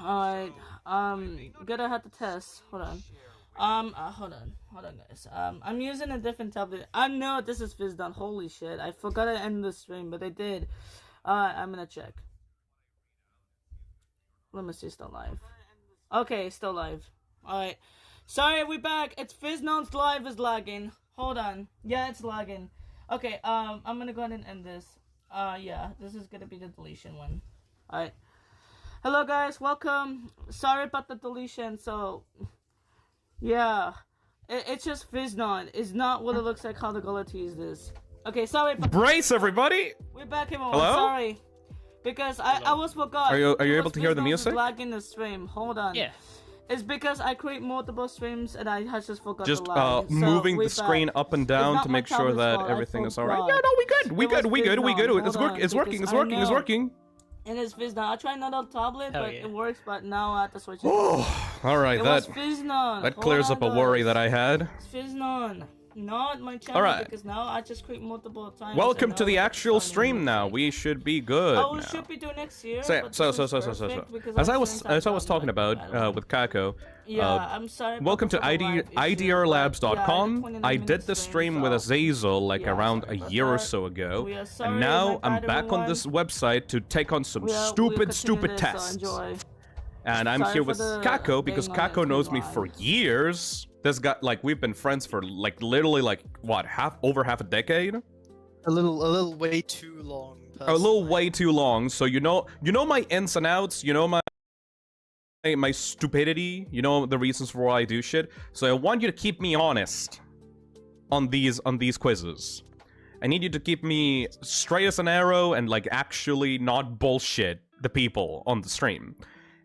Alright, gonna have to test. Hold on. Hold on, guys. I'm using a different tablet. I know this is Fizdon. Holy shit, I forgot to end the stream, but I did. I'm gonna check. Let me see, still live. Okay, still live. Alright. Sorry, we're back. It's Fizdon's live is lagging. Hold on. Yeah, it's lagging. Okay, I'm gonna go ahead and end this. Yeah, this is gonna be the deletion one. Alright. Hello guys, welcome. Sorry about the deletion, so yeah. It's just Fizdon. It's not what it looks like how the Galatees is. Okay, sorry. Brace everybody! We're back everyone. Hello? Sorry. Because I was forgot. Are you able to hear the music? Lagging the stream. Hold on. Yeah. It's because I create multiple streams and I just forgot Just to lag. moving we're the screen back. up and down to make sure that everything is alright. Yeah, no, we good. We good. It's working. It's working. It is Fizdon. I tried another tablet, Hell but yeah. it works. But now I have to switch it. Oh, alright, It was Fizdon. that clears up a worry that I had. It's Fizdon. Not my channel, Alright. because now I just create multiple times. Welcome and to now the it's actual finding stream me. now. We should be good Oh, we now. should be doing next year. So, but so, this so, is so, so, so. perfect because As at I the was, same time, as I was talking about with Kako, Yeah, I'm sorry. about welcome the to fucking live issue, but IDRLabs.com. yeah, I did the stream with Azazel like yeah, around sorry a about year or that. so ago, We are sorry, and now my I'm bad, back on everyone. this website to take on some We'll stupid continue this, tests. enjoy. And I'm Sorry here for with the Kako because getting on it Kako too knows me long. for years. This guy, like, we've been friends for like literally like what, over half a decade? A little way too long. A little way too long. So you know my ins and outs. You know my stupidity. You know the reasons for why I do shit. So I want you to keep me honest on these quizzes. I need you to keep me straight as an arrow and like actually not bullshit the people on the stream.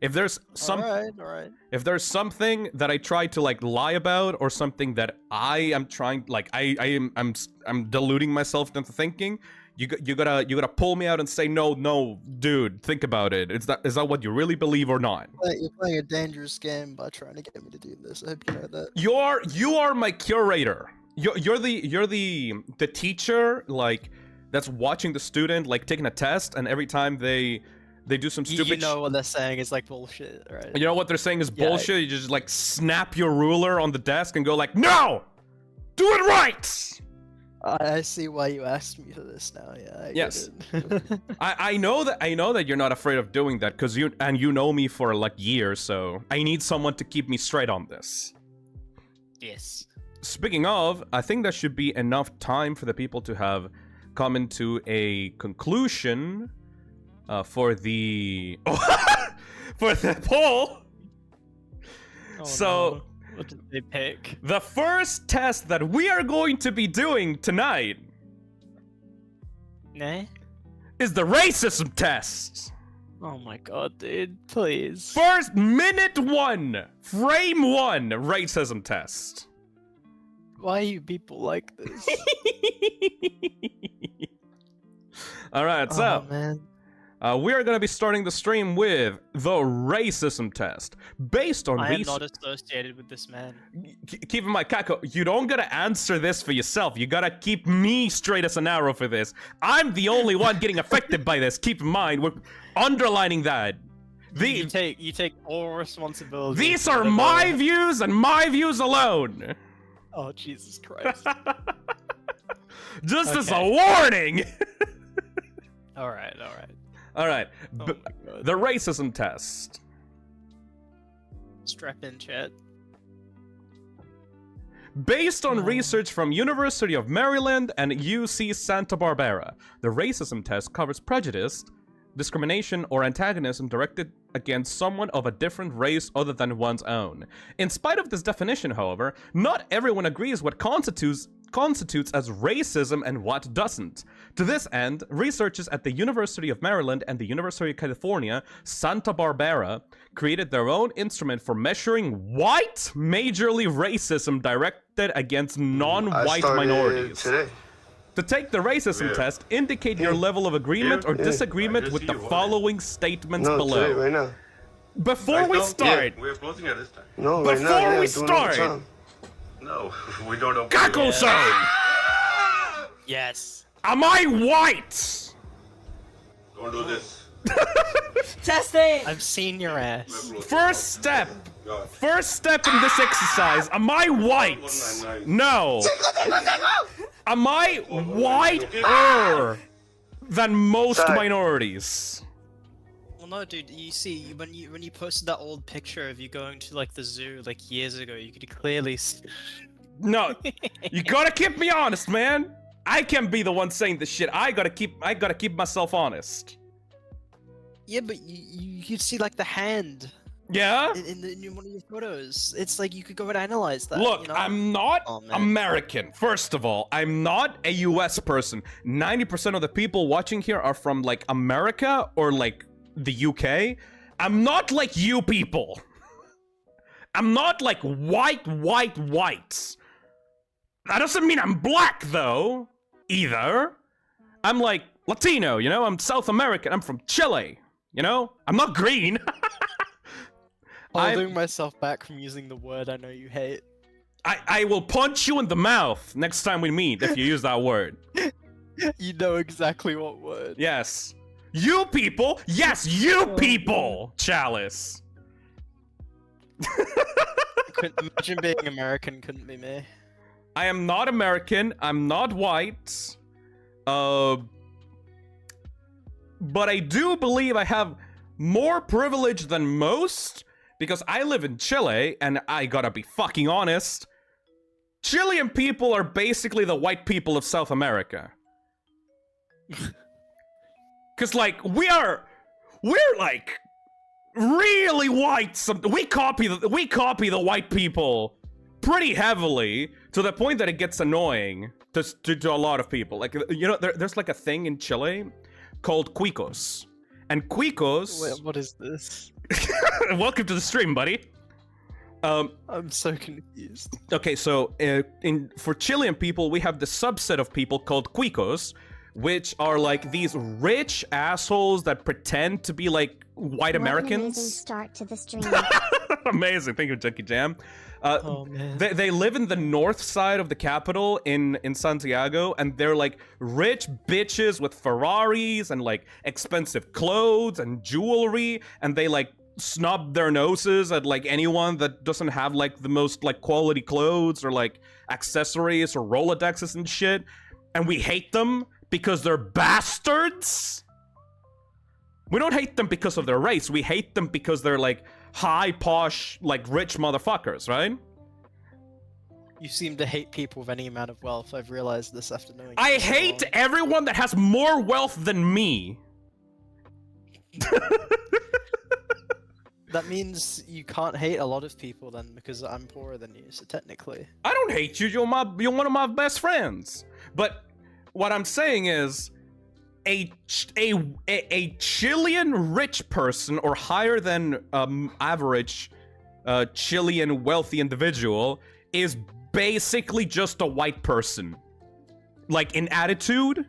If there's some Alright. if there's something that I try to like lie about or something that I am trying like I'm deluding myself into thinking, you gotta pull me out and say no dude, think about it. Is that what you really believe or not? You're playing a dangerous game by trying to get me to do this. I hope you know that. You are my curator. You're the teacher like that's watching the student like taking a test, and every time they do some stupid You know what they're saying is like bullshit, right? you know what they're saying is Yeah. bullshit. You just like snap your ruler on the desk and go like, no, do it right. I see why you asked me for this now. Yeah. I get Yes. it. I know that you're not afraid of doing that because you know me for like years. So I need someone to keep me straight on this. Yes. Speaking of, I think that should be enough time for the people to have come into a conclusion for the for the poll. Oh, So. no. What did they pick? The first test that we are going to be doing tonight Nah. is the racism test. Oh my god, dude. Please. First, minute 1, frame 1, racism test. Why are you people like this? Alright, so Oh man. we are going to be starting the stream with the racism test. Based on I am research. not associated with this man. Keep in mind, Kako, you don't gotta answer this for yourself. You gotta keep me straight as an arrow for this. I'm the only one getting affected by this. Keep in mind, we're underlining that. You take all responsibility. These for are whatever- my views and my views alone. Oh Jesus Christ. Just as a Okay. warning. Alright. All right, Oh my god. the racism test. Strap in, chat. Based on Oh. research from University of Maryland and UC Santa Barbara, the racism test covers prejudice, discrimination, or antagonism directed against someone of a different race other than one's own. In spite of this definition, however, not everyone agrees what constitutes as racism and what doesn't. To this end, researchers at the University of Maryland and the University of California, Santa Barbara, created their own instrument for measuring white majorly racism directed against non-white minorities. Today. To take the racism test, indicate your level of agreement or disagreement with the following statements No, below. today, right now. Before we start, We're closing at this time. No, Before right now. Yeah, we do it all the start. time. No, we don't open. Kako Zone! Yes. Am I white? Don't do this. Testing! I've seen your ass. First step in this exercise. Am I white? No. Am I whiter than most minorities? Well, no, dude. You see, when you posted that old picture of you going to like the zoo like years ago, you could clearly. No, you gotta keep me honest, man. I can't be the one saying this shit. I gotta keep myself honest. Yeah, but you could see like the hand Yeah? in one of your photos. It's like you could go and analyze that. Look, you know? I'm not Oh, man. American. First of all, I'm not a US person. 90% of the people watching here are from like America or like the UK. I'm not like you people. I'm not like white. That doesn't mean I'm black though, either. I'm like Latino, you know? I'm South American. I'm from Chile, you know? I'm not green. Holding myself back from using the word I know you hate. I will punch you in the mouth next time we meet if you use that word. You know exactly what word. Yes. You people! Yes, you people! Chalice. Imagine being American couldn't be me. I am not American. I'm not white. But I do believe I have more privilege than most because I live in Chile, and I gotta be fucking honest. Chilean people are basically the white people of South America. Cause like we're like really white. We copy the white people pretty heavily to the point that it gets annoying to a lot of people. Like, you know, there's like a thing in Chile called cuicos, and cuicos. Wait, what is this? Welcome to the stream, buddy. I'm so confused. Okay, so for Chilean people, we have the subset of people called cuicos, which are like these rich assholes that pretend to be like white What Americans. An amazing start to the stream. Amazing, thank you, Junkie Jam. Oh man. They live in the north side of the capital in Santiago, and they're like rich bitches with Ferraris and like expensive clothes and jewelry, and they like snub their noses at like anyone that doesn't have like the most like quality clothes or like accessories or Rolodexes and shit, and we hate them because they're bastards. We don't hate them because of their race. We hate them because they're like high posh, like rich motherfuckers, right? You seem to hate people with any amount of wealth. I've realized this after knowing. I you for so hate long. everyone that has more wealth than me. That means you can't hate a lot of people then, because I'm poorer than you. So technically, I don't hate you. You're one of my best friends. But what I'm saying is, a Chilean rich person or higher than average Chilean wealthy individual is basically just a white person, like in attitude.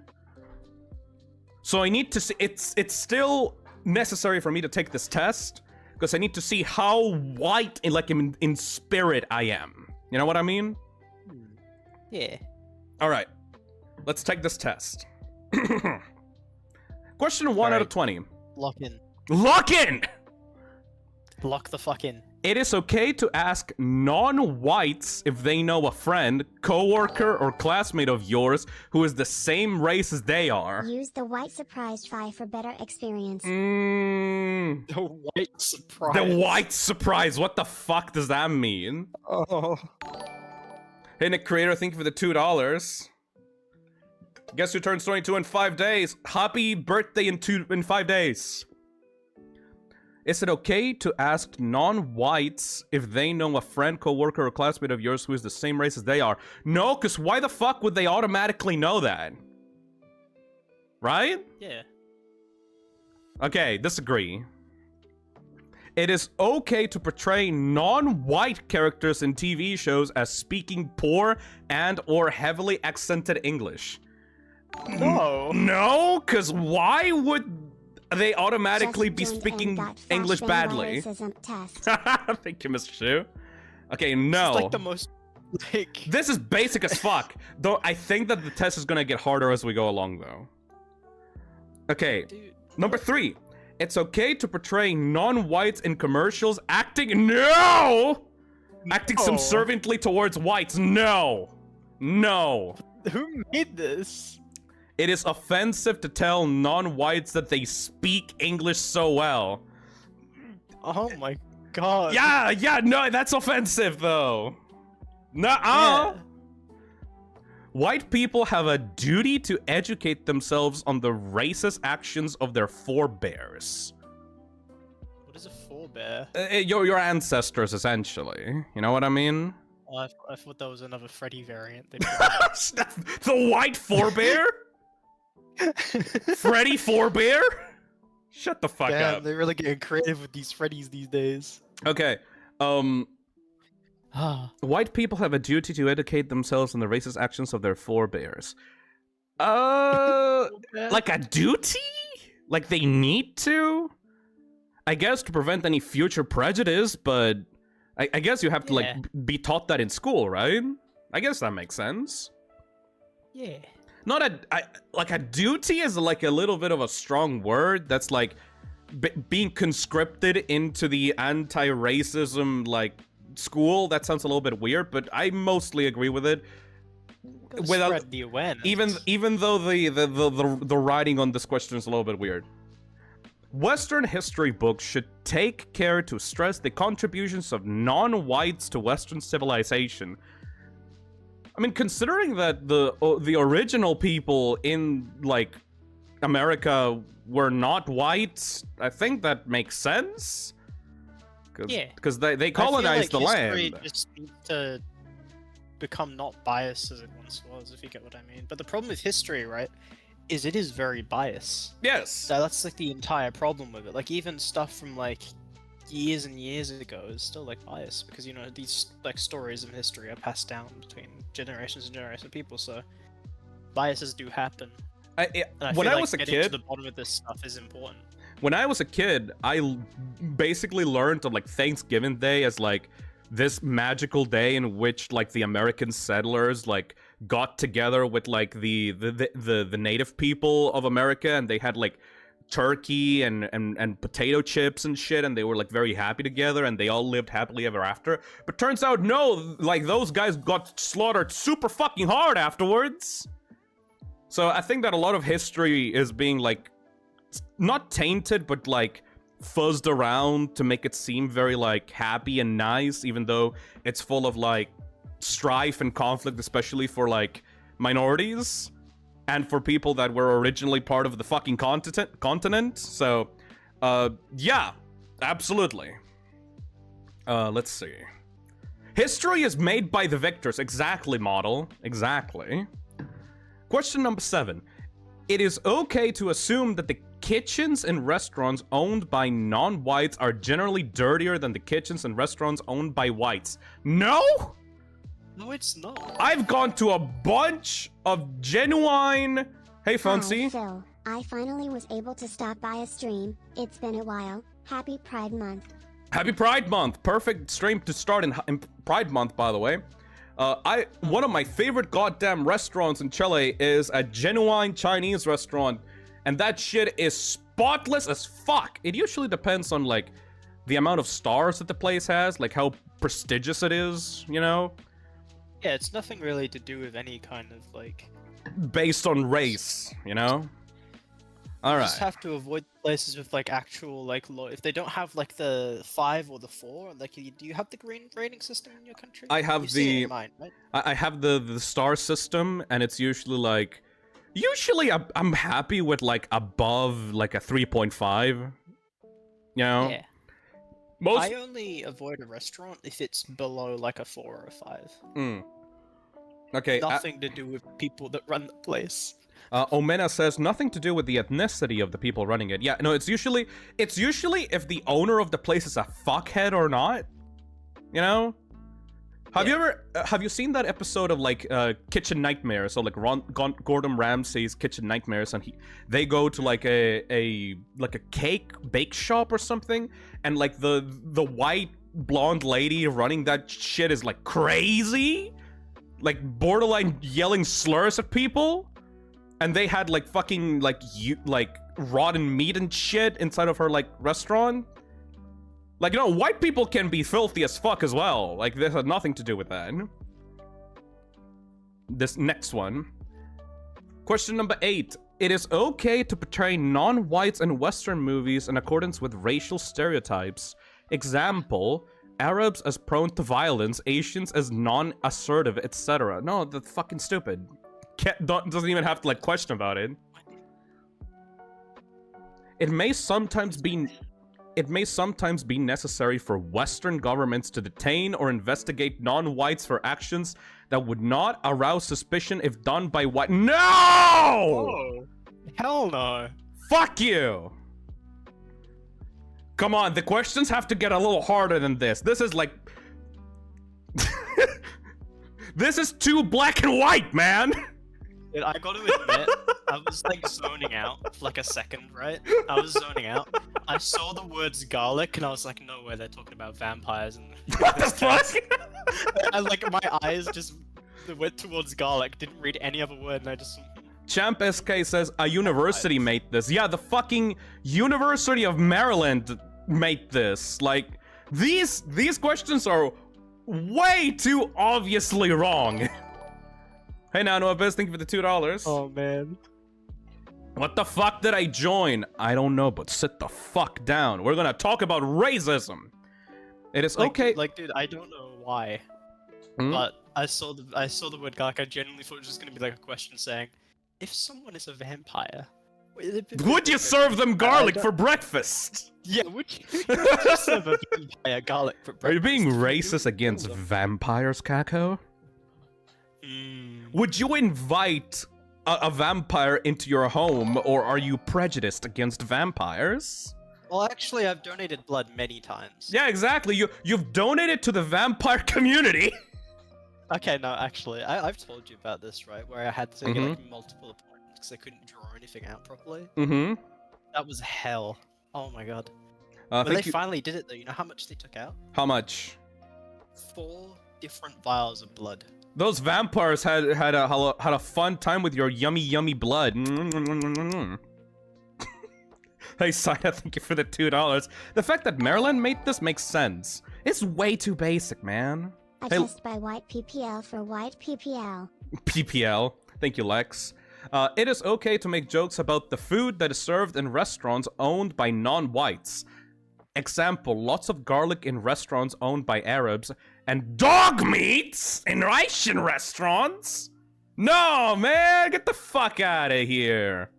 So I need to see. It's still necessary for me to take this test because I need to see how white in spirit I am. You know what I mean? yeah. All right, let's take this test. Question 1 out of Alright. 20. Lock in. Lock in! Lock the fuck in. It is okay to ask non-whites if they know a friend, coworker, or classmate of yours who is the same race as they are. Use the white surprise try for better experience. Mmm. The white surprise. The white surprise. What the fuck does that mean? Oh. Hey, Nick Creator, thank you for the $2. Guess who turns 22 in 5 days? Happy birthday in 5 days. Is it okay to ask non-whites if they know a friend, coworker, or classmate of yours who is the same race as they are? No, because why the fuck would they automatically know that? Right? Yeah. Okay, disagree. It is okay to portray non-white characters in TV shows as speaking poor and or heavily accented English. No. No, because why would they automatically Just be joined and speaking got English flashbang badly? racism test. Thank you, Mr. Shu. Okay, It's no. like the most like. This is basic as fuck. Though I think that the test is gonna get harder as we go along, though. Okay, Dude. number 3. It's okay to portray non-whites in commercials acting subserviently towards whites. No. Who made this? It is offensive to tell non-whites that they speak English so well. Oh my god. Yeah, no, that's offensive though. Nuh-uh. Yeah. White people have a duty to educate themselves on the racist actions of their forebears. What is a forebear? Your ancestors, essentially. You know what I mean? Oh, I thought that was another Freddy variant. The white forebear? Freddy forebear? Shut the fuck Damn, up. they're really getting creative with these Freddys these days. Okay, white people have a duty to educate themselves on the racist actions of their forebears. Like a duty? Like they need to? I guess to prevent any future prejudice, but I guess you have to like be taught that in school, right? I guess that makes sense. Yeah. Not like a duty is like a little bit of a strong word. That's like being conscripted into the anti-racism like school. That sounds a little bit weird, but I mostly agree with it. Without the awareness. Even though the writing on this question is a little bit weird. Western history books should take care to stress the contributions of non-whites to Western civilization. I mean, considering that the original people in like America were not white, I think that makes sense. Because they colonized the land. History just needs to become not biased as it once was, if you get what I mean. But the problem with history, right, is it is very biased. Yes. So that's like the entire problem with it. Like even stuff from like years and years ago is still like biased because, you know, these like stories in history are passed down between generations and generations of people, so biases do happen. When I was a getting kid, to the bottom of this stuff is important. when I was a kid, I basically learned on like Thanksgiving Day as like this magical day in which like the American settlers like got together with like the native people of America, and they had like turkey and potato chips and shit, and they were like very happy together, and they all lived happily ever after. But turns out no, like those guys got slaughtered super fucking hard afterwards. So I think that a lot of history is being like not tainted, but like fuzzed around to make it seem very like happy and nice, even though it's full of like strife and conflict, especially for like minorities and for people that were originally part of the fucking continent. So yeah, absolutely. Let's see. History is made by the victors. Exactly, model. Exactly. Question number 7. It is okay to assume that the kitchens in restaurants owned by non-whites are generally dirtier than the kitchens and restaurants owned by whites. No? No, it's not. I've gone to a bunch of genuine... Hey, Fancy. Hi, Phil. I finally was able to stop by a stream. It's been a while. Happy Pride Month. Happy Pride Month. Perfect stream to start in Pride Month, by the way. One of my favorite goddamn restaurants in Chile is a genuine Chinese restaurant, and that shit is spotless as fuck. It usually depends on like the amount of stars that the place has, like how prestigious it is, you know? Yeah, it's nothing really to do with any kind of like... Based on race, you know? Alright. You just have to avoid places with like actual like if they don't have like the 5 or the 4, like do you have the green rating system in your country? I have You've seen it the in mine, right? I have the star system, and it's usually like I'm happy with like above like a 3.5. You know? Yeah. Most I only avoid a restaurant if it's below like a 4 or a 5. Okay. Nothing to do with people that run the place. Omena says nothing to do with the ethnicity of the people running it. Yeah, no, it's usually if the owner of the place is a fuckhead or not. You know? Have you seen that episode of like Kitchen Nightmares? So like Gordon Ramsay's Kitchen Nightmares, and they go to like a cake bake shop or something, and like the white blonde lady running that shit is like crazy, like borderline yelling slurs at people. and they had like fucking like rotten meat and shit inside of her like restaurant. Like, you know, white people can be filthy as fuck as well. Like, this has nothing to do with that. This next one. Question number 8. It is okay to portray non-whites in Western movies in accordance with racial stereotypes. Example, Arabs as prone to violence, Asians as non-assertive, etc. No, that's fucking stupid. Doesn't even have to, like, question about it. It may sometimes be necessary for Western governments to detain or investigate non-whites for actions that would not arouse suspicion if done by white. No! Oh, hell no. Fuck you! Come on, the questions have to get a little harder than this. This is like... This is too black and white, man! Dude, I gotta admit, I was like zoning out for like a second, right? I was zoning out. I saw the words garlic and I was like, no way, they're talking about vampires and What the fuck? I like my eyes just went towards garlic, didn't read any other word, and I just Champ SK says a university made this. Yeah, the fucking University of Maryland made this. Like, these questions are way too obviously wrong. Hey now, Noah Biz, thank you for the $2. Oh man. What the fuck did I join? I don't know, but sit the fuck down. We're gonna talk about racism. It is okay. Like, dude, I don't know why, but I saw the word garlic. I genuinely thought it was just gonna be like a question saying, if someone is a vampire, would you serve them garlic for breakfast? Yeah, would you serve a vampire garlic for breakfast? Are you being racist against vampires, Kako? Would you invite a vampire into your home, or are you prejudiced against vampires? Well, actually, I've donated blood many times. Yeah, exactly. You've donated to the vampire community. Okay, no, actually, I've told you about this, right? Where I had to get like multiple appointments because I couldn't draw anything out properly. Mm-hmm. That was hell. Oh my god. But But they finally did it though. You know how much they took out? How much? 4 different vials of blood. Those vampires had a fun time with your yummy blood. Hey, Saida, thank you for the $2. The fact that Maryland made this makes sense. It's way too basic, man. A Hey, test by White PPL for White PPL. PPL. Thank you, Lex. It is okay to make jokes about the food that is served in restaurants owned by non-whites. Example, lots of garlic in restaurants owned by Arabs, and dog meats in Asian restaurants? No, man, get the fuck out of here.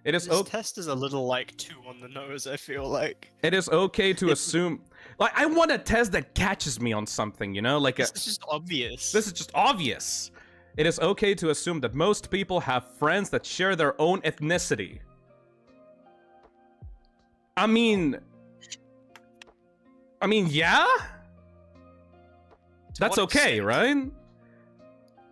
It is This test is a little like too on the nose, I feel like. It is okay to assume... Like, I want a test that catches me on something, you know? Like This is just obvious. This is just obvious. It is okay to assume that most people have friends that share their own ethnicity. I mean, yeah? That's what okay, extent? right?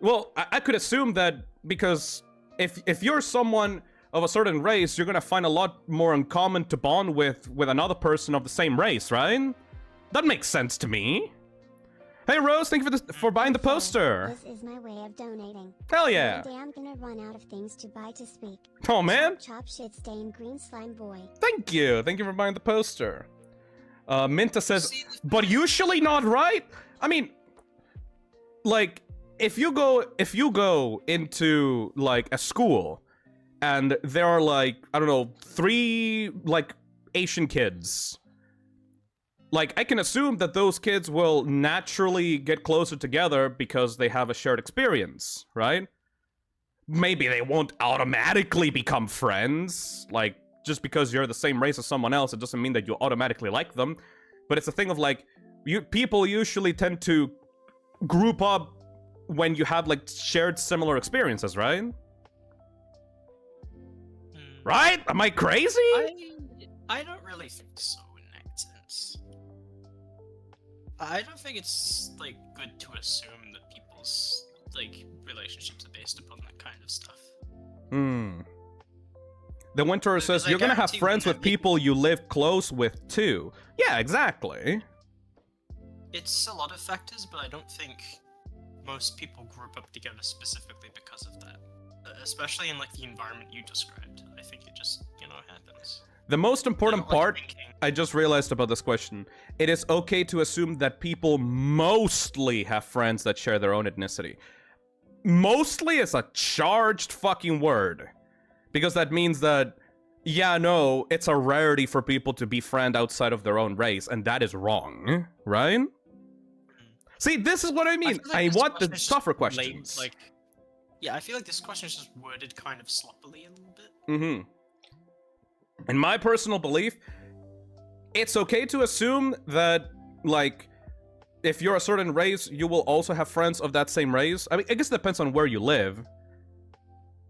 Well, I could assume that because if you're someone of a certain race, you're gonna find a lot more in common to bond with another person of the same race, right? That makes sense to me. Hey Rose, thank you for buying the poster. This is my way of donating. Hell yeah. One day I'm gonna run out of things to buy to speak. Oh man. Chop shit stain green slime boy. Thank you for buying the poster. Minta says, but usually not, right? I mean, like, if you go into like a school and there are like, I don't know, 3 like Asian kids, like, I can assume that those kids will naturally get closer together because they have a shared experience, right? Maybe they won't automatically become friends, like, just because you're the same race as someone else, it doesn't mean that you automatically like them. But it's a thing of, like, people usually tend to group up when you have, like, shared similar experiences, right? Right? Am I crazy? I don't really think so in that sense. I don't think it's, like, good to assume that people's, like, relationships are based upon that kind of stuff. The Winterer says, I you're gonna have guarantee friends when with I meet- people you live close with, too. Yeah, exactly. It's a lot of factors, but I don't think most people group up together specifically because of that. especially in like the environment you described. I think it just happens. The most important Like, part thinking- I just realized about this question. It is okay to assume that people mostly have friends that share their own ethnicity. Mostly is a charged fucking word. Because that means that, yeah, no, it's a rarity for people to befriend outside of their own race, and that is wrong, right? See, this is what I mean. feel like I this want the question is tougher just questions. Yeah, I feel like this question is just worded kind of sloppily a little bit. Mm-hmm. In my personal belief, it's okay to assume that, like, if you're a certain race, you will also have friends of that same race. I mean, I guess it depends on where you live.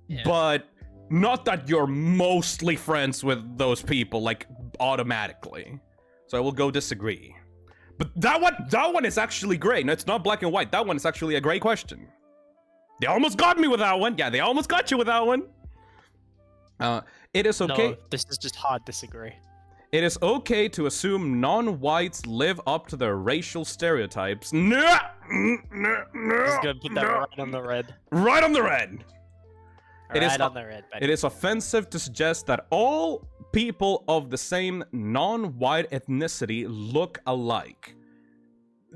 Yeah. But not that you're mostly friends with those people, like, automatically. So I will go disagree. But that one is actually great. No, it's not black and white. That one is actually a great question. They almost got me with that one. Yeah, they almost got you with that one. It is okay. No, this is just hard disagree. It is okay to assume non-whites live up to their racial stereotypes. No, Just gonna put that right on the red. right on the red. It is Right on the red. Buddy. It is offensive to suggest that all people of the same non-white ethnicity look alike.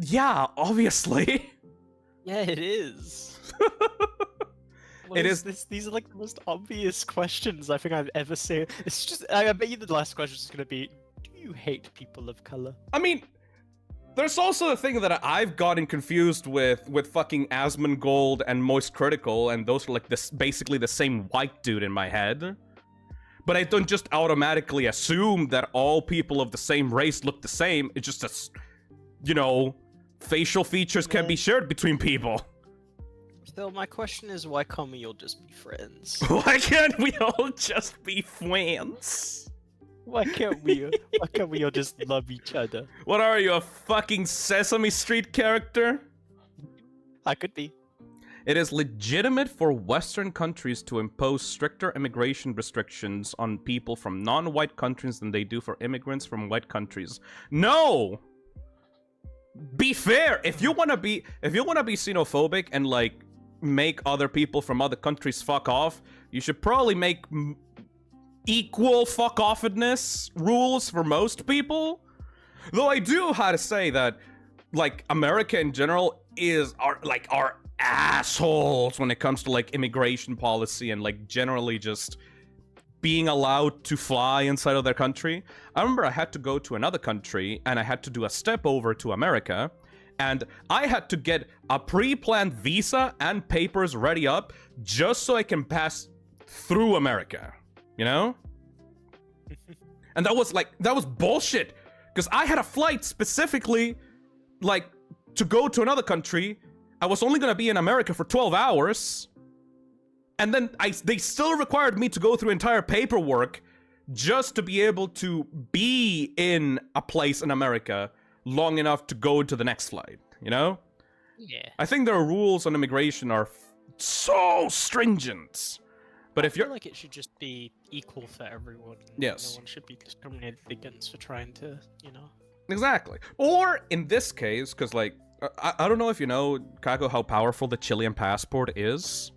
Yeah, obviously. Yeah, it is. It is- This, these are like the most obvious questions I think I've ever seen. It's just. I bet you the last question is gonna be, do you hate people of color? I mean, there's also the thing that I've gotten confused with fucking Asmongold and Moist Critical, and those are like this basically the same white dude in my head. But I don't just automatically assume that all people of the same race look the same. It's just facial features can be shared between people. So my question is, why can't we all just be friends? Why can't we all just be friends? Why can't we? Why can't we all just love each other? What are you, a fucking Sesame Street character? I could be. It is legitimate for Western countries to impose stricter immigration restrictions on people from non-white countries than they do for immigrants from white countries. No! Be fair. If you wanna be xenophobic and like make other people from other countries fuck off, you should probably make equal fuck offedness rules for most people. Though I do have to say that, like, America in general are assholes when it comes to like immigration policy and like generally just being allowed to fly inside of their country. I remember I had to go to another country and I had to do a step over to America, and I had to get a pre-planned visa and papers ready up just so I can pass through America, you know? And that was bullshit, because I had a flight specifically like to go to another country. I was only gonna be in America for 12 hours. And then they still required me to go through entire paperwork just to be able to be in a place in America long enough to go to the next flight, you know? Yeah. I think their rules on immigration are so stringent. But if I feel you're... like it should just be equal for everyone. Yes. No one should be discriminated against for trying to, Exactly. Or, in this case, because, like, I don't know if you know, Kako, how powerful the Chilean passport is.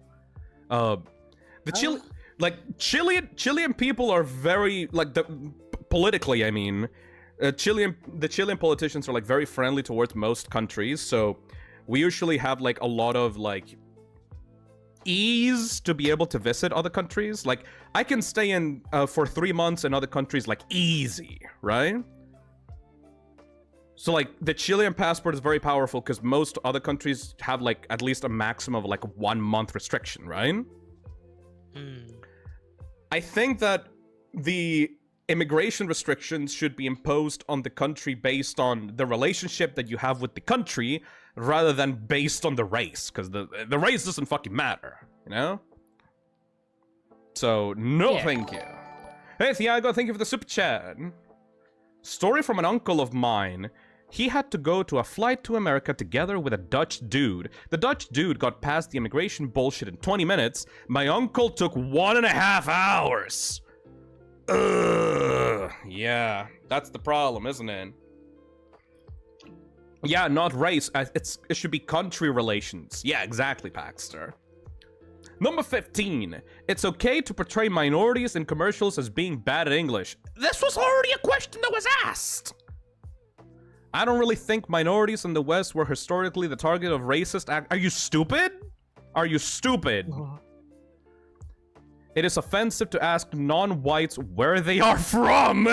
Chilean people are very, like, politically, I mean, the Chilean politicians are, like, very friendly towards most countries, so we usually have, like, a lot of, like, ease to be able to visit other countries. Like, I can stay in for 3 months in other countries, like, easy, right? So, like, the Chilean passport is very powerful because most other countries have, like, at least a maximum of, like, 1 month restriction, right? I think that the immigration restrictions should be imposed on the country based on the relationship that you have with the country rather than based on the race, because the race doesn't fucking matter, you know? So, no Yeah. thank you. Hey, Thiago, thank you for the super chat. Story from an uncle of mine. He had to go to a flight to America together with a Dutch dude. The Dutch dude got past the immigration bullshit in 20 minutes. My uncle took 1.5 hours. Ugh. Yeah, that's the problem, isn't it? Yeah, not race. It should be country relations. Yeah, exactly, Paxter. Number 15. It's okay to portray minorities in commercials as being bad at English. This was already a question that was asked. I don't really think minorities in the West were historically the target of racist act. Are you stupid? Are you stupid? It is offensive to ask non-whites where they are from.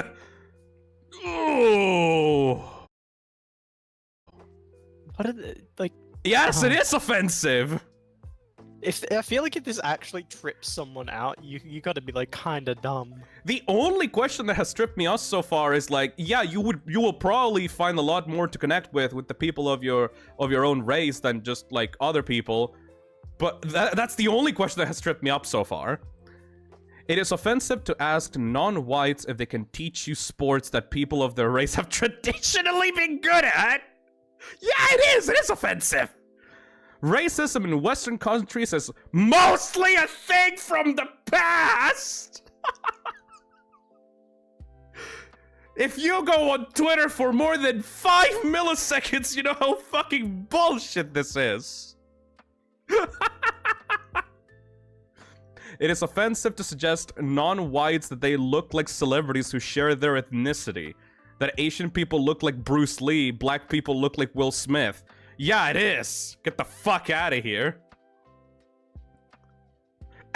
Ooh. What are the, like? Yes, it is offensive. I feel like if this actually trips someone out, you gotta be like kind of dumb. The only question that has tripped me out so far is like, yeah, you will probably find a lot more to connect with the people of your own race than just like other people, but that's the only question that has tripped me up so far. It is offensive to ask non-whites if they can teach you sports that people of their race have traditionally been good at. Yeah, it is. It is offensive. Racism in Western countries is mostly a thing from the past. If you go on Twitter for more than 5 milliseconds, you know how fucking bullshit this is. It is offensive to suggest non-whites that they look like celebrities who share their ethnicity. That Asian people look like Bruce Lee, black people look like Will Smith. Yeah, it is. Get the fuck out of here.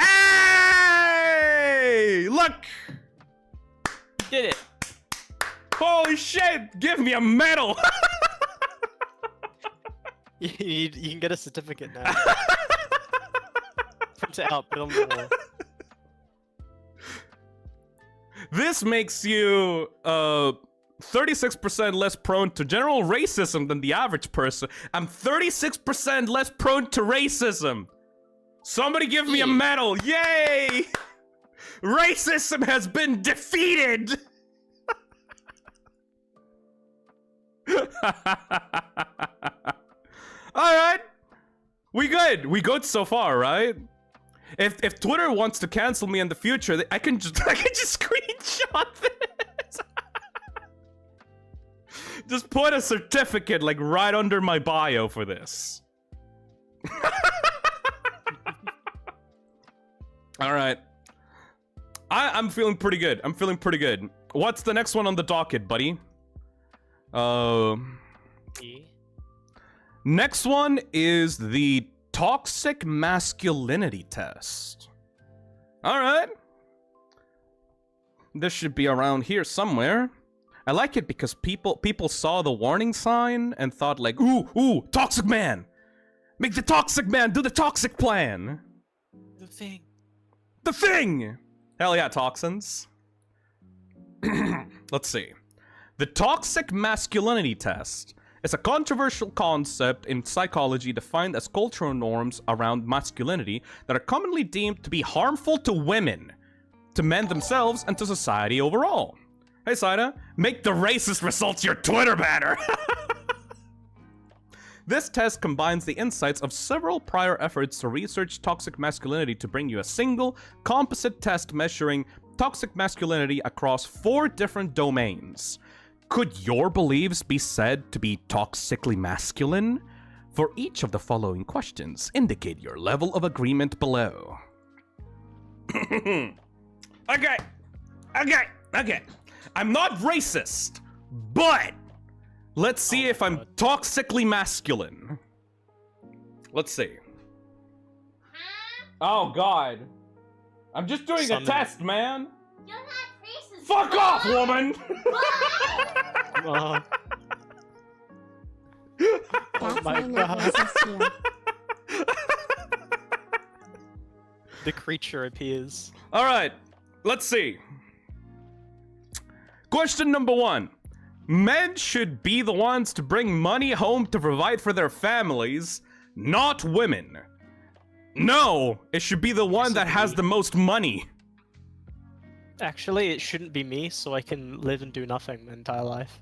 Hey! Look! Did it. Holy shit! Give me a medal! You can get a certificate now. Print it out, put it on the wall. This makes you, 36% less prone to general racism than the average person. I'm 36% less prone to racism. Somebody give me a medal. Yay! Racism has been defeated! Alright. We good. We good so far, right? If Twitter wants to cancel me in the future, I can just screenshot this. Just put a certificate like right under my bio for this. All right. I'm feeling pretty good. I'm feeling pretty good. What's the next one on the docket, buddy? Next one is the toxic masculinity test. All right. This should be around here somewhere. I like it because people saw the warning sign and thought like, ooh, toxic man. Make the toxic man do the toxic plan. The thing. The thing! Hell yeah, toxins. Let's see. The toxic masculinity test is a controversial concept in psychology defined as cultural norms around masculinity that are commonly deemed to be harmful to women, to men themselves, and to society overall. Hey, Saida, make the racist results your Twitter banner! This test combines the insights of several prior efforts to research toxic masculinity to bring you a single, composite test measuring toxic masculinity across 4 different domains. Could your beliefs be said to be toxically masculine? For each of the following questions, indicate your level of agreement below. Okay. I'm not racist, but let's see if I'm toxically masculine. Let's see. Oh god. I'm just doing a test, man. You're not racist. Fuck off, woman! Oh That's my my not god. racist here. The creature appears. Alright, let's see. Question number 1. Men should be the ones to bring money home to provide for their families, not women. No, it should be the one that has the most money. Actually, it shouldn't be me, so I can live and do nothing my entire life.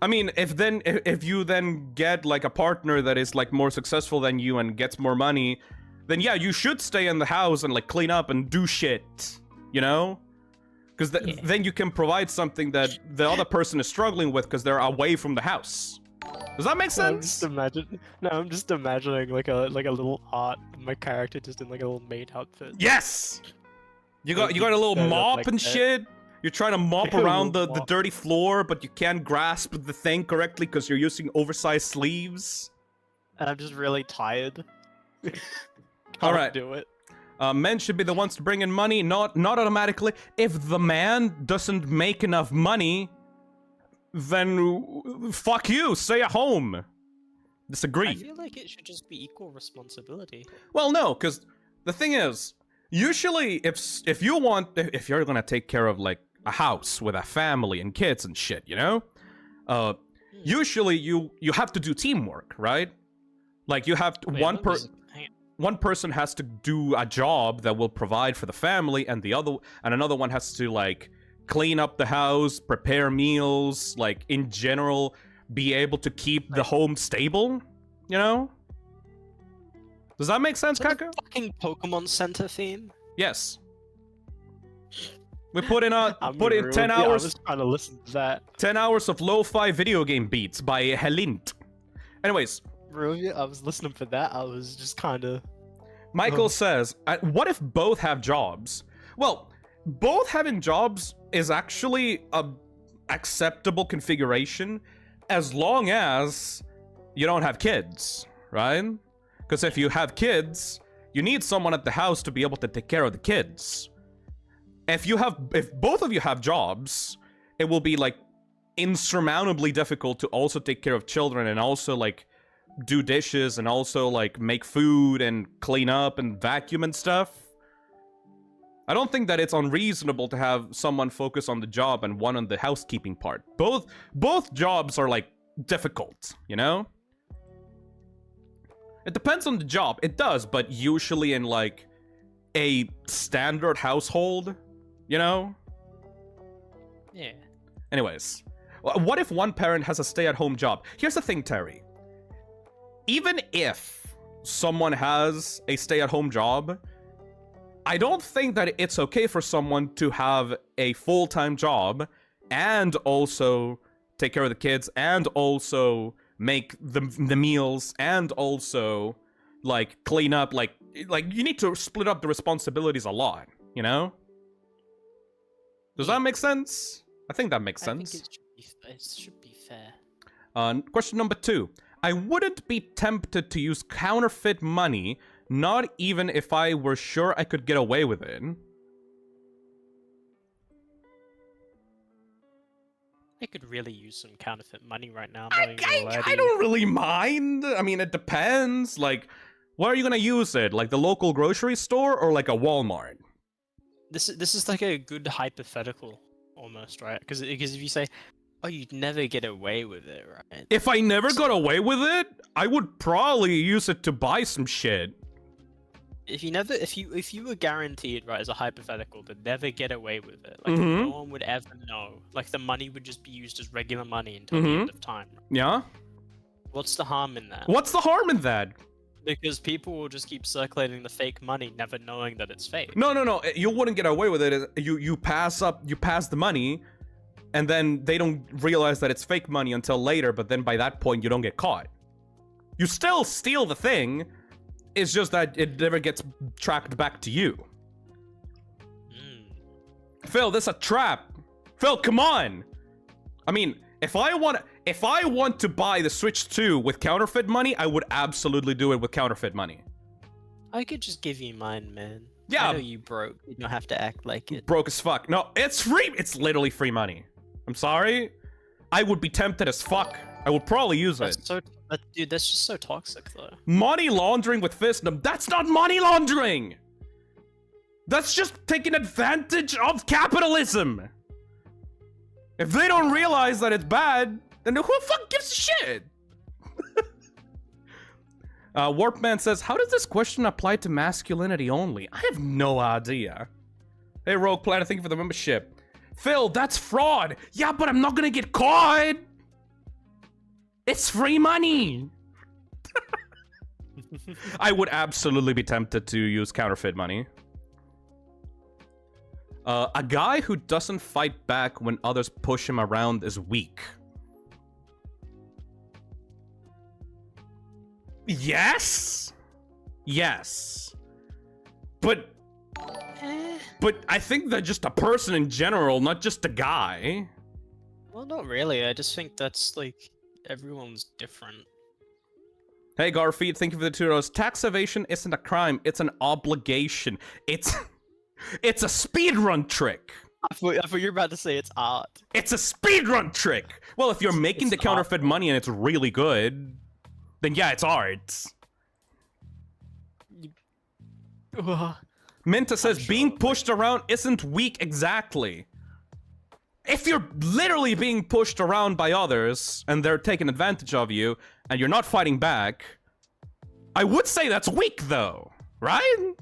I mean, if you then get like a partner that is like more successful than you and gets more money, then yeah, you should stay in the house and like clean up and do shit, you know? Because then you can provide something that the other person is struggling with because they're away from the house. Does that make I'm sense? I'm just imagining like a little art of my character just in like a little maid outfit. Yes! You got Like, a little set it up mop like and that. shit. You're trying to mop Like a around little the mop. dirty floor, but you can't grasp the thing correctly because you're using oversized sleeves. And I'm just really tired. Alright. Do it. Men should be the ones to bring in money, not automatically. If the man doesn't make enough money, then fuck you, stay at home. Disagree. I feel like it should just be equal responsibility. Well, no, because the thing is, usually if you're gonna take care of like a house with a family and kids and shit, you know, usually you have to do teamwork, right? Like you have to, Wait, one let me person. just- hang on. One person has to do a job that will provide for the family, and another one has to like clean up the house, prepare meals, like in general, be able to keep the home stable. You know? Does that make sense, Is that Kako? the fucking Pokemon Center theme? Yes. We put in I'm 10 really- I hours was trying to listen to that. 10 hours of lo-fi video game beats by Helint. Anyways, Really, I was listening for that. I was just kind of. Michael Oh. says, what if both have jobs? Well, both having jobs is actually a acceptable configuration as long as you don't have kids, right? Because if you have kids, you need someone at the house to be able to take care of the kids. If both of you have jobs, it will be like insurmountably difficult to also take care of children and also like do dishes and also like make food and clean up and vacuum and stuff. I don't think that it's unreasonable to have someone focus on the job and one on the housekeeping part. Both jobs are like difficult, you know? It depends on the job. It does, but usually in like a standard household, you know? Yeah. Anyways, what if one parent has a stay-at-home job? Here's the thing, Terry. Even if someone has a stay-at-home job, I don't think that it's okay for someone to have a full-time job and also take care of the kids and also make the meals and also like clean up. Like you need to split up the responsibilities a lot, you know? Does that make sense? I think that makes sense. I think it should be fair. Question number 2. I wouldn't be tempted to use counterfeit money, not even if I were sure I could get away with it. I could really use some counterfeit money right now. I'm not even gonna lie to I you. don't really mind. I mean, it depends. Like, where are you gonna use it? Like the local grocery store or like a Walmart? This is like a good hypothetical, almost, right? Because if you say, "Oh, you'd never get away with it," right? If I never got away with it, I would probably use it to buy some shit. If you were guaranteed, right, as a hypothetical, to never get away with it, like Mhm. no one would ever know, like the money would just be used as regular money until Mhm. the end of time. Yeah? What's the harm in that? What's the harm in that? Because people will just keep circulating the fake money, never knowing that it's fake. No. You wouldn't get away with it. You pass the money, and then they don't realize that it's fake money until later, but then by that point, you don't get caught. You still steal the thing, it's just that it never gets tracked back to you. Mm. Phil, this is a trap. Phil, come on! I mean, if I want to buy the Switch 2 with counterfeit money, I would absolutely do it with counterfeit money. I could just give you mine, man. Yeah. I know you broke. You don't have to act like it. Broke as fuck. No, it's free. It's literally free money. I'm sorry. I would be tempted as fuck. I would probably use it. Dude, that's just so toxic, though. Money laundering with Fisdom. That's not money laundering. That's just taking advantage of capitalism. If they don't realize that it's bad, then who the fuck gives a shit? Warpman says, how does this question apply to masculinity only? I have no idea. Hey, Rogue Planet, thank you for the membership. Phil, that's fraud. Yeah, but I'm not gonna get caught. It's free money. I would absolutely be tempted to use counterfeit money. A guy who doesn't fight back when others push him around is weak. Yes. Yes. But I think that just a person in general, not just a guy. Well, not really. I just think that's like everyone's different. Hey Garfield, thank you for the $2. Tax evasion isn't a crime, it's an obligation. It's it's a speedrun trick. I thought you were about to say it's art. It's a speedrun trick. Well, if you're making the counterfeit money and it's really good, then yeah, it's art. Minta says being pushed around isn't weak exactly. If you're literally being pushed around by others and they're taking advantage of you and you're not fighting back, I would say that's weak though, right?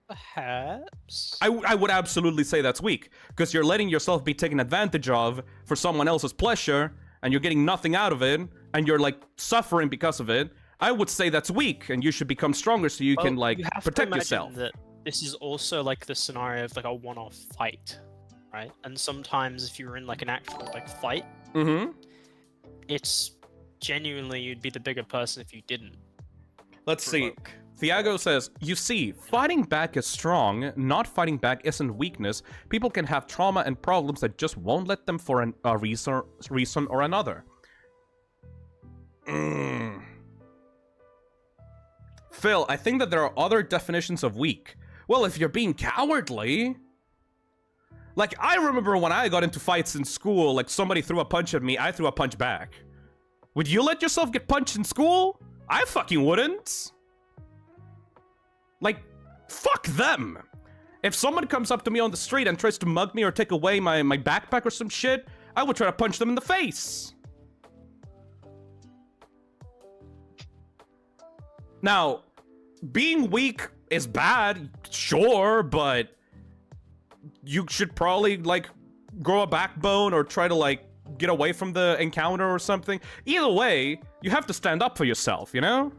Perhaps. I would absolutely say that's weak because you're letting yourself be taken advantage of for someone else's pleasure and you're getting nothing out of it and you're like suffering because of it. I would say that's weak and you should become stronger so you can like have protect to yourself. that this is also like the scenario of like a one-off fight, right? And sometimes if you're in like an actual like fight, it's genuinely you'd be the bigger person if you didn't. Let's see. provoke. Thiago says, you see, fighting back is strong, not fighting back isn't weakness. People can have trauma and problems that just won't let them for a reason or another. Phil, I think that there are other definitions of weak. Well, if you're being cowardly... Like, I remember when I got into fights in school, like, somebody threw a punch at me, I threw a punch back. Would you let yourself get punched in school? I fucking wouldn't. Like, fuck them. If someone comes up to me on the street and tries to mug me or take away my backpack or some shit, I would try to punch them in the face. Now, being weak is bad, sure, but you should probably, like, grow a backbone or try to, like, get away from the encounter or something. Either way, you have to stand up for yourself, you know?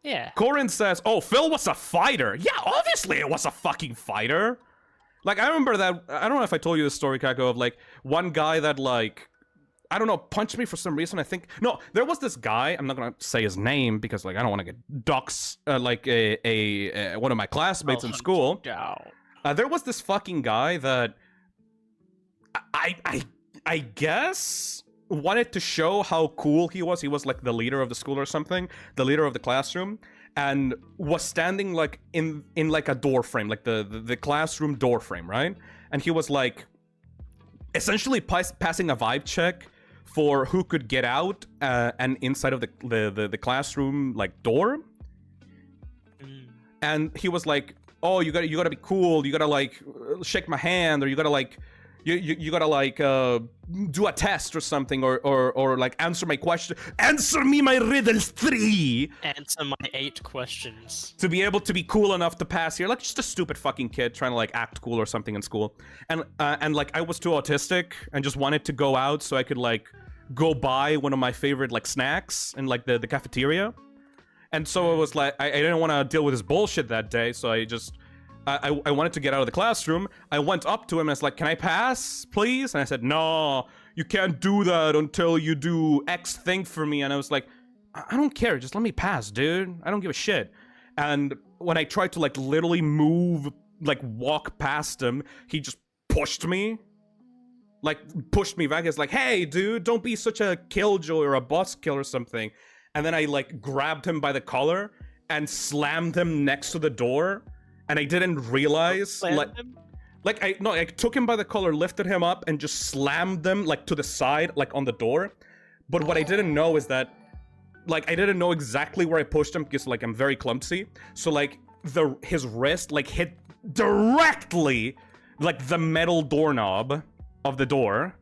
Yeah. Corin says, oh, Phil was a fighter. Yeah, obviously it was a fucking fighter. Like, I remember that, I don't know if I told you this story, Kako, of, like, one guy that, like, I don't know, punched me for some reason, I think. No, there was this guy, I'm not gonna say his name, because, like, I don't want to get dox, like, one of my classmates in school. There was this fucking guy that I guess wanted to show how cool he was. He was like the leader of the school or something, the leader of the classroom, and was standing like in like a door frame, like the classroom door frame, right? And he was like essentially passing a vibe check for who could get out and inside of the classroom like door. And he was like, oh, you gotta be cool, you gotta like shake my hand, or you gotta like you gotta like do a test or something, or like answer my question. Answer me my riddles 3. Answer my 8 questions. To be able to be cool enough to pass here, like just a stupid fucking kid trying to like act cool or something in school. And like I was too autistic and just wanted to go out so I could like go buy one of my favorite like snacks in like the cafeteria. And so it was like I didn't want to deal with his bullshit that day, so I just I wanted to get out of the classroom. I went up to him and I was like, can I pass, please? And I said, no, you can't do that until you do X thing for me. And I was like, I don't care, just let me pass, dude. I don't give a shit. And when I tried to like literally move, like walk past him, he just pushed me. Like pushed me back. It's like, hey, dude, don't be such a killjoy or a buzzkill or something. And then I like grabbed him by the collar and slammed him next to the door. And I didn't realize, I took him by the collar, lifted him up, and just slammed them, like, to the side, like, on the door. But what I didn't know is that, like, I didn't know exactly where I pushed him, because, like, I'm very clumsy. So, like, his wrist, like, hit directly, like, the metal doorknob of the door.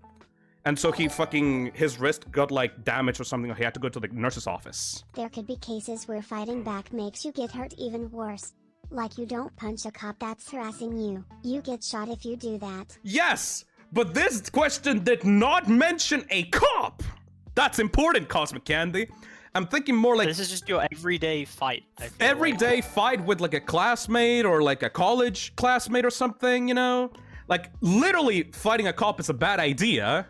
And so his wrist got, like, damaged or something, or he had to go to the nurse's office. There could be cases where fighting back makes you get hurt even worse. Like you don't punch a cop that's harassing you. You get shot if you do that. Yes! But this question did not mention a cop! That's important, Cosmic Candy. I'm thinking more like... This is just your everyday fight. Everyday fight with like a classmate or like a college classmate or something, you know? Like, literally fighting a cop is a bad idea.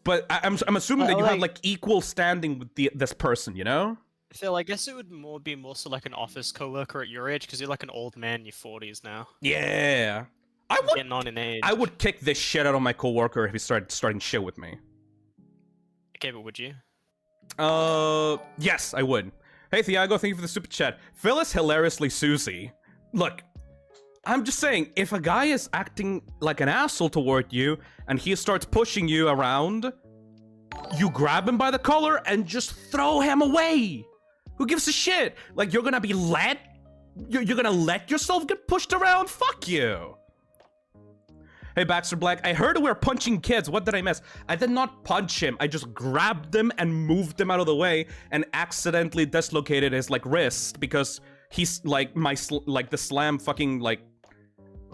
But I'm assuming that you have like- like equal standing with this person, you know? Phil, I guess it would be more so like an office coworker at your age, because you're like an old man in your 40s now. Yeah. I would Getting on in age. I would kick this shit out of my coworker if he starting shit with me. Okay, but would you? Yes, I would. Hey, Thiago, thank you for the super chat. Phil is hilariously Susie. Look, I'm just saying, if a guy is acting like an asshole toward you, and he starts pushing you around, you grab him by the collar and just throw him away. Who gives a shit? Like, you're gonna be you're gonna let yourself get pushed around? Fuck you. Hey, Baxter Black, I heard we were punching kids. What did I miss? I did not punch him. I just grabbed him and moved him out of the way and accidentally dislocated his, like, wrist because he's, like, the slam fucking, like,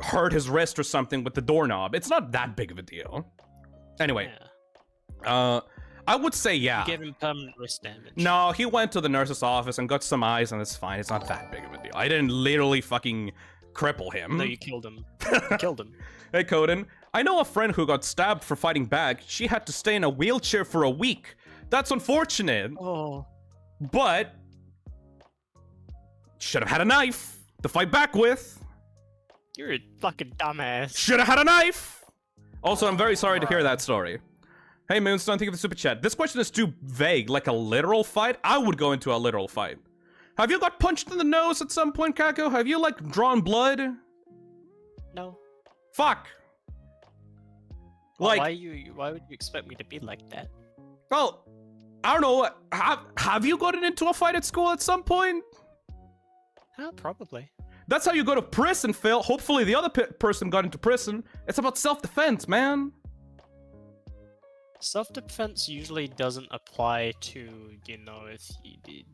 hurt his wrist or something with the doorknob. It's not that big of a deal. Anyway, Yeah. I would say yeah. You gave him permanent wrist damage. No, he went to the nurse's office and got some eyes and it's fine. It's not that big of a deal. I didn't literally fucking cripple him. No, you killed him. You killed him. Hey, Coden. I know a friend who got stabbed for fighting back. She had to stay in a wheelchair for a week. That's unfortunate. Oh. But should have had a knife to fight back with. You're a fucking dumbass. Should have had a knife. Also, I'm very sorry to hear that story. Hey, Moonstone, thank you for the super chat. This question is too vague. Like a literal fight? I would go into a literal fight. Have you got punched in the nose at some point, Kako? Have you, like, drawn blood? No. Fuck. Well, Like, why would you expect me to be like that? well, I don't know. Have you gotten into a fight at school at some point? Probably. That's how you go to prison, Phil. Hopefully the other person got into prison. It's about self-defense, man. Self-defense usually doesn't apply to, you know, if you did...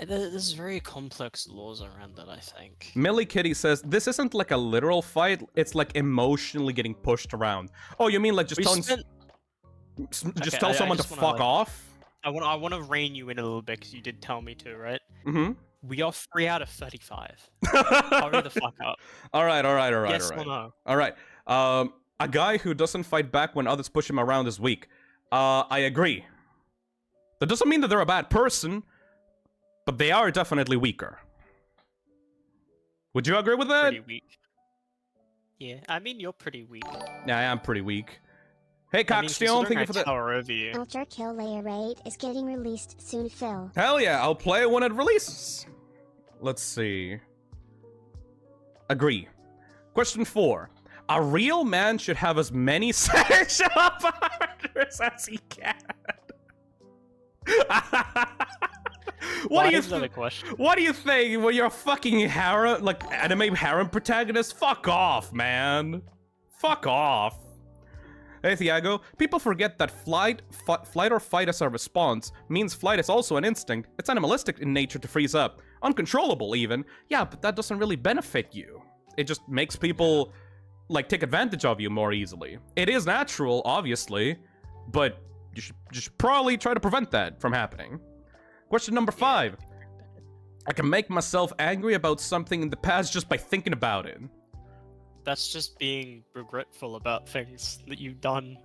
There's very complex laws around that, I think. Millie Kitty says, this isn't like a literal fight, it's like emotionally getting pushed around. Oh, you mean like just We telling... spent- Just Okay, tell I someone to just wanna, fuck like- off? I want to rein you in a little bit, because you did tell me to, right? Mm-hmm. We are 3 out of 35. Hurry the fuck up. Alright. Yes or no? Alright. A guy who doesn't fight back when others push him around is weak. I agree. That doesn't mean that they're a bad person, but they are definitely weaker. Would you agree with that? Pretty weak. Yeah, I mean, you're pretty weak. Yeah, I am pretty weak. Hey, I mean, Cockstone, thank you considering for I the... tower over you. Ultra Kill Layer 8 is getting released soon, Phil. Hell yeah, I'll play it when it releases. Let's see. Agree. Question 4. A real man should have as many sexual partners as he can. Why is that a question? What do you think when you're a fucking harem, like anime harem protagonist? Fuck off, man. Fuck off. Hey, Thiago. People forget that flight or fight as a response means flight is also an instinct. It's animalistic in nature to freeze up. Uncontrollable, even. Yeah, but that doesn't really benefit you. It just makes people, like, take advantage of you more easily. It is natural, obviously, but you should probably try to prevent that from happening. Question number 5. I can make myself angry about something in the past just by thinking about it. That's just being regretful about things that you've done.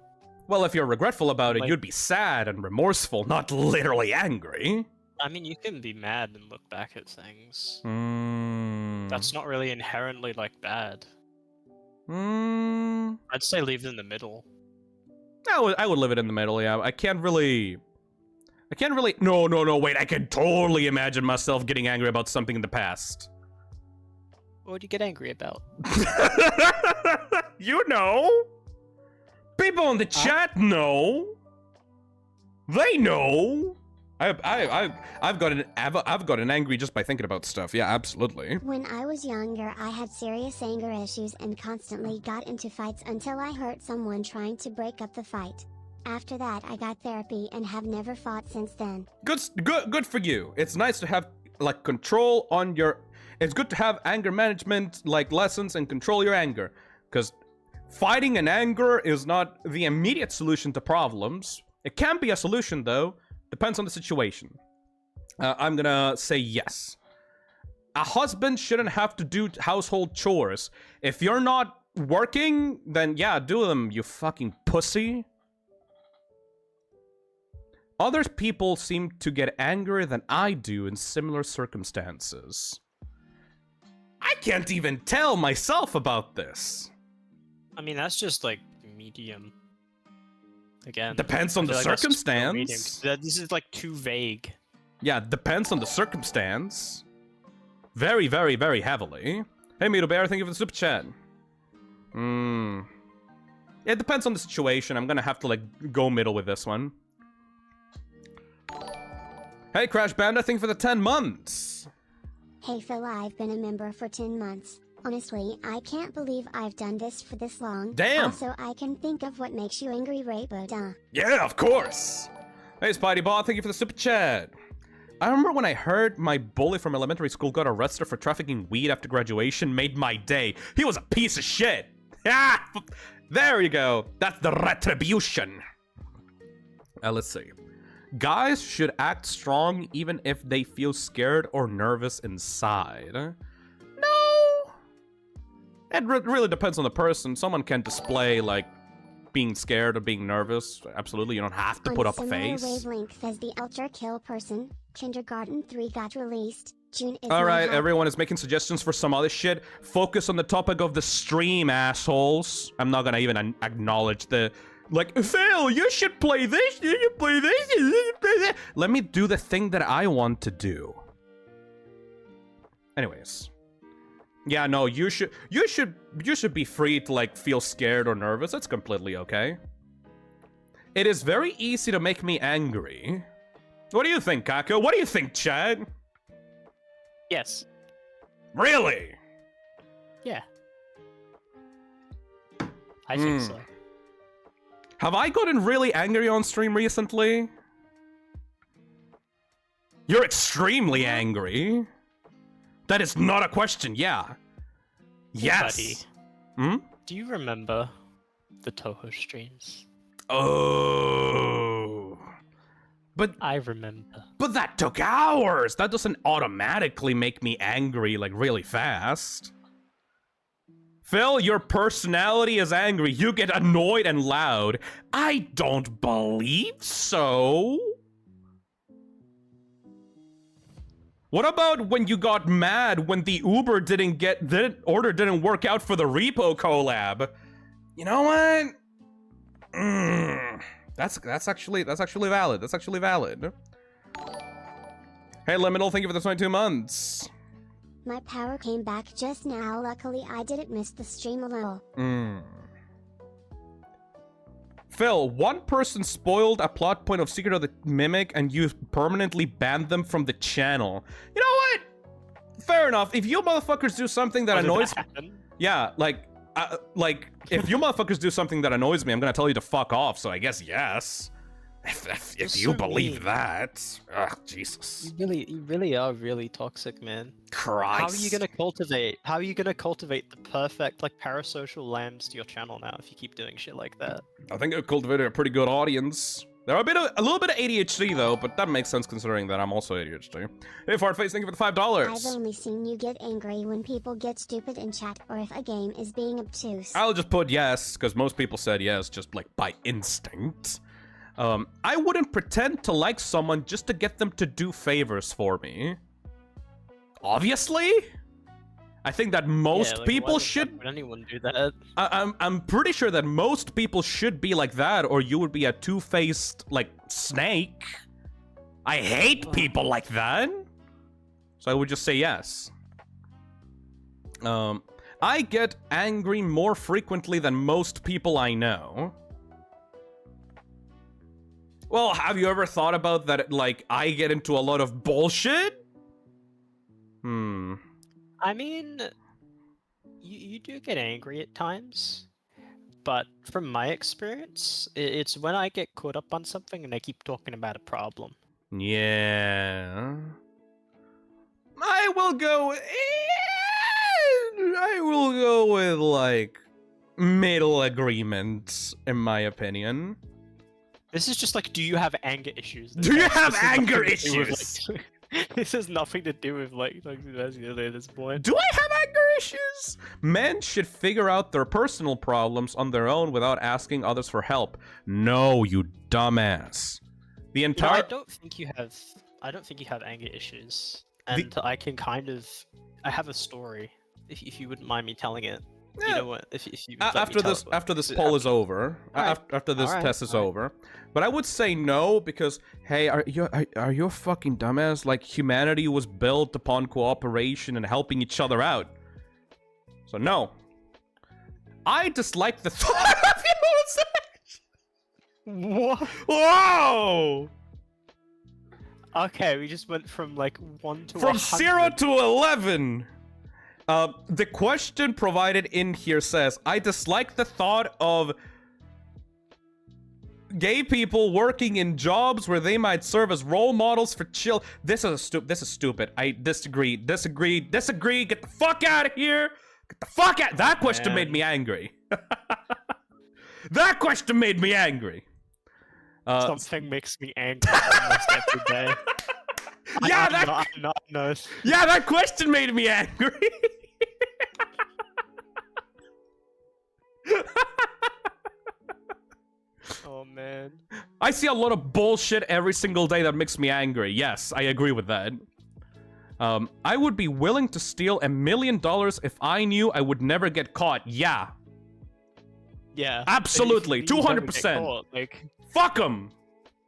Well, if you're regretful about it, Like- you'd be sad and remorseful, not literally angry. I mean, you can be mad and look back at things. Hmm. That's not really inherently, like, bad. Hmm. I'd say leave it in the middle. I would live it in the middle, yeah. I can't really... No, wait, I can totally imagine myself getting angry about something in the past. What would you get angry about? You know? People in the chat know. They know. I've gotten angry just by thinking about stuff. Yeah, absolutely. When I was younger, I had serious anger issues and constantly got into fights until I hurt someone trying to break up the fight. After that, I got therapy and have never fought since then. Good for you. It's nice to have like control on your. It's good to have anger management like lessons and control your anger, because fighting and anger is not the immediate solution to problems. It can be a solution though. Depends on the situation. I'm gonna say yes. A husband shouldn't have to do household chores. If you're not working, then yeah, do them, you fucking pussy. Other people seem to get angrier than I do in similar circumstances. I can't even tell myself about this. I mean, that's just like medium. Again, Depends on I the feel like that's still medium, circumstance. 'cause this is like too vague. Yeah, depends on the circumstance. Very, very, very heavily. Hey, Mito Bear, thank you for the super chat. It depends on the situation. I'm gonna have to, like, go middle with this one. Hey, Crash Panda, thank you for the 10 months. Hey Phil, I've been a member for 10 months. Honestly, I can't believe I've done this for this long. Damn. Also, I can think of what makes you angry, right, but Yeah, of course. Hey, Spidey Bot, thank you for the super chat. I remember when I heard my bully from elementary school got arrested for trafficking weed after graduation made my day. He was a piece of shit. Ah, there you go. That's the retribution. Let's see. Guys should act strong even if they feel scared or nervous inside. No. It really depends on the person. Someone can display, like, being scared or being nervous. Absolutely, you don't have to put up a face. On similar wavelength as the Ultra Kill person, Kindergarten 3 got released. June is Alright, my everyone is making suggestions for some other shit. Focus on the topic of the stream, assholes. I'm not gonna even acknowledge the... Like, Phil, you should play this, you should play this, you should play that. Let me do the thing that I want to do. Anyways. Yeah, no, you should be free to, like, feel scared or nervous. That's completely okay. It is very easy to make me angry. What do you think, Kako? What do you think, Chad? Yes. Really? Yeah. I think so. Have I gotten really angry on stream recently? You're extremely angry. That is not a question, yeah. Yes. Buddy, do you remember the Toho streams? Oh. But I remember. But that took hours. That doesn't automatically make me angry, like, really fast. Phil, your personality is angry. You get annoyed and loud. I don't believe so. What about when you got mad when the Uber order didn't work out for the Repo collab? You know what? That's actually valid. That's actually valid. Hey, Liminal, thank you for the 22 months. My power came back just now. Luckily, I didn't miss the stream a little. Phil, one person spoiled a plot point of Secret of the Mimic and you permanently banned them from the channel. You know what? Fair enough. If you motherfuckers do something that annoys... Yeah, like, if you motherfuckers do something that annoys me, I'm gonna tell you to fuck off, so I guess yes. If you believe that. Ugh, Jesus. You really are really toxic, man. Christ. How are you gonna cultivate the perfect, like, parasocial lambs to your channel now if you keep doing shit like that? I think I've cultivated a pretty good audience. There are a little bit of ADHD though, but that makes sense considering that I'm also ADHD. Hey, Fartface, thank you for the $5. I've only seen you get angry when people get stupid in chat or if a game is being obtuse. I'll just put yes, because most people said yes, just like by instinct. I wouldn't pretend to like someone just to get them to do favors for me. Obviously? I think that most people should... Why would anyone do that? I'm pretty sure that most people should be like that, or you would be a two-faced, like, snake. I hate people like that. So I would just say yes. I get angry more frequently than most people I know. Well, have you ever thought about that, like, I get into a lot of bullshit? I mean, you do get angry at times, but from my experience, it's when I get caught up on something and I keep talking about a problem. Yeah. I will go with, like, middle agreement, in my opinion. This is just like, do you have anger issues? Do you have anger issues? This has nothing to do with like at this point. Do I have anger issues? Men should figure out their personal problems on their own without asking others for help. No, you dumbass. The You know, entire I don't think you have anger issues, and I can kind of. I have a story. If you wouldn't mind me telling it. You know what? If you would let me tell it, after this because poll is over, Alright. after this Alright, test is alright. over, but I would say no because hey, are you a fucking dumbass? Like humanity was built upon cooperation and helping each other out. So no. I dislike the thought of human sex. What? Whoa! Okay, we just went from like 1 to From 100. 0 to 11. The question provided in here says, I dislike the thought of gay people working in jobs where they might serve as role models for This is stupid. I disagree. Get the fuck out of here. Get the fuck out. That question made me angry. That question made me angry. Something makes me angry almost every day. Yeah, I know. Yeah, that question made me angry. Oh man. I see a lot of bullshit every single day that makes me angry. Yes, I agree with that. I would be willing to steal $1 million if I knew I would never get caught. Yeah. Yeah. Absolutely. If you never get 200%. caught, like, Fuck them.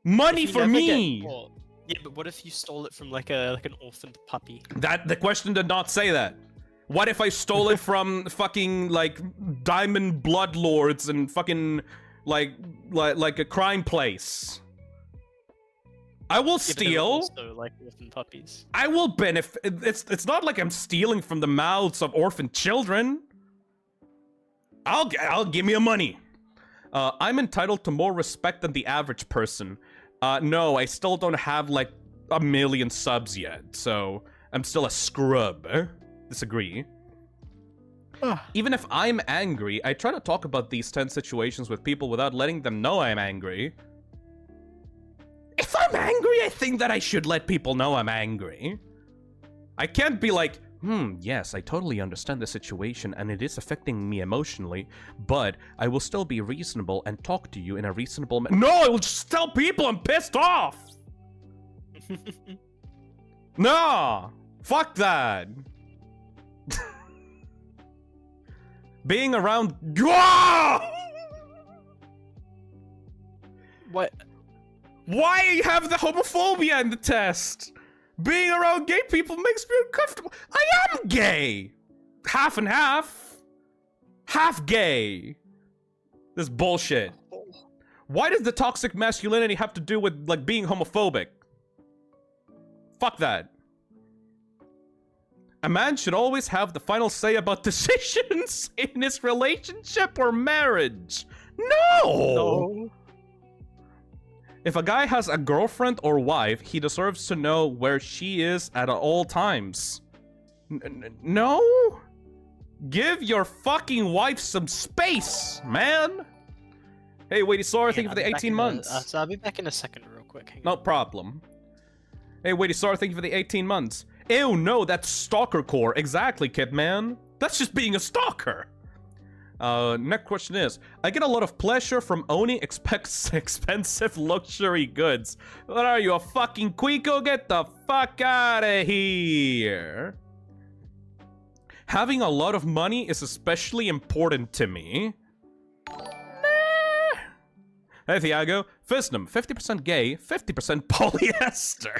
Money if you for never me. get caught- Yeah, but what if you stole it from like an orphaned puppy? The question did not say that. What if I stole it from fucking like diamond blood lords and fucking like a crime place? I will Yeah, but they're steal. also like orphan puppies. I will benefit. It's not like I'm stealing from the mouths of orphan children. I'll give me your money. I'm entitled to more respect than the average person. No, I still don't have like 1 million subs yet, so I'm still a scrub. Disagree. Even if I'm angry, I try to talk about these 10 situations with people without letting them know I'm angry. If I'm angry, I think that I should let people know I'm angry. I can't be like, yes, I totally understand the situation and it is affecting me emotionally, but I will still be reasonable and talk to you in a reasonable manner. No, I will just tell people I'm pissed off! No! Fuck that! Being around... What? Why have the homophobia in the test? Being around gay people makes me uncomfortable. I am gay! Half and half. Half gay. This bullshit. Why does the toxic masculinity have to do with, like, being homophobic? Fuck that. A man should always have the final say about decisions in his relationship or marriage. No! If a guy has a girlfriend or wife, he deserves to know where she is at all times. No? Give your fucking wife some space, man! Hey, Waity Sora, thank you for the 18 months. So I'll be back in a second real quick. Hang No on. problem. Hey, Waity Sora, thank you for the 18 months. Ew, no, that's stalker core. Exactly, kid man. That's just being a stalker. Next question is, I get a lot of pleasure from owning expensive luxury goods. What are you, a fucking Quico? Get the fuck out of here. Having a lot of money is especially important to me. Nah. Hey, Thiago. Fisnum, 50% gay, 50% polyester.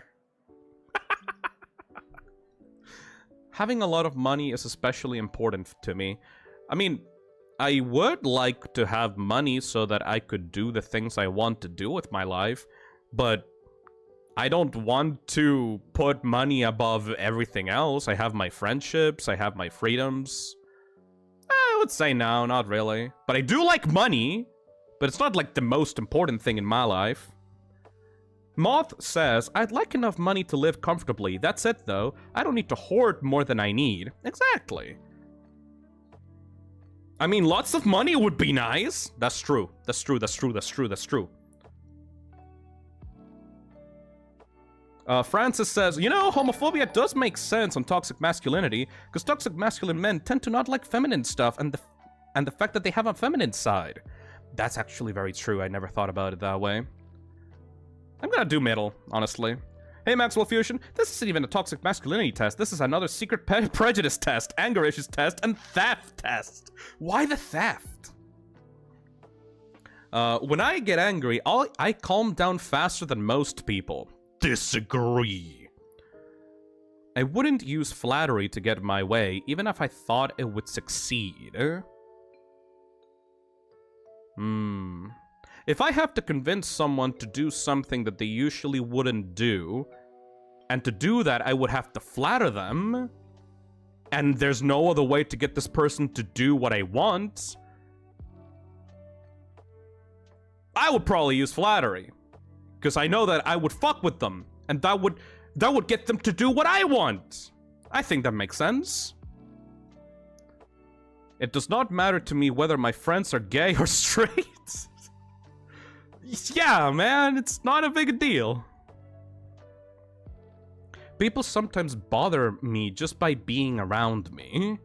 Having a lot of money is especially important to me. I mean, I would like to have money so that I could do the things I want to do with my life, but I don't want to put money above everything else. I have my friendships, I have my freedoms. I would say no, not really. But I do like money, but it's not like the most important thing in my life. Moth says, I'd like enough money to live comfortably. That's it, though. I don't need to hoard more than I need. Exactly. I mean, lots of money would be nice. That's true. That's true. Francis says, you know, homophobia does make sense on toxic masculinity, because toxic masculine men tend to not like feminine stuff, and the fact that they have a feminine side. That's actually very true. I never thought about it that way. I'm gonna do middle, honestly. Hey Maxwell Fusion, this isn't even a toxic masculinity test. This is another secret prejudice test, anger issues test, and theft test. Why the theft? When I get angry, I calm down faster than most people. Disagree. I wouldn't use flattery to get my way, even if I thought it would succeed. If I have to convince someone to do something that they usually wouldn't do, and to do that I would have to flatter them, and there's no other way to get this person to do what I want, I would probably use flattery. Because I know that I would fuck with them, and that would get them to do what I want. I think that makes sense. It does not matter to me whether my friends are gay or straight. Yeah, man, it's not a big deal. People sometimes bother me just by being around me.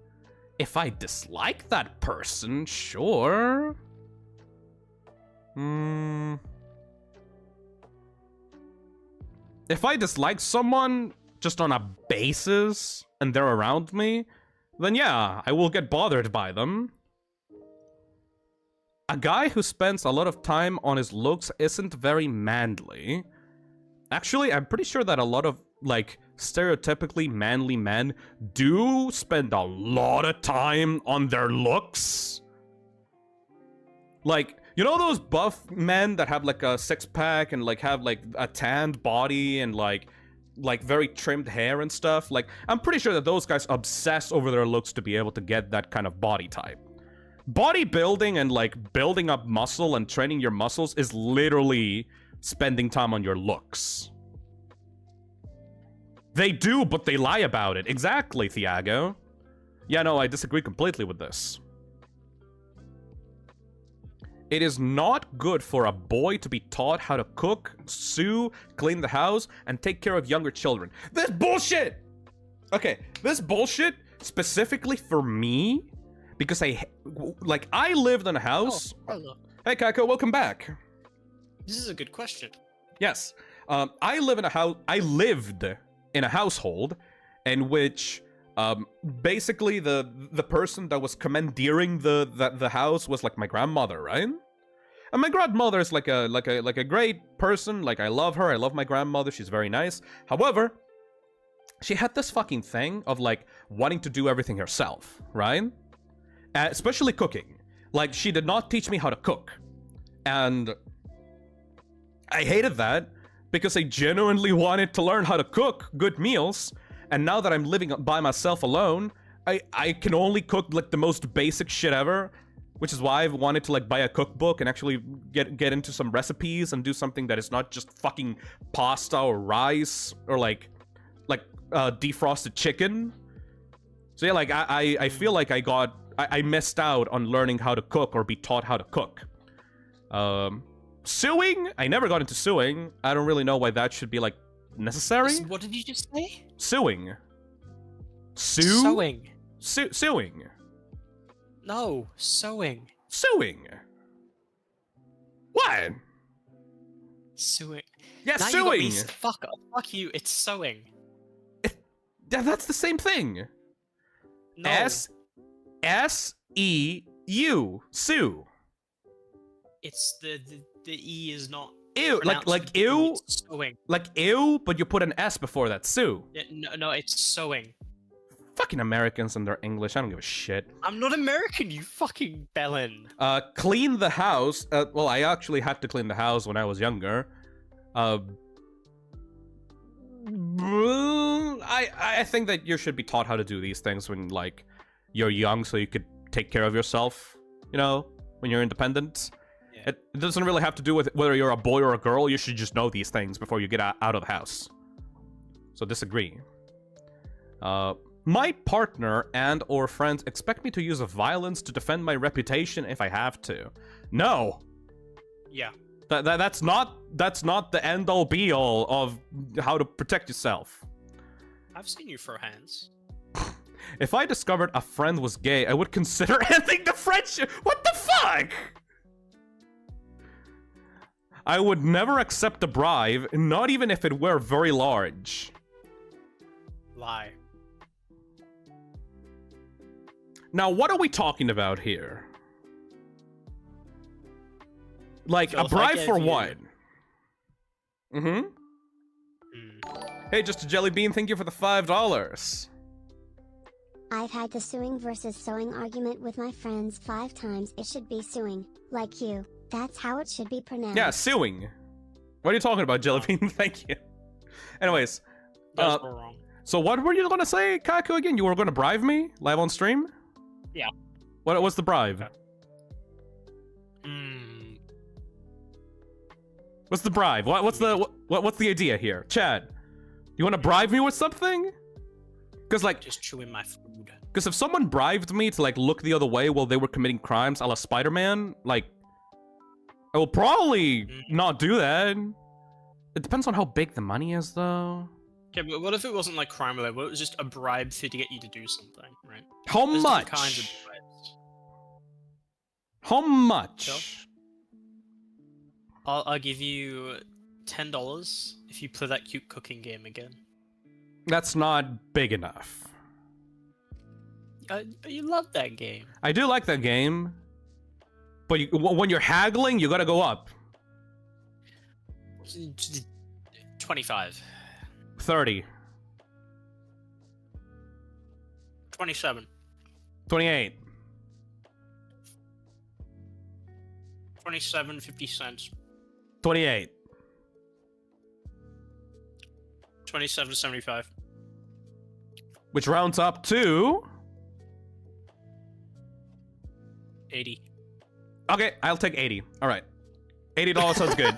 If I dislike that person, sure. If I dislike someone just on a basis and they're around me, then yeah, I will get bothered by them. A guy who spends a lot of time on his looks isn't very manly. Actually, I'm pretty sure that a lot of, like, stereotypically manly men do spend a lot of time on their looks. Like, you know those buff men that have, like, a six-pack and, like, have, like, a tanned body and, like very trimmed hair and stuff? Like, I'm pretty sure that those guys obsess over their looks to be able to get that kind of body type. Bodybuilding and, like, building up muscle and training your muscles is literally spending time on your looks. They do, but they lie about it. Exactly, Thiago. Yeah, no, I disagree completely with this. It is not good for a boy to be taught how to cook, sew, clean the house, and take care of younger children. This bullshit! Okay, this bullshit, specifically for me, because I lived in a house... Oh, hello. Hey, Kako, welcome back. This is a good question. Yes. I lived in a household in which basically the person that was commandeering the house was like my grandmother, right? And my grandmother is like a great person. Like, I love her. I love my grandmother. She's very nice. However, she had this fucking thing of like wanting to do everything herself, right? Especially cooking. Like, she did not teach me how to cook. And I hated that because I genuinely wanted to learn how to cook good meals. And now that I'm living by myself alone, I can only cook like the most basic shit ever, which is why I've wanted to like buy a cookbook and actually get into some recipes and do something that is not just fucking pasta or rice or like defrosted chicken. So yeah, like I feel like I missed out on learning how to cook or be taught how to cook. Sewing? I never got into sewing. I don't really know why that should be like necessary. What did you just say? Sewing. Sewing. Sewing. No, sewing. Sewing. What? Sewing. Yeah, now sewing. You got me, fuck you. It's sewing. Yeah, that's the same thing. No. S-E-U. Sue. It's the E is not. Ew, like ew. It's sewing. Like ew, but you put an S before that. Sue. Yeah, no, it's sewing. Fucking Americans and their English. I don't give a shit. I'm not American, you fucking bellend. Clean the house. Well, I actually had to clean the house when I was younger. I think that you should be taught how to do these things when, like, you're young so you could take care of yourself, you know, when you're independent. Yeah. It doesn't really have to do with whether you're a boy or a girl. You should just know these things before you get out of the house. So disagree. My partner and or friends expect me to use violence to defend my reputation if I have to. No. Yeah. That's not the end all be all of how to protect yourself. I've seen you throw hands. If I discovered a friend was gay, I would consider ending the friendship. What the fuck? I would never accept a bribe, not even if it were very large. Lie. Now, what are we talking about here? Like, So a if I bribe gave for you- what? Mm-hmm. Hmm. Hey, just a jelly bean, thank you for the $5. I've had the suing versus sewing argument with my friends 5 times. It should be suing, like you. That's how it should be pronounced. Yeah, suing. What are you talking about, jelly bean? Thank you. Anyways, Those were wrong. so what were you gonna say, Kaku, again? You were gonna bribe me live on stream? Yeah. What's the bribe? Hmm. What's the bribe? What's the idea here? Chad, you wanna bribe me with something? Cause like, Just chewing my food. cause if someone bribed me to like look the other way while they were committing crimes a la Spider-Man, like, I will probably not do that. It depends on how big the money is, though. Okay, but what if it wasn't like crime related? What if it was just a bribe fee to get you to do something, right? How There's much? different kinds of bribes. How much? I'll give you $10 if you play that cute cooking game again. That's not big enough. But you love that game. I do like that game, but when you're haggling, you gotta go up. 25. 30. 27. 28. 27, 50 cents. 28. 27, 75. Which rounds up to... 80. Okay, I'll take 80. Alright. $80 sounds good.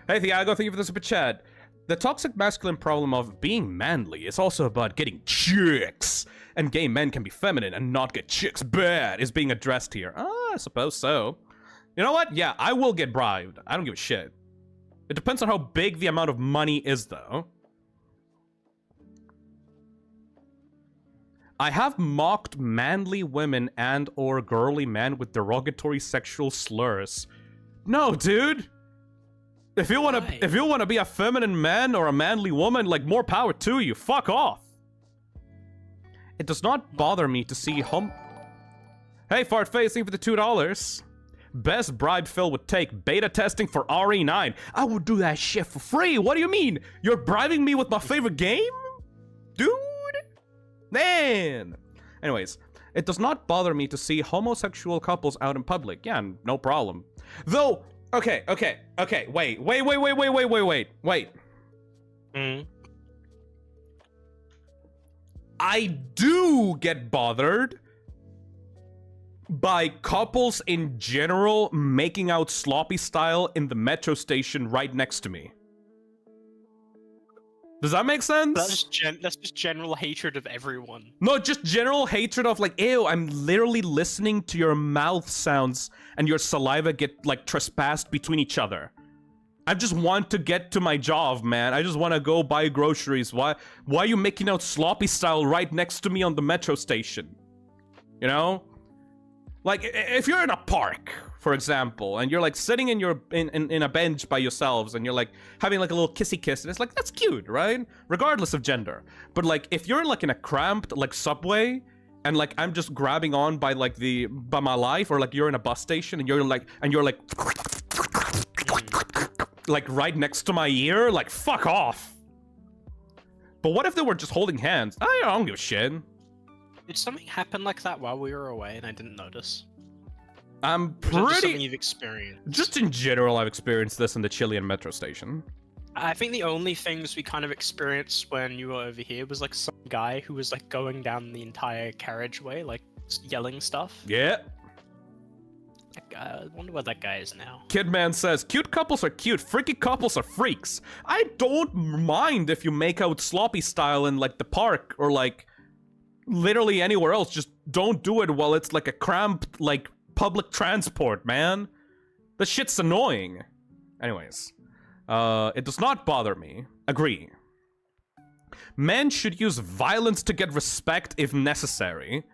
Hey, Thiago, thank you for the super chat. The toxic masculine problem of being manly is also about getting chicks. And gay men can be feminine and not get chicks bad is being addressed here. Ah, I suppose so. You know what? Yeah, I will get bribed. I don't give a shit. It depends on how big the amount of money is, though. I have mocked manly women and or girly men with derogatory sexual slurs. No, dude. If you wanna be a feminine man or a manly woman, like, more power to you. Fuck off. It does not bother me to see Hey, Fartface, thank you for the $2. Best bribe Phil would take beta testing for RE9. I would do that shit for free. What do you mean? You're bribing me with my favorite game? Dude? Man. Anyways, it does not bother me to see homosexual couples out in public. Yeah, no problem. Though, okay, wait. I do get bothered by couples in general making out sloppy style in the metro station right next to me. Does that make sense? That's just general hatred of everyone. No, just general hatred of like, ew, I'm literally listening to your mouth sounds and your saliva get like trespassed between each other. I just want to get to my job, man. I just want to go buy groceries. Why are you making out sloppy style right next to me on the metro station? You know? Like, if you're in a park, for example, and you're like sitting in your in a bench by yourselves, and you're like having like a little kissy kiss, and it's like, that's cute, right? Regardless of gender. But like, if you're like in a cramped like subway, and like I'm just grabbing on by like by my life, or like you're in a bus station and you're like right next to my ear, like, fuck off. But what if they were just holding hands? I don't give a shit. Did something happen like that while we were away and I didn't notice? I'm Or is that just something pretty... you've experienced? Just in general, I've experienced this in the Chilean metro station. I think the only things we kind of experienced when you were over here was like some guy who was like going down the entire carriageway, like yelling stuff. Yeah. That guy, I wonder where that guy is now. Kidman says, cute couples are cute, freaky couples are freaks. I don't mind if you make out sloppy style in like the park or like literally anywhere else. Just don't do it while it's like a cramped like public transport, man. The shit's annoying. Anyways, it does not bother me. Agree. Men should use violence to get respect if necessary.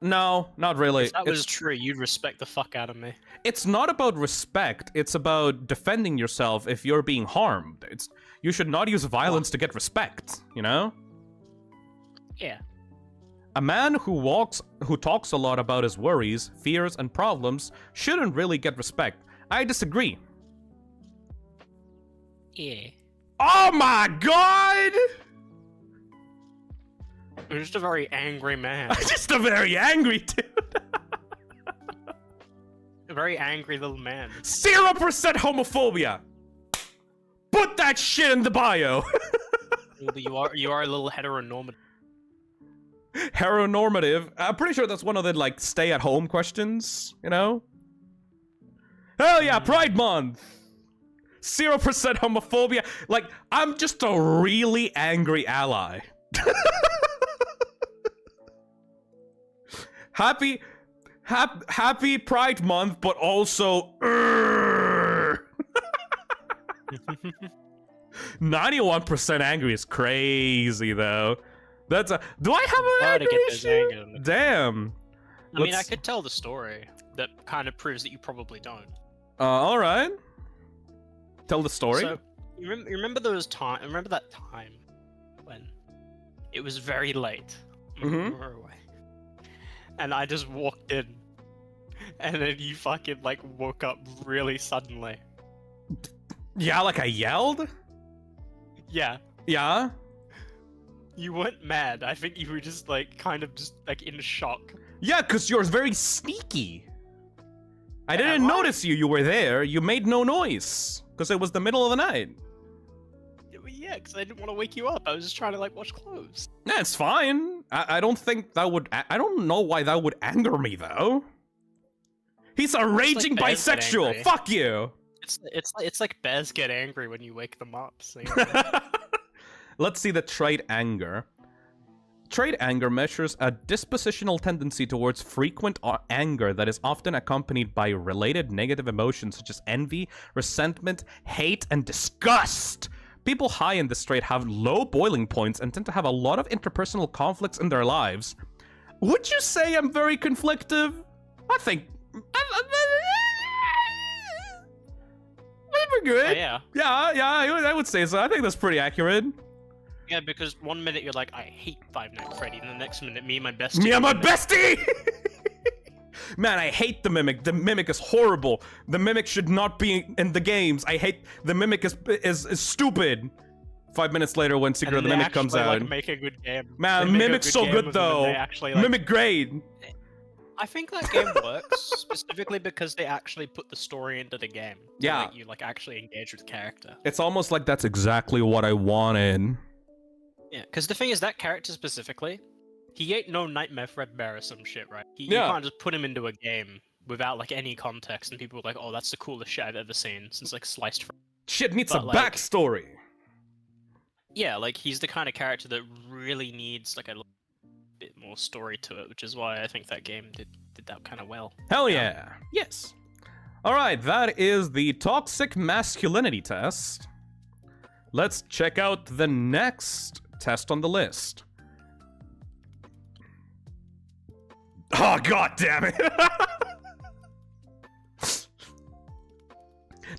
No, not really. If that was true, you'd respect the fuck out of me. It's not about respect. It's about defending yourself if you're being harmed. You should not use violence to get respect, you know? Yeah. A man who talks a lot about his worries, fears, and problems shouldn't really get respect. I disagree. Yeah. Oh my god! You're just a very angry man. Just a very angry dude. A very angry little man. 0% homophobia! Put that shit in the bio! You are a little heteronormative. Heteronormative. I'm pretty sure that's one of the, like, stay-at-home questions, you know? Hell yeah, Pride Month! 0% homophobia. Like, I'm just a really angry ally. Happy Pride Month, but also 91% angry is crazy though. That's a. Do I have an Hard to angry get those issue? anger in the- Damn. I mean, I Let's- could tell the story that kind of proves that you probably don't. All right. Tell the story. So, you remember those time? Remember that time when it was very late? We Mhm. were away, and I just walked in, and then you fucking like woke up really suddenly. Yeah, like I yelled. Yeah, Yeah. you weren't mad. I think you were just like kind of just like in shock. Yeah, because you're very sneaky. I Am didn't I? notice you. You were there. You made no noise. Because it was the middle of the night. Yeah, because I didn't want to wake you up. I was just trying to like wash clothes. That's fine. I don't think that would... I don't know why that would anger me, though. He's a raging bears get bisexual. angry. Fuck you. It's like bears get angry when you wake them up. So, you know. Let's see the trait anger. Trait anger measures a dispositional tendency towards frequent anger that is often accompanied by related negative emotions such as envy, resentment, hate, and disgust. People high in this trait have low boiling points and tend to have a lot of interpersonal conflicts in their lives. Would you say I'm very conflictive? I think... We're good. Yeah. Yeah, I would say so. I think that's pretty accurate. Yeah, because one minute you're like, I hate Five Nights at Freddy, and the next minute, me and my bestie. Me and my bestie! Man, I hate the Mimic. The Mimic is horrible. The Mimic should not be in the games. I hate... The Mimic is stupid. 5 minutes later when Secret of the Mimic comes out. Like, make a good game. Man, They make a Mimic's so game good of them and though. they actually, like- Mimic great. I think that game works specifically because they actually put the story into the game. To Yeah. Let you like actually engage with the character. It's almost like that's exactly what I wanted. Yeah, because the thing is, that character specifically, he ain't no Nightmare Fredbear or some shit, right? You Yeah. can't just put him into a game without like any context, and people are like, "Oh, that's the coolest shit I've ever seen since like Sliced." Shit needs But, a like- backstory. Yeah, like he's the kind of character that really needs like a bit more story to it, which is why I think that game did that kind of well. Hell yeah. Yes. Alright, that is the toxic masculinity test. Let's check out the next test on the list. Oh, god damn it.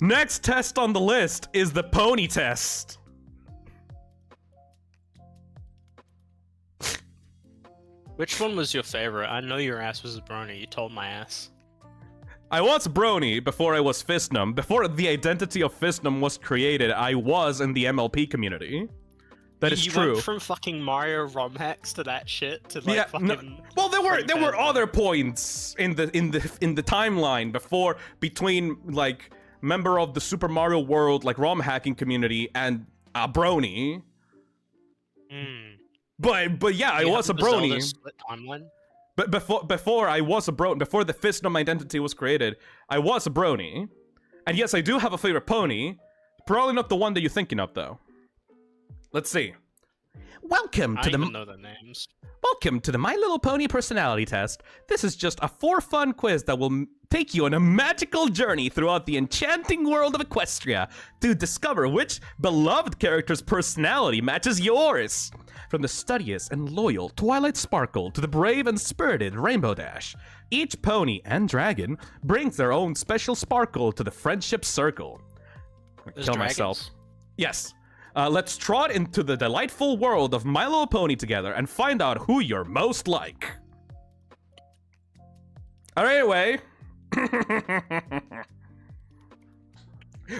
Next test on the list is the pony test. Which one was your favorite? I know your ass was a brony. You told my ass. I was Brony before I was Fistnum. Before the identity of Fistnum was created, I was in the MLP community. That is you true. went from fucking Mario ROM hacks to that shit to like fucking. no- well, there were Freddy Fazbear. other points in the timeline between like member of the Super Mario World like ROM hacking community and a Brony. Mm. But yeah, I You was a have the Zelda Brony. split timeline? But before I was a Brony, before the Fistnum identity was created, I was a Brony. And yes, I do have a favorite pony. Probably not the one that you're thinking of, though. Let's see. Welcome I to don't the even know their names. Welcome to the My Little Pony personality test. This is just a for-fun quiz that will take you on a magical journey throughout the enchanting world of Equestria to discover which beloved character's personality matches yours. From the studious and loyal Twilight Sparkle to the brave and spirited Rainbow Dash, each pony and dragon brings their own special sparkle to the friendship circle. There's Kill dragons? myself. Yes. Let's trot into the delightful world of My Little Pony together and find out who you're most like. Alright, anyway.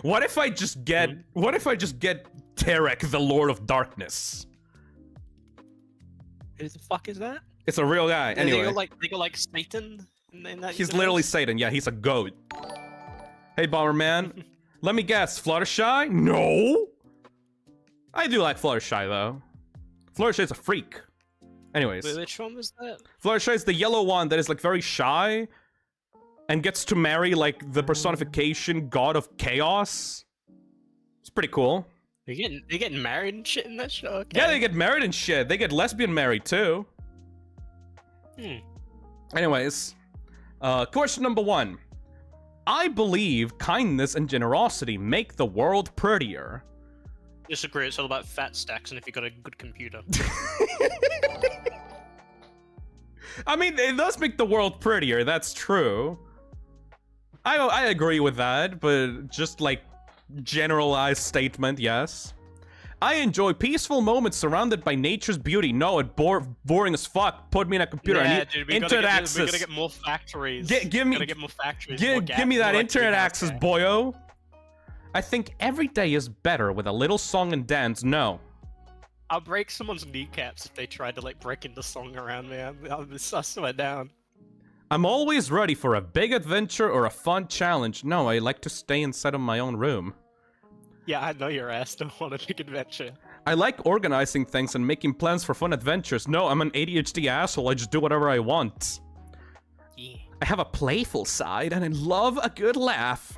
What if I just get Tarek, the Lord of Darkness? Who the fuck is that? It's a real guy. They Anyway, go like Satan in that he's universe? literally Satan. Yeah, he's a goat. Hey, Bomberman. Let me guess. Fluttershy? No. I do like Fluttershy though. Fluttershy's a freak. Anyways, Wait, which one was that? Fluttershy is the yellow one that is like very shy and gets to marry like the personification god of chaos. It's pretty cool. They're getting married and shit in that show. Okay. Yeah, they get married and shit. They get lesbian married too. Anyways, question number 1. I believe kindness and generosity make the world prettier. Disagree. It's all about fat stacks, and if you got a good computer. I mean, it does make the world prettier. That's true. I agree with that, but just like generalized statement, yes. I enjoy peaceful moments surrounded by nature's beauty. No, it boring as fuck. Put me in a computer. I Yeah, need dude, we internet gotta access. we gotta get more factories. Give me, Gotta get more factories. give me that internet access, boyo. I think every day is better with a little song and dance. No. I'll break someone's kneecaps if they try to like break into song around me. I'll swear down. I'm always ready for a big adventure or a fun challenge. No, I like to stay inside of my own room. Yeah, I know your ass don't want a big adventure. I like organizing things and making plans for fun adventures. No, I'm an ADHD asshole. I just do whatever I want. Yeah. I have a playful side and I love a good laugh.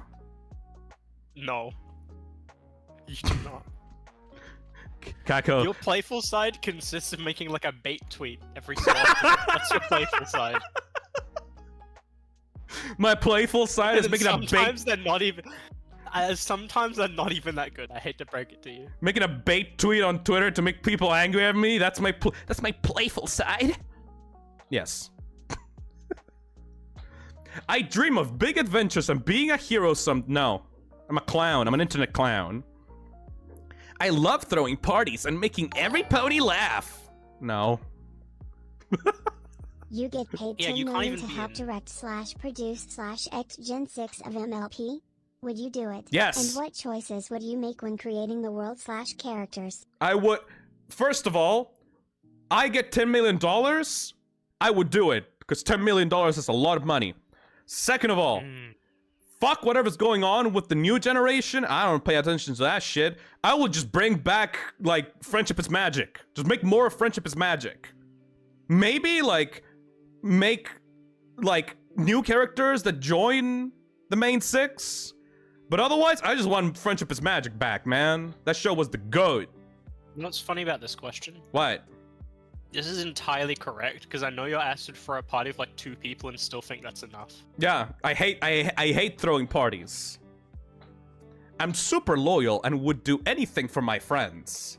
No. You do not. Kako. Your playful side consists of making like a bait tweet every so often. That's your playful side. My playful side is And making a sometimes bait, they're not even. Sometimes they're not even that good. I hate to break it to you. making a bait tweet on Twitter to make people angry at me. That's my playful side. Yes. I dream of big adventures and being a hero. No, I'm a clown. I'm an internet clown. I love throwing parties and making every pony laugh. No. You get paid Yeah, 10 you can't million even to be help in- direct/produce/X Gen 6 of MLP? Would you do it? Yes. And what choices would you make when creating the world/characters? I would. First of all, I get $10 million. I would do it because $10 million is a lot of money. Second of all, fuck whatever's going on with the new generation. I don't pay attention to that shit. I will just bring back like Friendship is Magic. Just make more of Friendship is Magic. Maybe like make like new characters that join the main 6. But otherwise, I just want Friendship is Magic back, man. That show was the GOAT. You know what's funny about this question? What? This is entirely correct because I know you're asked for a party of like 2 people and still think that's enough. Yeah, I hate throwing parties. I'm super loyal and would do anything for my friends.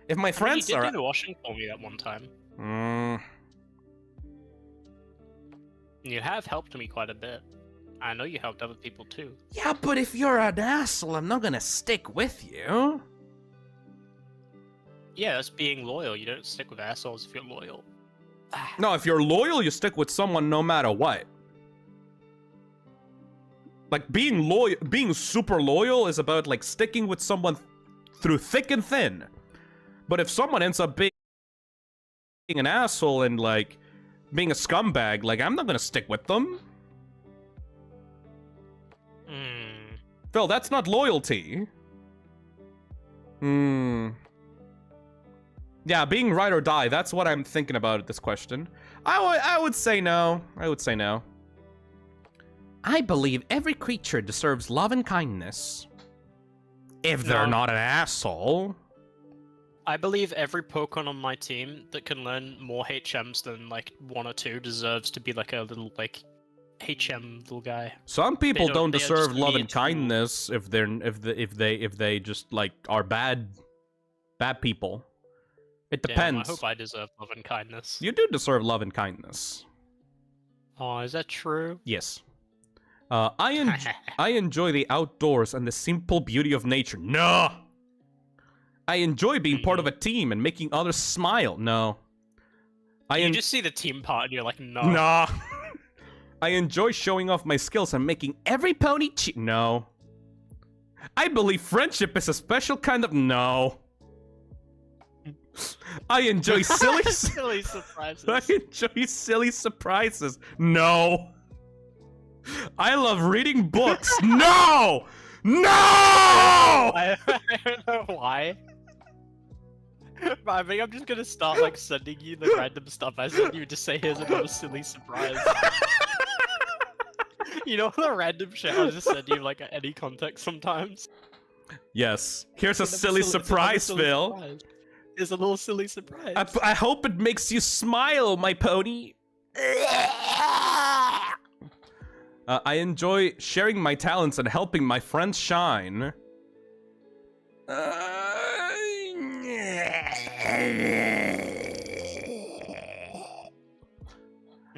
If my friends you did are... do the washing for me that one time. You have helped me quite a bit. I know you helped other people too. Yeah, but if you're an asshole, I'm not gonna stick with you. Yeah, that's being loyal. You don't stick with assholes if you're loyal. No, if you're loyal, you stick with someone no matter what. Like, being loyal, being super loyal is about, like, sticking with someone through thick and thin. But if someone ends up being an asshole and, like, being a scumbag, like, I'm not gonna stick with them. Phil, that's not loyalty. Yeah, being right or die, that's what I'm thinking about at this question. I would say no. I would say no. I believe every creature deserves love and kindness. If they're No. not an asshole. I believe every Pokemon on my team that can learn more HMs than like 1 or 2 deserves to be like a little like HM little guy. Some people don't- don't they are deserve just love mere and tools. kindness if they just like are bad people. It Damn, depends. I hope I deserve love and kindness. You do deserve love and kindness. Oh, is that true? Yes. I enjoy the outdoors and the simple beauty of nature. No. I enjoy being part of a team and making others smile. No. You just see the team part and you're like, no. Nah. I enjoy showing off my skills and making every pony No. I believe friendship is a special kind of No. I enjoy silly Silly surprises. I enjoy silly surprises. No. I love reading books. No! No! I don't know why. But I think I'm just gonna start like sending you the random stuff I send you. Just say here's another silly surprise. You know the random shit I'll just send you like at any context sometimes. Yes. Here's a Another silly it's another surprise, silly Phil. surprise. Here's a little silly surprise. I hope it makes you smile, my pony. I enjoy sharing my talents and helping my friends shine.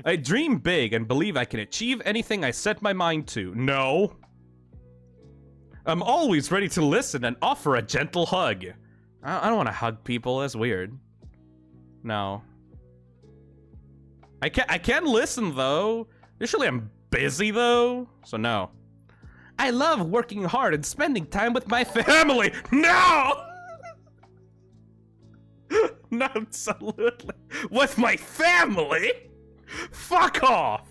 I dream big and believe I can achieve anything I set my mind to. No. I'm always ready to listen and offer a gentle hug. I don't want to hug people. That's weird. No. I can listen though. Usually I'm busy though, so no. I love working hard and spending time with my family. No. No, absolutely. With my family? Fuck off.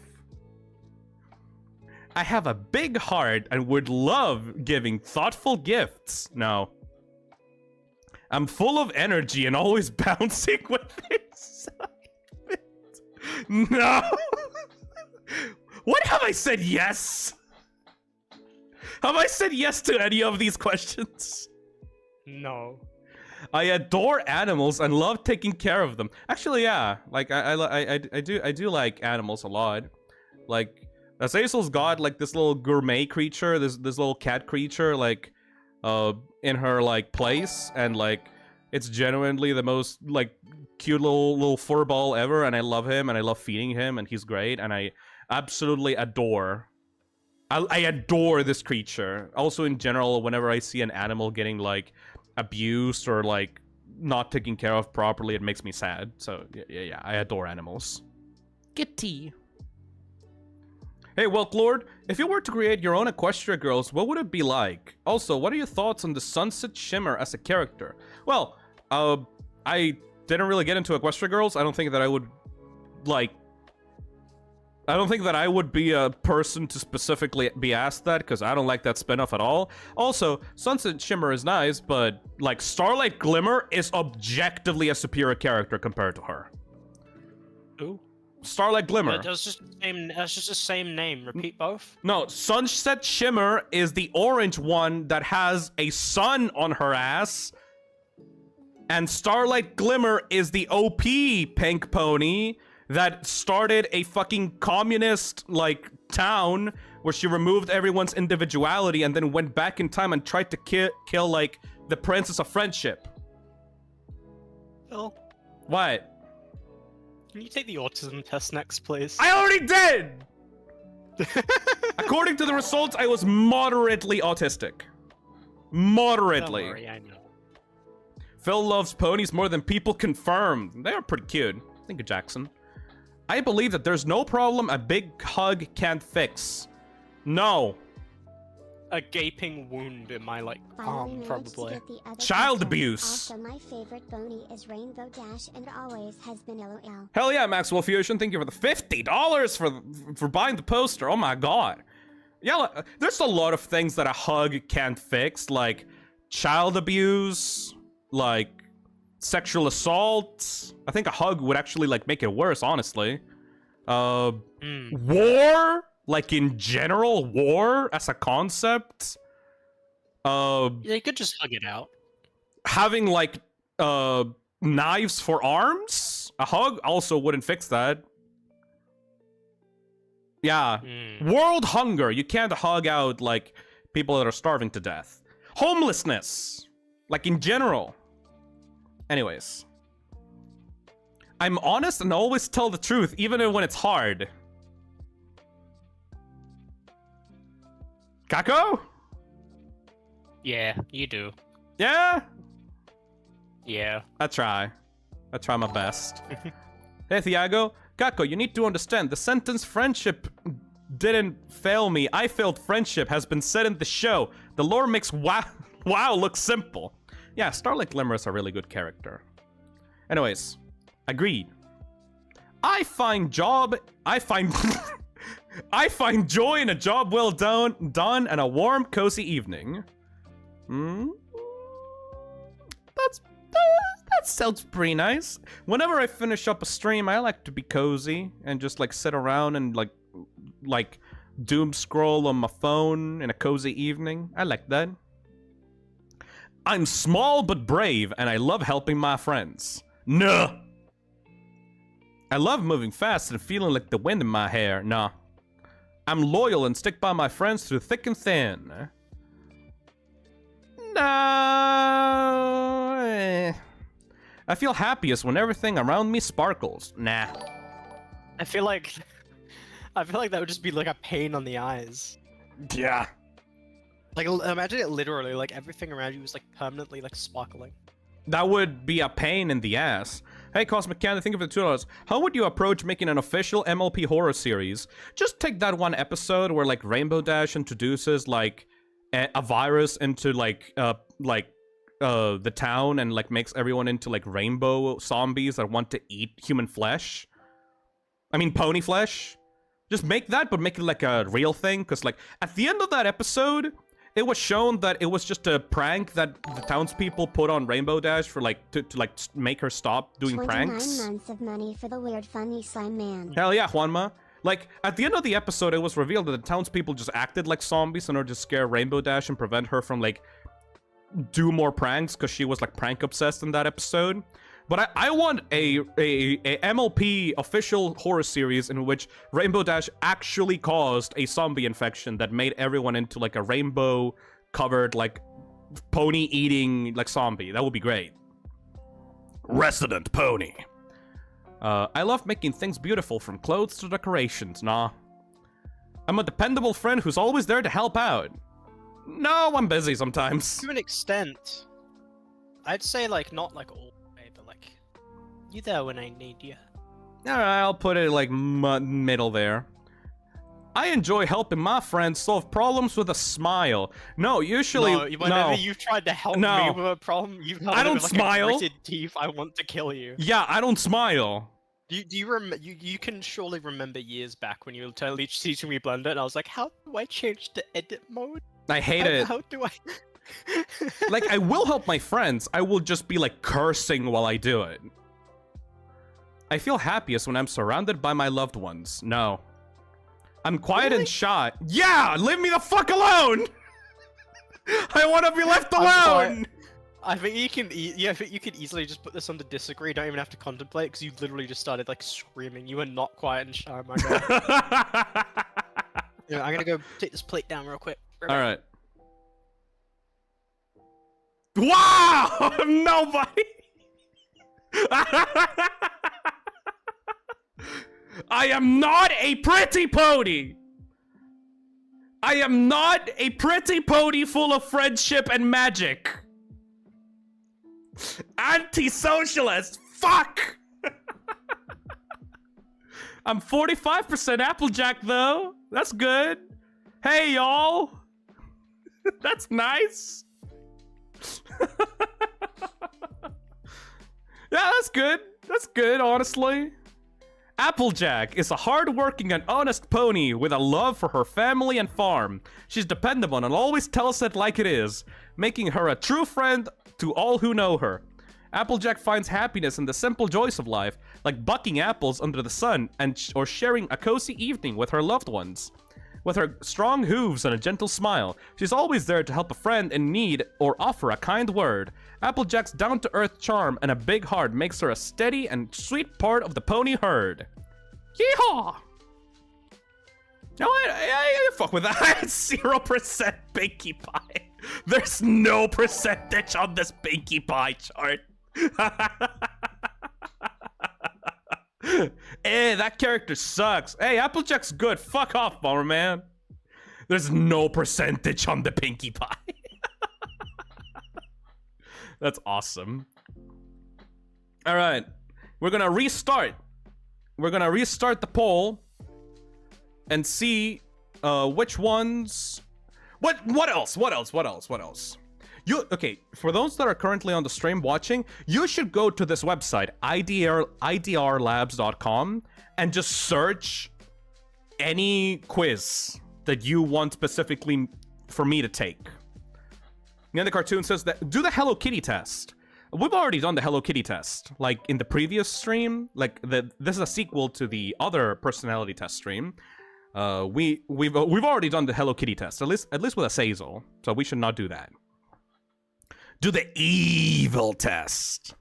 I have a big heart and would love giving thoughtful gifts. No. I'm full of energy and always bouncing with excitement. No. What have I said yes? Have I said yes to any of these questions? No. I adore animals and love taking care of them. Actually, yeah. Like I do like animals a lot. Like Azazel's got like this little gourmet creature, this little cat creature, like in her like place, and like it's genuinely the most like cute little fur ball ever, and I love him and I love feeding him and he's great and I absolutely adore. I adore this creature. Also in general, whenever I see an animal getting like abused or like not taken care of properly, it makes me sad. So yeah, I adore animals. Kitty. Hey, Welk Lord, if you were to create your own Equestria Girls, what would it be like? Also, what are your thoughts on the Sunset Shimmer as a character? Well, I didn't really get into Equestria Girls. I don't think that I would, like... I don't think that I would be a person to specifically be asked that, because I don't like that spinoff at all. Also, Sunset Shimmer is nice, but, like, Starlight Glimmer is objectively a superior character compared to her. Ooh. Starlight Glimmer. That's just the same name. Repeat both. No, Sunset Shimmer is the orange one that has a sun on her ass. And Starlight Glimmer is the OP pink pony that started a fucking communist, like, town where she removed everyone's individuality and then went back in time and tried to kill like, the Princess of Friendship. Phil, What? can you take the autism test next, please? I already did! According to the results, I was moderately autistic. Moderately. Don't worry, I know. Phil loves ponies more than people confirmed. They are pretty cute. Think of Jackson. I believe that there's no problem a big hug can't fix. No. A gaping wound in my, like, Finally arm, managed probably. to get the other Child question. abuse. Also, my favorite Boney is Rainbow Dash and always has been LOL. Hell yeah, Maxwell Fusion. Thank you for the $50 for buying the poster. Oh my god. Yeah, there's a lot of things that a hug can't fix, like child abuse, like sexual assault. I think a hug would actually like make it worse, honestly. War, like in general, war as a concept. Yeah, you could just hug it out. Having like knives for arms. A hug also wouldn't fix that. Yeah. World hunger. You can't hug out like people that are starving to death. Homelessness. Like in general. Anyways. I'm honest and always tell the truth, even when it's hard. Kako? Yeah, you do. Yeah? Yeah. I try my best. Hey, Thiago. Kako, you need to understand, the sentence friendship didn't fail me. I failed friendship has been said in the show. The lore makes WoW look simple. Yeah, Starlight Glimmer is a really good character. Anyways, agreed. I find joy in a job well done and a warm, cozy evening. That sounds pretty nice. Whenever I finish up a stream, I like to be cozy and just like sit around and like doom scroll on my phone in a cozy evening. I like that. I'm small but brave and I love helping my friends. Nah. I love moving fast and feeling like the wind in my hair. Nah. I'm loyal and stick by my friends through thick and thin. Nah. I feel happiest when everything around me sparkles. Nah. I feel like that would just be like a pain on the eyes. Yeah. Like, imagine it literally, like everything around you is like permanently like sparkling. That would be a pain in the ass. Hey, Cosmic Candy, think of the $2. How would you approach making an official MLP horror series? Just take that one episode where like Rainbow Dash introduces like a virus into the town and like makes everyone into like rainbow zombies that want to eat human flesh. I mean pony flesh. Just make that, but make it like a real thing, because like at the end of that episode, it was shown that it was just a prank that the townspeople put on Rainbow Dash for like to like make her stop doing 29 pranks. months of money for the weird funny slime man. Hell yeah, Juanma. Like, at the end of the episode, it was revealed that the townspeople just acted like zombies in order to scare Rainbow Dash and prevent her from, like, do more pranks, because she was, like, prank-obsessed in that episode. But I want a MLP official horror series in which Rainbow Dash actually caused a zombie infection that made everyone into, like, a rainbow-covered, like, pony-eating, like, zombie. That would be great. Resident Pony. I love making things beautiful, from clothes to decorations, nah. I'm a dependable friend who's always there to help out. No, I'm busy sometimes. To an extent, I'd say like not like all the way, but like you there when I need you. Alright, I'll put it like middle there. I enjoy helping my friends solve problems with a smile. No, usually No, whenever you've tried to help me with a problem, you've held I it don't with, like, smile. a gritted teeth. I want to kill you. Yeah, I don't smile. Do you can surely remember years back when you were teaching me Blender, and I was like, how do I change to edit mode? I hate it. How do I? Like, I will help my friends. I will just be like cursing while I do it. I feel happiest when I'm surrounded by my loved ones. No. I'm quiet and shy. Yeah, leave me the fuck alone. I want to be left alone. I think you can. I think you could easily just put this under disagree. You don't even have to contemplate, because you literally just started like screaming. You were not quiet and shy, my guy. Yeah, I'm gonna go take this plate down real quick. All right. Wow! Nobody. I am not a pretty pony. I am not a pretty pony full of friendship and magic. Anti-socialist. Fuck. I'm 45% Applejack though. That's good. Hey y'all. That's nice. Yeah, that's good. That's good, honestly. Applejack is a hard-working and honest pony with a love for her family and farm. She's dependable and always tells it like it is, making her a true friend to all who know her. Applejack finds happiness in the simple joys of life, like bucking apples under the sun or sharing a cozy evening with her loved ones. With her strong hooves and a gentle smile, she's always there to help a friend in need or offer a kind word. Applejack's down-to-earth charm and a big heart makes her a steady and sweet part of the pony herd. Yeehaw! No, I fuck with that. 0% Pinkie Pie. There's no percentage on this Pinkie Pie chart. Eh, that character sucks. Hey, Applejack's good. Fuck off, Bomberman. There's no percentage on the Pinkie Pie. That's awesome. All right, we're gonna restart. We're gonna restart the poll and see which ones. What else? Okay, for those that are currently on the stream watching, you should go to this website, idrlabs.com, and just search any quiz that you want specifically for me to take. The cartoon says that do the Hello Kitty test. We've already done the Hello Kitty test, like in the previous stream. Like this is a sequel to the other personality test stream. We've already done the Hello Kitty test, at least with Azazel, so we should not do that. Do the evil test.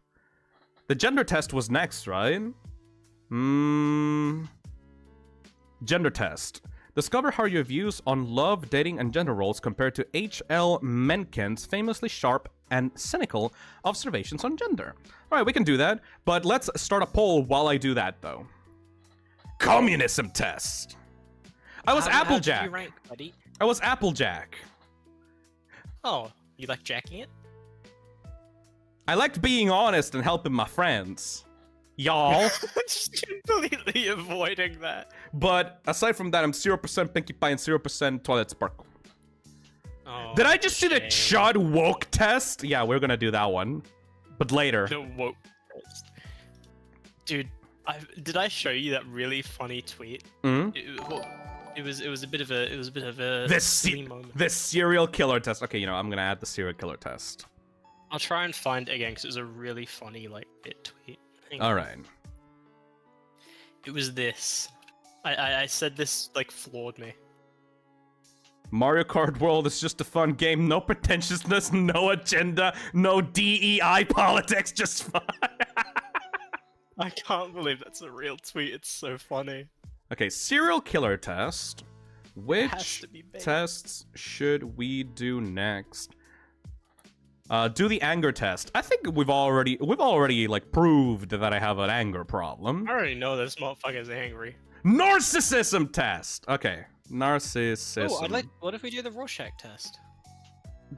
The gender test was next, right? Gender test. Discover how your views on love, dating, and gender roles compare to H.L. Mencken's famously sharp and cynical observations on gender. All right, we can do that, but let's start a poll while I do that, though. Communism test. I was Applejack. How did you rank, buddy? I was Applejack. Oh, you like jacking it? I liked being honest and helping my friends. Y'all. Just completely avoiding that. But aside from that, I'm 0% Pinkie Pie and 0% Toilet Sparkle. Oh, Did I just do the Chud Woke test? Yeah, we're gonna do that one. But later. The woke test. Dude, did I show you that really funny tweet? Mm-hmm. It was a bit of a silly moment. The serial killer test. Okay, I'm gonna add the serial killer test. I'll try and find it again because it was a really funny bit tweet. All right. It was this. I said this floored me. Mario Kart World is just a fun game. No pretentiousness, no agenda, no DEI politics, just fun. I can't believe that's a real tweet. It's so funny. Okay, serial killer test. Which tests should we do next? Do the anger test. I think we've already proved that I have an anger problem. I already know this motherfucker's angry. Narcissism test. Okay, narcissism. Oh, what if we do the Rorschach test?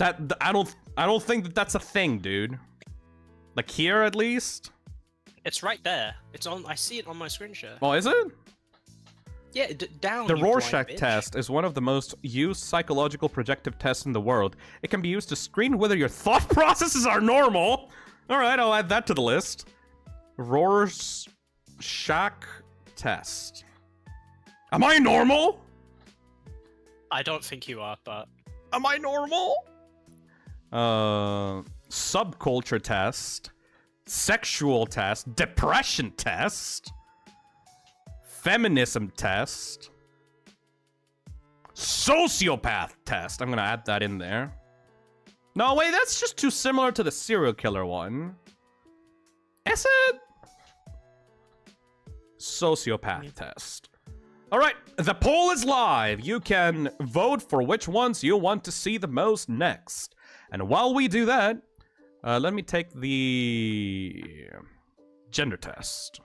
I don't think that's a thing, dude. Like here at least. It's right there. It's on. I see it on my screen share. Oh, is it? Yeah, down. The Rorschach test is one of the most used psychological projective tests in the world. It can be used to screen whether your thought processes are normal. All right, I'll add that to the list. Rorschach test. Am I normal? I don't think you are, but... Am I normal? Subculture test. Sexual test. Depression test. Feminism test. Sociopath test. I'm gonna add that in there. No, wait, that's just too similar to the serial killer one. Is it? Sociopath test. All right, the poll is live. You can vote for which ones you want to see the most next. And while we do that, let me take the gender test.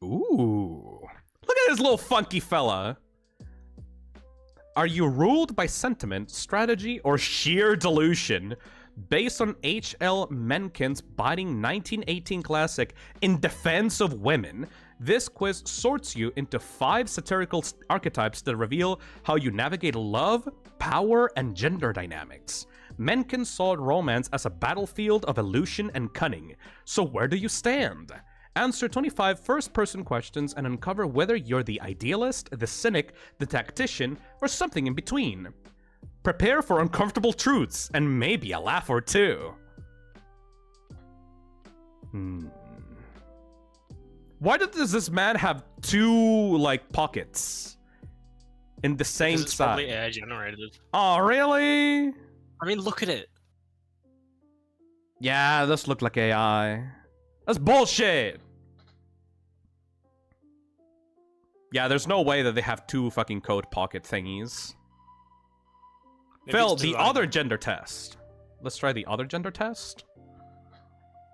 Ooh. Look at this little funky fella. Are you ruled by sentiment, strategy, or sheer delusion? Based on H.L. Mencken's biting 1918 classic, In Defense of Women, this quiz sorts you into 5 satirical archetypes that reveal how you navigate love, power, and gender dynamics. Mencken saw romance as a battlefield of illusion and cunning. So where do you stand? Answer 25 first-person questions and uncover whether you're the idealist, the cynic, the tactician, or something in between. Prepare for uncomfortable truths and maybe a laugh or two. Why does this man have two, like, pockets in the same Because it's side? probably air generated. Oh, really? I mean, look at it. Yeah, this looked like AI. That's bullshit! Yeah, there's no way that they have two fucking coat pocket thingies. Maybe Phil, it's the designed. other gender test. Let's try the other gender test.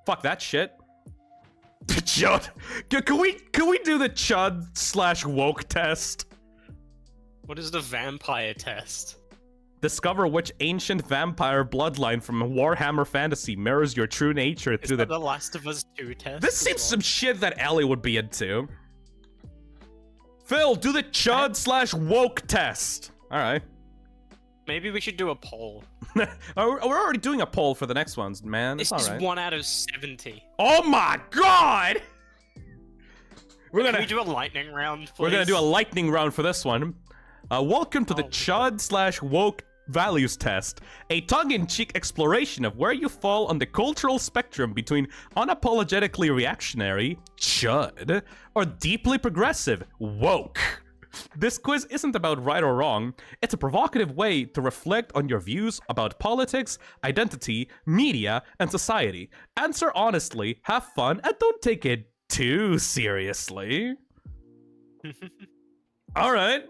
Fuck that shit. Chud. Can we do the chud / woke test? What is the vampire test? Discover which ancient vampire bloodline from Warhammer Fantasy mirrors your true nature Is through that the. the Last of Us 2 test? This as seems well? some shit that Ellie would be into. Phil, do the chud / woke test. All right. Maybe we should do a poll. We're already doing a poll for the next ones, man. This It's is all right. 1 out of 70. Oh my god! We're Can gonna we do a lightning round, please? we're gonna do a lightning round for this one. Welcome to the Oh. chud / woke values test, a tongue-in-cheek exploration of where you fall on the cultural spectrum between unapologetically reactionary chud or deeply progressive woke. This quiz isn't about right or wrong, it's a provocative way to reflect on your views about politics, identity, media, and society. Answer honestly, have fun, and don't take it too seriously. Alright.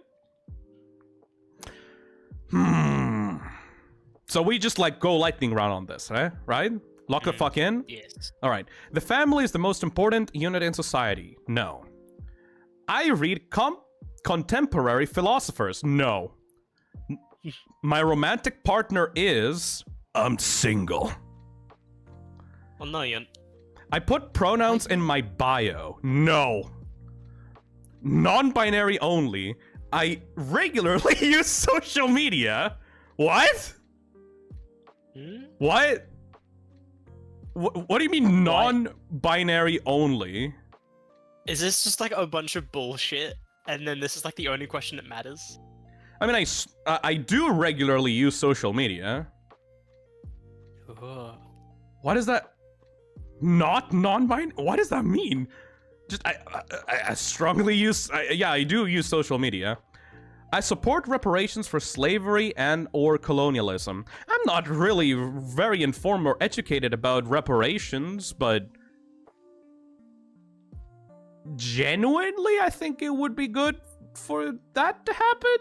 So we just like go lightning round on this, right? Lock the fuck in? Yes. Alright. The family is the most important unit in society. No. I read contemporary philosophers. No. My romantic partner is... I'm single. Well, no, you're... I put pronouns in my bio. No. Non-binary only. I regularly use social media. What? Hmm? What? What do you mean non-binary only? Is this just like a bunch of bullshit? And then this is like the only question that matters? I mean, I do regularly use social media. Ugh. What is that? Not non-binary? What does that mean? Just I strongly use. Yeah, I do use social media. I support reparations for slavery and or colonialism. I'm not really very informed or educated about reparations, but genuinely, I think it would be good for that to happen.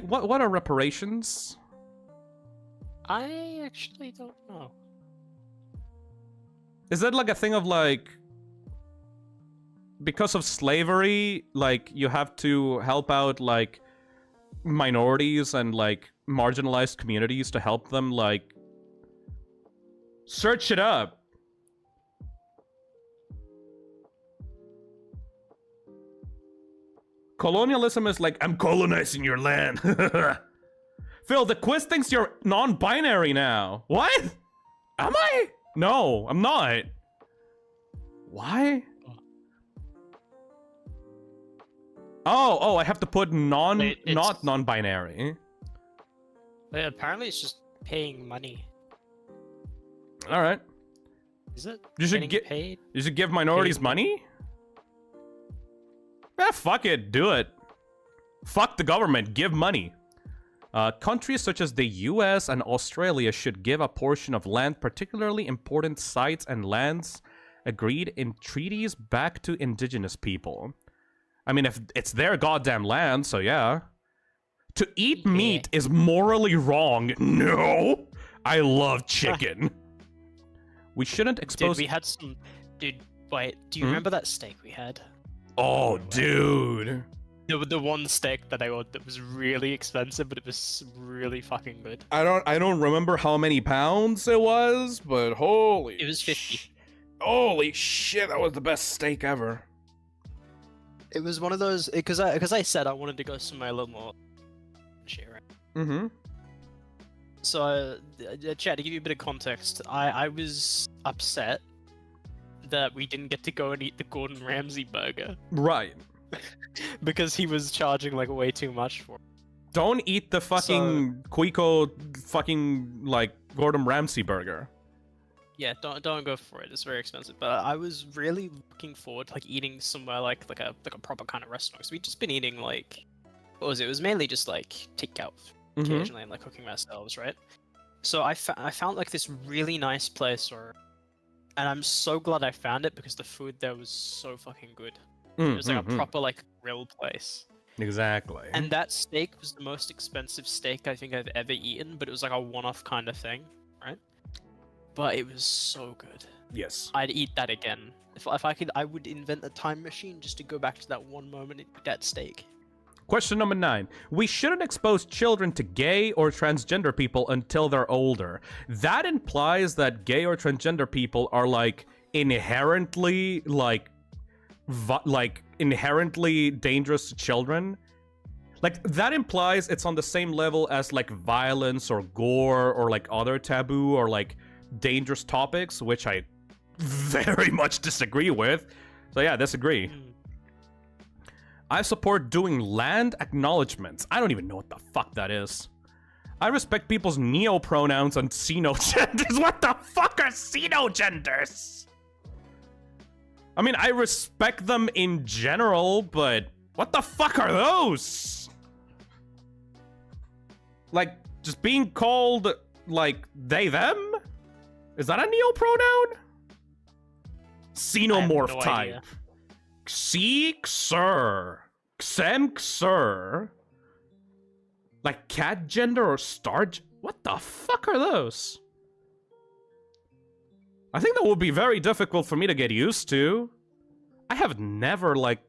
What are reparations? I actually don't know. Is that like a thing of like, because of slavery, like you have to help out like minorities and like marginalized communities to help them like search it up. Colonialism is like, I'm colonizing your land. Phil, the quiz thinks you're non-binary now. What? Am I? No, I'm not. Why? Oh, I have to put not non-binary. But apparently it's just paying money. All right. Is it? You should Getting get. paid? You should give minorities Paid. money. Fuck it, do it. Fuck the government, give money. Countries such as the US and Australia should give a portion of land, particularly important sites and lands agreed in treaties back to indigenous people. I mean, if it's their goddamn land, so yeah. To eat meat is morally wrong. No! I love chicken. We shouldn't expose... Dude, we had some... Dude, wait, do you remember that steak we had? Oh, dude. The one steak that I ordered that was really expensive, but it was really fucking good. I don't remember how many pounds it was, but holy... It was 50. Holy shit, that was the best steak ever. It was one of those... Because I said I wanted to go somewhere a little more... shit, right? Mm-hmm. So, Chad, to give you a bit of context, I was upset that we didn't get to go and eat the Gordon Ramsay burger Right. because he was charging like way too much for it. Don't eat the fucking Quico fucking like Gordon Ramsay burger. Yeah, don't go for it. It's very expensive. But I was really looking forward to like eating somewhere like a proper kind of restaurant. So we've just been eating like, what was it? It was mainly just like takeout occasionally and like cooking ourselves, right? So I found like this really nice place, and I'm so glad I found it because the food there was so fucking good. It was like a proper like grill place. Exactly. And that steak was the most expensive steak I think I've ever eaten, but it was like a one-off kind of thing, right? But it was so good. Yes. I'd eat that again. If I could, I would invent a time machine just to go back to that one moment and eat that steak. Question number 9. We shouldn't expose children to gay or transgender people until they're older. That implies that gay or transgender people are like inherently inherently dangerous to children. Like that implies it's on the same level as like violence or gore or like other taboo or like dangerous topics, which I very much disagree with. So yeah, disagree. I support doing land acknowledgements. I don't even know what the fuck that is. I respect people's neo-pronouns and xenogenders. What the fuck are xenogenders? I mean, I respect them in general, but what the fuck are those? Like, just being called, like, they, them? Is that a neo-pronoun? Xenomorph type. Xer. Xer. Like cat gender or star? What the fuck are those? I think that would be very difficult for me to get used to. I have never, like,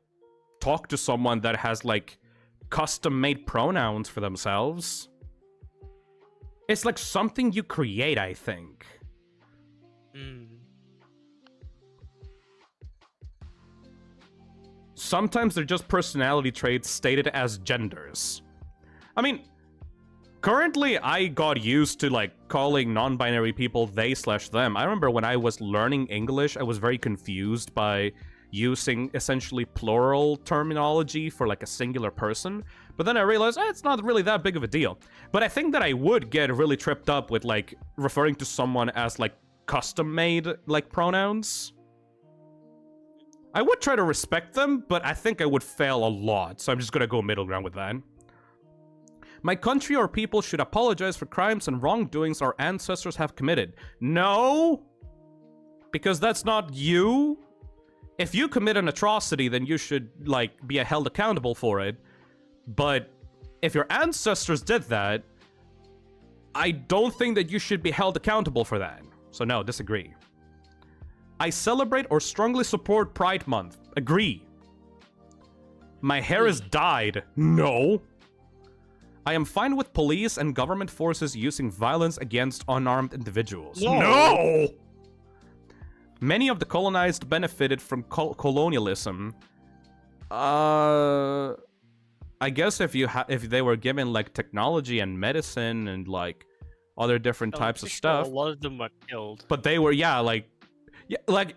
talked to someone that has, like, custom-made pronouns for themselves. It's like something you create, I think. Sometimes they're just personality traits stated as genders. I mean, currently I got used to like calling non-binary people they/them. I remember when I was learning English, I was very confused by using essentially plural terminology for like a singular person. But then I realized it's not really that big of a deal. But I think that I would get really tripped up with like referring to someone as like custom-made like pronouns. I would try to respect them, but I think I would fail a lot, so I'm just gonna go middle ground with that. My country or people should apologize for crimes and wrongdoings our ancestors have committed. No! Because that's not you. If you commit an atrocity, then you should, like, be held accountable for it. But if your ancestors did that, I don't think that you should be held accountable for that. So no, disagree. I celebrate or strongly support Pride Month. Agree. My hair is dyed. No. I am fine with police and government forces using violence against unarmed individuals. No! Many of the colonized benefited from colonialism. I guess if they were given like technology and medicine and like other different types of stuff. A lot of them were killed. But they were,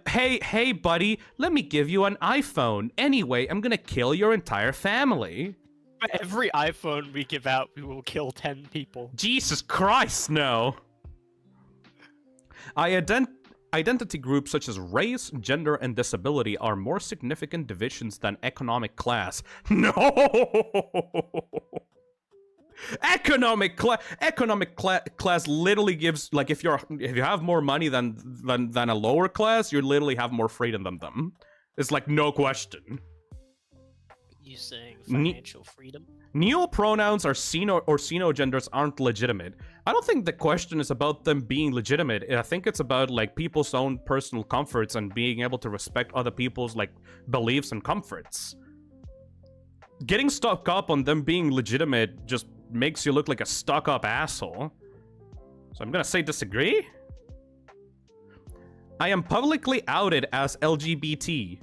hey, buddy, let me give you an iPhone. Anyway, I'm gonna kill your entire family. For every iPhone we give out, we will kill 10 people. Jesus Christ, no. Identity groups such as race, gender, and disability are more significant divisions than economic class. No! Economic class literally gives, like, if you have more money than a lower class, you literally have more freedom than them. It's like no question. You saying financial freedom? Neo-pronouns or xenogenders aren't legitimate. I don't think the question is about them being legitimate. I think it's about like people's own personal comforts and being able to respect other people's like beliefs and comforts. Getting stuck up on them being legitimate just makes you look like a stuck-up asshole. So I'm gonna say disagree. I am publicly outed as LGBT.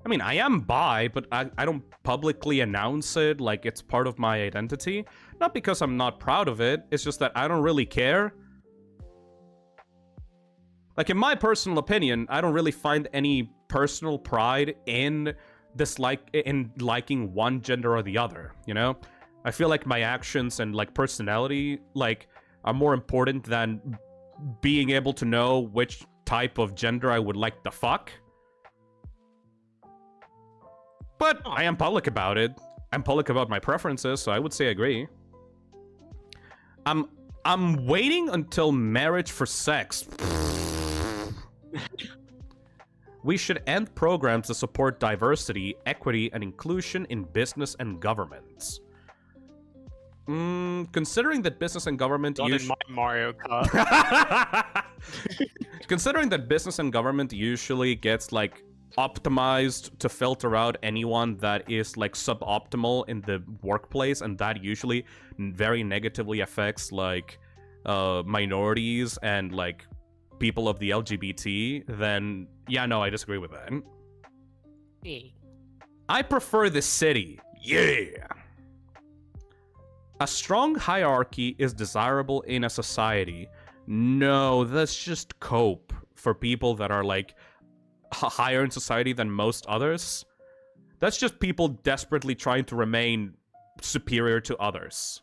I mean, I am bi, but I don't publicly announce it like it's part of my identity. Not because I'm not proud of it, it's just that I don't really care. Like, in my personal opinion, I don't really find any personal pride in liking one gender or the other, you know? I feel like my actions and like personality like are more important than being able to know which type of gender I would like to fuck. But I am public about it. I'm public about my preferences, so I would say agree. I'm waiting until marriage for sex. We should end programs that support diversity, equity, and inclusion in business and government. Considering that business and government Not in my Mario Kart. Considering that business and government usually gets like optimized to filter out anyone that is like suboptimal in the workplace, and that usually very negatively affects like minorities and like people of the LGBT, then yeah, no, I disagree with that. I prefer the city. Yeah. A strong hierarchy is desirable in a society. No, that's just cope for people that are like higher in society than most others. That's just people desperately trying to remain superior to others.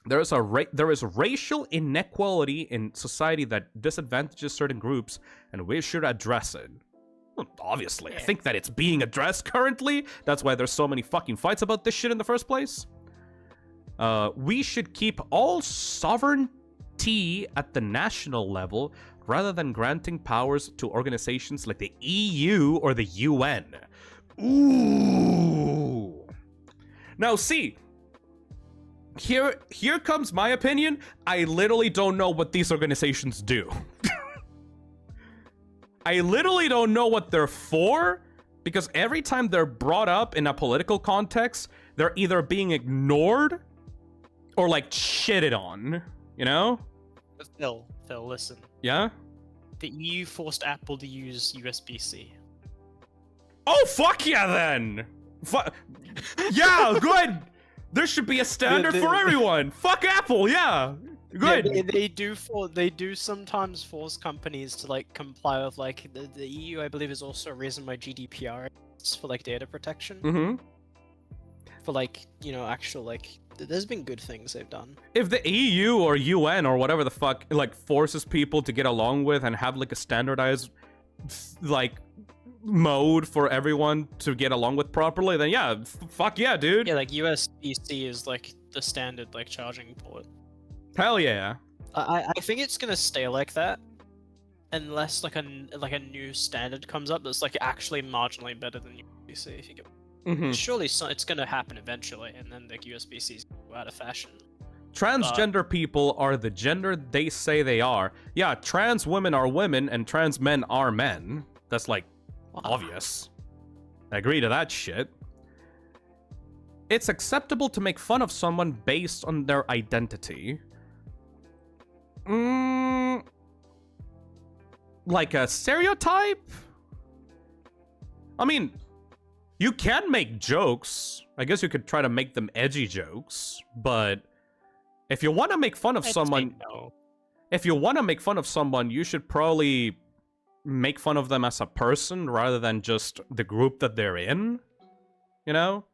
There is racial inequality in society that disadvantages certain groups, and we should address it. Well, obviously, I think that it's being addressed currently. That's why there's so many fucking fights about this shit in the first place. We should keep all sovereignty at the national level rather than granting powers to organizations like the EU or the UN. Ooh. Now, see, here comes my opinion. I literally don't know what these organizations do. I literally don't know what they're for, because every time they're brought up in a political context, they're either being ignored or like shitted on, you know? Phil, listen. Yeah? The EU forced Apple to use USB-C. Oh, fuck yeah, then! Yeah, good! There should be a standard for everyone! Fuck Apple, yeah! Good! Yeah, they do sometimes force companies to like comply with like the EU, I believe, is also a reason why GDPR is for like data protection. Mm-hmm. For like, you know, actual like there's been good things they've done. If the EU or UN or whatever the fuck like forces people to get along with and have like a standardized like mode for everyone to get along with properly, then yeah, fuck yeah, dude. Yeah, like USB-C is like the standard like charging port. Hell yeah. I think it's gonna stay like that unless like a new standard comes up that's like actually marginally better than USB-C. If you get, surely it's gonna happen eventually, and then like USB-C's go out of fashion. Transgender people are the gender they say they are. Yeah, trans women are women and trans men are men. That's like obvious. I agree to that shit. It's acceptable to make fun of someone based on their identity. Like a stereotype? I mean, you can make jokes. I guess you could try to make them edgy jokes, but if you want to make fun of someone, if you want to make fun of someone, you should probably make fun of them as a person rather than just the group that they're in. You know?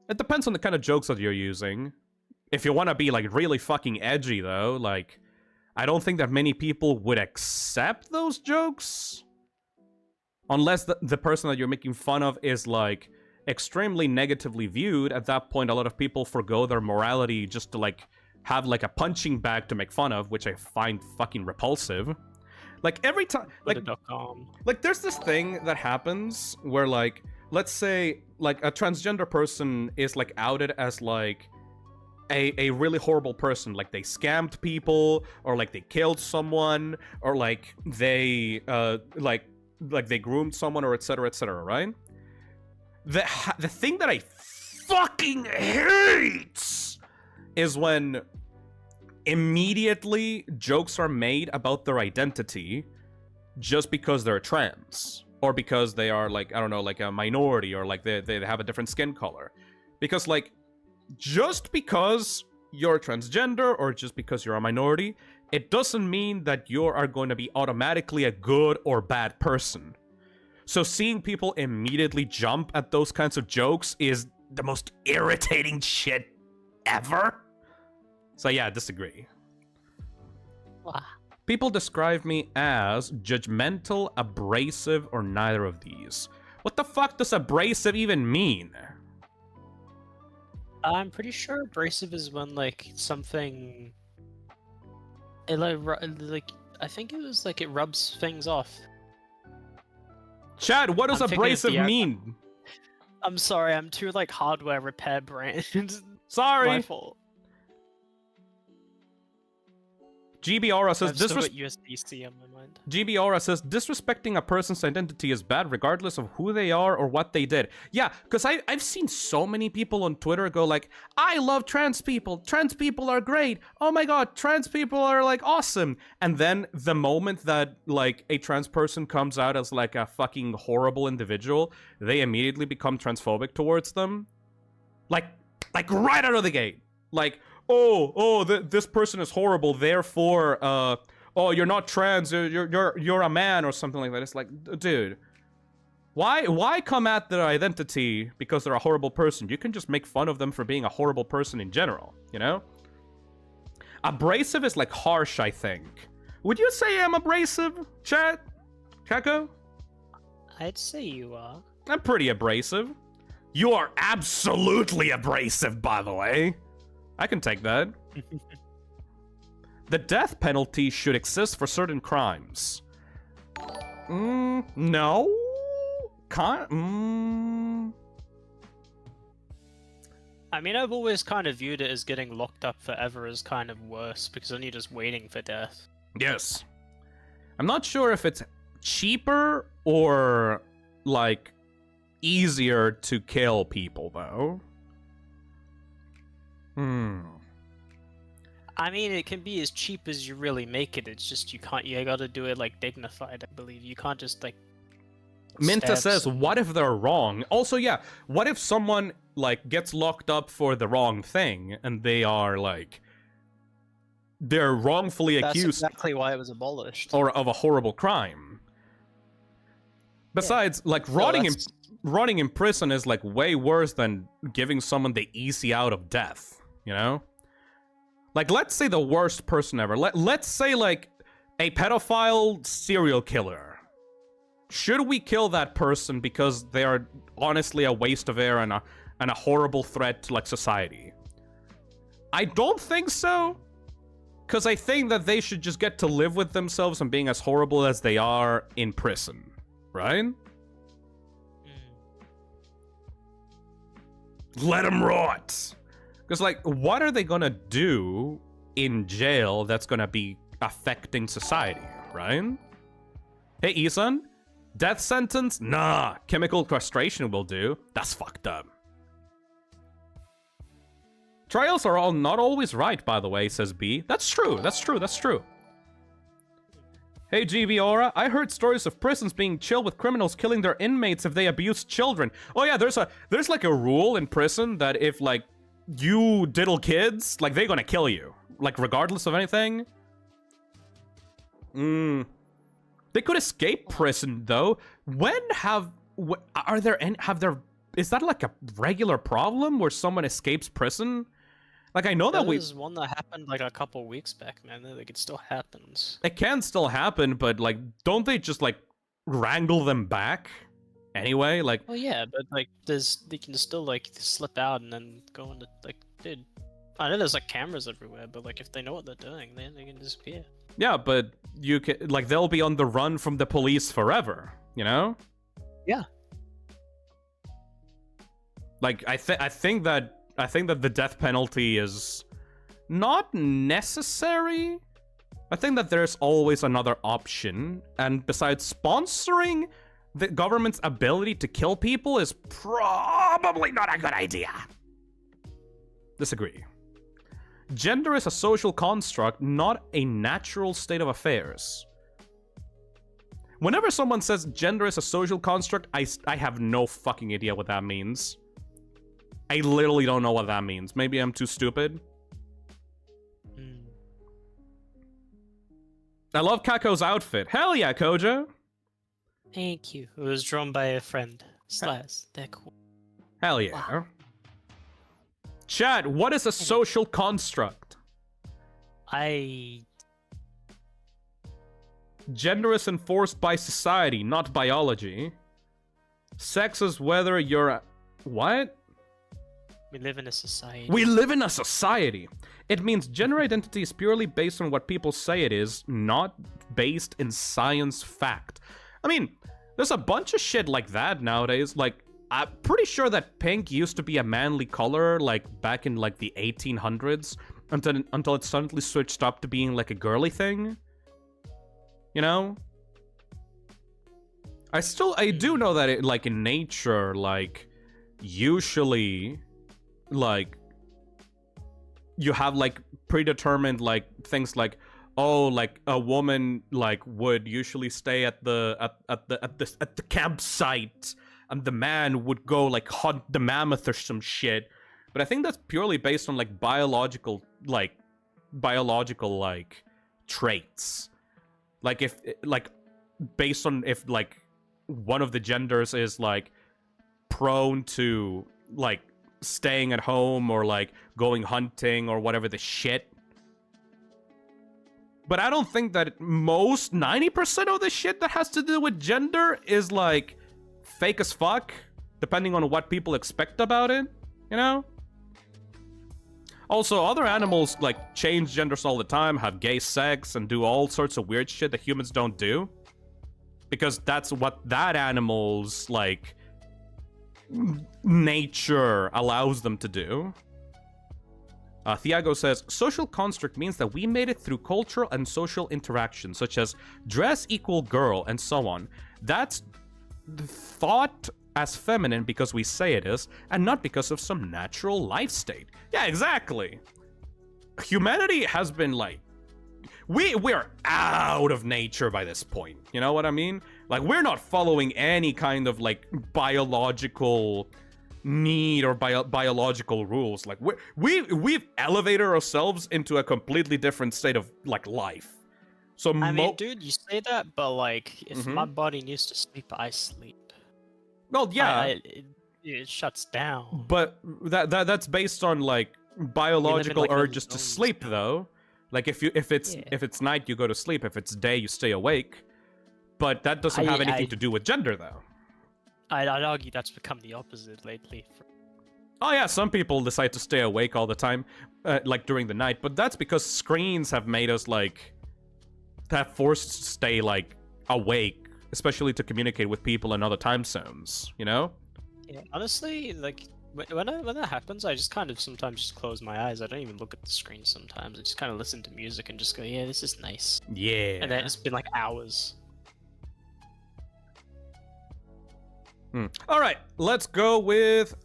It depends on the kind of jokes that you're using. If you want to be like really fucking edgy though, like I don't think that many people would accept those jokes. Unless the person that you're making fun of is like extremely negatively viewed. At that point, a lot of people forgo their morality just to like have like a punching bag to make fun of, which I find fucking repulsive. Like every time, like there's this thing that happens where like, let's say like a transgender person is like outed as like a really horrible person, like they scammed people or like they killed someone or like they like they groomed someone or etc, right? The thing that I fucking hate is when immediately jokes are made about their identity just because they're trans or because they are like, I don't know, like a minority or like they have a different skin color. Because like just because you're transgender or just because you're a minority, it doesn't mean that you are going to be automatically a good or bad person. So seeing people immediately jump at those kinds of jokes is the most irritating shit ever. So yeah, disagree. Wow. People describe me as judgmental, abrasive, or neither of these. What the fuck does abrasive even mean? I'm pretty sure abrasive is when like something. It like I think it was like it rubs things off. Chad, what does I'm thinking of abrasive the- mean? I'm sorry, I'm too like hardware repair brain. Sorry. My fault. GB Aura says I've still got USB-C on my mind. GB Aura says disrespecting a person's identity is bad regardless of who they are or what they did. Yeah, because I've seen so many people on Twitter go like, I love trans people. Trans people are great. Oh my god, trans people are like awesome. And then the moment that like a trans person comes out as like a fucking horrible individual, they immediately become transphobic towards them. Like right out of the gate. Like, this person is horrible, therefore, oh, you're not trans, you're a man or something like that. It's like, dude, why come at their identity because they're a horrible person? You can just make fun of them for being a horrible person in general, you know? Abrasive is like harsh, I think. Would you say I'm abrasive, chat? Kako? I'd say you are. I'm pretty abrasive. You are absolutely abrasive, by the way. I can take that. The death penalty should exist for certain crimes. No? I mean, I've always kind of viewed it as getting locked up forever as kind of worse, because then you're just waiting for death. Yes. I'm not sure if it's cheaper or, like, easier to kill people, though. I mean, it can be as cheap as you really make it. It's just you gotta do it like dignified. I believe you can't just like. Minta stab says, someone. what if they're wrong? Also, yeah, what if someone, like, gets locked up for the wrong thing and they are, like, they're wrongfully That's accused exactly why it was abolished. or of a horrible crime. Besides, like, rotting in prison is, like, way worse than giving someone the easy out of death, you know? Like, let's say the worst person ever. Let's say, like, a pedophile serial killer. Should we kill that person because they are honestly a waste of air and a horrible threat to, like, society? I don't think so. Because I think that they should just get to live with themselves and being as horrible as they are in prison. Right? Let them rot. Because, like, what are they gonna do in jail that's gonna be affecting society, right? Hey, Isan? Death sentence? Nah. Chemical castration will do. That's fucked up. Trials are all not always right, by the way, says B. That's true, that's true, that's true. Hey, GB Aura, I heard stories of prisons being chill with criminals killing their inmates if they abuse children. Oh yeah, there's like a rule in prison that if, like, you diddle kids, like, they're gonna kill you. Like, regardless of anything. They could escape prison, though. Is that, like, a regular problem where someone escapes prison? Like, I know that There's one that happened, like, a couple weeks back, man. Like, it still happens. It can still happen, but, like, don't they just, like, wrangle them back? Anyway, like... Well, yeah, but, like, they can still, like, slip out and then go into, like, dude... I know there's, like, cameras everywhere, but, like, if they know what they're doing, then they can disappear. Yeah, but you can... Like, they'll be on the run from the police forever, you know? Yeah. Like, I think that the death penalty is not necessary. I think that there's always another option, and besides, sponsoring the government's ability to kill people is probably not a good idea. Disagree. Gender is a social construct, not a natural state of affairs. Whenever someone says gender is a social construct, I have no fucking idea what that means. I literally don't know what that means. Maybe I'm too stupid. I love Kako's outfit. Hell yeah, Koja. Thank you. It was drawn by a friend. Slice. They're cool. Hell yeah. Chat, what is a social construct? Gender is enforced by society, not biology. Sex is whether you're... What? We live in a society. We live in a society. It means gender identity is purely based on what people say it is, not based in science fact. I mean, there's a bunch of shit like that nowadays. Like, I'm pretty sure that pink used to be a manly color, like, back in, like, the 1800s, until it suddenly switched up to being, like, a girly thing. You know? I do know that, it, like, in nature, like, usually, like, you have, like, predetermined, like, things like, oh, like, a woman, like, would usually stay at the campsite, and the man would go, like, hunt the mammoth or some shit. But I think that's purely based on, like, biological traits. Like, if, like, based on if, like, one of the genders is, like, prone to, like, staying at home or, like, going hunting or whatever the shit. But I don't think that 90% of the shit that has to do with gender is, like, fake as fuck, depending on what people expect about it, you know? Also, other animals, like, change genders all the time, have gay sex, and do all sorts of weird shit that humans don't do. Because that's what that animal's, like, nature allows them to do. Thiago says, social construct means that we made it through cultural and social interaction, such as dress equal girl, and so on. That's thought as feminine because we say it is, and not because of some natural life state. Yeah, exactly. Humanity has been, like, we're out of nature by this point. You know what I mean? Like, we're not following any kind of, like, biological need or biological rules. Like, we've elevated ourselves into a completely different state of, like, life. So I mean, dude, you say that, but, like, if my body needs to sleep, I sleep. Well, yeah, it shuts down. but that's based on, like, biological urges to sleep, though. Like, if it's night, you go to sleep. If it's day, you stay awake. But that doesn't have anything to do with gender, though. I'd argue that's become the opposite lately. Oh yeah, some people decide to stay awake all the time, like during the night. But that's because screens have made us, like, have forced us to stay, like, awake, especially to communicate with people in other time zones. You know? Yeah, honestly, like, when that happens, I just kind of sometimes just close my eyes. I don't even look at the screen sometimes. I just kind of listen to music and just go, yeah, this is nice. Yeah. And then it's been like hours. All right, let's go with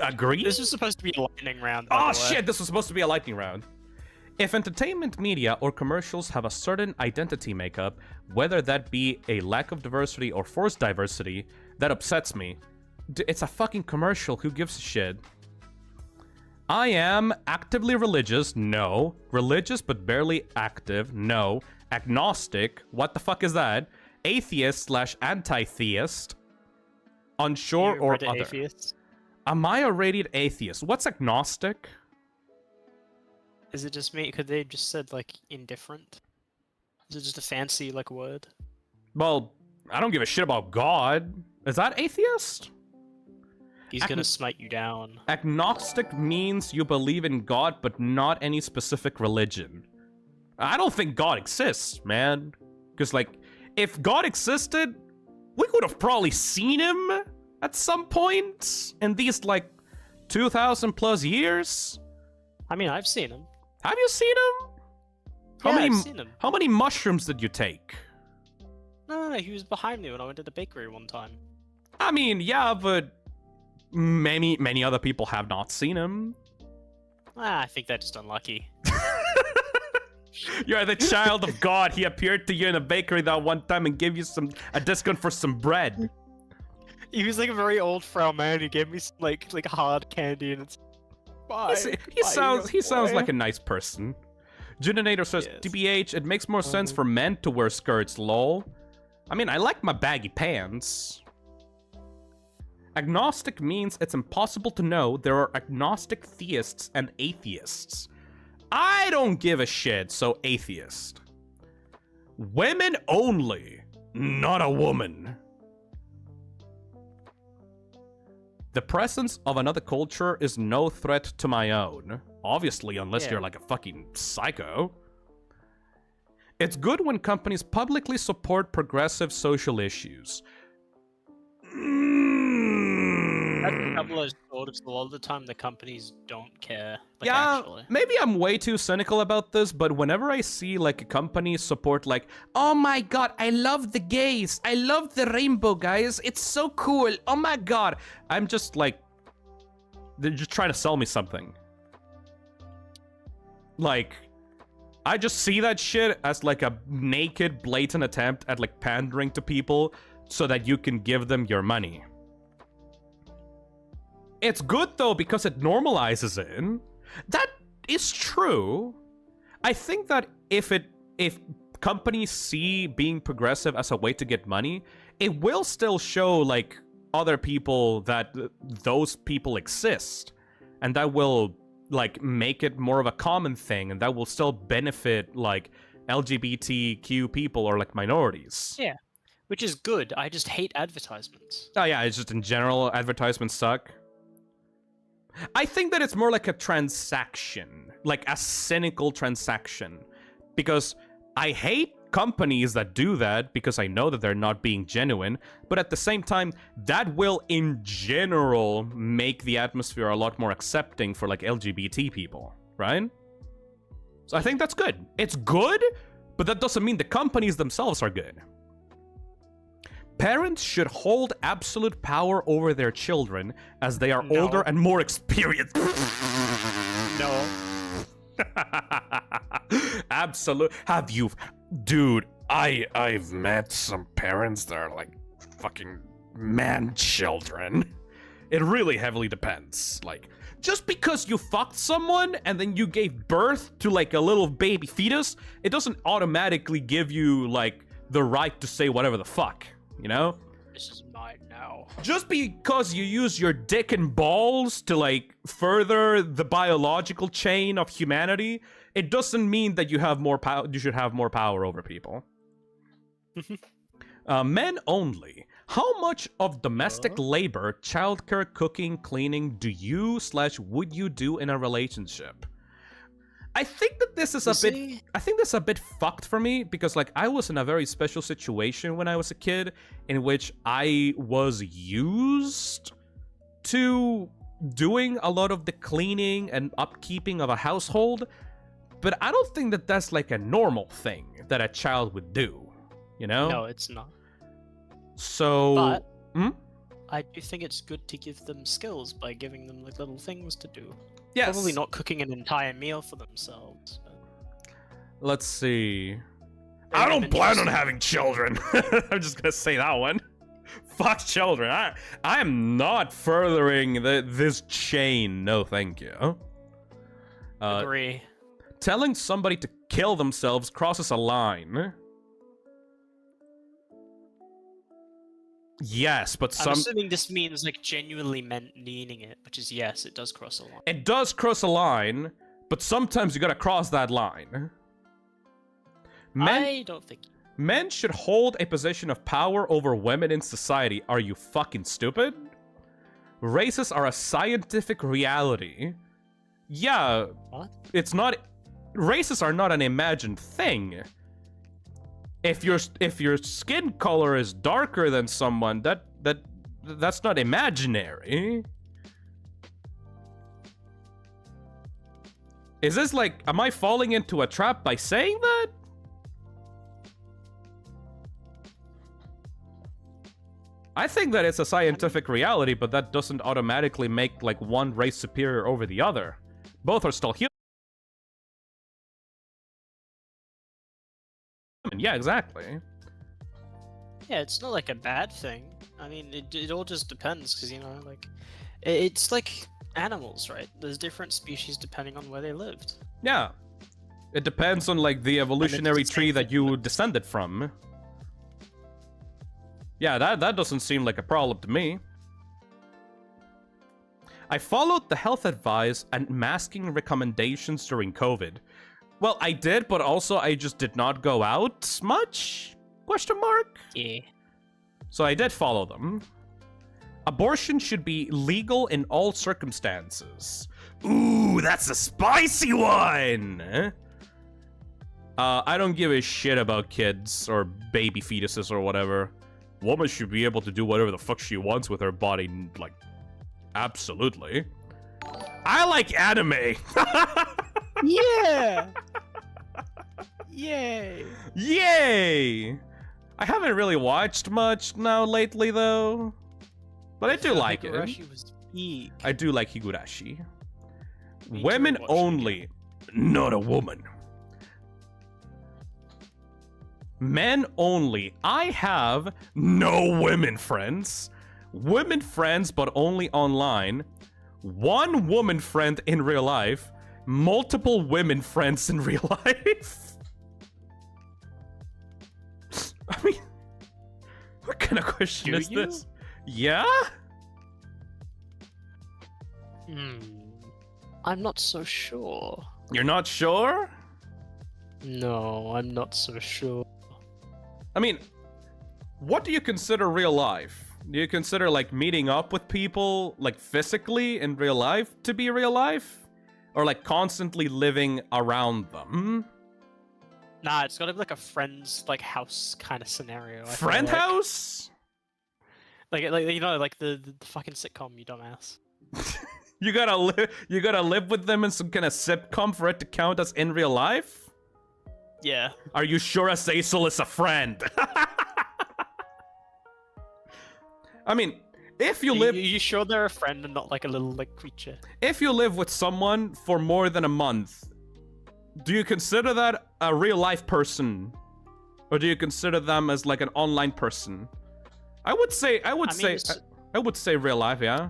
agree. This was supposed to be a lightning round. Oh shit, this was supposed to be a lightning round. If entertainment media or commercials have a certain identity makeup, whether that be a lack of diversity or forced diversity, that upsets me. It's a fucking commercial, who gives a shit? I am actively religious, no. Religious but barely active, no. Agnostic, what the fuck is that? Atheist/anti-theist. Unsure or other. Atheist? Am I a rated atheist? What's agnostic? Is it just me? Could they just said, like, indifferent? Is it just a fancy, like, word? Well, I don't give a shit about God. Is that atheist? He's gonna smite you down. Agnostic means you believe in God, but not any specific religion. I don't think God exists, man. Because, like, if God existed, we could have probably seen him at some point in these, like, 2,000 plus years. I mean, I've seen him. Have you seen him? I've seen him. How many mushrooms did you take? No, he was behind me when I went to the bakery one time. I mean, yeah, but many other people have not seen him. I think they're just unlucky. You're the child of God. He appeared to you in a bakery that one time and gave you a discount for some bread. He was like a very old frail man. He gave me some, like hard candy, and it's. He sounds like a nice person. Juninator says, Yes. TBH, it makes more sense for men to wear skirts, lol. I mean, I like my baggy pants. Agnostic means it's impossible to know. There are agnostic theists and atheists. I don't give a shit, so atheist. Women only, not a woman. The presence of another culture is no threat to my own. Obviously, unless Yeah. you're like a fucking psycho. It's good when companies publicly support progressive social issues. That's a double-edged sword, because a lot of the time the companies don't care. Like, Yeah, actually. maybe I'm way too cynical about this, but whenever I see like a company support like, oh my god, I love the gays, I love the rainbow, guys, it's so cool, oh my god, I'm just like, they're just trying to sell me something. Like, I just see that shit as like a naked, blatant attempt at like pandering to people so that you can give them your money. It's good though because it normalizes it. That is true. I think that if companies see being progressive as a way to get money, it will still show like other people that those people exist, and that will like make it more of a common thing, and that will still benefit like LGBTQ people or like minorities. Yeah, which is good. I just hate advertisements. Oh yeah, it's just in general advertisements suck. I think that it's more like a transaction, like a cynical transaction, because I hate companies that do that because I know that they're not being genuine, but at the same time, that will in general make the atmosphere a lot more accepting for like LGBT people, right? So I think that's good. It's good, but that doesn't mean the companies themselves are good. Parents should hold absolute power over their children as they are No. older and more experienced. No. Absolute. Have you, dude? I've met some parents that are like fucking man children. It really heavily depends. Like, just because you fucked someone and then you gave birth to like a little baby fetus, it doesn't automatically give you like the right to say whatever the fuck. You know? This is mine now. Just because you use your dick and balls to, like, further the biological chain of humanity, it doesn't mean that you have more power. You should have more power over people. Men only. How much of domestic labor, childcare, cooking, cleaning do you/would you do in a relationship? I think that this is a bit. I think this is a bit fucked for me because, like, I was in a very special situation when I was a kid, in which I was used to doing a lot of the cleaning and upkeeping of a household, but I don't think that that's like a normal thing that a child would do. You know? No, it's not. So. But Hmm? I do think it's good to give them skills by giving them like little things to do. Yes. Probably not cooking an entire meal for themselves. But... Let's see. Very I don't plan on interesting. having children. I'm just gonna say that one. Fuck children. I am not furthering this chain. No, thank you. Agree. Telling somebody to kill themselves crosses a line. Yes, but I'm assuming this means like genuinely meaning it, which is yes, it does cross a line. it does cross a line, but sometimes you gotta cross that line. I don't think. Men should hold a position of power over women in society. Are you fucking stupid? Races are a scientific reality. Yeah, What? it's not. Races are not an imagined thing. If your skin color is darker than someone, that's not imaginary. Is this like, am I falling into a trap by saying that? I think that it's a scientific reality, but that doesn't automatically make like one race superior over the other. Both are still human. Yeah, exactly. Yeah, it's not like a bad thing. I mean, it all just depends, because, you know, like, it's like animals, right? There's different species depending on where they lived. Yeah. It depends on like the evolutionary the tree same that thing you with- descended from. Yeah, that doesn't seem like a problem to me. I followed the health advice and masking recommendations during COVID. Well, I did, but also I just did not go out much? Question mark? Yeah. So I did follow them. Abortion should be legal in all circumstances. Ooh, that's a spicy one! I don't give a shit about kids or baby fetuses or whatever. Woman should be able to do whatever the fuck she wants with her body, like, absolutely. I like anime! Yeah! Yay! Yay! I haven't really watched much now lately, though. But I do like it. Higurashi was peak. I do like Higurashi. Me too, Women watching it only, not a woman. Men only. I have no women friends. Women friends, but only online. One woman friend in real life. Multiple women friends in real life. I mean, what kind of question is this? Yeah? I'm not so sure. You're not sure? No, I'm not so sure. I mean, what do you consider real life? Do you consider, like, meeting up with people, like, physically in real life to be real life? Or, like, constantly living around them? Nah, it's gotta be like a friend's like house kind of scenario. I feel Friend like. house? Like you know, like the fucking sitcom, you dumbass. You gotta live with them in some kind of sitcom for it to count as in real life? Yeah. Are you sure Azazel is a friend? I mean, if you live... You sure they're a friend and not like a little like creature? If you live with someone for more than a month, do you consider that a real life person? Or do you consider them as like an online person? I would say real life, yeah.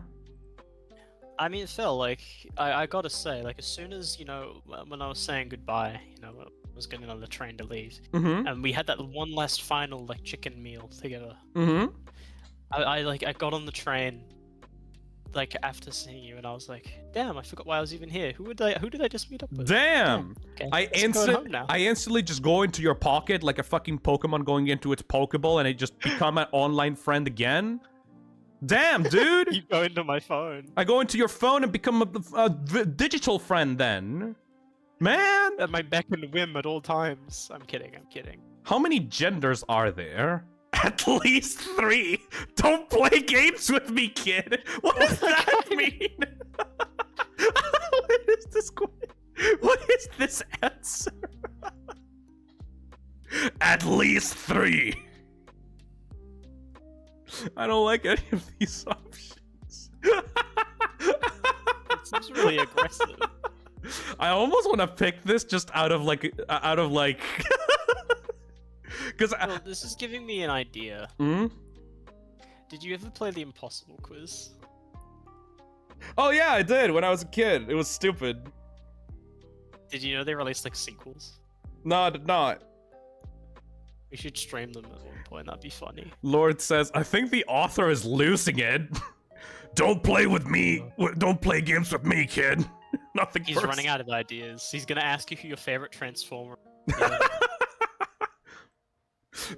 I mean, Phil, like, I gotta say, like, as soon as, you know, when I was saying goodbye, you know, I was getting on the train to leave, Mm-hmm. and we had that one last final, like, chicken meal together. Mm-hmm. I got on the train, like, after seeing you, and I was like, damn, I forgot why I was even here. Who did I just meet up with? Damn! Okay, I let's go home now. instantly just go into your pocket like a fucking Pokemon going into its Pokeball and I just become an online friend again? Damn, dude! You go into my phone. I go into your phone and become a digital friend then. Man! At my beck and whim at all times. I'm kidding. How many genders are there? At least 3! Don't play games with me, kid! What does that mean? What is this answer? At least 3! I don't like any of these options. It seems really aggressive. I almost want to pick this just out of like, because Well, this is giving me an idea. Did you ever play the Impossible Quiz? Oh yeah, I did when I was a kid. It was stupid. Did you know they released like sequels? No, I did not. We should stream them at one point. That'd be funny. Lord says, I think the author is losing it. Don't play with me. Don't play games with me, kid. Nothing. He's running out of ideas. He's gonna ask you who your favorite Transformer.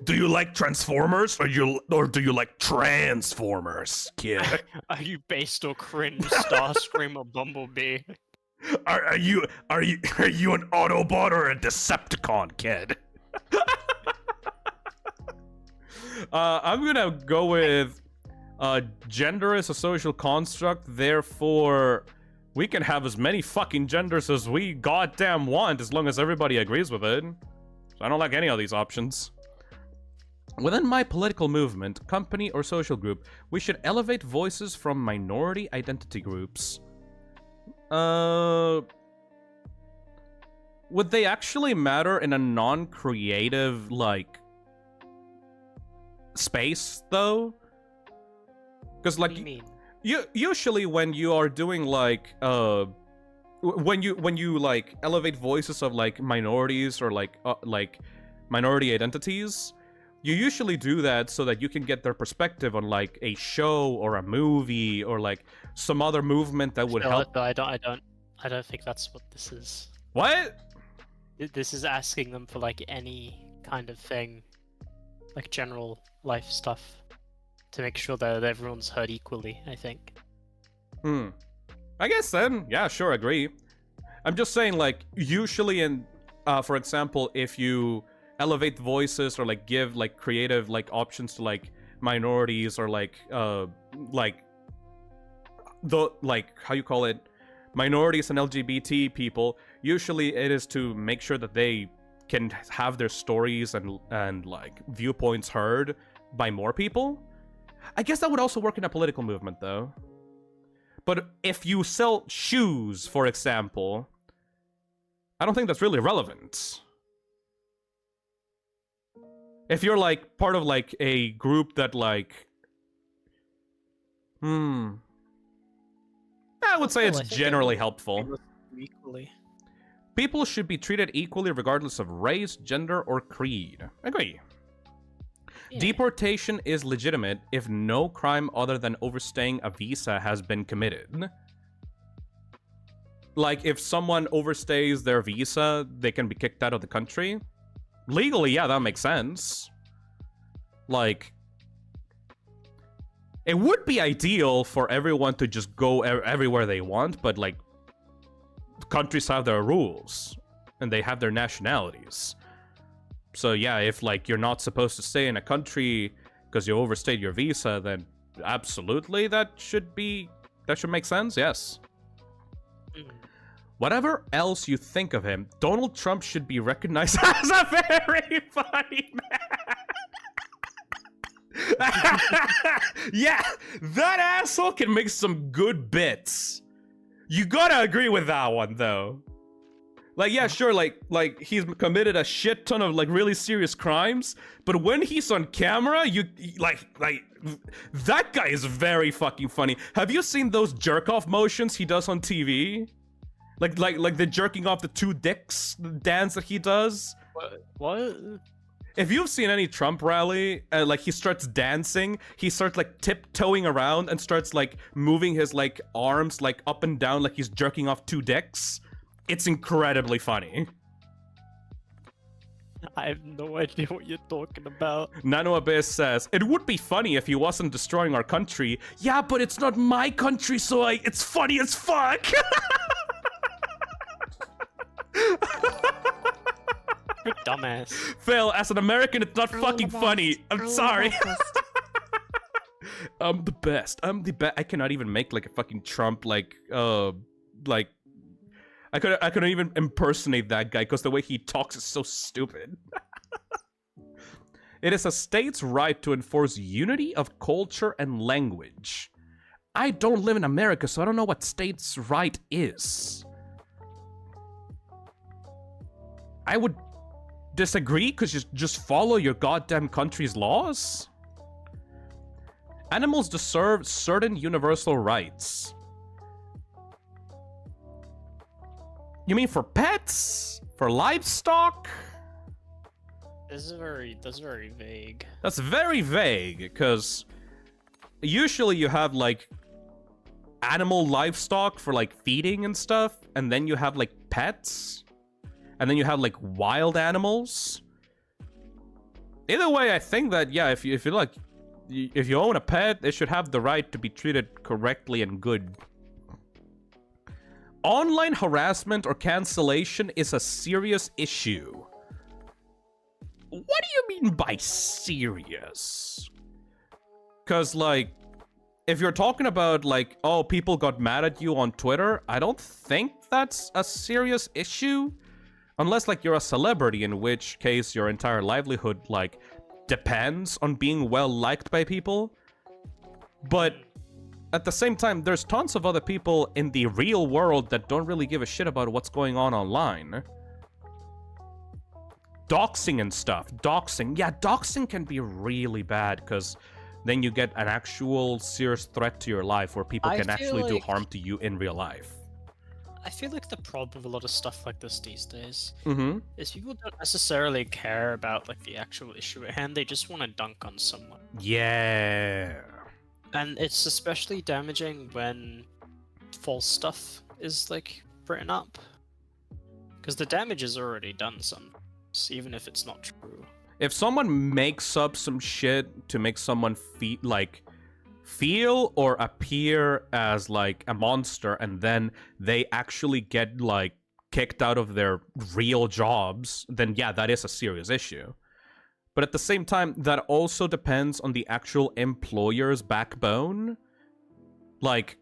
Do you like Transformers or do you like Transformers, kid? Are you based or cringe, Starscream or Bumblebee? Are you an Autobot or a Decepticon, kid? I'm gonna go with gender is a social construct, therefore we can have as many fucking genders as we goddamn want as long as everybody agrees with it. So I don't like any of these options. Within my political movement, company, or social group, we should elevate voices from minority identity groups. Would they actually matter in a non-creative, like, space, though? Because, like, What do you mean? usually when you are doing, like, when you like elevate voices of like minorities or like minority identities, you usually do that so that you can get their perspective on like a show or a movie or like some other movement that would help. But I don't think that's what this is. What? This is asking them for like any kind of thing, like general life stuff, to make sure that everyone's heard equally, I think. I guess then, yeah, sure, agree. I'm just saying, like, usually in, for example, if you elevate voices or like give like creative like options to like minorities or like the like how you call it, minorities and LGBT people, usually it is to make sure that they can have their stories and like viewpoints heard by more people. I guess that would also work in a political movement though. But if you sell shoes, for example, I don't think that's really relevant. If you're like part of like a group that like I would say it's generally helpful. Equally. People should be treated equally regardless of race, gender, or creed. Agree. Yeah. Deportation is legitimate if no crime other than overstaying a visa has been committed. Like, if someone overstays their visa, they can be kicked out of the country. Legally, yeah, that makes sense. Like, it would be ideal for everyone to just go everywhere they want, but, like, countries have their rules, and they have their nationalities. So, yeah, if, like, you're not supposed to stay in a country because you overstayed your visa, then absolutely that should make sense, yes. Whatever else you think of him, Donald Trump should be recognized as a very funny man. Yeah, that asshole can make some good bits. You gotta agree with that one, though. Like, yeah, sure, like he's committed a shit ton of like really serious crimes, but when he's on camera, you like that guy is very fucking funny. Have you seen those jerk-off motions he does on TV? Like the jerking off the two dicks dance that he does. What? If you've seen any Trump rally, like he starts dancing, he starts like tiptoeing around and starts like moving his like arms like up and down like he's jerking off two dicks. It's incredibly funny. I have no idea what you're talking about. Nano Abyss says, it would be funny if he wasn't destroying our country. Yeah, but it's not my country, so it's funny as fuck. You're a dumbass. Phil, as an American, it's not fucking funny. I'm sorry. I'm the best. I'm the best. I cannot even make like a fucking Trump like I couldn't even impersonate that guy because the way he talks is so stupid. It is a state's right to enforce unity of culture and language. I don't live in America, so I don't know what state's right is. I would disagree because you just follow your goddamn country's laws. Animals deserve certain universal rights. You mean for pets? For livestock? That's very vague. That's very vague, because usually you have, like, animal livestock for, like, feeding and stuff, and then you have, like, pets, and then you have, like, wild animals. Either way, I think that, yeah, if you own a pet, they should have the right to be treated correctly and good. Online harassment or cancellation is a serious issue. What do you mean by serious? Because, like, if you're talking about, like, oh, people got mad at you on Twitter, I don't think that's a serious issue. Unless, like, you're a celebrity, in which case your entire livelihood, like, depends on being well-liked by people. But at the same time, there's tons of other people in the real world that don't really give a shit about what's going on online. Doxing and stuff. Doxing. Yeah, doxing can be really bad, because then you get an actual serious threat to your life where people can actually do harm to you in real life. I feel like the problem with a lot of stuff like this these days Mm-hmm. is people don't necessarily care about like the actual issue at hand. They just want to dunk on someone, Yeah. and it's especially damaging when false stuff is like written up, because the damage is already done sometimes, even if it's not true. If someone makes up some shit to make someone feel or appear as like a monster, and then they actually get like kicked out of their real jobs, then yeah, that is a serious issue. But at the same time, that also depends on the actual employer's backbone. Like,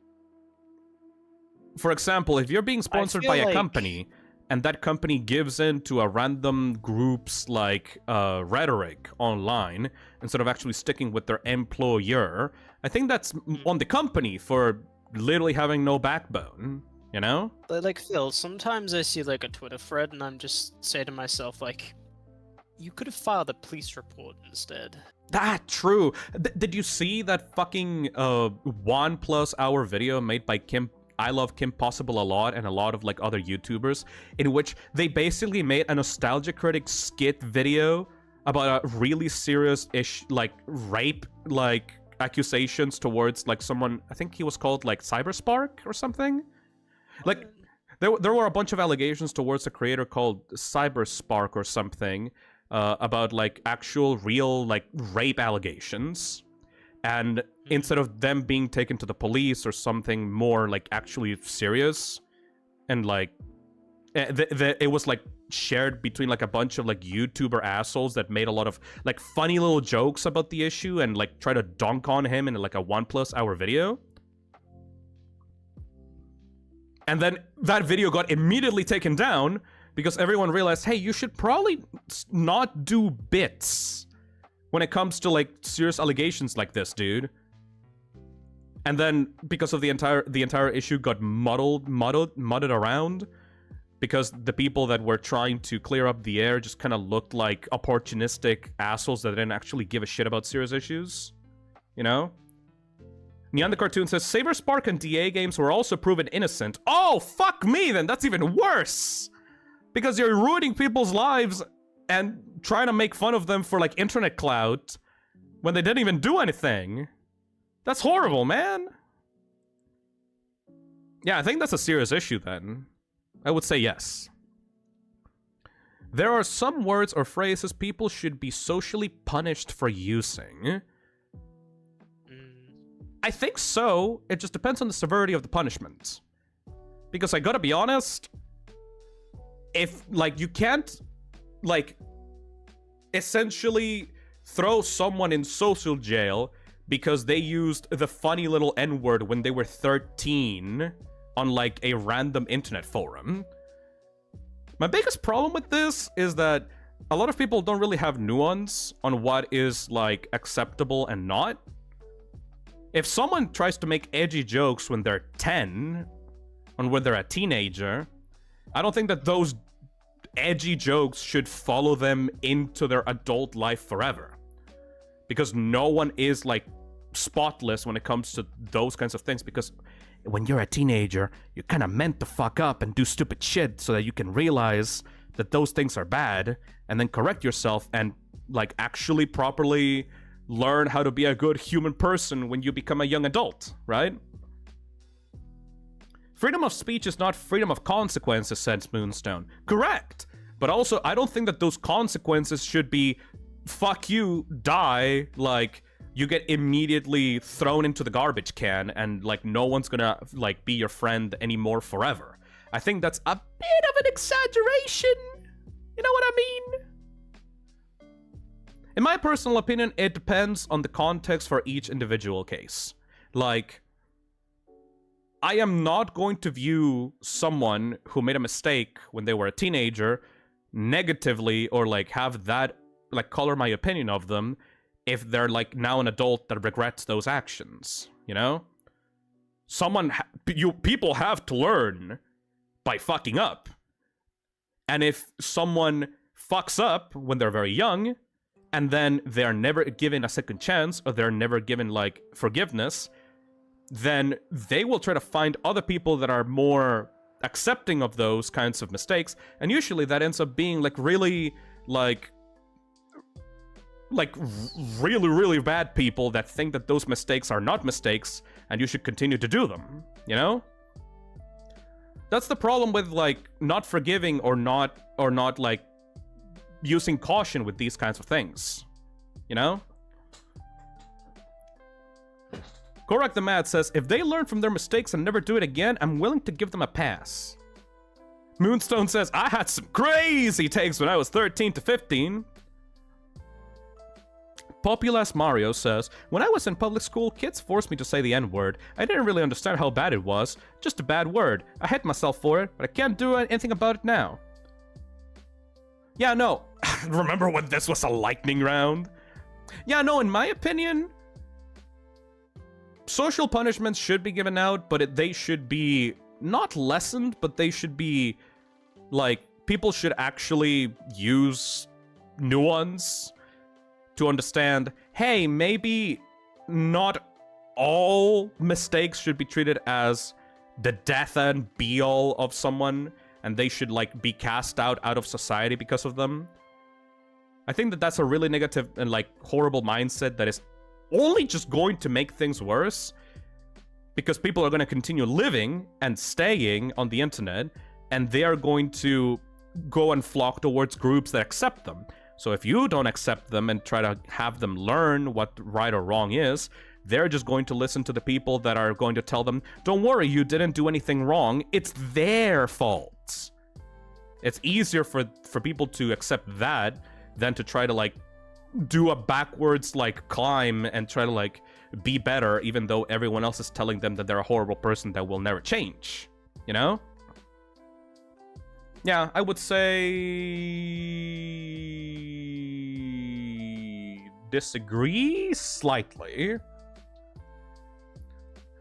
for example, if you're being sponsored by feel a like- company, and that company gives in to a random group's like rhetoric online instead of actually sticking with their employer, I think that's on the company for literally having no backbone, you know? Like Phil, sometimes I see like a Twitter thread and I'm just say to myself like, you could have filed a police report instead. That true. Did you see that fucking 1+ hour video made by Kim? I love Kim Possible a lot, and a lot of like other YouTubers, in which they basically made a nostalgia critic skit video about a really serious like rape like accusations towards like someone. I think he was called like Cyberspark or something. Like there were a bunch of allegations towards a creator called Cyberspark or something. About like actual real like rape allegations, and instead of them being taken to the police or something more like actually serious, and like it was like shared between like a bunch of like YouTuber assholes that made a lot of like funny little jokes about the issue and like try to dunk on him in like a 1+ hour video. And then that video got immediately taken down because everyone realized, hey, you should probably not do bits when it comes to like serious allegations like this, dude. And then because of the entire issue got mudded around, because the people that were trying to clear up the air just kind of looked like opportunistic assholes that didn't actually give a shit about serious issues, you know? Neon the Cartoon says, Cyberspark and DA games were also proven innocent. Oh, fuck me, then that's even worse! Because you're ruining people's lives and trying to make fun of them for, like, internet clout when they didn't even do anything. That's horrible, man. Yeah, I think that's a serious issue, then. I would say yes. There are some words or phrases people should be socially punished for using. I think so. It just depends on the severity of the punishment. Because I gotta be honest, if, like, you can't, like, essentially throw someone in social jail because they used the funny little N-word when they were 13 on, like, a random internet forum. My biggest problem with this is that a lot of people don't really have nuance on what is, like, acceptable and not. If someone tries to make edgy jokes when they're 10, or when they're a teenager, I don't think that those edgy jokes should follow them into their adult life forever. Because no one is, like, spotless when it comes to those kinds of things. Because when you're a teenager, you're kind of meant to fuck up and do stupid shit so that you can realize that those things are bad, and then correct yourself and, like, actually properly learn how to be a good human person when you become a young adult, right? Freedom of speech is not freedom of consequences, says Moonstone. Correct! But also, I don't think that those consequences should be, fuck you, die, like, you get immediately thrown into the garbage can and, like, no one's gonna, like, be your friend anymore forever. I think that's a bit of an exaggeration. You know what I mean? In my personal opinion, it depends on the context for each individual case. Like, I am not going to view someone who made a mistake when they were a teenager negatively, or, like, have that, like, color my opinion of them if they're, like, now an adult that regrets those actions, you know? People have to learn by fucking up. And if someone fucks up when they're very young, and then they're never given a second chance, or they're never given, like, forgiveness, then they will try to find other people that are more accepting of those kinds of mistakes, and usually that ends up being like really really bad people that think that those mistakes are not mistakes and you should continue to do them, you know? That's the problem with like not forgiving or not like using caution with these kinds of things, you know? Korak the Mad says, if they learn from their mistakes and never do it again, I'm willing to give them a pass. Moonstone says, I had some crazy takes when I was 13 to 15. Populous Mario says, when I was in public school, kids forced me to say the N-word. I didn't really understand how bad it was. Just a bad word. I hate myself for it, but I can't do anything about it now. Yeah, no. Remember when this was a lightning round? Yeah, no, in my opinion, social punishments should be given out, but they should be not lessened, but they should be, like, people should actually use nuance to understand, hey, maybe not all mistakes should be treated as the death and be-all of someone, and they should, like, be cast out of society because of them. I think that that's a really negative and, like, horrible mindset that is only just going to make things worse, because people are going to continue living and staying on the internet, and they are going to go and flock towards groups that accept them. So if you don't accept them and try to have them learn what right or wrong is, they're just going to listen to the people that are going to tell them, don't worry, you didn't do anything wrong, it's their fault. It's easier for people to accept that than to try to, like, do a backwards, like, climb and try to, like, be better, even though everyone else is telling them that they're a horrible person that will never change. You know? Yeah, I would say... disagree slightly.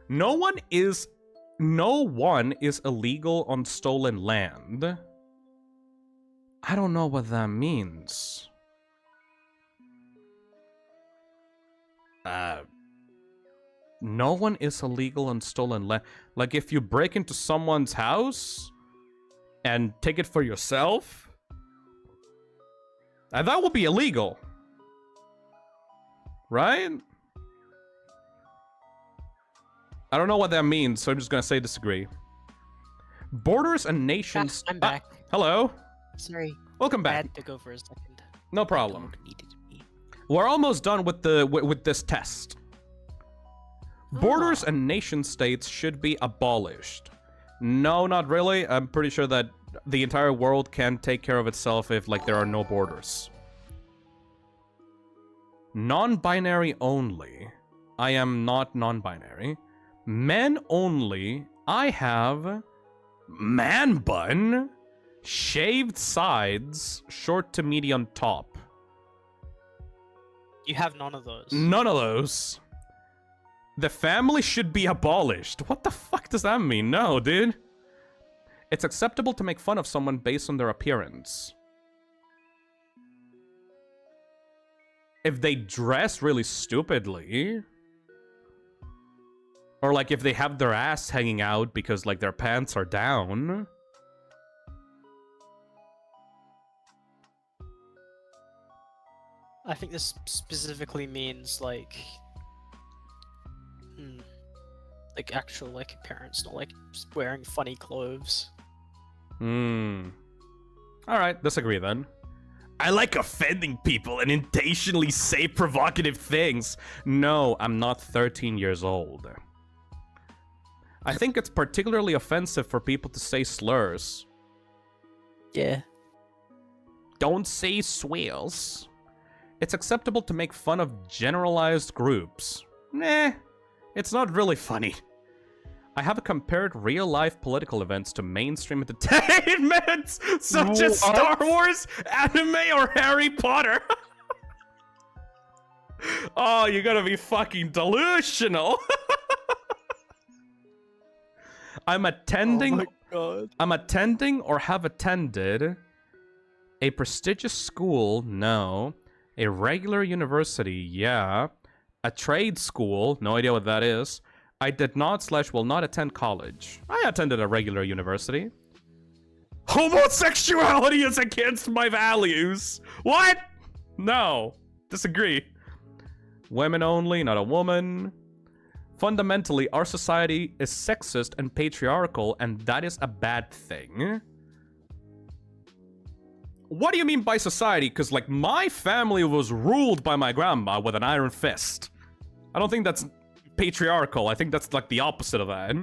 No one is illegal on stolen land. I don't know what that means. No one is illegal on stolen land. Like, if you break into someone's house and take it for yourself, that would be illegal. Right? I don't know what that means, so I'm just gonna say disagree. Borders and nations... I'm back. Hello. Sorry. Welcome I back. had to go for a second. No problem. Dog needed me. We're almost done with this test. Borders and nation states should be abolished. No, not really. I'm pretty sure that the entire world can take care of itself if, like, there are no borders. Non-binary only. I am not non-binary. Men only. I have man bun, shaved sides, short to medium top. You have none of those. None of those. The family should be abolished. What the fuck does that mean? No, dude. It's acceptable to make fun of someone based on their appearance. If they dress really stupidly, or like if they have their ass hanging out because like their pants are down. I think this specifically means like actual like appearance, not like just wearing funny clothes. Alright, disagree then. I like offending people and intentionally say provocative things. No, I'm not 13 years old. I think it's particularly offensive for people to say slurs. Yeah. Don't say swears. It's acceptable to make fun of generalized groups. Nah, it's not really funny. I have compared real-life political events to mainstream entertainment, such as Star Wars, anime, or Harry Potter. Oh, you're gonna be fucking delusional. I'm attending... Oh my god. I'm attending or have attended a prestigious school, no. A regular university, yeah. A trade school, no idea what that is. I did not / will not attend college. I attended a regular university. Homosexuality is against my values. What? No. Disagree. Women only, not a woman. Fundamentally, our society is sexist and patriarchal, and that is a bad thing. What do you mean by society? Because, like, my family was ruled by my grandma with an iron fist. I don't think that's patriarchal. I think that's, like, the opposite of that.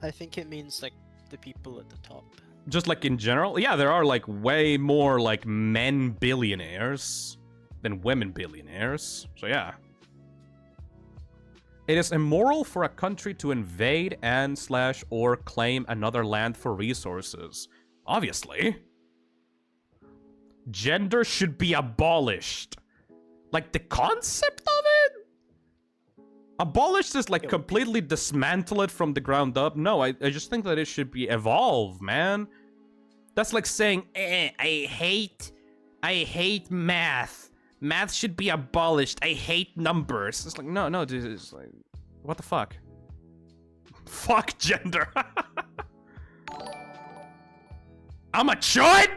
I think it means like the people at the top. Just, like, in general? Yeah, there are, like, way more, like, men billionaires than women billionaires. So, yeah. It is immoral for a country to invade and / or claim another land for resources. Obviously. Gender should be abolished. Like, the concept of it? Abolished is, like, completely dismantle it from the ground up. No, I just think that it should be evolved, man. That's like saying, I hate math. Math should be abolished. I hate numbers. It's like, no, dude, it's like, what the fuck? Fuck gender. I'm a chud?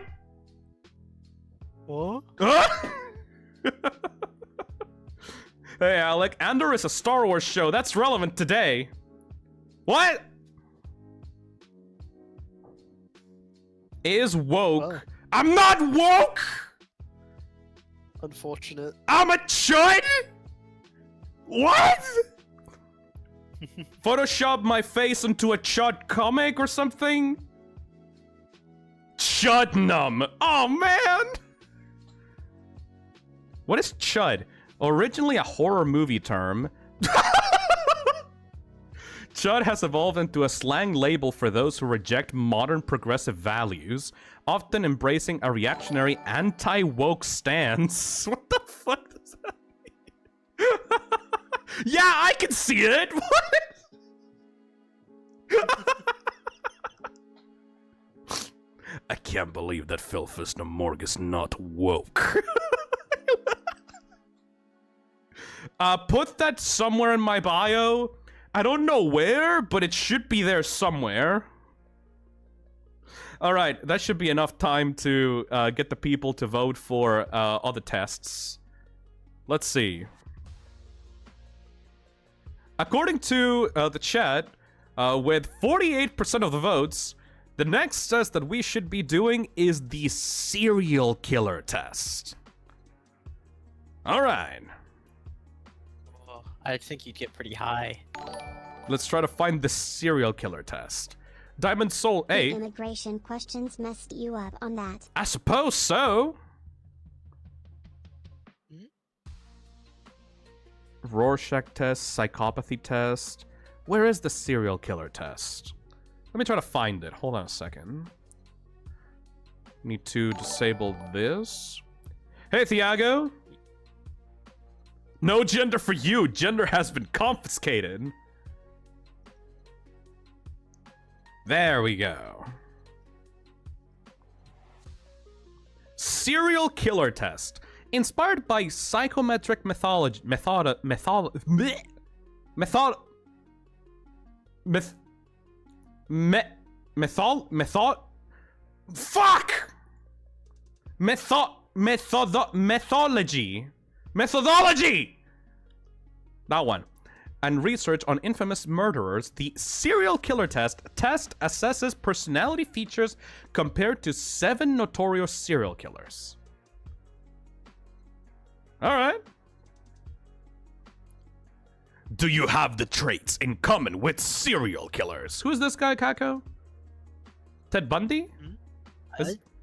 What? Huh? Hey, Alec, Andor is a Star Wars show. That's relevant today. What? Is woke. Well. I'm not woke! Unfortunate. I'm a chud? What? Photoshop my face into a chud comic or something? Chudnum. Oh, man! What is chud? Originally a horror movie term, chud has evolved into a slang label for those who reject modern progressive values, often embracing a reactionary anti-woke stance. What the fuck does that mean? Yeah, I can see it! What? I can't believe that Phil Fisner-Morg is not woke. Put that somewhere in my bio. I don't know where, but it should be there somewhere. Alright, that should be enough time to get the people to vote for other tests. Let's see. According to the chat, with 48% of the votes, the next test that we should be doing is the serial killer test. Alright. I think you'd get pretty high. Let's try to find the serial killer test. Diamond Soul The A. immigration questions messed you up on that. I suppose so. Rorschach test, psychopathy test. Where is the serial killer test? Let me try to find it. Hold on a second. Need to disable this. Hey, Thiago. No gender for you. Gender has been confiscated. There we go. Serial killer test. Inspired by psychometric methodology! That one. And research on infamous murderers, the serial killer test assesses personality features compared to 7 notorious serial killers. Alright. Do you have the traits in common with serial killers? Who's this guy, Kako? Ted Bundy?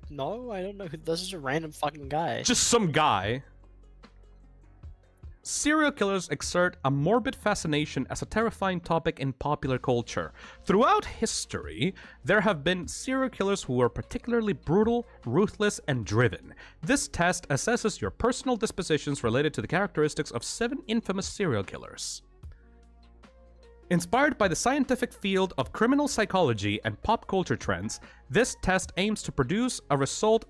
No, I don't know. This is a random fucking guy. Just some guy. Serial killers exert a morbid fascination as a terrifying topic in popular culture. Throughout history, there have been serial killers who are particularly brutal, ruthless, and driven. This test assesses your personal dispositions related to the characteristics of 7 infamous serial killers. Inspired by the scientific field of criminal psychology and pop culture trends, this test aims to produce a result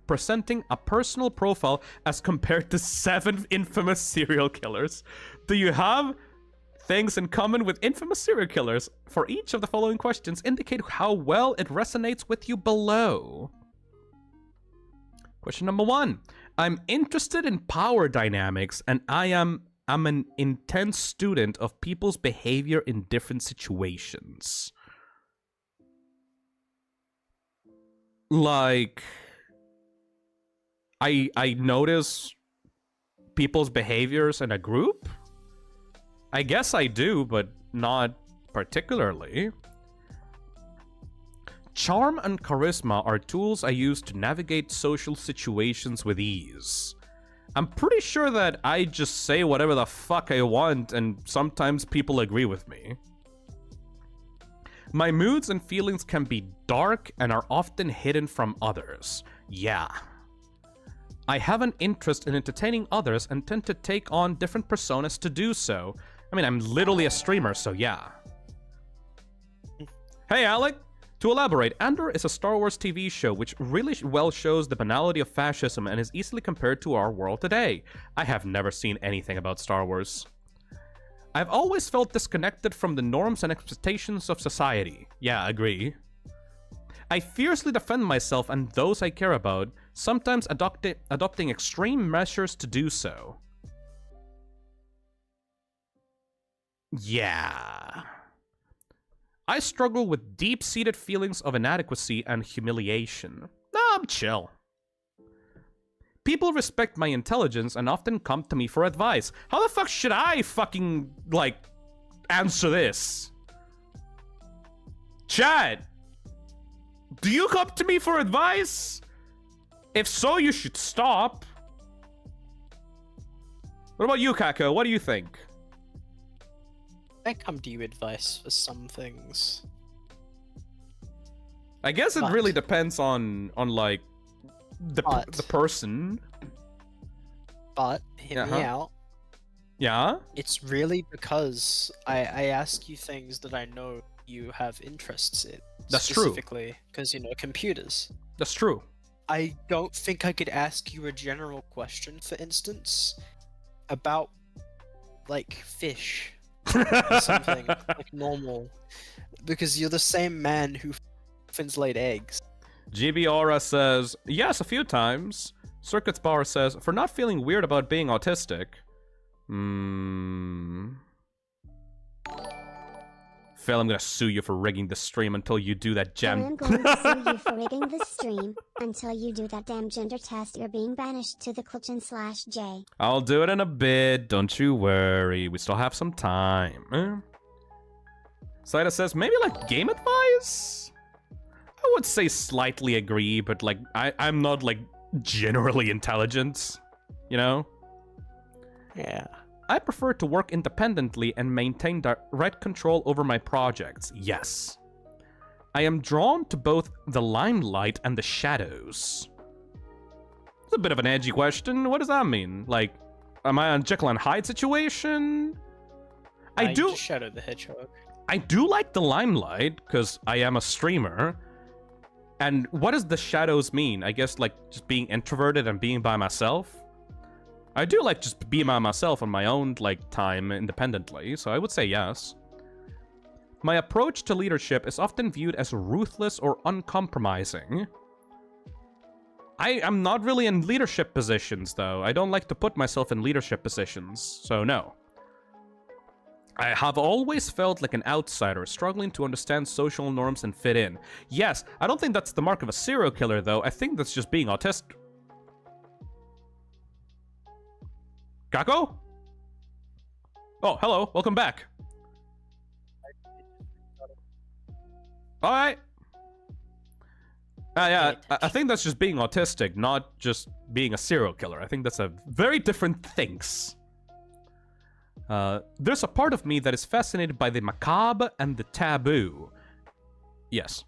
presenting a personal profile as compared to 7 infamous serial killers. Do you have things in common with infamous serial killers? For each of the following questions, indicate how well it resonates with you below. Question number 1. I'm interested in power dynamics, and I'm an intense student of people's behavior in different situations. Like, I notice people's behaviors in a group? I guess I do, but not particularly. Charm and charisma are tools I use to navigate social situations with ease. I'm pretty sure that I just say whatever the fuck I want, and sometimes people agree with me. My moods and feelings can be dark and are often hidden from others. Yeah. I have an interest in entertaining others and tend to take on different personas to do so. I mean, I'm literally a streamer, so yeah. Hey, Alec! To elaborate, Andor is a Star Wars TV show which really well shows the banality of fascism and is easily compared to our world today. I have never seen anything about Star Wars. I've always felt disconnected from the norms and expectations of society. Yeah, agree. I fiercely defend myself and those I care about, sometimes adopting extreme measures to do so. Yeah. I struggle with deep-seated feelings of inadequacy and humiliation. I'm chill. People respect my intelligence and often come to me for advice. How the fuck should I fucking, like, answer this? Chad! Do you come to me for advice? If so, you should stop. What about you, Kako? What do you think? I come to you advice for some things. I guess it But- really depends on like the person. But hear me Uh-huh. out. Yeah. It's really because I ask you things that I know you have interests in. That's true. Specifically, because you know computers. That's true. I don't think I could ask you a general question, for instance, about like fish or something like normal, because you're the same man who f***ins laid eggs. GB Aura says, yes, a few times. Circuits Power says, for not feeling weird about being autistic. Phil, I'm gonna sue you for rigging the stream until you do that I'm jam. going to sue you for rigging the stream. Until you do that damn gender test, you're being banished to the Clutchin/J. I'll do it in a bit, don't you worry. We still have some time. Saida says, maybe like game advice? I would say slightly agree, but like, I'm not like generally intelligent, you know? Yeah. I prefer to work independently and maintain direct control over my projects, yes. I am drawn to both the limelight and the shadows. It's a bit of an edgy question. What does that mean? Like, am I on Jekyll and Hyde situation? I You do. just Shadow the Hedgehog. I do like the limelight because I am a streamer. And what does the shadows mean? I guess like just being introverted and being by myself. I do like just being by myself on my own like time independently, so I would say yes. My approach to leadership is often viewed as ruthless or uncompromising. I am not really in leadership positions though. I don't like to put myself in leadership positions, so no. I have always felt like an outsider, struggling to understand social norms and fit in. Yes, I don't think that's the mark of a serial killer though. I think that's just being autistic. Kako? Oh, hello. Welcome back. Alright. Yeah, I think that's just being autistic, not just being a serial killer. I think that's a very different things. There's a part of me that is fascinated by the macabre and the taboo. Yes.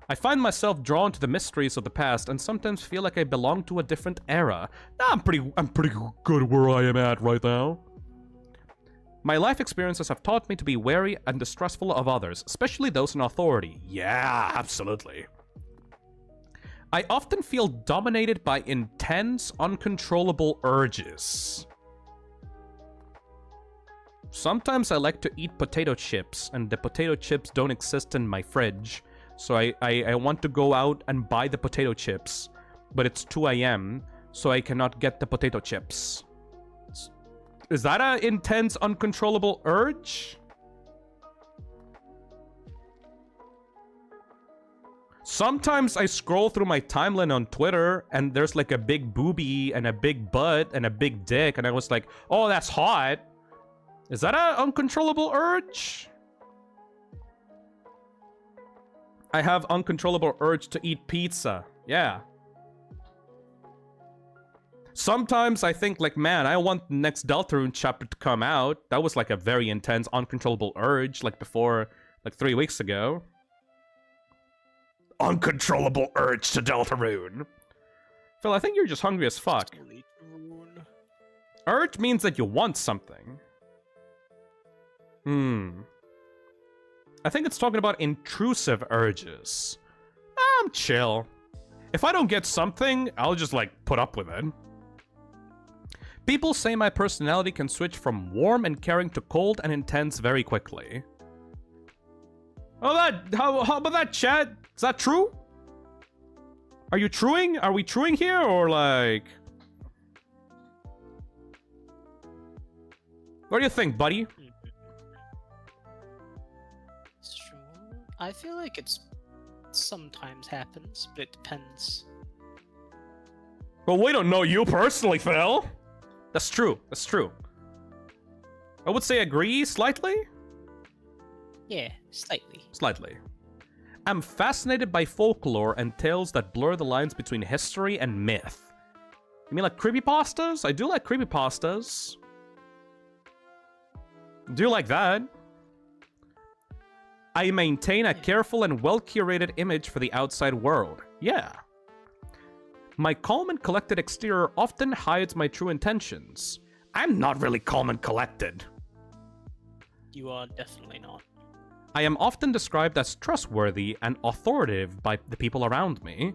I find myself drawn to the mysteries of the past and sometimes feel like I belong to a different era. I'm pretty good where I am at right now. My life experiences have taught me to be wary and distrustful of others, especially those in authority. Yeah, absolutely. I often feel dominated by intense, uncontrollable urges. Sometimes I like to eat potato chips, and the potato chips don't exist in my fridge. So I want to go out and buy the potato chips, but it's 2 a.m., so I cannot get the potato chips. Is that an intense, uncontrollable urge? Sometimes I scroll through my timeline on Twitter, and there's like a big boobie and a big butt and a big dick, and I was like, oh, that's hot. Is that an uncontrollable urge? I have uncontrollable urge to eat pizza. Yeah. Sometimes I think like, man, I want the next Deltarune chapter to come out. That was like a very intense, uncontrollable urge, like before, like 3 weeks ago. Uncontrollable urge to Deltarune. Phil, I think you're just hungry as fuck. Urge means that you want something. I think it's talking about intrusive urges. I'm chill. If I don't get something, I'll just like put up with it. People say my personality can switch from warm and caring to cold and intense very quickly. Oh, how about that, chat? Is that true? Are you truing? Are we truing here, or like... What do you think, buddy? I feel like it's sometimes happens, but it depends. Well, we don't know you personally, Phil. That's true. That's true. I would say agree slightly. Yeah, slightly. Slightly. I'm fascinated by folklore and tales that blur the lines between history and myth. You mean like creepypastas? I do like creepypastas. Do you like that? I maintain a careful and well-curated image for the outside world. Yeah. My calm and collected exterior often hides my true intentions. I'm not really calm and collected. You are definitely not. I am often described as trustworthy and authoritative by the people around me.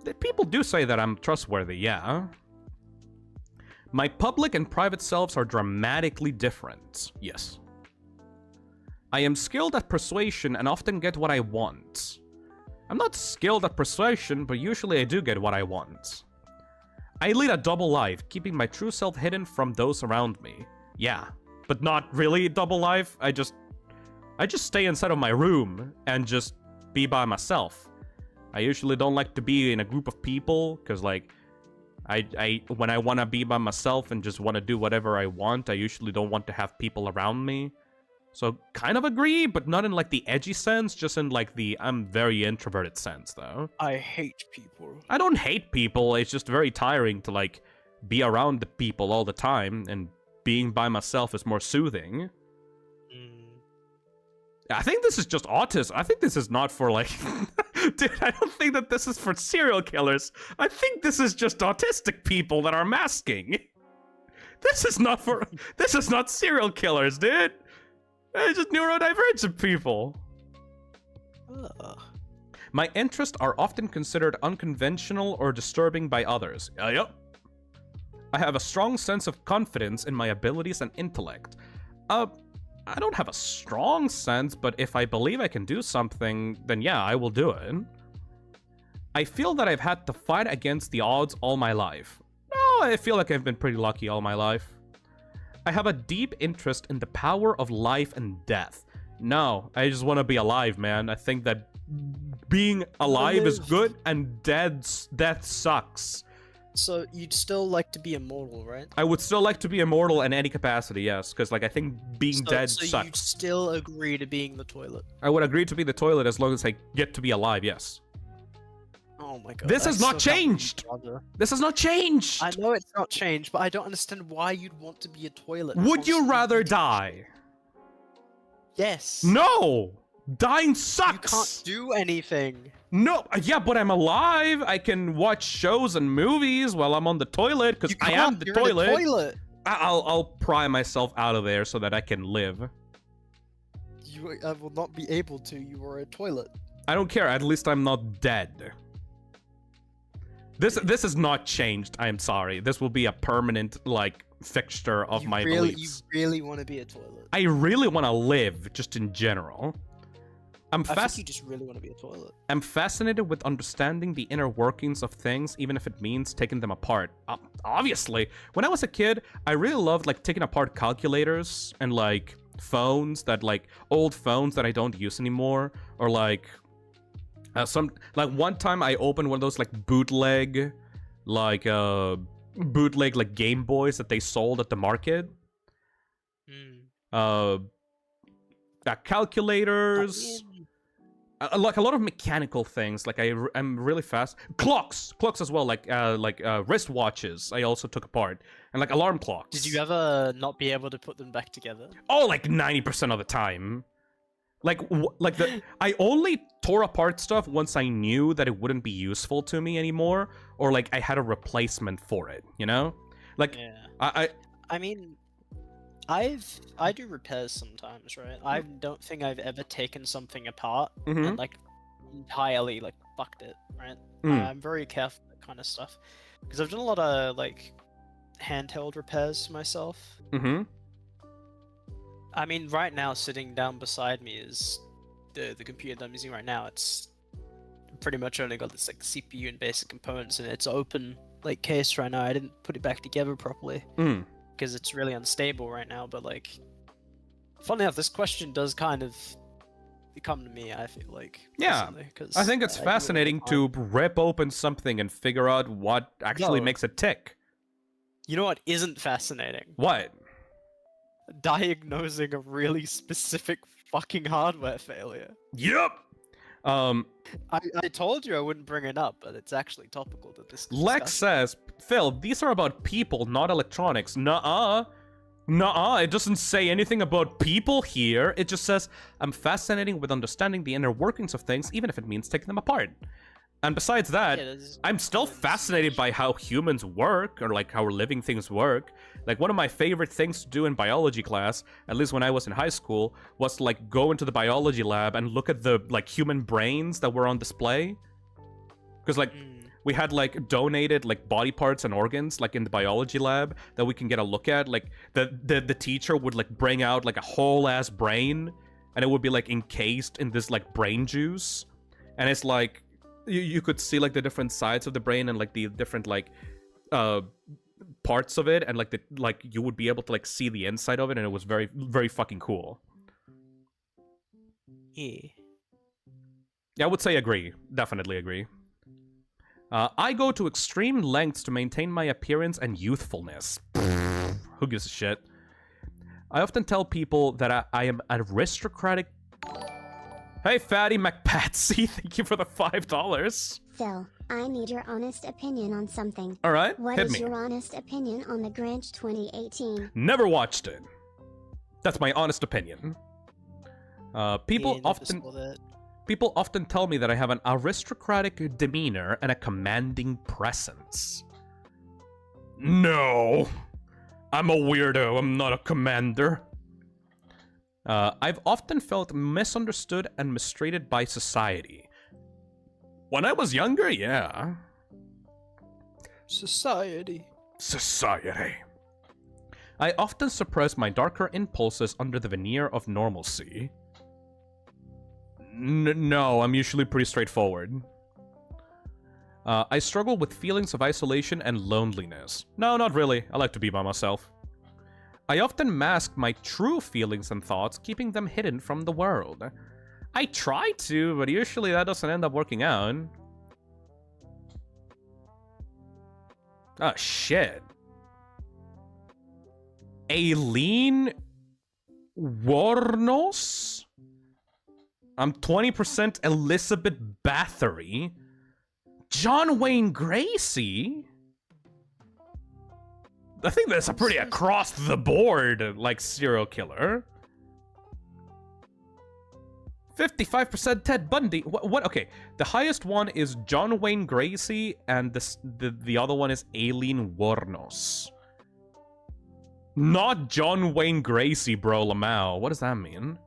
The people do say that I'm trustworthy, yeah. My public and private selves are dramatically different. Yes. I am skilled at persuasion and often get what I want. I'm not skilled at persuasion, but usually I do get what I want. I lead a double life, keeping my true self hidden from those around me. Yeah, but not really double life. I just stay inside of my room and just be by myself. I usually don't like to be in a group of people, because like, when I want to be by myself and just want to do whatever I want, I usually don't want to have people around me. So, kind of agree, but not in, like, the edgy sense, just in, like, the I'm very introverted sense, though. I hate people. I don't hate people, it's just very tiring to, like, be around the people all the time, and being by myself is more soothing. I think this is just autism. I think this is not for, like... Dude, I don't think that this is for serial killers. I think this is just autistic people that are masking. This is not serial killers, dude. It's just neurodivergent people. My interests are often considered unconventional or disturbing by others. Yep. I have a strong sense of confidence in my abilities and intellect. I don't have a strong sense, but if I believe I can do something, then yeah, I will do it. I feel that I've had to fight against the odds all my life. No, I feel like I've been pretty lucky all my life. I have a deep interest in the power of life and death. No, I just want to be alive, man. I think that being alive is good and death sucks. So you'd still like to be immortal, right? I would still like to be immortal in any capacity, yes, because like I think being dead so sucks. You'd still agree to being the toilet? I would agree to be the toilet as long as I get to be alive, yes. Oh my god. This has not changed! This has not changed! I know it's not changed, but I don't understand why you'd want to be a toilet. Would you rather die? Yes. No! Dying sucks! You can't do anything. No, yeah, but I'm alive. I can watch shows and movies while I'm on the toilet, because I am the toilet. In a toilet. I'll pry myself out of there so that I can live. I will not be able to. You are a toilet. I don't care. At least I'm not dead. This is not changed. I am sorry. This will be a permanent like fixture of my You beliefs. really want to be a toilet. I really want to live, just in general. I think you just really want to be a toilet. I'm fascinated with understanding the inner workings of things, even if it means taking them apart. Obviously, when I was a kid, I really loved like taking apart calculators and like phones that like old phones that I don't use anymore, or like one time I opened one of those like bootleg like Game Boys that they sold at the market. Calculators. Like a lot of mechanical things, like I'm really fast. Clocks as well, like wristwatches. I also took apart, and like alarm clocks. Did you ever not be able to put them back together? Oh, like 90% of the time. I only tore apart stuff once I knew that it wouldn't be useful to me anymore, or like I had a replacement for it. You know, like yeah. I mean, I do repairs sometimes, right? I don't think I've ever taken something apart and like entirely like fucked it, right? I'm very careful with that kind of stuff because I've done a lot of like handheld repairs myself. I mean, right now sitting down beside me is the computer that I'm using right now. It's pretty much only got this like CPU and basic components, and it's open like case right now. I didn't put it back together properly. Because it's really unstable right now, but like, funny enough, this question does kind of come to me, I feel like. Yeah, I think it's fascinating to rip open something and figure out what actually makes it tick. You know what isn't fascinating? What? Diagnosing a really specific fucking hardware failure. Yep! I told you I wouldn't bring it up, but it's actually topical to this discussion. Lex says, Phil, these are about people, not electronics. Nuh-uh. Nuh-uh, it doesn't say anything about people here. It just says, I'm fascinated with understanding the inner workings of things, even if it means taking them apart. And besides that, I'm still fascinated by how humans work, or like how living things work. Like one of my favorite things to do in biology class, at least when I was in high school, was to like go into the biology lab and look at the like human brains that were on display. Because like we had like donated like body parts and organs like in the biology lab that we can get a look at. Like the teacher would like bring out like a whole ass brain, and it would be like encased in this like brain juice, and it's like you could see like the different sides of the brain and like the different like parts of it, and like you would be able to like see the inside of it, and it was very, very fucking cool. Yeah, I would say agree. Definitely agree. I go to extreme lengths to maintain my appearance and youthfulness. Who gives a shit? I often tell people that I am aristocratic. Hey, Fatty McPatsy, thank you for the $5. Phil, I need your honest opinion on something. All right, What hit is me. your honest opinion on The Grinch 2018? Never watched it. That's my honest opinion. People often tell me that I have an aristocratic demeanor and a commanding presence. No, I'm a weirdo. I'm not a commander. I've often felt misunderstood and mistreated by society. When I was younger, yeah. Society. I often suppress my darker impulses under the veneer of normalcy. No, I'm usually pretty straightforward. I struggle with feelings of isolation and loneliness. No, not really. I like to be by myself. I often mask my true feelings and thoughts, keeping them hidden from the world. I try to, but usually that doesn't end up working out. Oh, shit. Aileen Warnos? I'm 20% Elizabeth Bathory. John Wayne Gracie? I think that's a pretty across-the-board, like, serial killer. 55% Ted Bundy. What? Okay, the highest one is John Wayne Gracie, and the other one is Aileen Wuornos. Not John Wayne Gracie, bro, Lamau. What does that mean?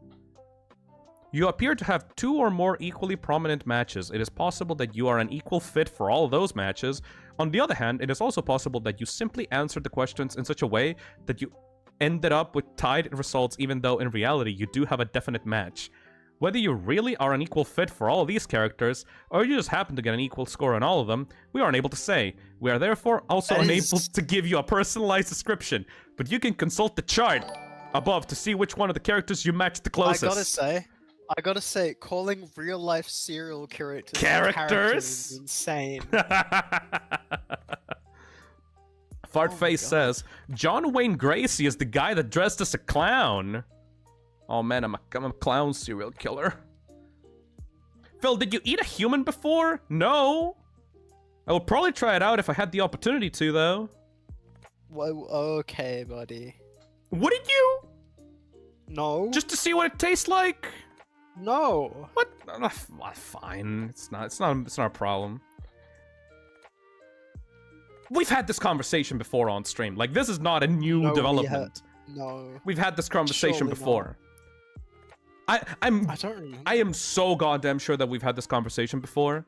You appear to have 2 or more equally prominent matches. It is possible that you are an equal fit for all of those matches, On the other hand, it is also possible that you simply answered the questions in such a way that you ended up with tied results even though in reality you do have a definite match. Whether you really are an equal fit for all of these characters, or you just happen to get an equal score on all of them, we aren't able to say. We are therefore also unable to give you a personalized description, but you can consult the chart above to see which one of the characters you match the closest. I gotta say, calling real-life serial characters Characters? is insane. Fartface says, John Wayne Gracie is the guy that dressed as a clown. Oh man, I'm a clown serial killer. Phil, did you eat a human before? No. I would probably try it out if I had the opportunity to, though. Well, okay, buddy. Wouldn't you? No. Just to see what it tastes like? No. What? Fine. It's not a problem. We've had this conversation before on stream. Like, this is not a new development. No. We've had this conversation Surely before. I don't remember. I am so goddamn sure that we've had this conversation before.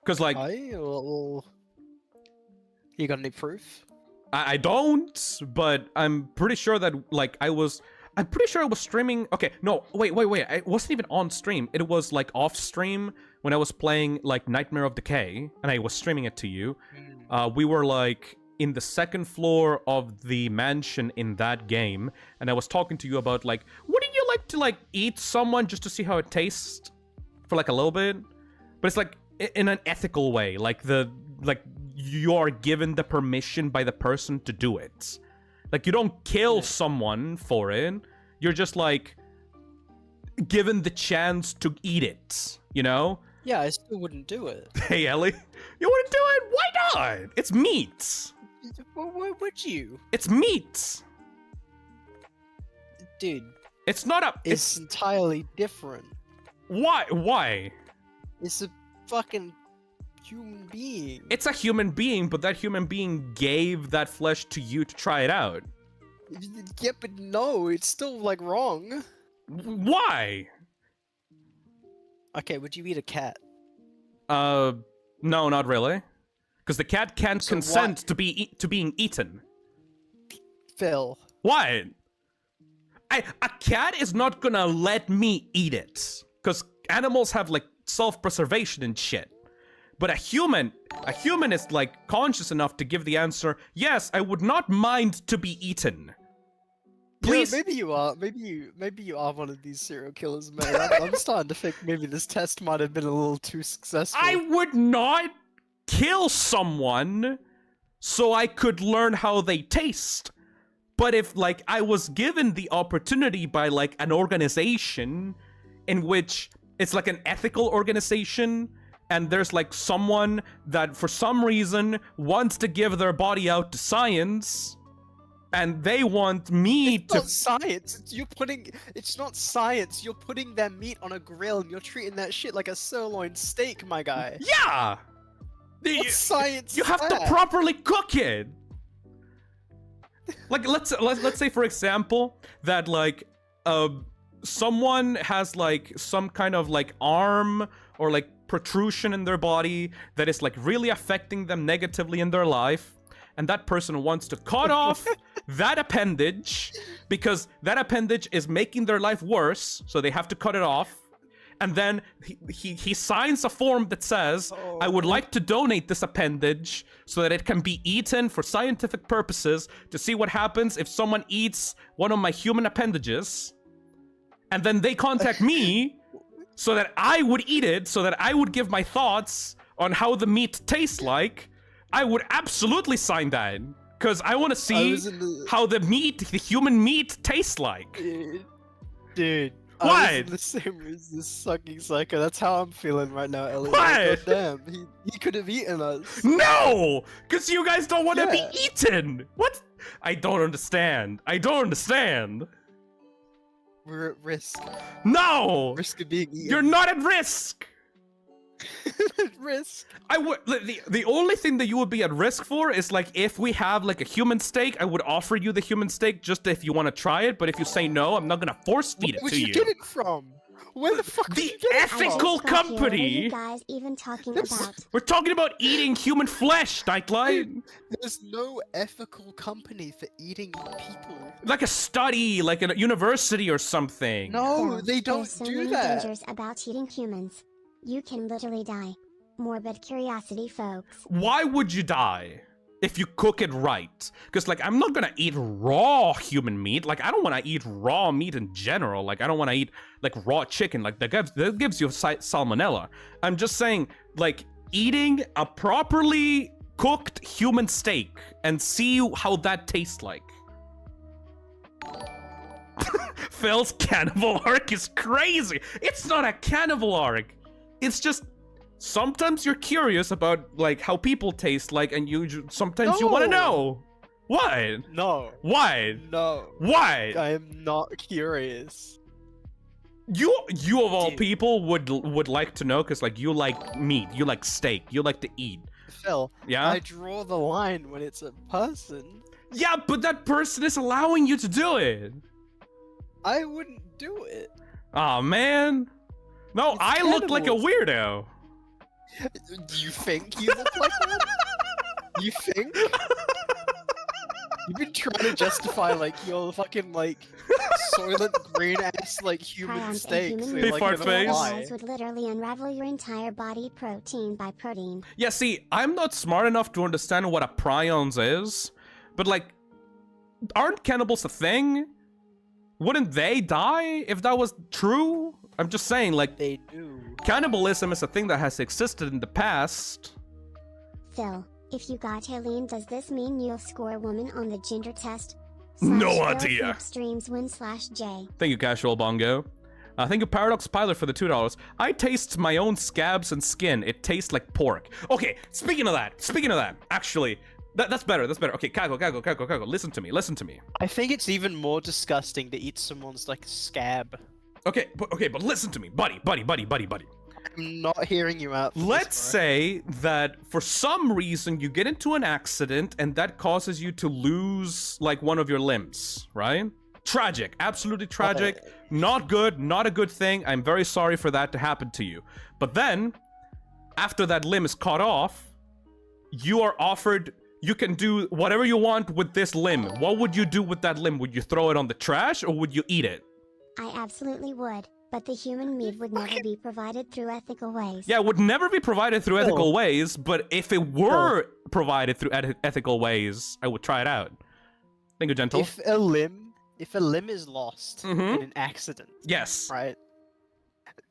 Cause like Well, you got any proof? I don't, but I'm pretty sure that like I'm pretty sure I was streaming. Okay, no, wait. I wasn't even on stream. It was like off stream when I was playing like Nightmare of Decay, and I was streaming it to you. We were like in the second floor of the mansion in that game, and I was talking to you about like, wouldn't you like to like eat someone just to see how it tastes for like a little bit? But it's like in an ethical way, like you are given the permission by the person to do it. Like, you don't kill someone for it. You're just, like, given the chance to eat it, you know? Yeah, I still wouldn't do it. Hey, Ellie. You wouldn't do it? Why not? It's meat. Why would you? It's meat. Dude, It's not a... it's entirely different. Why? Why? It's a fucking human being. It's a human being, but that human being gave that flesh to you to try it out. Yeah, but no, it's still, like, wrong. Why? Okay, would you eat a cat? No, not really. Because the cat can't So consent to being eaten. Phil. What? A cat is not gonna let me eat it. Because animals have, like, self-preservation and shit. But a human is, like, conscious enough to give the answer, yes, I would not mind to be eaten. Please. Yeah, maybe you are. Maybe you are one of these serial killers, man. I'm starting to think maybe this test might have been a little too successful. I would not kill someone so I could learn how they taste. But if, like, I was given the opportunity by, like, an organization in which it's, like, an ethical organization, and there's, like, someone that, for some reason, wants to give their body out to science, and they want me It's not science. It's not science. You're putting their meat on a grill and you're treating that shit like a sirloin steak, my guy. Yeah! What science You is have to that? properly cook it! Like, let's say, for example, that, like, someone has, like, some kind of, like, arm or, like, protrusion in their body that is, like, really affecting them negatively in their life, and that person wants to cut off that appendage because that appendage is making their life worse, so they have to cut it off. And then he signs a form that says, I would like to donate this appendage so that it can be eaten for scientific purposes to see what happens if someone eats one of my human appendages. And then they contact me so that I would eat it, so that I would give my thoughts on how the meat tastes like. I would absolutely sign that. Because I want to see how the human meat tastes like. Dude. What? I was in the same as this sucking psycho. That's how I'm feeling right now, Elliot. What? Damn, he could have eaten us. No! Because you guys don't want to Yeah. be eaten! What? I don't understand. We're at risk. No! Risk of being eaten. You're not at risk! at risk. I would the only thing that you would be at risk for is like if we have like a human steak, I would offer you the human steak just if you want to try it, but if you say no, I'm not gonna force feed Where it would to you you. get it from? Where the fuck The did you get it I just ethical got here. What are company. you guys even talking about? We're talking about eating human flesh, Nightlight. There's no ethical company for eating people. Like a study, like a university or something. No, Phil, they don't there's so do many that. dangers about eating humans. You can literally die. Morbid curiosity, folks. Why would you die if you cook it right? Because, like, I'm not gonna eat raw human meat. Like, I don't want to eat raw meat in general. Like, I don't want to eat, like, raw chicken. Like, that gives you salmonella. I'm just saying, like, eating a properly cooked human steak and see how that tastes like. Phil's cannibal arc is crazy. It's not a cannibal arc. It's just sometimes you're curious about like how people taste like, and sometimes you want to No. know. What? No. Why? No. Why? I am not curious. You of all Dude. people would like to know because like you like meat, you like steak, you like to eat. Phil, Yeah. I draw the line when it's a person. Yeah, but that person is allowing you to do it. I wouldn't do it. Oh man. No, It's I look like a cannibals. weirdo. Do you think you look like one? You think? You've been trying to justify like your fucking like soylent green ass like human Prions and steaks. human Hey, like, fart in a face. lie. Otherwise would literally unravel your entire body protein by protein. Yeah, see, I'm not smart enough to understand what a prions is, but like, aren't cannibals a thing? Wouldn't they die if that was true? I'm just saying, like, They do. cannibalism is a thing that has existed in the past. Phil, if you got Helene, does this mean you'll score woman on the gender test? No Phil idea. Flip Streams win/J. Thank you, Casual Bongo. Thank you, Paradox Pilot, for the $2. I taste my own scabs and skin. It tastes like pork. Okay, speaking of that, actually, that's better, Okay, Kago, listen to me. I think it's even more disgusting to eat someone's like scab. Okay, but listen to me, buddy. I'm not hearing you out. for this, Let's bro. say that for some reason you get into an accident and that causes you to lose like one of your limbs, right? Tragic, absolutely tragic. Not good, not a good thing. I'm very sorry for that to happen to you. But then, after that limb is cut off, you are offered, you can do whatever you want with this limb. What would you do with that limb? Would you throw it on the trash or would you eat it? I absolutely would, but the human meat would never be provided through ethical ways. Yeah, it would never be provided through ethical Oh. ways, but if it were provided through ethical ways, I would try it out. Thank you, Gentle. If a limb is lost Mhm. in an accident, Yes. right?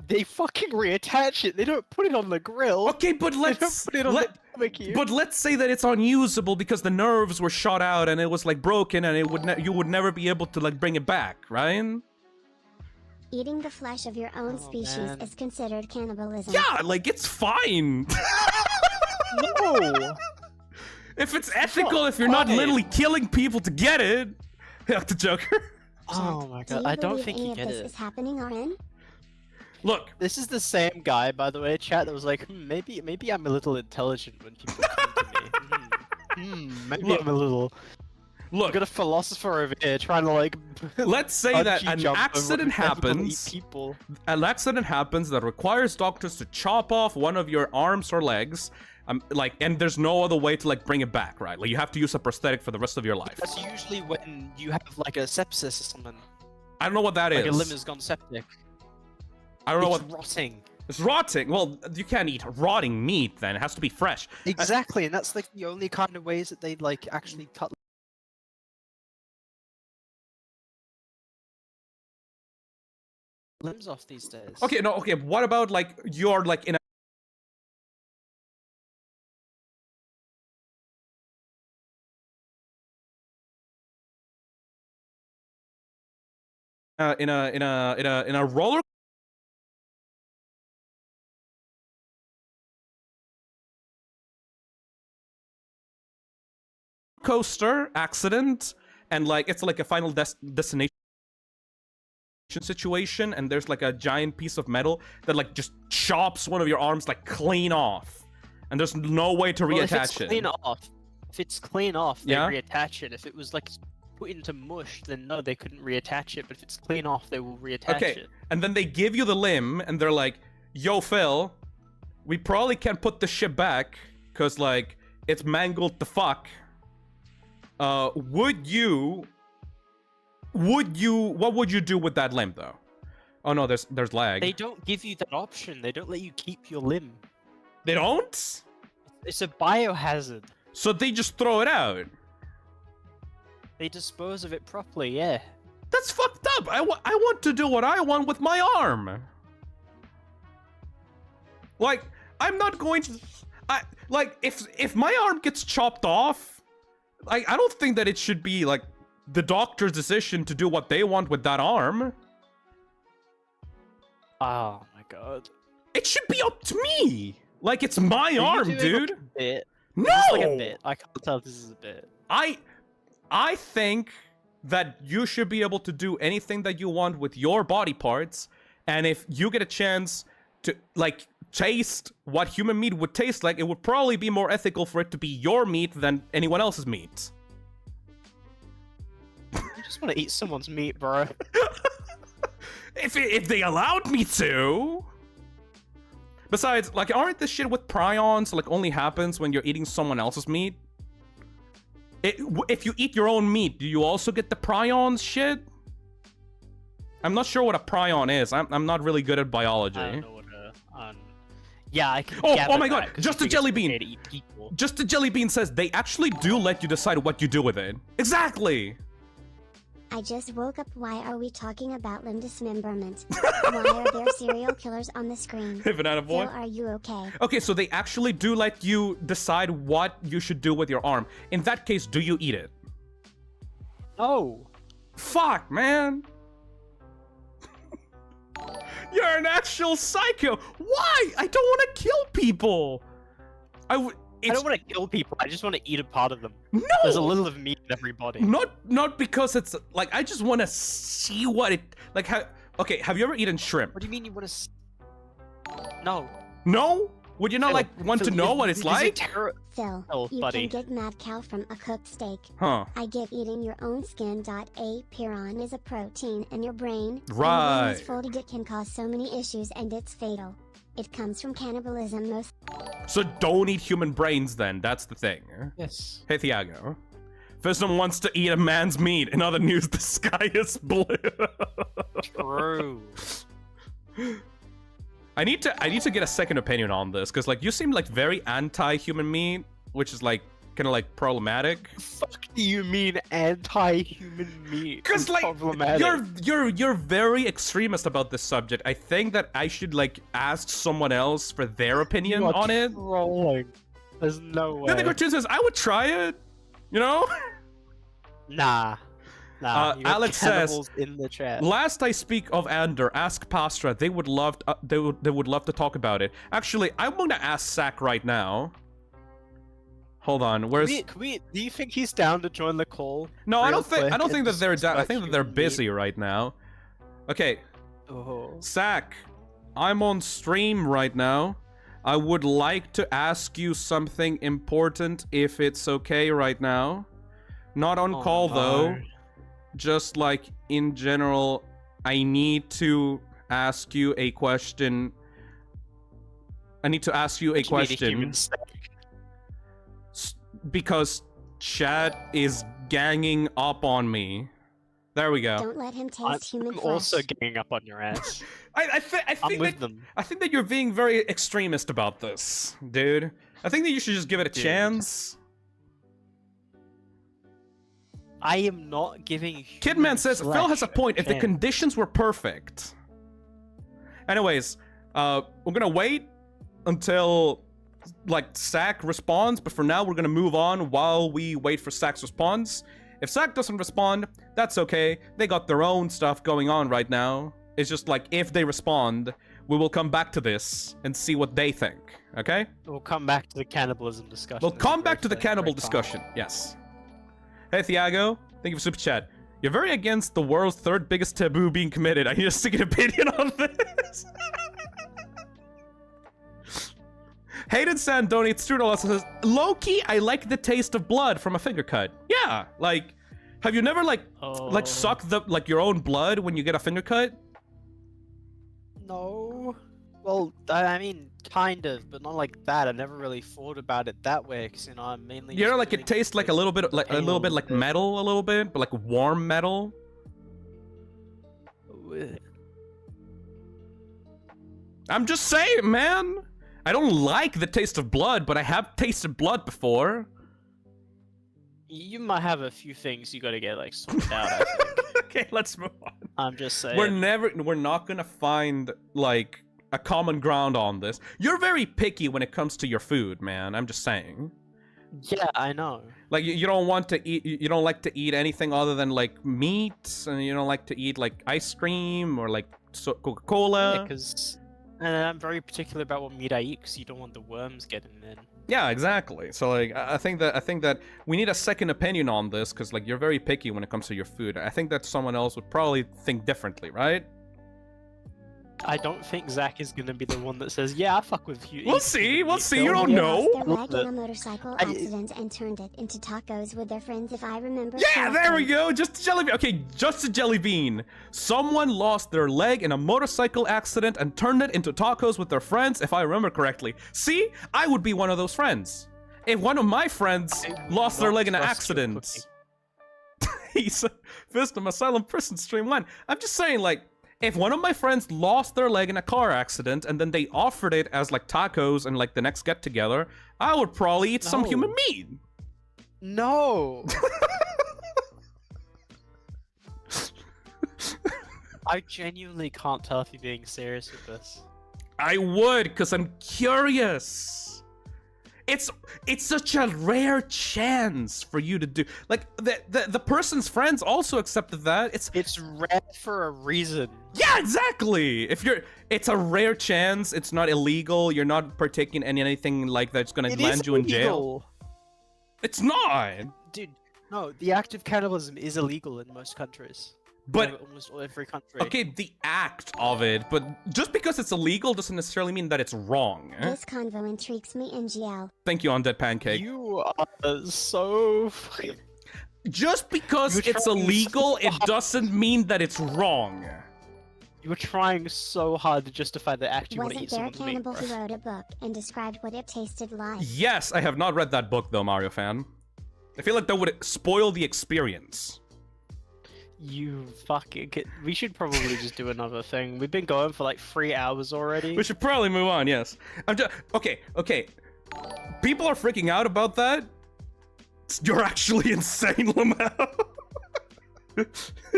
They fucking reattach it. They don't put it on the grill. Okay, but They let's don't put it on the barbecue. but let's say that it's unusable because the nerves were shot out and it was like broken and it would you would never be able to like bring it back, right? Eating the flesh of your own Oh, species man. is considered cannibalism. Yeah, like it's fine. No. If it's ethical, if you're not fine. literally killing people to get it. The Joker. Oh my Do god, you I don't believe think any you of get this it. is happening, RN? Look, This is the same guy, by the way, chat, that was like, maybe I'm a little intelligent when people come to me. Maybe Look. I'm a little. I've look. got a philosopher over here trying to like. Let's say that bungee an jump over accident ethical eat happens. People. An accident happens that requires doctors to chop off one of your arms or legs, like, and there's no other way to like bring it back, right? Like you have to use a prosthetic for the rest of your life. That's usually when you have like a sepsis or something. I don't know what that is. Like a limb has gone septic. I don't know It's what rotting. it's rotting. Well, you can't eat rotting meat then. It has to be fresh. Exactly, and that's like the only kind of ways that they like actually cut limbs off these days. Okay, no, okay. What about like you're like in a in a roller coaster accident and like it's like a final destination situation and there's like a giant piece of metal that like just chops one of your arms like clean off and there's no way to Well, if it's reattach clean it. off, if it's clean off, they Yeah? reattach it. If it was like put into mush, then no, they couldn't reattach it. But if it's clean off, they will reattach Okay, it. and then they give you the limb, and they're like, "Yo, Phil, we probably can't put this shit back, cause like it's mangled the fuck. Would you? What would you do with that limb, though? Oh no, there's lag. They don't give you that option. They don't let you keep your limb. They don't? It's a biohazard. So they just throw it out. They dispose of it properly, yeah. That's fucked up. I want to do what I want with my arm. Like, I'm not going to... if my arm gets chopped off, like, I don't think that it should be, like, the doctor's decision to do what they want with that arm. Oh my god. It should be up to me. Like, it's my Are you arm, doing dude. a bit? No! Is this like a bit? I can't tell if this is a bit. I think that you should be able to do anything that you want with your body parts, and if you get a chance to, like, taste what human meat would taste like, it would probably be more ethical for it to be your meat than anyone else's meat. I just want to eat someone's meat, bro. If they allowed me to. Besides, like, aren't this shit with prions, like, only happens when you're eating someone else's meat? If you eat your own meat, do you also get the prions shit? I'm not sure what a prion is. I'm not really good at biology. I don't know what yeah, I can. Oh my god, just a jelly bean. People. Just a jelly bean says they actually do let you decide what you do with it. Exactly. I just woke up. Why are we talking about limb dismemberment? Why are there serial killers on the screen? Hey, banana boy. Phil, are you okay? Okay, so they actually do let you decide what you should do with your arm. In that case, do you eat it? No. Fuck, man. You're an actual psycho. Why? I don't want to kill people. I don't want to kill people. I just want to eat a part of them. No. There's a little of meat in every body. Not because it's like I just want to see what it like. Okay, have you ever eaten shrimp? What do you mean you want to? No. No? Would you not Phil, like want to Phil, know what it's like? Phil, Oh, you buddy. can get mad cow from a cooked steak. Huh. I get eating your own skin. A pyron is a protein in your brain. Right. And when it's folded, it can cause so many issues and it's fatal. It comes from cannibalism most. So don't eat human brains then. That's the thing. Yes. Hey, Thiago. Fisdom wants to eat a man's meat. In other news, the sky is blue. True. I need to get a second opinion on this, because like you seem like very anti-human meat, which is like kind of like problematic. Fuck do you mean anti-human meat? Because It's like problematic. you're very extremist about this subject. I think that I should like ask someone else for their opinion You are on it. trolling. There's no way. Then the cartoon says I would try it. You know. Nah. Nah. You got Alex says, cannibals in the chat. Last I speak of Ander, ask Pastra. They would love they would love to talk about it. Actually, I'm gonna ask Sack right now. Hold on, where's? Do you think he's down to join the call? No, I real don't think quick and that they're down. I discuss think that they're human busy right now. Okay, Oh. Sack, I'm on stream right now. I would like to ask you something important if it's okay right now. Not on call though. Just like in general, I need to ask you a question. I need to ask you a question. Because chat is ganging up on me. There we go. Don't let him taste human I'm flesh. also ganging up on your ass. I I'm think with that, them. I think that you're being very extremist about this, dude. I think that you should just give it a Dude. chance. I am not giving. Kidman says Phil has a flesh point. If the chance. conditions were perfect. Anyways, we're gonna wait until like Sack responds, but for now we're gonna move on while we wait for Sack's response. If Sack doesn't respond, that's okay. They got their own stuff going on right now. It's just like if they respond, we will come back to this and see what they think. Okay? We'll come back to the cannibalism discussion. We'll It's a come back great to the thing, cannibal great time. discussion. Yes. Hey, Thiago. Thank you for super chat. You're very against the world's third biggest taboo being committed. I need a second opinion on this. Hayden San donates $2 and says, Low-key, I like the taste of blood from a finger cut. Yeah, like, Have you never like Oh. sucked the like your own blood when you get a finger cut? No. Well, I mean, kind of, but not like that. I never really thought about it that way, because you know, I'm mainly. You know, just like it really tastes like a little bit like pain on like the- metal, a little bit, but like warm metal. I'm just saying, man. I don't like the taste of blood, but I have tasted blood before. You might have a few things you gotta get like sorted out. I think. Okay, let's move on. I'm just saying. We're not gonna find like a common ground on this. You're very picky when it comes to your food, man. I'm just saying. Yeah, I know. Like you don't want to eat. You don't like to eat anything other than like meat, and you don't like to eat like ice cream or like Coca-Cola. Because. And I'm very particular about what meat I eat, because you don't want the worms getting in. Yeah, exactly. So like, I think that we need a second opinion on this, because like you're very picky when it comes to your food. I think that someone else would probably think differently, right? I don't think Zach is gonna be the one that says, "Yeah, I fuck with you." We'll eat see. human We'll meat, see. don't You don't worry." know. Lost their leg in a But- motorcycle I- accident and turned it into tacos with their friends, if I remember Yeah, there we correctly. go. Just a jelly bean. Okay, just a jelly bean. Someone lost their leg in a motorcycle accident and turned it into tacos with their friends, if I remember correctly. See, I would be one of those friends. If one of my friends lost their not leg in an trust your accident. He's Wisdom Asylum Prison Stream 1. I'm just saying, like, if one of my friends lost their leg in a car accident and then they offered it as like tacos and like the next get together, I would probably eat some No. human meat. No. I genuinely can't tell if you're being serious with this. I would, because I'm curious. It's such a rare chance for you to do. Like the person's friends also accepted that. It's rare for a reason. Yeah, exactly. It's a rare chance. It's not illegal. You're not partaking in anything like that's gonna It land is you in jail. illegal. It's not. Dude, no, the act of cannibalism is illegal in most countries. But almost every country. okay, the act of it. But just because it's illegal doesn't necessarily mean that it's wrong. This convo intrigues me, NGL. Thank you, Undead Pancake. You are so fucking. Just because You're it's trying so illegal, it hard. doesn't mean that it's wrong. You were trying so hard to justify the act you want to Wasn't eat there a someone's meat, cannibal bro. who wrote a book and described what it tasted like? Yes, I have not read that book though, Mario fan. I feel like that would spoil the experience. You fucking. We should probably just do another thing. We've been going for like 3 hours already. We should probably move on, yes. I'm just okay. People are freaking out about that. You're actually insane, Lamau.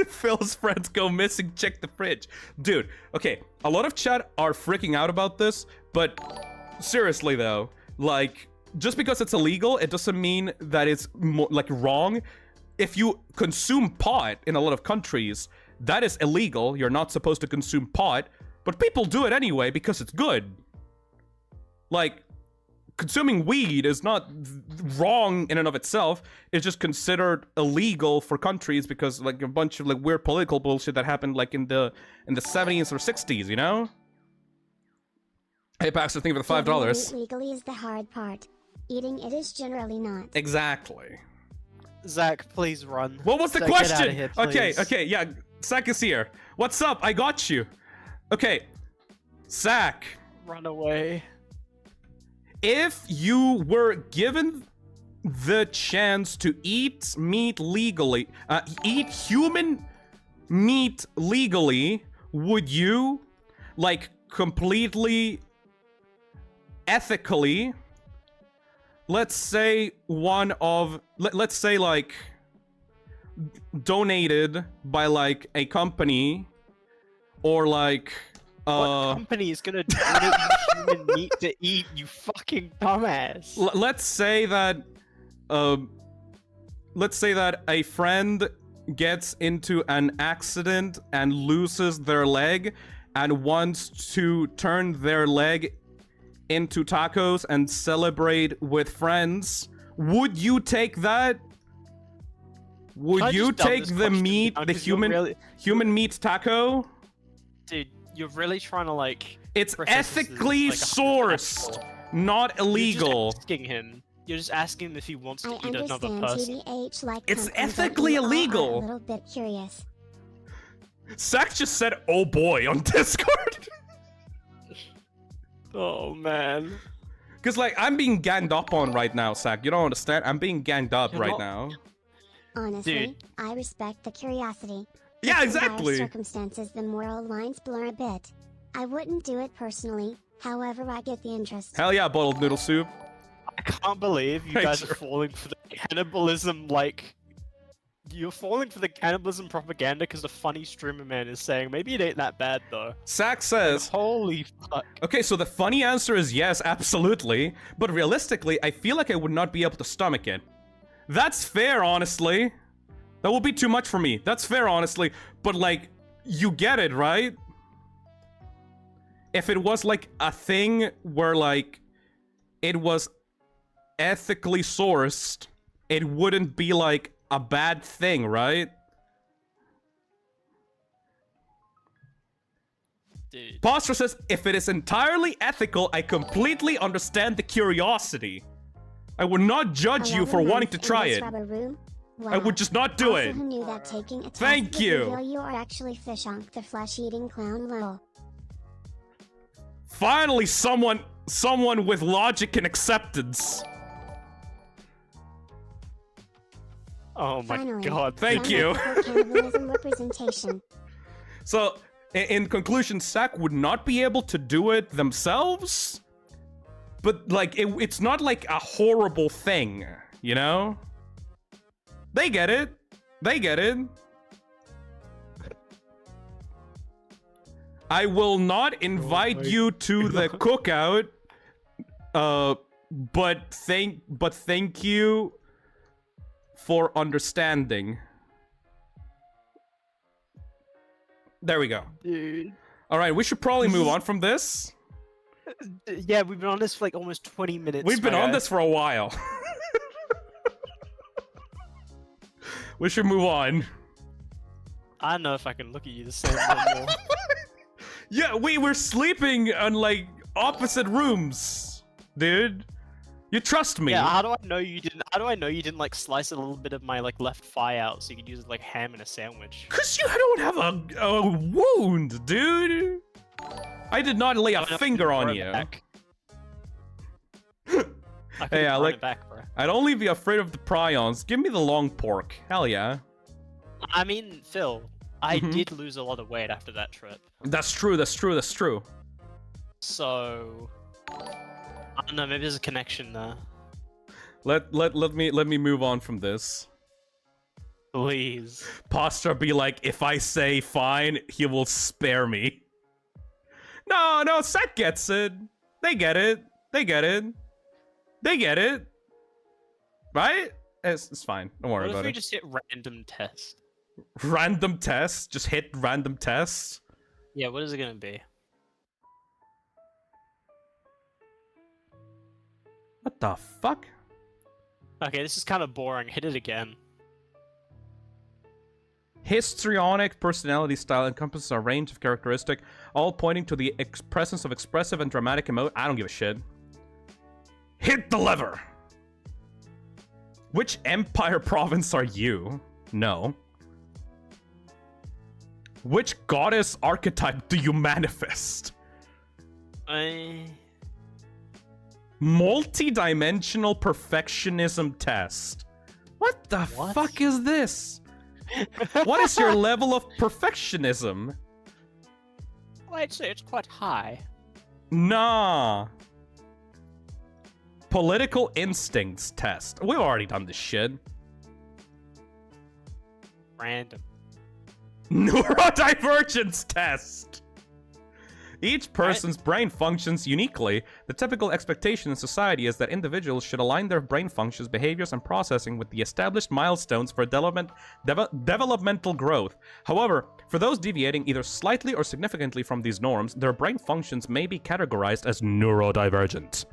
Phil's friends go missing, check the fridge. Dude, okay, a lot of chat are freaking out about this, but seriously though, like, just because it's illegal, it doesn't mean that it's like wrong. If you consume pot in a lot of countries, that is illegal. You're not supposed to consume pot, but people do it anyway because it's good. Like, consuming weed is not wrong in and of itself. It's just considered illegal for countries because like a bunch of like weird political bullshit that happened like in the 70s or 60s, you know? Hey Baxter, thank you for the Getting $5. meat legally is the hard part. Eating it is generally not. Exactly. Zach, please run. What was the Zach, get outta question? here, Okay, please. okay, yeah. Zach is here. What's up? I got you. Okay. Zach, Run away. if you were given the chance to eat meat legally, eat human meat legally, would you, like, completely ethically, let's say let's say like donated by like a company or like What company is gonna donate you human meat to eat, you fucking dumbass? let's say that a friend gets into an accident and loses their leg and wants to turn their leg into tacos and celebrate with friends. Would you take that? Can Would I you just dumb take this the question meat, down, the 'cause you're human really- human meat taco? Dude, you're really trying to like. It's process this as, ethically like, a sourced, hypothetical. not You're illegal. just asking him. You're just asking him if he wants to I eat another understand person. TBH like It's cunt and ethically you all are illegal. A little bit curious. Zach just said, "Oh boy," on Discord. Oh man. Cause like I'm being ganged up on right now, Zach. You don't understand. I'm being ganged up You're right not- now. Honestly, Dude. I respect the curiosity. Yeah, In dire exactly. circumstances, the moral lines blur a bit. I wouldn't do it personally. However, I get the interest. Hell yeah, bottled noodle soup. I can't believe you Hey, guys sir. are falling for the cannibalism, like... You're falling for the cannibalism propaganda because the funny streamer man is saying, maybe it ain't that bad though. Zach says, Holy fuck. okay, so the funny answer is yes, absolutely. But realistically, I feel like I would not be able to stomach it. That's fair, honestly. That would be too much for me. That's fair, honestly. But like, you get it, right? If it was like a thing where like, it was ethically sourced, it wouldn't be like a bad thing, right? Dude. Posture says, if it is entirely ethical, I completely understand the curiosity. I would not judge you Hello, for wanting to romance in try this it. rubber room? I Wow. would just not do Also, it. who knew that taking a test Thank would you. reveal you are actually Fishonk, the flesh-eating clown lol. Finally, someone with logic and acceptance. Oh my Finally, god. Thank some you. ethical cannibalism representation. So, in conclusion, Sack would not be able to do it themselves, but like it's not like a horrible thing, you know? They get it. They get it. I will not invite you to the cookout. But thank you for understanding. There we go. Dude. All right, we should probably move on from this. Yeah, we've been on this for like almost 20 minutes. We've been my on guy. this for a while. We should move on. I don't know if I can look at you the same anymore. Yeah, we were sleeping on like opposite rooms, dude. You trust me? Yeah, how do I know you didn't? How do I know you didn't like slice a little bit of my like left thigh out so you could use it like ham in a sandwich? Cause you don't have a wound, dude. I did not lay a I finger on could've you. thrown it back. I Hey, could've I thrown like- it back, bro. I'd only be afraid of the prions. Give me the long pork. Hell yeah. I mean, Phil, I Mhm. did lose a lot of weight after that trip, That's true. That's true. That's true. so I don't know. Maybe there's a connection there. Let me move on from this. Please. Posture be like, if I say fine, he will spare me. No, Seth gets it. They get it. They get it. They get it. Right? It's fine. Don't worry What if about we it. just hit random test? Random test. Just hit random tests. Yeah, what is it gonna be? What the fuck? Okay, this is kind of boring. Hit it again. Histrionic personality style encompasses a range of characteristics, all pointing to the presence of expressive and dramatic emotion. I don't give a shit. Hit the lever! Which empire province are you? No. Which goddess archetype do you manifest? Multi-dimensional perfectionism test. What the What? fuck is this? What is your level of perfectionism? Well, I'd say it's quite high. Nah. Political instincts test. We've already done this shit. Random. Neurodivergence test. Each person's brain functions uniquely. The typical expectation in society is that individuals should align their brain functions, behaviors, and processing with the established milestones for developmental growth. However, for those deviating either slightly or significantly from these norms, their brain functions may be categorized as neurodivergent.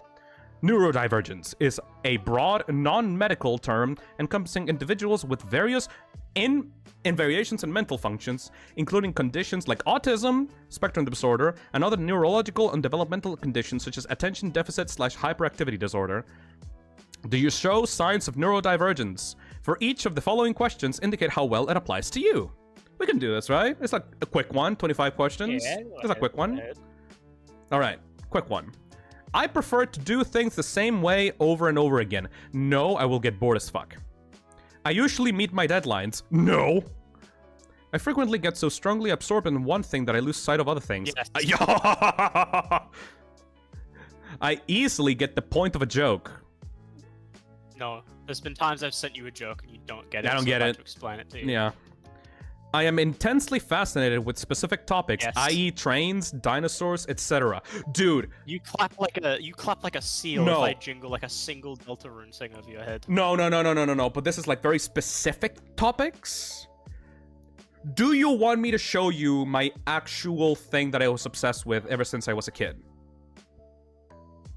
Neurodivergence is a broad, non-medical term encompassing individuals with various variations in mental functions, including conditions like autism, spectrum disorder, and other neurological and developmental conditions such as attention deficit/hyperactivity disorder. Do you show signs of neurodivergence? For each of the following questions, indicate how well it applies to you. We can do this, right? It's like a quick one, 25 questions. Yeah, It's a quick one. All right, quick one. I prefer to do things the same way over and over again. No, I will get bored as fuck. I usually meet my deadlines. No. I frequently get so strongly absorbed in one thing that I lose sight of other things. Yes. I easily get the point of a joke. No, there's been times I've sent you a joke and you don't get it. I don't so get I've had it. to explain it to you. Yeah. I am intensely fascinated with specific topics, Yes. i.e. trains, dinosaurs, etc. Dude, You clap like a seal No. if I jingle like a single Delta rune thing over your head. no, but this is like very specific topics. Do you want me to show you my actual thing that I was obsessed with ever since I was a kid?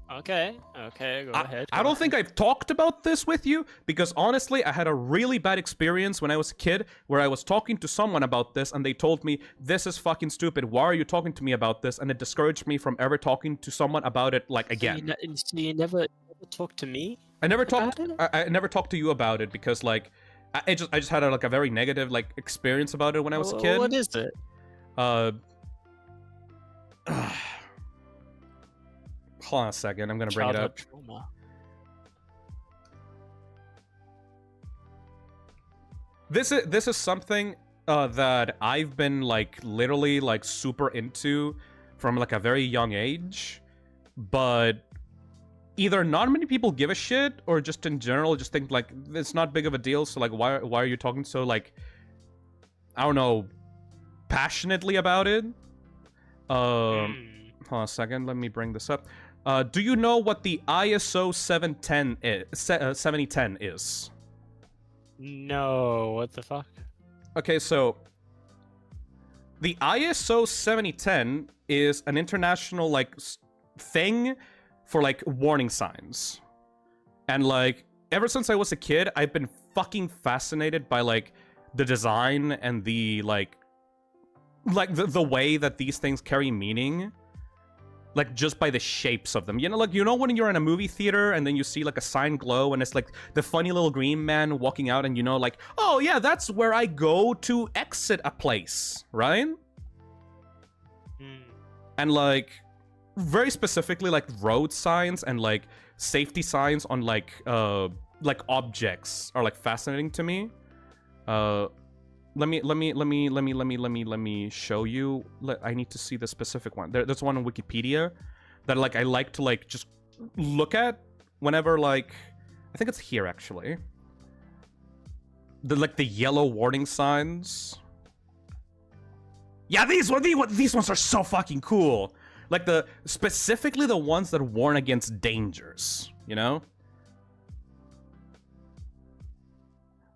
Okay, go ahead. I don't think I've talked about this with you because honestly, I had a really bad experience when I was a kid where I was talking to someone about this and they told me, this is fucking stupid. Why are you talking to me about this? And it discouraged me from ever talking to someone about it like again. So you never talked to me? I never talked. about it? I never talked to you about it because like I just had a very negative like experience about it when I was a kid. What is it? Hold on a second. I'm gonna bring it up. Childhood trauma. This is something that I've been like literally like super into from like a very young age, but either not many people give a shit or just in general just think like it's not big of a deal. So like why are you talking so like I don't know passionately about it? Hold on a second. Let me bring this up. Do you know what the ISO 7010 is? No, what the fuck? Okay, so the ISO 7010 is an international like thing for like warning signs. And like ever since I was a kid, I've been fucking fascinated by like the design and the like the way that these things carry meaning. Like just by the shapes of them, you know, like when you're in a movie theater and then you see like a sign glow and it's like the funny little green man walking out and you know like, oh yeah, that's where I go to exit a place, right? And like very specifically like road signs and like safety signs on like objects are like fascinating to me. Let me show you. I need to see the specific one. There's one on Wikipedia that like I like to like just look at whenever like I think it's here actually. The yellow warning signs. Yeah, these ones are so fucking cool. Like specifically the ones that warn against dangers, you know?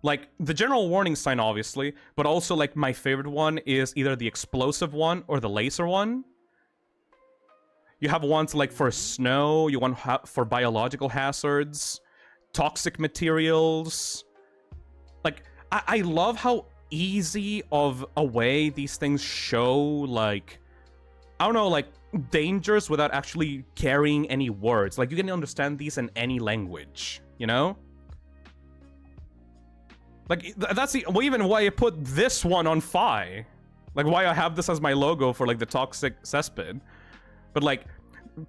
Like, the general warning sign, obviously, but also, like, my favorite one is either the explosive one or the laser one. You have ones, like, for snow, you want for biological hazards, toxic materials. Like, I love how easy of a way these things show, like, I don't know, like, dangers without actually carrying any words. Like, you can understand these in any language, you know? Like, that's even why I put this one on Fi. Like, why I have this as my logo for, like, the toxic cesspit. But, like,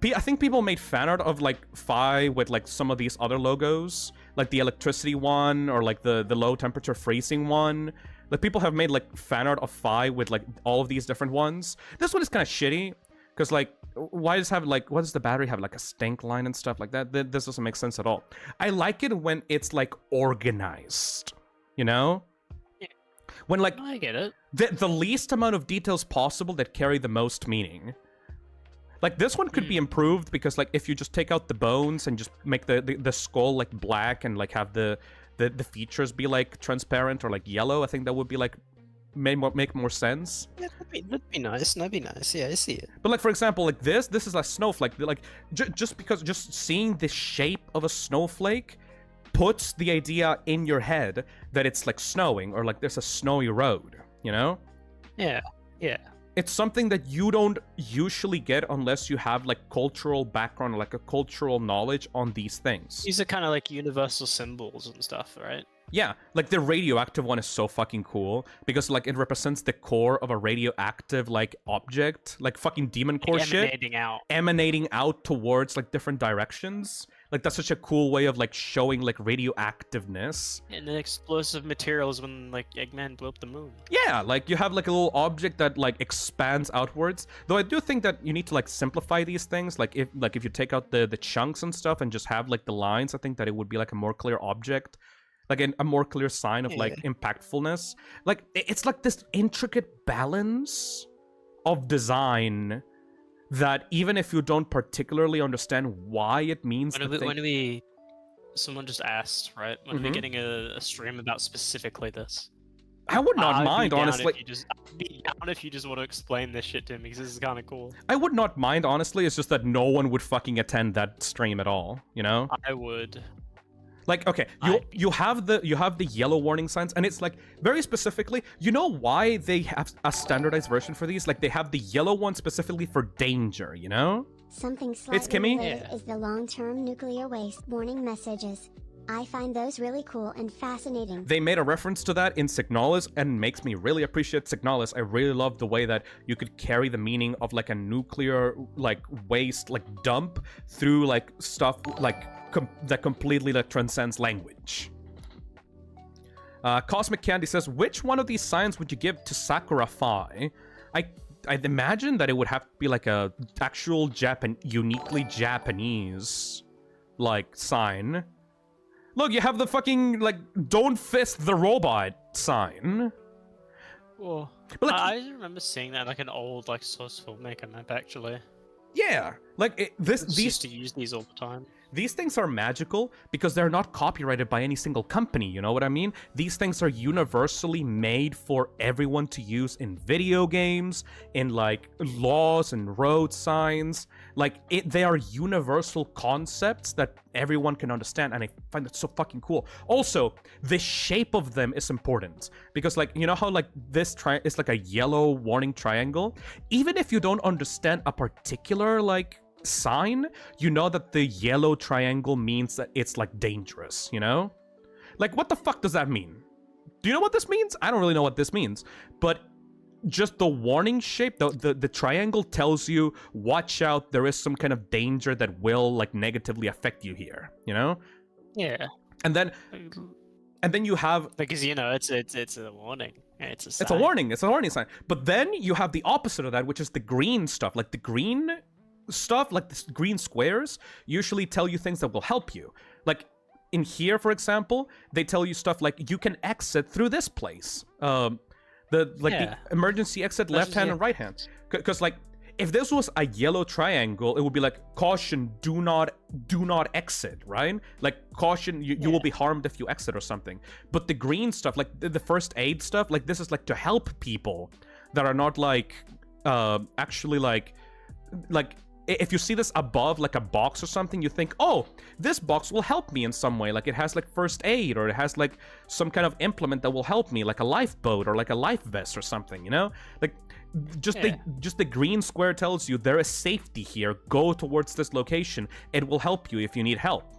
I think people made fan art of, like, Fi with, like, some of these other logos. Like, the electricity one, or, like, the low temperature freezing one. Like, people have made, like, fan art of Fi with, like, all of these different ones. This one is kind of shitty. Because, like, why does the battery have, like, a stink line and stuff like that? This doesn't make sense at all. I like it when it's, like, organized. You know? Yeah. When, like, I get it. The least amount of details possible that carry the most meaning. Like, this one could be improved because, like, if you just take out the bones and just make the skull, like, black and, like, have the features be, like, transparent or, like, yellow, I think that would be, like, make more sense. Yeah, that'd be nice. That'd be nice. Yeah, I see it. But, like, for example, like, this is a snowflake. Like, just seeing the shape of a snowflake puts the idea in your head that it's like snowing or like there's a snowy road, you know? Yeah. it's something that you don't usually get unless you have like cultural background, like a cultural knowledge on these things. These are kind of like universal symbols and stuff, right? Yeah, like the radioactive one is so fucking cool because like it represents the core of a radioactive like object, like fucking demon core shit, emanating out towards like different directions. Like that's such a cool way of like showing like radioactiveness. And the explosive materials when like Eggman blew up the moon. Yeah, like you have like a little object that like expands outwards. Though I do think that you need to like simplify these things. Like if you take out the chunks and stuff and just have like the lines, I think that it would be like a more clear object. Like a more clear sign of like impactfulness. Like it's like this intricate balance of design that even if you don't particularly understand why it means someone just asked, right? When we're getting a stream about specifically this. I would not mind, honestly. I'd be down if you just want to explain this shit to me, because this is kind of cool. I would not mind, honestly. It's just that no one would fucking attend that stream at all, you know? I would. Like, okay, you have the yellow warning signs, and it's like very specifically, you know why they have a standardized version for these? Like they have the yellow one specifically for danger, you know? Something slightly It's Kimmy? related is the long-term nuclear waste warning messages. I find those really cool and fascinating. They made a reference to that in Signalis and makes me really appreciate Signalis. I really love the way that you could carry the meaning of like a nuclear like waste like dump through like stuff like that completely like transcends language. Cosmic Candy says, which one of these signs would you give to Sakura Phi? I'd imagine that it would have to be like a actual uniquely Japanese like sign. Look, you have the fucking like don't fist the robot sign. Well, but, like, I remember seeing that in, like an old like Source Filmmaker map actually. Yeah, like these used to use these all the time. These things are magical because they're not copyrighted by any single company, you know what I mean? These things are universally made for everyone to use in video games, in like laws and road signs. Like they are universal concepts that everyone can understand, and I find that so fucking cool. Also, the shape of them is important because like, you know how like this is like a yellow warning triangle? Even if you don't understand a particular like sign, you know that the yellow triangle means that it's like dangerous, you know? Like what the fuck does that mean? Do you know what this means? I don't really know what this means, but just the warning shape, the triangle tells you, watch out, there is some kind of danger that will like negatively affect you here, you know? Yeah. And then you have, because you know it's a warning. It's a sign. It's a warning sign. But then you have the opposite of that, which is the green stuff. Like the green stuff, like the green squares, usually tell you things that will help you. Like in here, for example, they tell you stuff like you can exit through this place. The emergency exit left hand and right hand. Because like if this was a yellow triangle, it would be like caution, do not exit, right? Like caution, you will be harmed if you exit or something. But the green stuff, like the first aid stuff, like this is like to help people that are not like actually like if you see this above like a box or something, you think, oh, this box will help me in some way. Like it has like first aid, or it has like some kind of implement that will help me, like a lifeboat or like a life vest or something, you know? Like just the green square tells you there is safety here. Go towards this location. It will help you if you need help.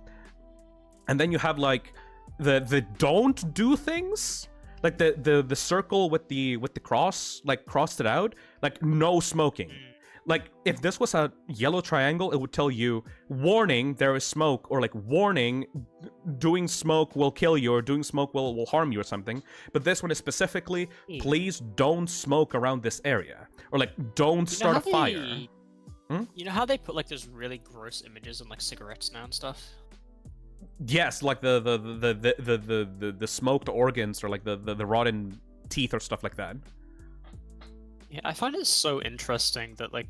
And then you have like the don't do things. Like the circle with the cross, like crossed it out, like no smoking. Like, if this was a yellow triangle, it would tell you, warning, there is smoke, or like, warning, doing smoke will kill you, or doing smoke will harm you or something. But this one is specifically, please don't smoke around this area. Or like, don't start a fire. You know how they put like those really gross images on like cigarettes now and stuff? Yes, like the smoked organs, or like the rotten teeth or stuff like that. Yeah, I find it so interesting that like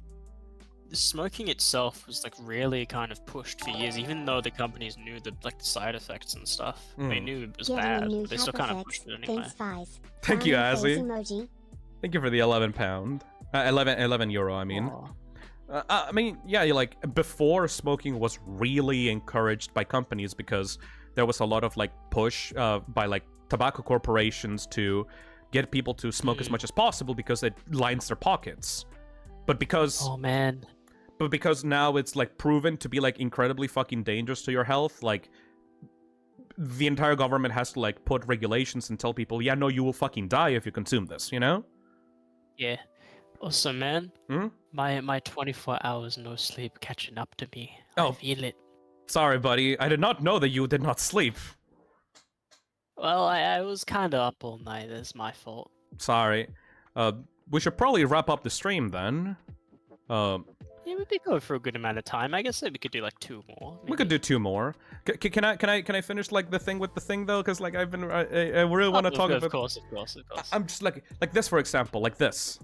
the smoking itself was like really kind of pushed for years, even though the companies knew the like the side effects and stuff. They knew it was bad, but they still kind of pushed it anyway. Thank you, Azzy. Thank you for the 11 pound. 11 euro, I mean. I mean, yeah, like before smoking was really encouraged by companies because there was a lot of like push by like tobacco corporations to get people to smoke as much as possible because it lines their pockets. But because Oh man. but because now it's like proven to be like incredibly fucking dangerous to your health, like the entire government has to like put regulations and tell people, yeah, no, you will fucking die if you consume this, you know? Yeah. Also, man, Hmm? my 24 hours no sleep catching up to me. Oh. I feel it. Sorry, buddy. I did not know that you did not sleep. Well, I was kind of up all night. That's my fault. Sorry. We should probably wrap up the stream then. Yeah, we've been going for a good amount of time. I guess that we could do like 2 more. We could do 2 more. Can I finish like the thing with the thing though? Because like I really want to talk about. Of course. I'm just like this, for example, like this,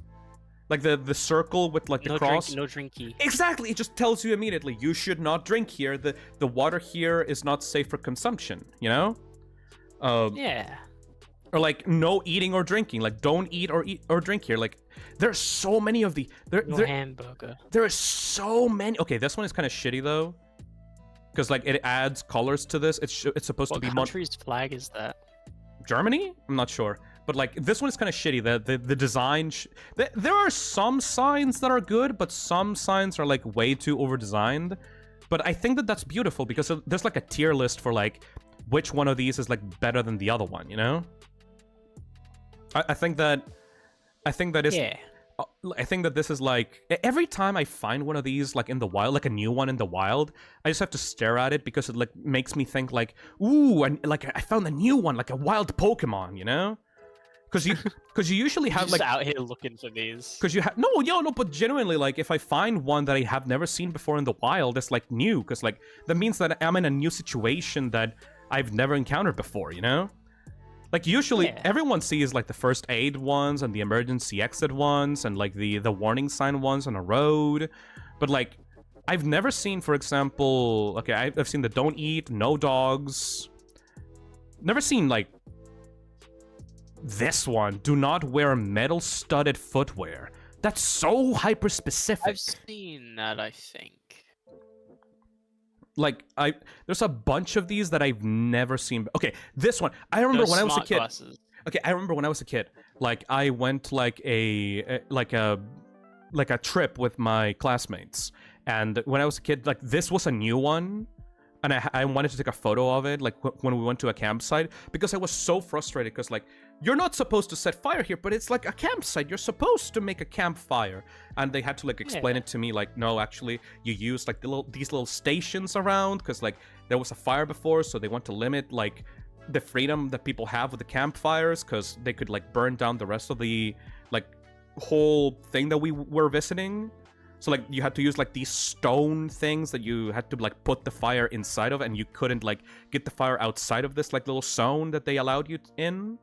like the circle with like the cross. No drinky. Exactly. It just tells you immediately you should not drink here. The water here is not safe for consumption. You know. Yeah. Or like no eating or drinking. Like don't eat or drink here. Like there's so many of the No hamburger. there are so many. Okay, this one is kind of shitty though, because like it adds colors to this. It's supposed What to be country's flag is that? Germany. I'm not sure, but like this one is kind of shitty. The design. There are some signs that are good, but some signs are like way too over designed. But I think that that's beautiful because there's like a tier list for like which one of these is like better than the other one. You know. I think that is. Yeah. I think that this is like every time I find one of these like in the wild, like a new one in the wild, I just have to stare at it because it like makes me think like, ooh, and like I found a new one, like a wild Pokemon, you know? Because you usually have Just like out here looking for these. because you have no, but genuinely like if I find one that I have never seen before in the wild, it's like new because like that means that I'm in a new situation that I've never encountered before, you know? Like usually everyone sees like the first aid ones and the emergency exit ones and like the warning sign ones on a road. But like I've never seen, for example, okay, I've seen the don't eat, no dogs. Never seen like this one, do not wear metal studded footwear. That's so hyper specific. I've seen that, I think. Like there's a bunch of these that I've never seen. Okay, this one. I remember when I was a kid. Glasses. Okay, I remember when I was a kid. Like I went like a trip with my classmates, and when I was a kid, like this was a new one, and I wanted to take a photo of it, like when we went to a campsite, because I was so frustrated because like you're not supposed to set fire here, but it's like a campsite. You're supposed to make a campfire, and they had to like explain it to me like, no, actually, you use like these little stations around because like there was a fire before, so they want to limit like the freedom that people have with the campfires because they could like burn down the rest of the like whole thing that we were visiting. So like you had to use like these stone things that you had to like put the fire inside of, and you couldn't like get the fire outside of this like little zone that they allowed you in.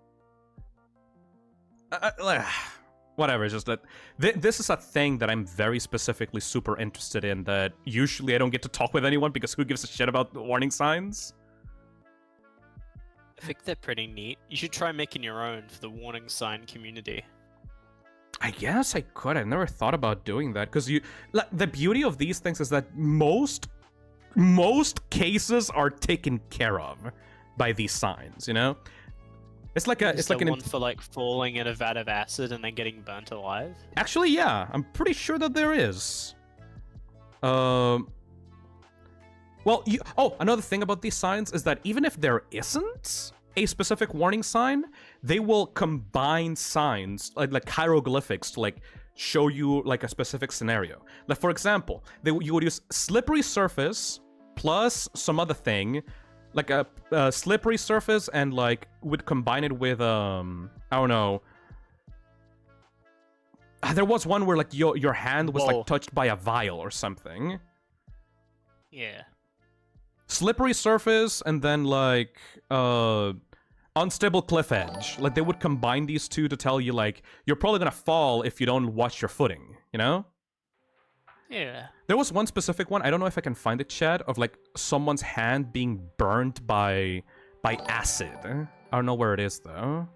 Whatever, it's just that this is a thing that I'm very specifically super interested in that usually I don't get to talk with anyone because who gives a shit about the warning signs? I think they're pretty neat. You should try making your own for the warning sign community. I guess I could. I've never thought about doing that because the beauty of these things is that most cases are taken care of by these signs, you know? It's like an one for like falling in a vat of acid and then getting burnt alive. Actually, yeah, I'm pretty sure that there is. Well, another thing about these signs is that even if there isn't a specific warning sign, they will combine signs like hieroglyphics to like show you like a specific scenario. Like for example, you would use slippery surface plus some other thing, like a slippery surface, and like would combine it with I don't know. There was one where like your hand was like touched by a vial or something. Yeah. Slippery surface and then like unstable cliff edge. Like they would combine these two to tell you like you're probably gonna fall if you don't watch your footing, you know? Yeah. There was one specific one, I don't know if I can find it, Chad, of like someone's hand being burnt by acid. I don't know where it is though.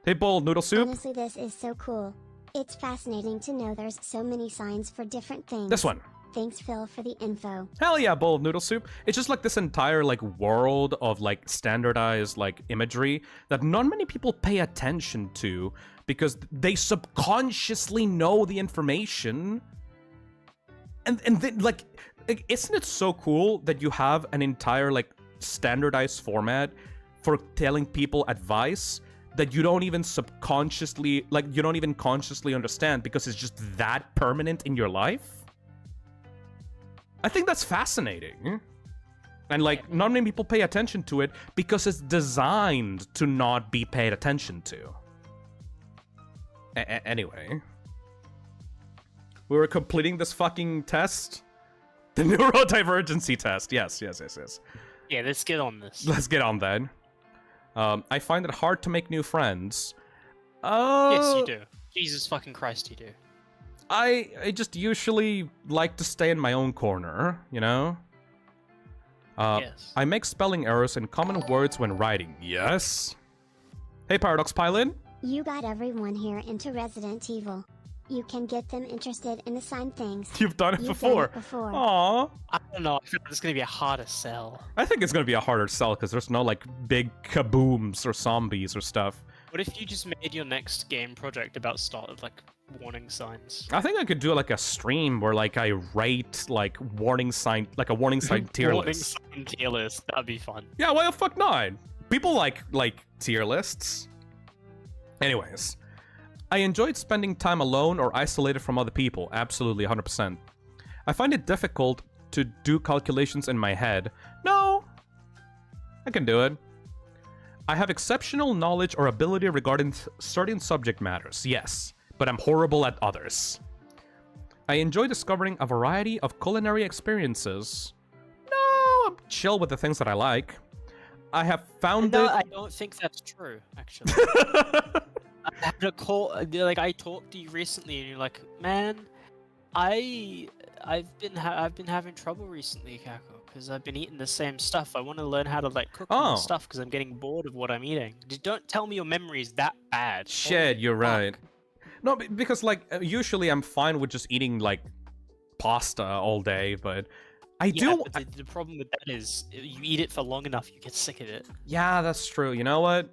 Hey bowl noodle soup. Honestly, this is so cool. It's fascinating to know there's so many signs for different things. This one. Thanks Phil for the info. Hell yeah, bowl of noodle soup. It's just like this entire like world of like standardized like imagery that not many people pay attention to because they subconsciously know the information. And then, like, isn't it so cool that you have an entire like standardized format for telling people advice that you don't even subconsciously, like, you don't even consciously understand because it's just that permanent in your life? I think that's fascinating. And, like, not many people pay attention to it because it's designed to not be paid attention to. Anyway. We were completing this fucking test? The neurodivergency test. Yes. Yeah, let's get on this. Let's get on then. I find it hard to make new friends. Yes, you do. Jesus fucking Christ, you do. I just usually like to stay in my own corner, you know? Yes. I make spelling errors in common words when writing. Yes? Hey, Paradox Pilot. You got everyone here into Resident Evil. You can get them interested in the same things. You've done it You've before. done it before. Aww. I don't know. I feel like it's gonna be a harder sell. I think it's gonna be a harder sell because there's no, like, big kabooms or zombies or stuff. What if you just made your next game project about like warning signs? I think I could do, like, a stream where, like, I rate, like, warning sign tier Warning lists. sign tier list. That'd be fun. Yeah, why the fuck not? People like tier lists. Anyways, I enjoyed spending time alone or isolated from other people. Absolutely, 100%. I find it difficult to do calculations in my head. No, I can do it. I have exceptional knowledge or ability regarding certain subject matters. Yes, but I'm horrible at others. I enjoy discovering a variety of culinary experiences. No, I'm chill with the things that I like. I have found No, it... I don't think that's true. Actually, I had a call. Like I talked to you recently, and you're like, "Man, I've been having trouble recently, Kako, because I've been eating the same stuff. I want to learn how to like cook more stuff because I'm getting bored of what I'm eating. Don't tell me your memory is that bad." Shit, you're right. No, because like usually I'm fine with just eating like pasta all day, but I do. But the problem with that is you eat it for long enough, you get sick of it. Yeah, that's true. You know what?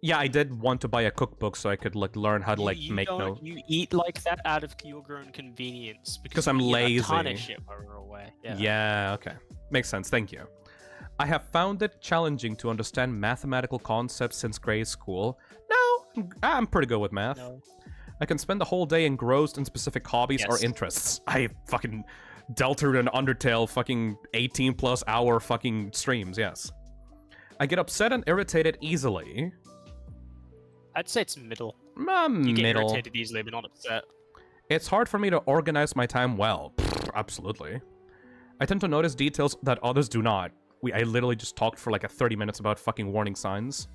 Yeah, I did want to buy a cookbook so I could like learn how to like make no. You eat like that out of your own convenience because I'm lazy. A ton of shit while we're away. Yeah. Okay. Makes sense. Thank you. I have found it challenging to understand mathematical concepts since grade school. No, I'm pretty good with math. No. I can spend the whole day engrossed in specific hobbies or interests. I fucking deltered an Undertale fucking 18+ hour fucking streams, yes. I get upset and irritated easily. I'd say it's middle. You get Middle. irritated easily, but not upset. It's hard for me to organize my time well. Absolutely. I tend to notice details that others do not. I literally just talked for like 30 minutes about fucking warning signs.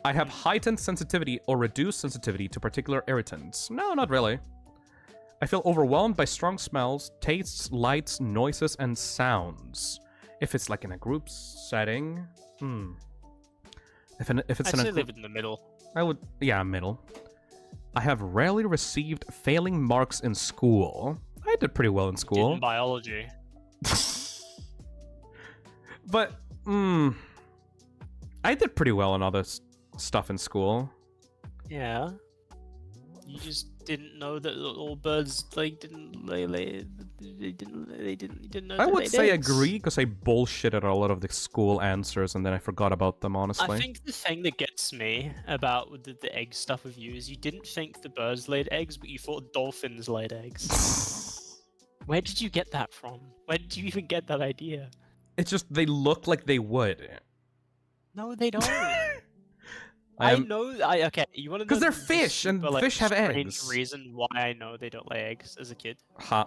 I have heightened sensitivity or reduced sensitivity to particular irritants. No, not really. I feel overwhelmed by strong smells, tastes, lights, noises, and sounds. If it's like in a group setting, If it's I'd in say a live in the middle. I would, yeah, middle. I have rarely received failing marks in school. I did pretty well in school. In biology. But, I did pretty well on other stuff in school. Yeah. You just didn't know that all birds like didn't lay. You didn't know. I they would laid say eggs. agree because I bullshitted a lot of the school answers and then I forgot about them. Honestly, I think the thing that gets me about the egg stuff with you is you didn't think the birds laid eggs, but you thought dolphins laid eggs. Where did you get that from? Where did you even get that idea? It's just they look like they would. No, they don't. I know. Okay. You want to know? Because they're fish, and fish have eggs. Reason why I know they don't lay eggs as a kid.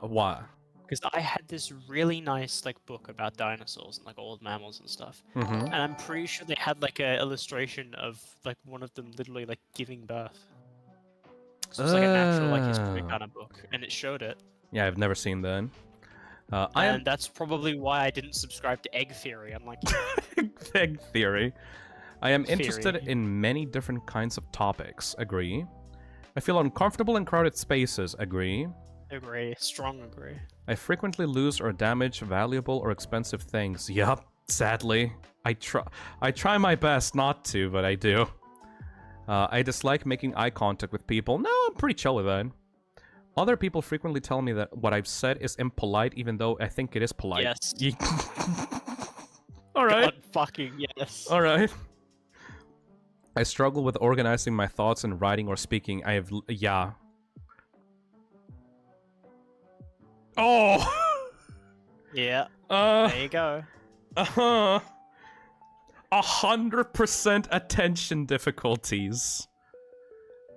Why? Because I had this really nice like book about dinosaurs and like old mammals and stuff, and I'm pretty sure they had like a illustration of like one of them literally like giving birth. So it's like a natural like history kind of book, and it showed it. Yeah, I've never seen that. And that's probably why I didn't subscribe to egg theory. I'm like, egg theory. I am Theory. interested in many different kinds of topics. Agree. I feel uncomfortable in crowded spaces. Agree. Agree. Strong agree. I frequently lose or damage valuable or expensive things. Yup, sadly. I try my best not to, but I do. I dislike making eye contact with people. No, I'm pretty chill with that. Other people frequently tell me that what I've said is impolite, even though I think it is polite. Yes. Alright. God fucking yes. Alright. I struggle with organizing my thoughts in writing or speaking. I have... yeah. Oh! Yeah. There you go. 100% attention difficulties.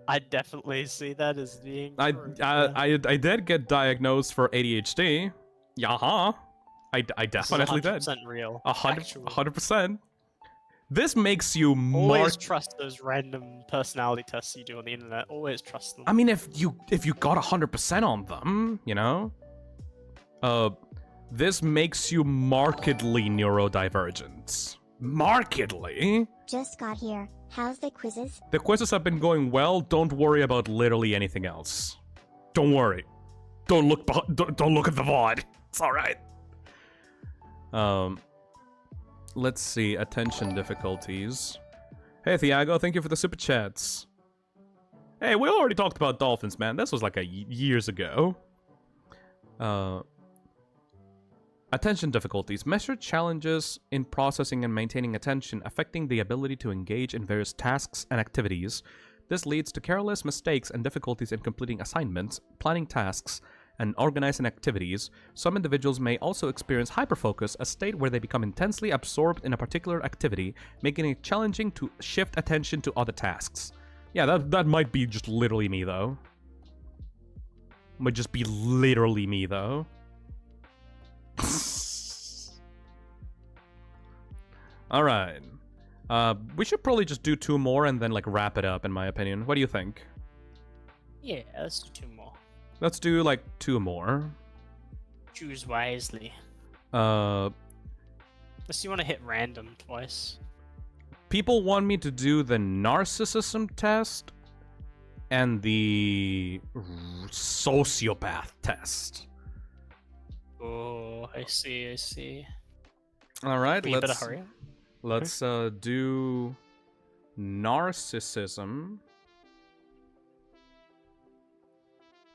I definitely see that as being I true, yeah. did get diagnosed for ADHD. Yaha. I This is definitely did. 100% real. 100%. This makes you Always trust those random personality tests you do on the internet. Always trust them. I mean, if you got 100% on them, you know, this makes you markedly neurodivergent. Markedly. Just got here. How's the quizzes? The quizzes have been going well. Don't worry about literally anything else. Don't worry. Don't look at the VOD. It's all right. Let's see. Attention difficulties. Hey, Thiago, thank you for the super chats. Hey, we already talked about dolphins, man. This was like years ago. Attention difficulties. Measure challenges in processing and maintaining attention, affecting the ability to engage in various tasks and activities. This leads to careless mistakes and difficulties in completing assignments, planning tasks, and organizing activities. Some individuals may also experience hyperfocus, a state where they become intensely absorbed in a particular activity, making it challenging to shift attention to other tasks. Yeah, that might be just literally me, though. Might just be literally me, though. Alright. We should probably just do 2 more and then, like, wrap it up, in my opinion. What do you think? Yeah, let's do 2 more. Let's do, like, 2 more. Choose wisely. People Unless you want to hit random twice. want me to do the narcissism test and the sociopath test. Oh, I see. Alright, We better hurry up. let's do narcissism.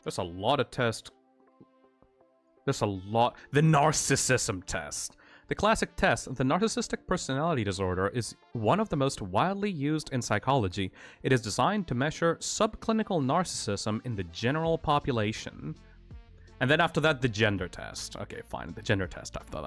There's a lot of tests. There's a lot. The narcissism test. The classic test, the narcissistic personality disorder, is one of the most widely used in psychology. It is designed to measure subclinical narcissism in the general population. And then after that, the gender test. Okay, fine, the gender test after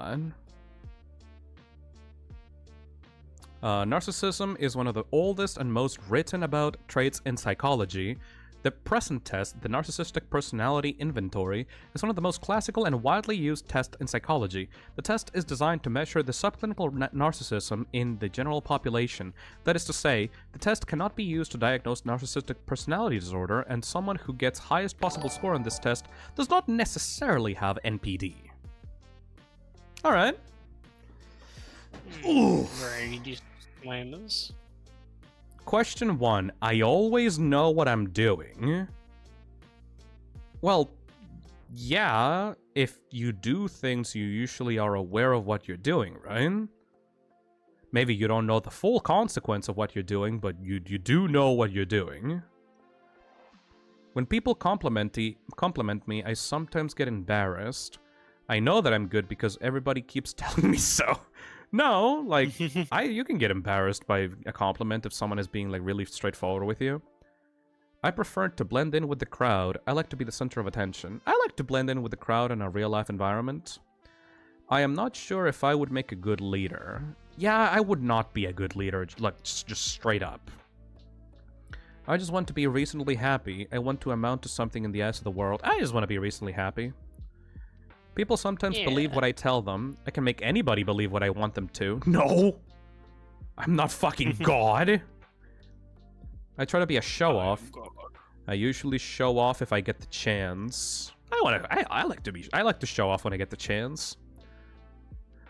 that. Narcissism is one of the oldest and most written about traits in psychology. The present test, the Narcissistic Personality Inventory, is one of the most classical and widely used tests in psychology. The test is designed to measure the subclinical narcissism in the general population. That is to say, the test cannot be used to diagnose narcissistic personality disorder, and someone who gets highest possible score on this test does not necessarily have NPD. Alright. Very disclaimers. Question 1. I always know what I'm doing. Well, yeah, if you do things, you usually are aware of what you're doing, right? Maybe you don't know the full consequence of what you're doing, but you do know what you're doing. When people compliment me, I sometimes get embarrassed. I know that I'm good because everybody keeps telling me so. No, like, you can get embarrassed by a compliment if someone is being, like, really straightforward with you. I prefer to blend in with the crowd. I like to be the center of attention. I like to blend in with the crowd in a real-life environment. I am not sure if I would make a good leader. Yeah, I would not be a good leader, like, just straight up. I just want to be reasonably happy. I want to amount to something in the eyes of the world. I just want to be reasonably happy. People sometimes believe what I tell them. I can make anybody believe what I want them to. No! I'm not fucking God! I try to be a show-off. I usually show off if I get the chance. I like to show off when I get the chance.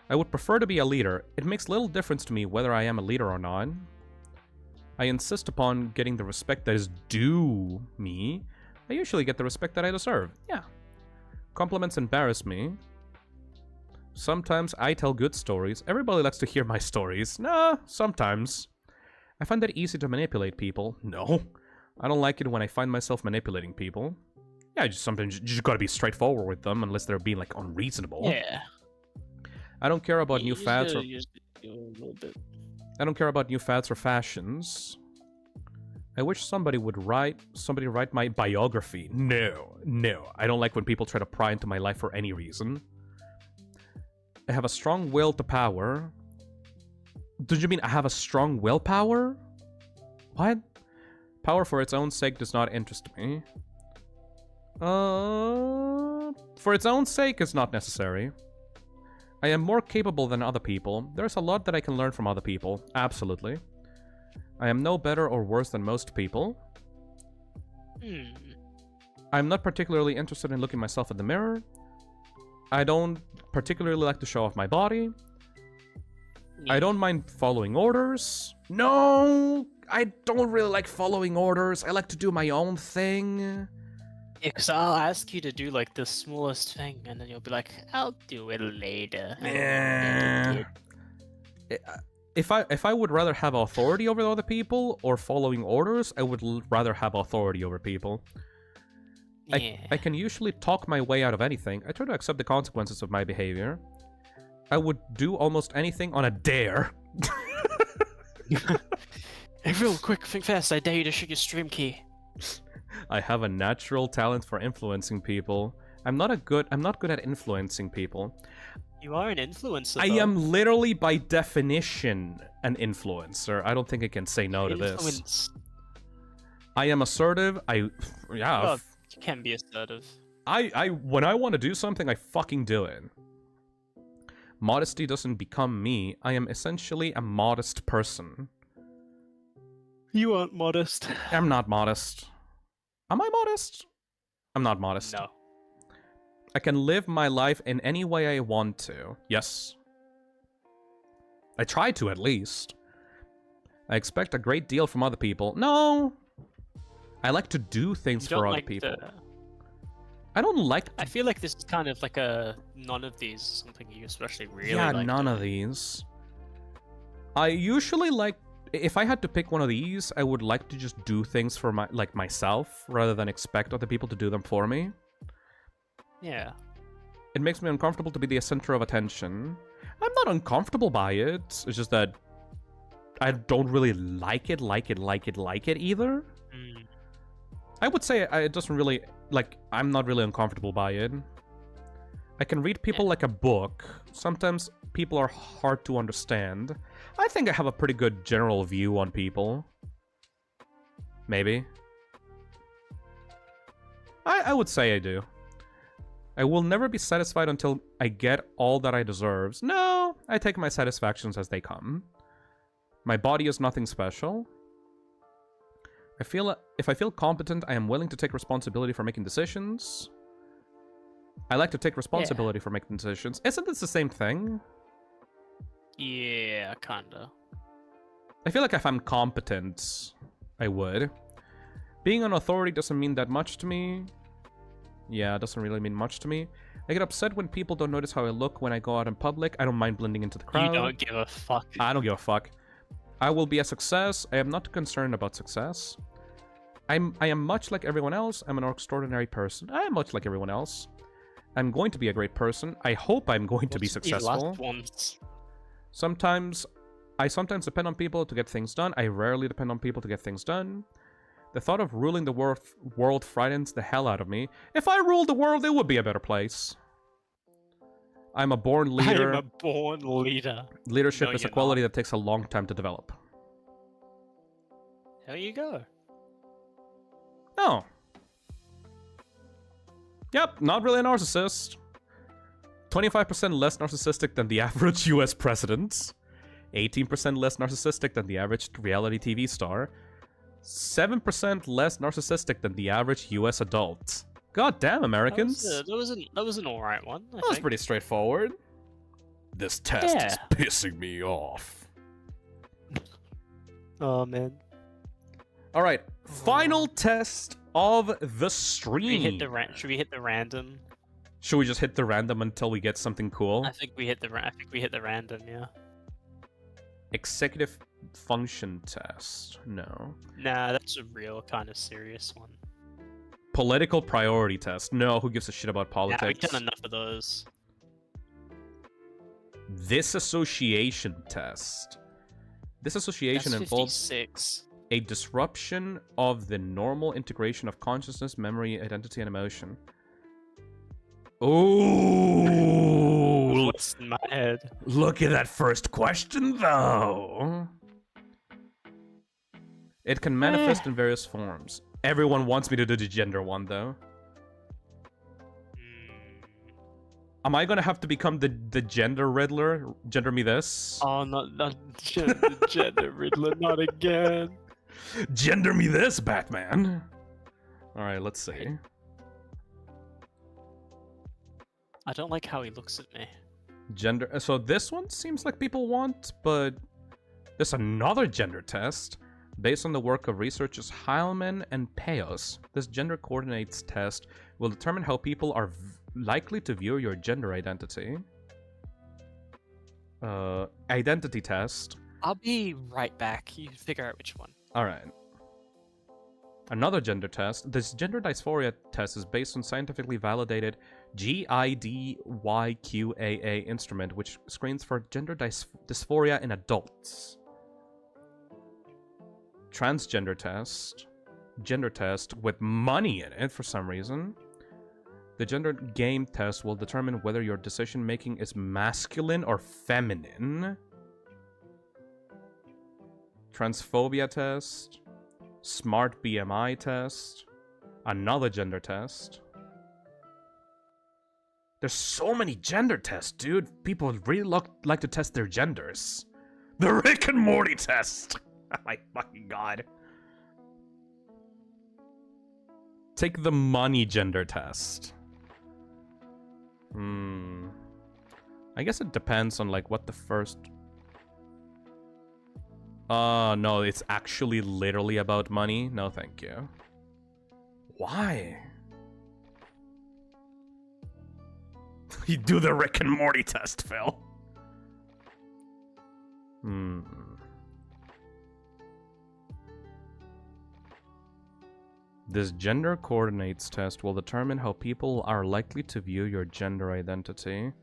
I would prefer to be a leader. It makes little difference to me whether I am a leader or not. I insist upon getting the respect that is due me. I usually get the respect that I deserve. Yeah. Compliments embarrass me. Sometimes I tell good stories. Everybody likes to hear my stories. Nah, sometimes. I find it easy to manipulate people. No. I don't like it when I find myself manipulating people. Yeah, sometimes you just gotta be straightforward with them unless they're being, like, unreasonable. Yeah. I don't care about You new just fads gotta or... use it a little bit. I don't care about new fads or fashions. I wish somebody write my biography. No. I don't like when people try to pry into my life for any reason. I have a strong will to power. Did you mean I have a strong willpower? What? Power for its own sake does not interest me. For its own sake is not necessary. I am more capable than other people. There's a lot that I can learn from other people. Absolutely. I am no better or worse than most people. I'm not particularly interested in looking myself in the mirror. I don't particularly like to show off my body. I don't mind following orders. No! I don't really like following orders. I like to do my own thing. Yeah, because I'll ask you to do like the smallest thing, and then you'll be like, "I'll do it later." If I would rather have authority over other people or following orders, I would rather have authority over people. Yeah. I can usually talk my way out of anything. I try to accept the consequences of my behavior. I would do almost anything on a dare. Hey, real quick, think fast. I dare you to shake your stream key. I have a natural talent for influencing people. I'm not good at influencing people. You are an influencer. I though. am literally by definition an influencer. I don't think I can say no to this. Influence. I am assertive. Well, you can be assertive. When I want to do something, I fucking do it. Modesty doesn't become me. I am essentially a modest person. You aren't modest. I'm not modest. Am I modest? I'm not modest. No. I can live my life in any way I want to. Yes. I try to, at least. I expect a great deal from other people. No! I like to do things for other people. I don't like... I feel like this is kind of like a... None of these is something you especially really yeah, like none doing. of these. I usually like... If I had to pick one of these, I would like to just do things for myself, rather than expect other people to do them for me. Yeah. It makes me uncomfortable to be the center of attention. I'm not uncomfortable by it. It's just that I don't really like it either. Mm. I would say it doesn't really... Like, I'm not really uncomfortable by it. I can read people like a book. Sometimes people are hard to understand. I think I have a pretty good general view on people. Maybe. I would say I do. I will never be satisfied until I get all that I deserve. No, I take my satisfactions as they come. My body is nothing special. If I feel competent, I am willing to take responsibility for making decisions. I like to take responsibility for making decisions. Isn't this the same thing? Yeah, kinda. I feel like if I'm competent, I would. Being an authority doesn't mean that much to me. Yeah, it doesn't really mean much to me. I get upset when people don't notice how I look when I go out in public. I don't mind blending into the crowd. You don't give a fuck. I don't give a fuck. I will be a success. I am not concerned about success. I am much like everyone else. I'm an extraordinary person. I am much like everyone else. I'm going to be a great person. I hope I'm going to be What's these successful. last ones? I sometimes depend on people to get things done. I rarely depend on people to get things done. The thought of ruling the world frightens the hell out of me. If I ruled the world, it would be a better place. I'm a born leader. I'm a born leader. Leadership No, is a you're quality that takes a long time to develop. There you go. Oh. Yep, not really a narcissist. 25% less narcissistic than the average US president. 18% less narcissistic than the average reality TV star. 7% less narcissistic than the average US adult. God damn, Americans. That was an alright one. I That was think. pretty straightforward. This test is Yeah. pissing me off. Oh man. Alright, final test of the stream. Should we hit the random? Should we just hit the random until we get something cool? I think we hit the random, yeah. Executive function test. No. Nah, that's a real kind of serious one. Political priority test. No, who gives a shit about Yeah, politics? we've done enough of those. Disassociation test. Disassociation That's involves 56. a disruption of the normal integration of consciousness, memory, identity, and emotion. Ooh! What's in my head? Look at that first question, though. It can manifest in various forms. Everyone wants me to do the gender one, though. Am I gonna have to become the gender Riddler? Gender me this? Oh, not gender Riddler, not again. Gender me this, Batman! Alright, let's see. I don't like how he looks at me. Gender. So this one seems like people want, but there's another gender test based on the work of researchers Heilman and Payos. This gender coordinates test will determine how people are likely to view your gender identity. Identity test. I'll be right back. You figure out which one. All right. Another gender test. This gender dysphoria test is based on scientifically validated GIDYQAA instrument, which screens for gender dysphoria in adults. Transgender test. Gender test with money in it for some reason. The gender game test will determine whether your decision making is masculine or feminine. Transphobia test. Smart BMI test. Another gender test. There's so many gender tests, dude. People really like to test their genders. The Rick and Morty test. Oh my fucking god. Take the money gender test. I guess it depends on like what the first... no, it's actually literally about money. No, thank you. Why? You do the Rick and Morty test, Phil. This gender coordinates test will determine how people are likely to view your gender identity.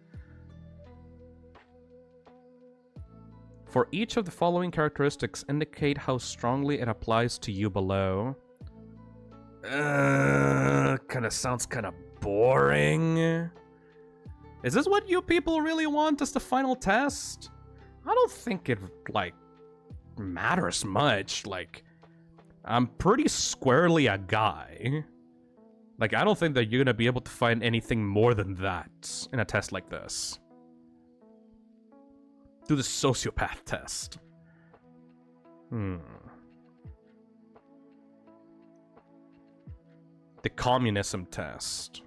For each of the following characteristics, indicate how strongly it applies to you below. Kinda sounds kinda boring. Is this what you people really want as the final test? I don't think it, like, matters much. Like, I'm pretty squarely a guy. Like, I don't think that you're gonna be able to find anything more than that in a test like this. Do the sociopath test. The communism test.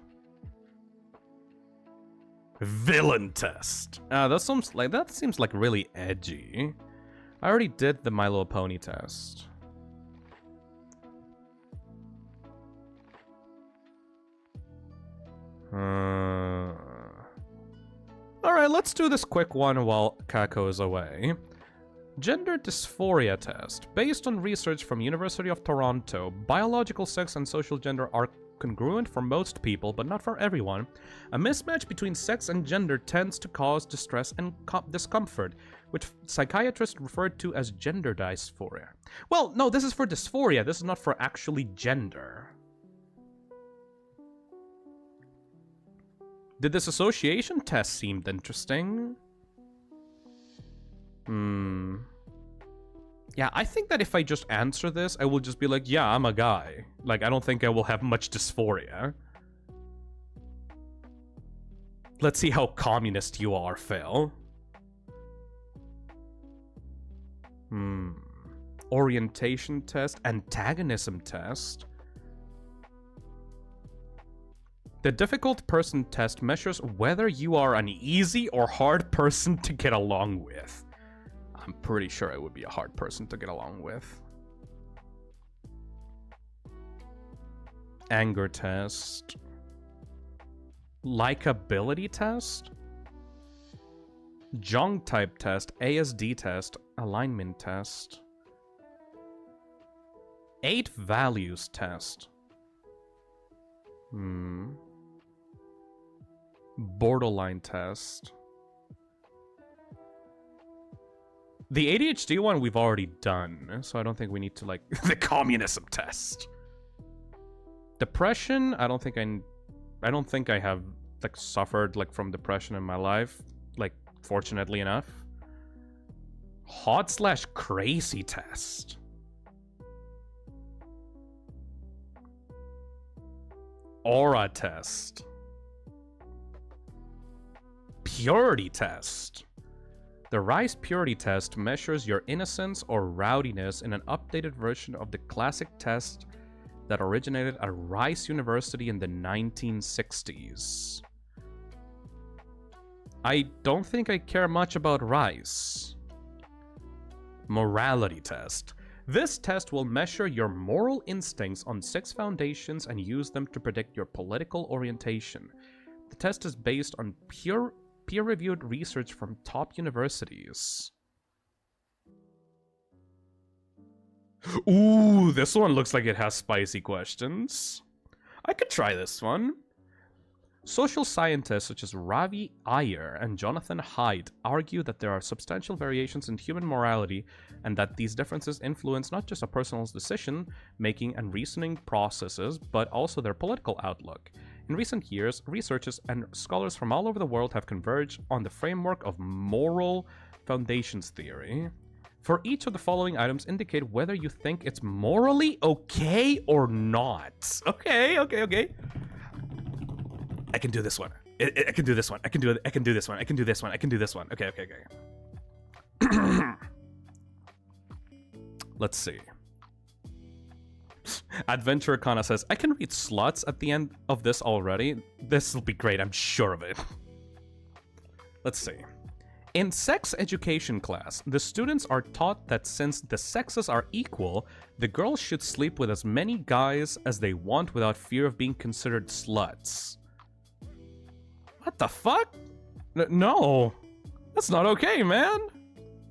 Villain test. That seems like really edgy. I already did the My Little Pony test. Alright, let's do this quick one while Kako is away. Gender dysphoria test. Based on research from University of Toronto, biological sex and social gender are congruent for most people, but not for everyone. A mismatch between sex and gender tends to cause distress and discomfort, which psychiatrists refer to as gender dysphoria. Well, no, this is for dysphoria. This is not for actually gender. Did this association test seemed interesting? Yeah, I think that if I just answer this, I will just be like, yeah, I'm a guy. Like, I don't think I will have much dysphoria. Let's see how communist you are, Phil. Orientation test, antagonism test. The difficult person test measures whether you are an easy or hard person to get along with. I'm pretty sure I would be a hard person to get along with. Anger test. Likability test? Jung type test, ASD test, alignment test. 8 values test. Borderline test. The ADHD one we've already done, so I don't think we need to, like, the communism test. Depression, I don't think I have, like, suffered, like, from depression in my life, like, fortunately enough. Hot/crazy test. Aura test. Purity test. The Rice Purity Test measures your innocence or rowdiness in an updated version of the classic test that originated at Rice University in the 1960s. I don't think I care much about Rice. Morality Test. This test will measure your moral instincts on 6 foundations and use them to predict your political orientation. The test is based on peer-reviewed research from top universities. Ooh, this one looks like it has spicy questions. I could try this one. Social scientists such as Ravi Iyer and Jonathan Haidt argue that there are substantial variations in human morality and that these differences influence not just a person's decision-making and reasoning processes, but also their political outlook. In recent years, researchers and scholars from all over the world have converged on the framework of moral foundations theory. For each of the following items, indicate whether you think it's morally okay or not. Okay. I can do this one. I can do this one. I can do this one. I can do this one. I can do this one. Okay. Let's see. Adventure Kana says, I can read sluts at the end of this already. This will be great, I'm sure of it. Let's see. In sex education class, the students are taught that since the sexes are equal, the girls should sleep with as many guys as they want without fear of being considered sluts. What the fuck? No. That's not okay, man.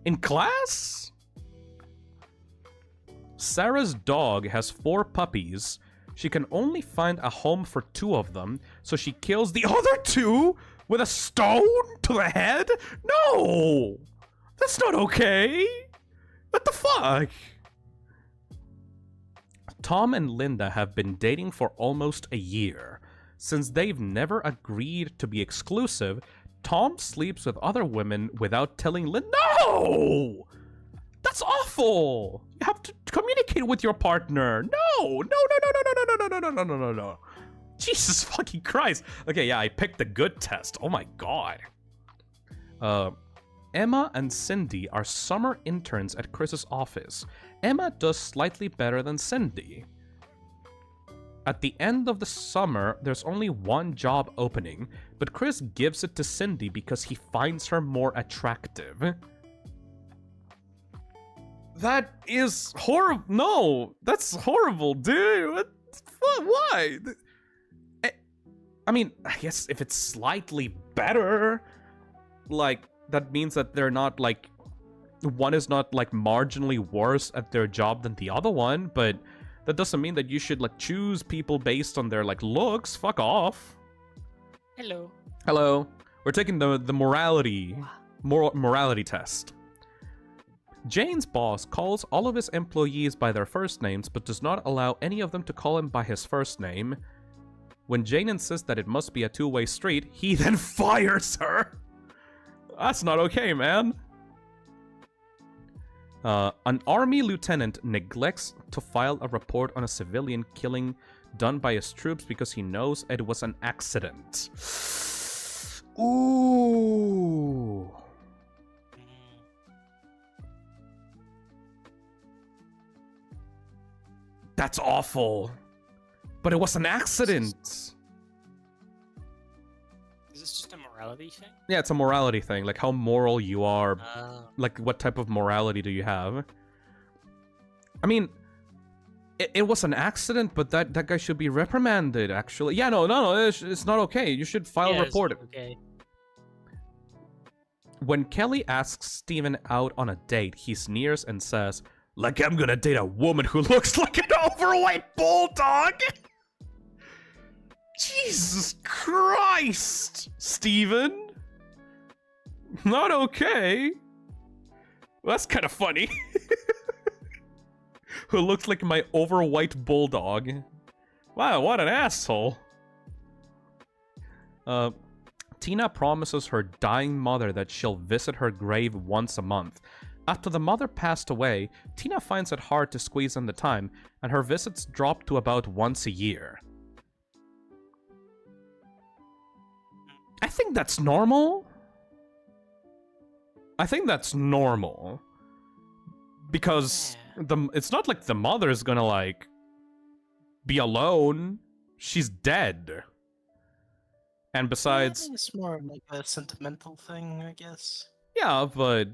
In class? Sarah's dog has 4 puppies. She can only find a home for 2 of them, so she kills the other 2 with a stone to the head? No! That's not okay! What the fuck? Tom and Linda have been dating for almost a year. Since they've never agreed to be exclusive, Tom sleeps with other women without telling Linda. No! That's awful! You have to communicate with your partner. No! No. Jesus fucking Christ. Okay, yeah, I picked the good test. Oh my god. Emma and Cindy are summer interns at Chris's office. Emma does slightly better than Cindy. At the end of the summer, there's only 1 job opening, but Chris gives it to Cindy because he finds her more attractive. That is horrible. No, that's horrible, dude. Why? I mean, I guess if it's slightly better, like, that means that they're not, like, one is not, like, marginally worse at their job than the other one, but that doesn't mean that you should, like, choose people based on their, like, looks. Fuck off. Hello. We're taking the morality test. Jane's boss calls all of his employees by their first names, but does not allow any of them to call him by his first name. When Jane insists that it must be a 2-way street, he then fires her. That's not okay, man. An army lieutenant neglects to file a report on a civilian killing done by his troops because he knows it was an accident. Ooh. That's awful. But it was an accident. Is this just a morality thing? Yeah, it's a morality thing. Like how moral you are. Like what type of morality do you have? I mean, it was an accident, but that guy should be reprimanded, actually. Yeah, no, it's not okay. You should file a Yeah, report. it's okay. When Kelly asks Steven out on a date, he sneers and says, like I'm gonna date a woman who looks like an overweight bulldog? Jesus Christ, Steven. Not okay. Well, that's kind of funny. Who looks like my overweight bulldog. Wow, what an asshole. Tina promises her dying mother that she'll visit her grave once a month. After the mother passed away, Tina finds it hard to squeeze in the time, and her visits drop to about once a year. I think that's normal. Because it's not like the mother's gonna, like, be alone. She's dead. And besides... it's more of like a sentimental thing, I guess. Yeah, but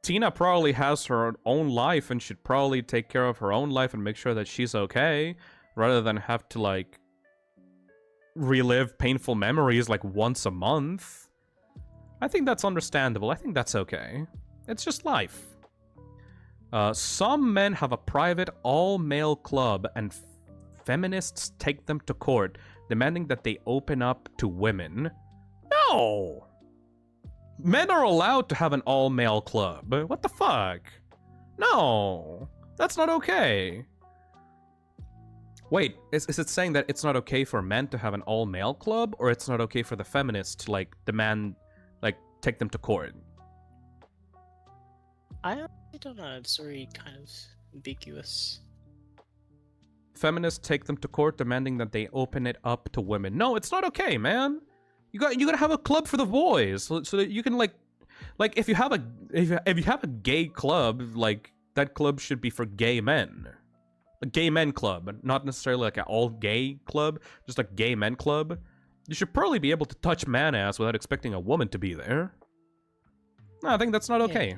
Tina probably has her own life and should probably take care of her own life and make sure that she's okay, rather than have to, like, relive painful memories, like, once a month. I think that's understandable. I think that's okay. It's just life. Some men have a private all-male club, and feminists take them to court, demanding that they open up to women. No! Men are allowed to have an all-male club. What the fuck? No! That's not okay. Wait, is it saying that it's not okay for men to have an all-male club, or it's not okay for the feminists to, like, demand, like, take them to court? I don't know, it's very kind of ambiguous. Feminists take them to court, demanding that they open it up to women. No, it's not okay, man. You gotta have a club for the boys, so that you can, like if you have a gay club, like, that club should be for gay men. A gay men club, not necessarily like an all gay club, just a gay men club. You should probably be able to touch man ass without expecting a woman to be there. No, I think that's not okay.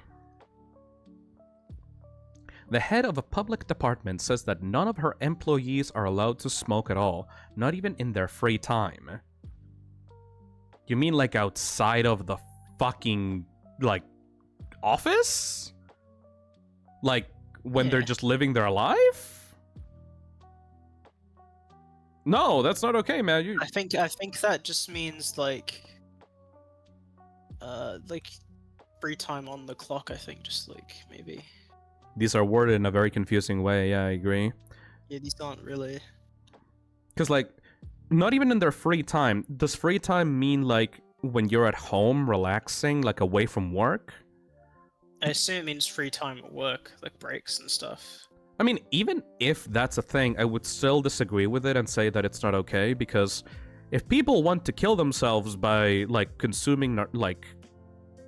The head of a public department says that none of her employees are allowed to smoke at all, not even in their free time. You mean like outside of the fucking, like, office? Like, when they're just living their life? No, that's not okay, man. I think that just means like free time on the clock, I think, just like maybe. These are worded in a very confusing way, yeah, I agree. Yeah, these aren't really. Because, like, not even in their free time. Does free time mean, like, when you're at home relaxing, like, away from work? I assume it means free time at work, like breaks and stuff. I mean, even if that's a thing, I would still disagree with it and say that it's not okay, because if people want to kill themselves by, like, consuming, like,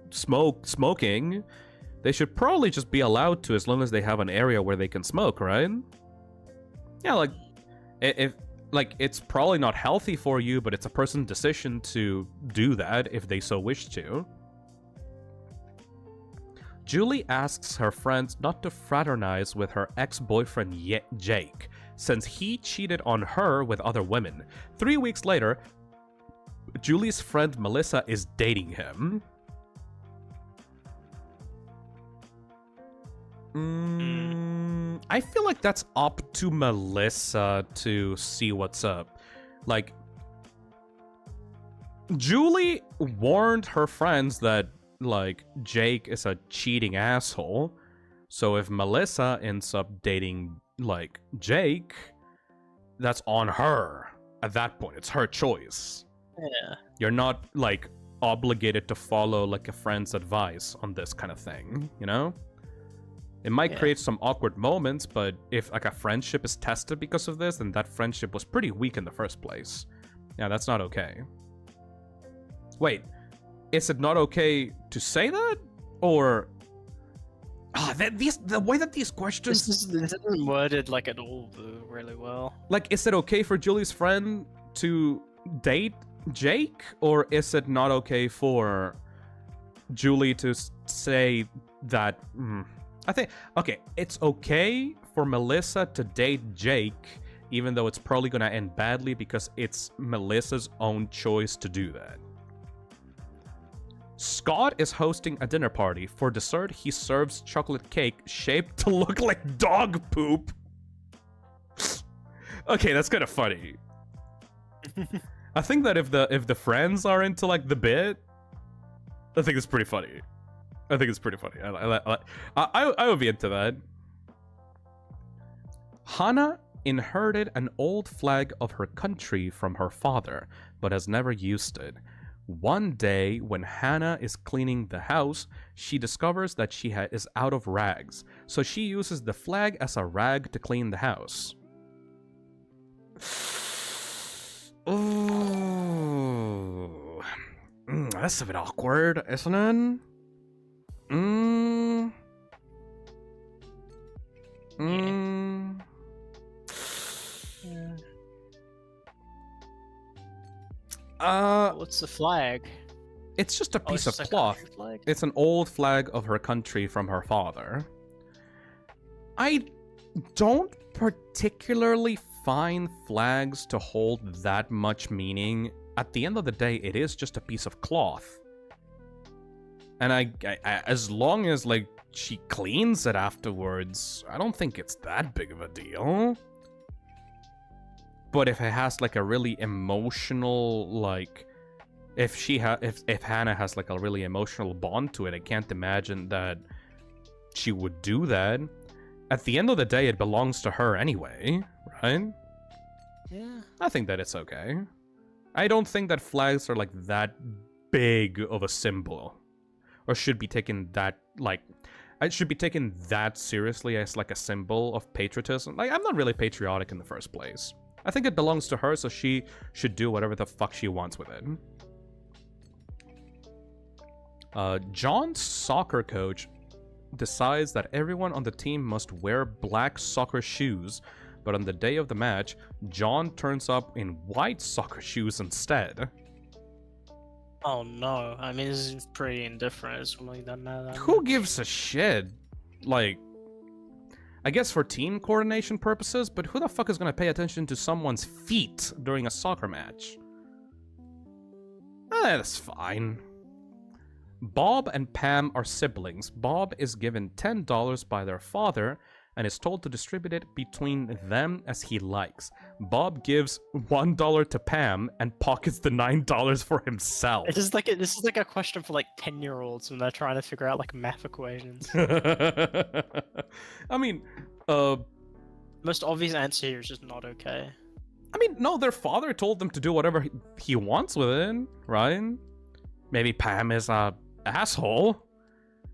smoking, they should probably just be allowed to, as long as they have an area where they can smoke, right? Yeah, like, if, like, it's probably not healthy for you, but it's a person's decision to do that if they so wish to. Julie asks her friends not to fraternize with her ex-boyfriend Jake, since he cheated on her with other women. 3 weeks later, Julie's friend Melissa is dating him. I feel like that's up to Melissa to see what's up. Like, Julie warned her friends that, like, Jake is a cheating asshole. So if Melissa ends up dating, like, Jake, that's on her. At that point, it's her choice. Yeah. You're not, like, obligated to follow, like, a friend's advice on this kind of thing, you know? It might create some awkward moments, but if, like, a friendship is tested because of this, then that friendship was pretty weak in the first place. Yeah, that's not okay. Wait, is it not okay to say that? Or... the way that these questions... This isn't worded, like, at all really well. Like, is it okay for Julie's friend to date Jake? Or is it not okay for Julie to say that... I think, okay, it's okay for Melissa to date Jake, even though it's probably gonna end badly because it's Melissa's own choice to do that. Scott is hosting a dinner party. For dessert, he serves chocolate cake shaped to look like dog poop. Okay, that's kind of funny. I think that if the friends are into like the bit, I think it's pretty funny. I think it's pretty funny. I would be into that. Hannah inherited an old flag of her country from her father, but has never used it. One day, when Hannah is cleaning the house, she discovers that she is out of rags, so she uses the flag as a rag to clean the house. Ooh. That's a bit awkward, isn't it? What's the flag? It's just a piece of it's a cloth. country flag? It's an old flag of her country from her father. I don't particularly find flags to hold that much meaning. At the end of the day, it is just a piece of cloth. And I as long as like she cleans it afterwards, I don't think it's that big of a deal. But if it has like a really emotional, like, if Hannah has like a really emotional bond to it, I can't imagine that she would do that. At the end of the day, it belongs to her anyway, right? Yeah. I think that it's okay. I don't think that flags are like that big of a symbol, or should be taken that like. I should be taken that seriously as like a symbol of patriotism. Like, I'm not really patriotic in the first place. I think it belongs to her, so she should do whatever the fuck she wants with it. John's soccer coach decides that everyone on the team must wear black soccer shoes, but on the day of the match, John turns up in white soccer shoes instead. Oh no! I mean, this is pretty indifferent. It's really doesn't matter that Who much. gives a shit? Like, I guess for team coordination purposes, but who the fuck is gonna pay attention to someone's feet during a soccer match? That's fine. Bob and Pam are siblings. Bob is given $10 by their father and is told to distribute it between them as he likes. Bob gives $1 to Pam and pockets the $9 for himself. This is like a question for like 10-year-olds when they're trying to figure out like math equations. I mean, Most obvious answer here is just not okay. I mean, no, their father told them to do whatever he wants with it, right? Maybe Pam is a asshole.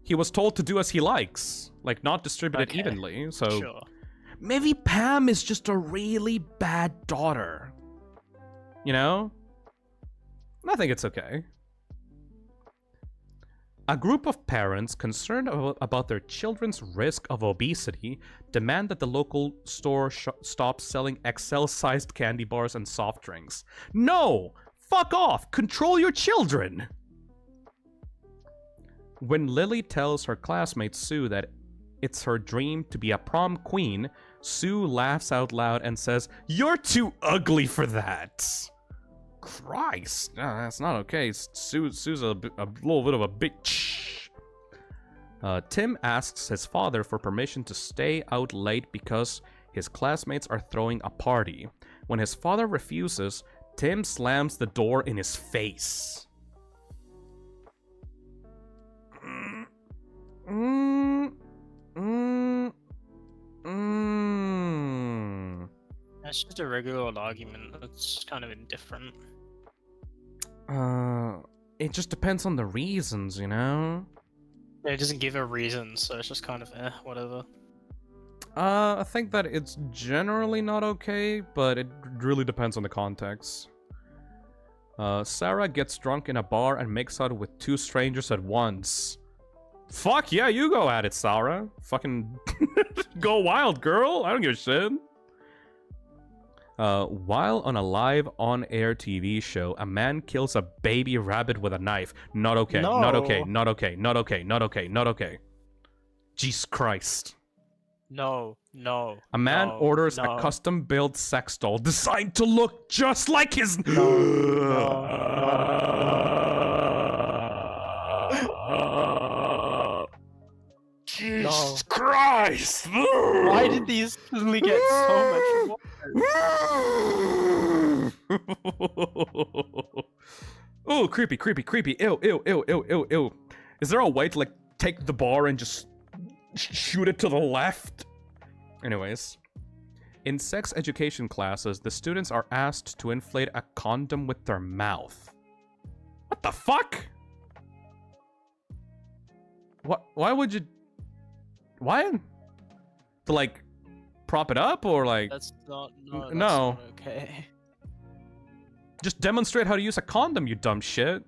He was told to do as he likes, like not distribute it Okay. evenly. So Sure. maybe Pam is just a really bad daughter. You know? I think it's okay. A group of parents concerned about their children's risk of obesity demand that the local store stop selling XL-sized candy bars and soft drinks. No! Fuck off! Control your children! When Lily tells her classmate Sue that it's her dream to be a prom queen, Sue laughs out loud and says, "You're too ugly for that." Christ, no, that's not okay. Sue's a little bit of a bitch. Tim asks his father for permission to stay out late because his classmates are throwing a party. When his father refuses, Tim slams the door in his face. That's just a regular old argument. That's kind of indifferent. It just depends on the reasons, you know? Yeah, it doesn't give a reason, so it's just kind of whatever. I think that it's generally not okay, but it really depends on the context. Sarah gets drunk in a bar and makes out with two strangers at once. Fuck yeah, you go at it, Sarah. Fucking go wild, girl. I don't give a shit. While on a live on-air TV show, a man kills a baby rabbit with a knife. Not okay, not okay, No. not okay, not okay, not okay, not okay. Jesus Christ. No, no. A man no, orders no. a custom-built sex doll designed to look just like his. Jesus Christ! Why did these suddenly get so much Oh, creepy, creepy, creepy. Ew, ew, ew, ew, ew, ew. Is there a way to, like, take the bar and just shoot it to the left? Anyways. In sex education classes, the students are asked to inflate a condom with their mouth. What the fuck? What? Why would you... Why? To, like, prop it up, or, like... That's not... No. That's No. not okay. Just demonstrate how to use a condom, you dumb shit.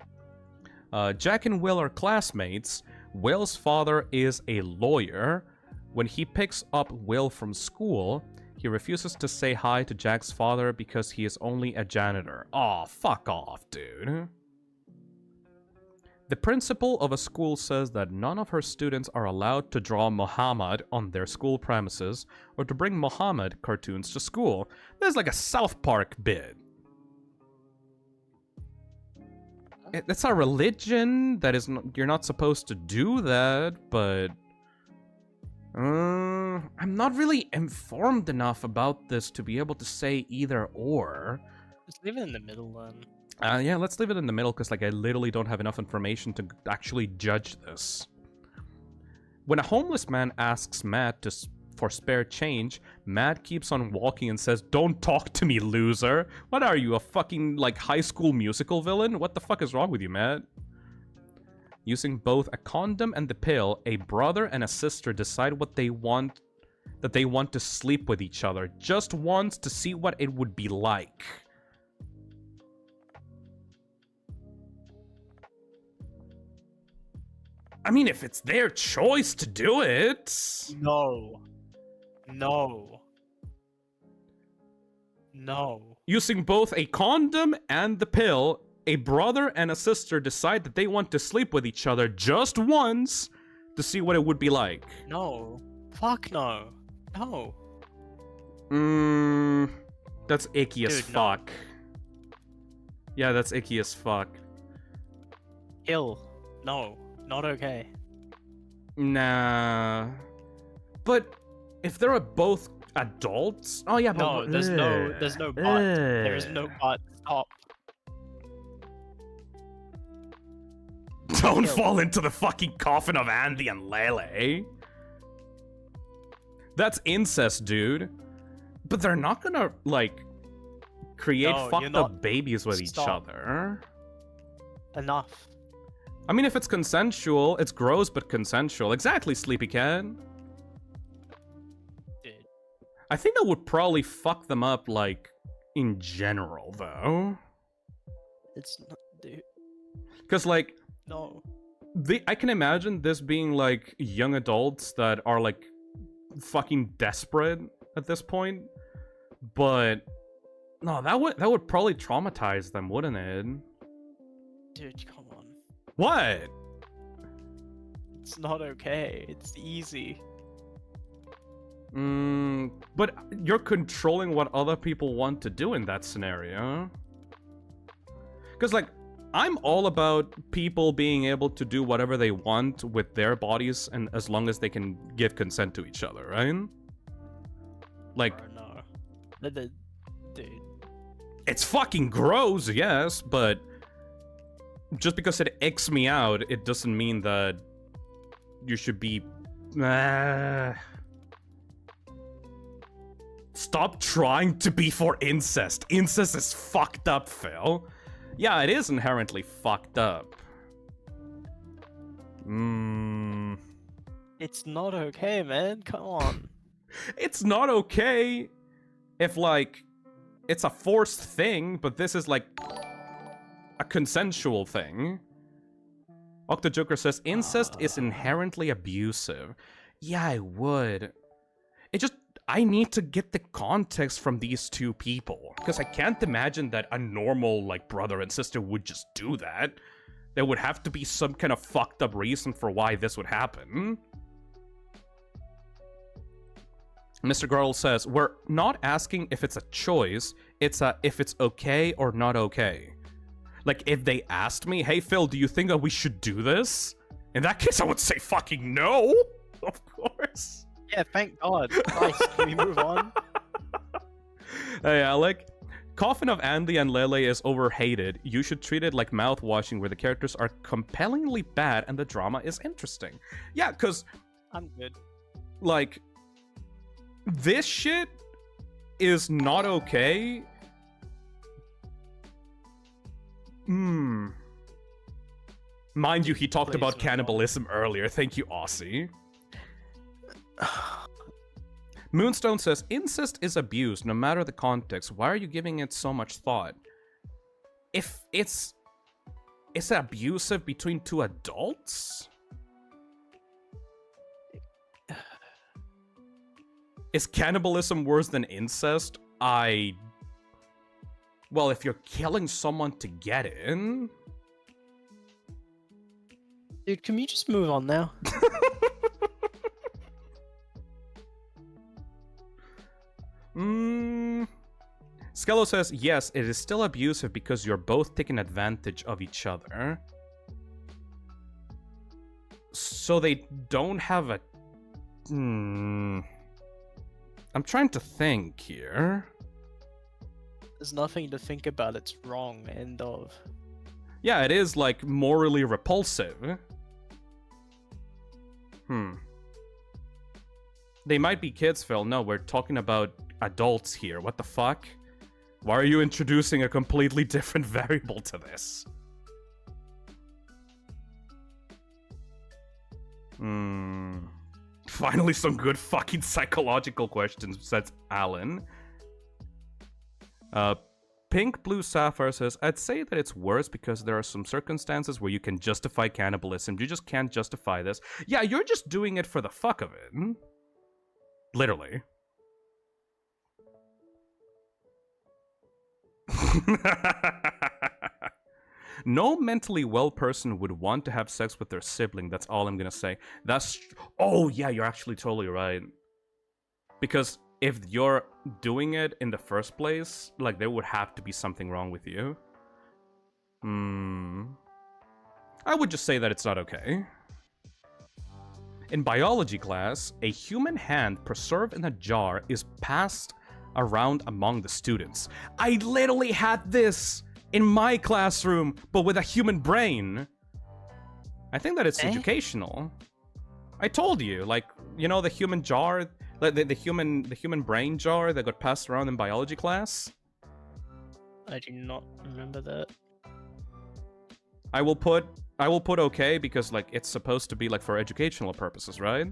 Jack and Will are classmates. Will's father is a lawyer. When he picks up Will from school, he refuses to say hi to Jack's father because he is only a janitor. Aw, fuck off, dude. The principal of a school says that none of her students are allowed to draw Muhammad on their school premises or to bring Muhammad cartoons to school. There's like a South Park bit. It's a religion that is you're not supposed to do that, but I'm not really informed enough about this to be able to say either or. Just leave it in the middle then. Yeah, let's leave it in the middle because like I literally don't have enough information to actually judge this. When a homeless man asks Matt for spare change, Matt keeps on walking and says, "Don't talk to me, loser." What are you, a fucking, like, High School Musical villain? What the fuck is wrong with you, Matt? Using both a condom and the pill, a brother and a sister decide that they want to sleep with each other just once to see what it would be like. I mean, if it's their choice to do it. No. No. No. Using both a condom and the pill, a brother and a sister decide that they want to sleep with each other just once to see what it would be like. No. Fuck no. No. That's icky as Dude, no. fuck. Yeah, that's icky as fuck. Ill. No. Not okay. Nah. But if they're both adults, oh yeah, but No, there's no but. There is no but. Stop. Don't Ew. fall into the fucking coffin of Andy and Lele. That's incest, dude. But they're not gonna, like, create No, you're fucked not- up babies with each Stop. other. Enough. I mean, if it's consensual, it's gross but consensual. Exactly, Sleepy Cat. Dude. I think that would probably fuck them up, like, in general, though. It's not. Dude. Because, like, No. I can imagine this being, like, young adults that are, like, fucking desperate at this point. But, no, that would probably traumatize them, wouldn't it? Dude, come on. What? It's not okay. It's easy. But you're controlling what other people want to do in that scenario. Because, like, I'm all about people being able to do whatever they want with their bodies, and as long as they can give consent to each other, right? Like, Or no. Dude. it's fucking gross, yes, but just because it icks me out, it doesn't mean that you should be... Stop trying to be for incest. Incest is fucked up, Phil. Yeah, it is inherently fucked up. It's not okay, man. Come on. It's not okay if, like, it's a forced thing, but this is, like, a consensual thing. Octojoker says, incest is inherently abusive. Yeah, I would. I need to get the context from these two people. Because I can't imagine that a normal, like, brother and sister would just do that. There would have to be some kind of fucked up reason for why this would happen. Mr. Girl says, we're not asking if it's a choice, it's if it's okay or not okay. Like, if they asked me, hey Phil, do you think that we should do this? In that case, I would say fucking no! Of course. Yeah, thank God. Christ, can we move on? Yeah, like, Coffin of Andy and Lele is overhated. You should treat it like mouthwashing where the characters are compellingly bad and the drama is interesting. Yeah, because, I'm good. like, this shit is not okay. Mind you, he talked Please about move on. cannibalism earlier. Thank you, Aussie. Moonstone says, incest is abuse, no matter the context. Why are you giving it so much thought? If it's abusive between two adults? Is cannibalism worse than incest? Well, if you're killing someone to get in... Dude, can we just move on now? Skello says, yes, it is still abusive because you're both taking advantage of each other. So they don't have a... I'm trying to think here. There's nothing to think about, it's wrong, end of. Yeah, it is, like, morally repulsive. They might be kids, Phil. No, we're talking about adults here. What the fuck? Why are you introducing a completely different variable to this? Finally some good fucking psychological questions, says Alan. Pink Blue Sapphire says, I'd say that it's worse because there are some circumstances where you can justify cannibalism. You just can't justify this. Yeah, you're just doing it for the fuck of it. Literally. No mentally well person would want to have sex with their sibling. That's all I'm gonna say. Oh yeah, you're actually totally right. Because if you're doing it in the first place, like, there would have to be something wrong with you. I would just say that it's not okay. In biology class, a human hand preserved in a jar is passed around among the students. I literally had this in my classroom, but with a human brain. I think that it's educational. I told you, like, you know, the human jar, like the human brain jar that got passed around in biology class. I do not remember that. I will put okay because, like, it's supposed to be, like, for educational purposes, right?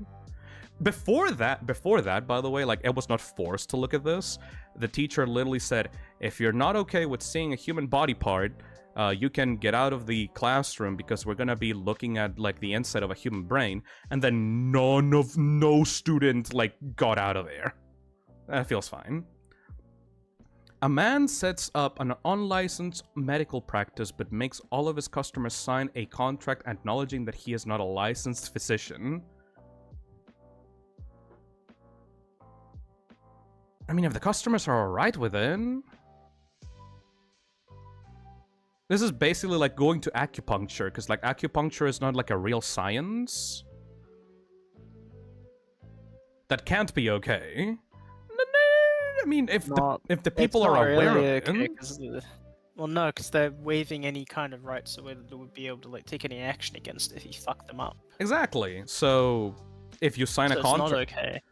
Before that, by the way, like, I was not forced to look at this. The teacher literally said, if you're not okay with seeing a human body part, you can get out of the classroom because we're gonna be looking at, like, the inside of a human brain. And then no student, like, got out of there. That feels fine. A man sets up an unlicensed medical practice but makes all of his customers sign a contract acknowledging that he is not a licensed physician. I mean, if the customers are alright with it... This is basically like going to acupuncture, because, like, acupuncture is not, like, a real science. That can't be okay. I mean, if the people are aware of it... Well, no, because they're waiving any kind of rights so that they would be able to, like, take any action against it if you fuck them up. Exactly. So, if you sign a contract... it's not okay.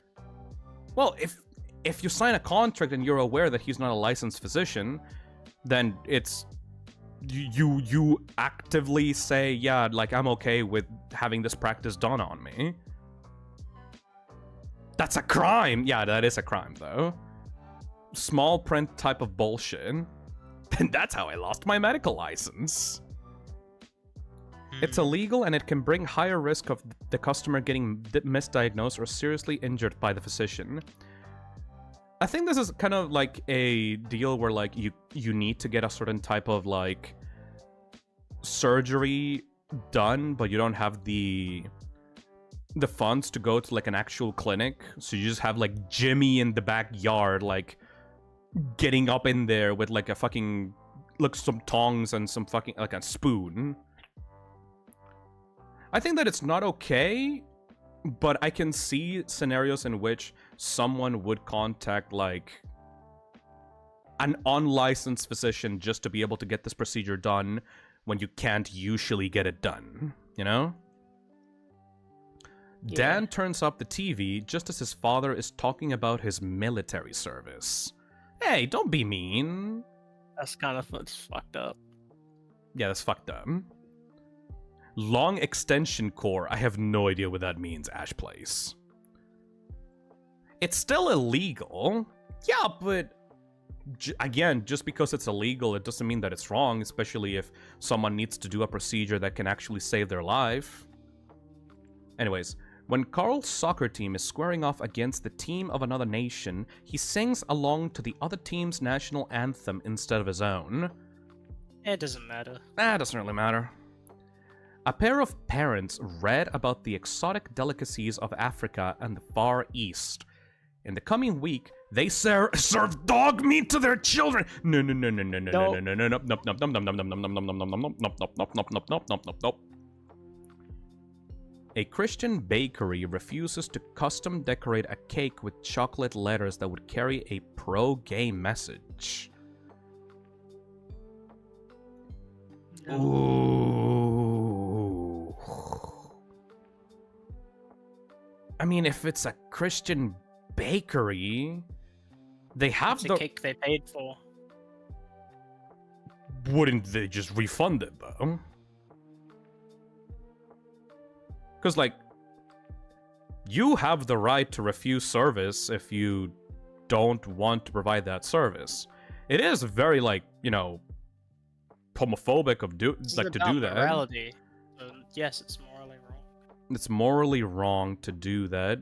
Well, if you sign a contract and you're aware that he's not a licensed physician, then it's... You actively say, yeah, like, I'm okay with having this practice done on me. That's a crime! Yeah, that is a crime, though. Small print type of bullshit. And that's how I lost my medical license. It's illegal and it can bring higher risk of the customer getting misdiagnosed or seriously injured by the physician. I think this is kind of like a deal where, like, you need to get a certain type of, like, surgery done, but you don't have the the funds to go to like an actual clinic, so you just have like Jimmy in the backyard, like getting up in there with like a fucking, like some tongs and some fucking, like a spoon. I think that it's not okay, but I can see scenarios in which someone would contact like an unlicensed physician just to be able to get this procedure done when you can't usually get it done, you know? Yeah. Dan turns up the TV just as his father is talking about his military service. Hey, don't be mean. That's kind of fucked up. Yeah, that's fucked up. Long extension cord. I have no idea what that means, Ash Place. It's still illegal. Yeah, but again, just because it's illegal, it doesn't mean that it's wrong, especially if someone needs to do a procedure that can actually save their life. Anyways, when Carl's soccer team is squaring off against the team of another nation, he sings along to the other team's national anthem instead of his own. It doesn't matter. That doesn't really matter. A pair of parents read about the exotic delicacies of Africa and the Far East. In the coming week, they serve dog meat to their children. No. A Christian bakery refuses to custom decorate a cake with chocolate letters that would carry a pro-gay message. Ooh. I mean, if it's a Christian bakery, they have It's a cake they paid for. Wouldn't they just refund it, though? Because, like, you have the right to refuse service if you don't want to provide that service. It is very, like, you know, homophobic of to do that. Morality. So, yes, it's morally wrong. It's morally wrong to do that.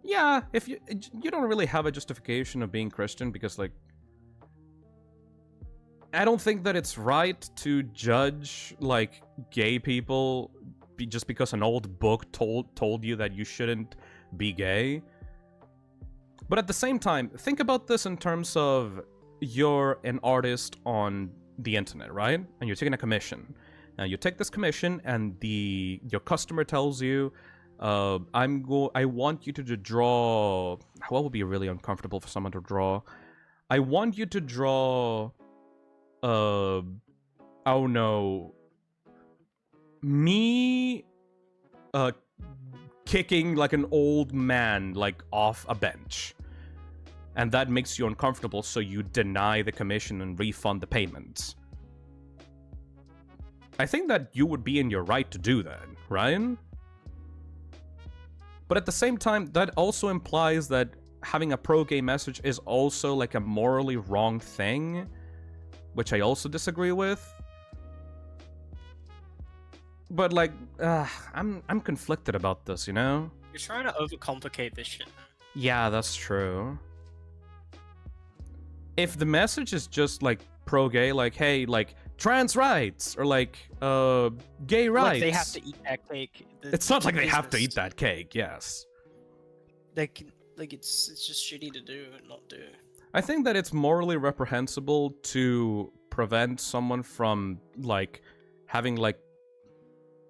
Yeah, if you don't really have a justification of being Christian, because, like, I don't think that it's right to judge, like, gay people just because an old book told you that you shouldn't be gay. But at the same time, think about this in terms of you're an artist on the internet, right? And you're taking a commission. Now you take this commission, and your customer tells you, I want you to draw. What would be really uncomfortable for someone to draw? I want you to draw. Oh no. Me kicking like an old man like off a bench, and that makes you uncomfortable, so you deny the commission and refund the payments. I think that you would be in your right to do that, Ryan. But at the same time, that also implies that having a pro-gay message is also like a morally wrong thing, which I also disagree with. But, like, I'm conflicted about this, you know? You're trying to overcomplicate this shit. Yeah, that's true. If the message is just, like, pro-gay, like, hey, like, trans rights, or, like, gay rights... Like, they have to eat that cake. It's not like they have to eat that cake, yes. They can, like, it's just shitty to do and not do. I think that it's morally reprehensible to prevent someone from, like, having, like,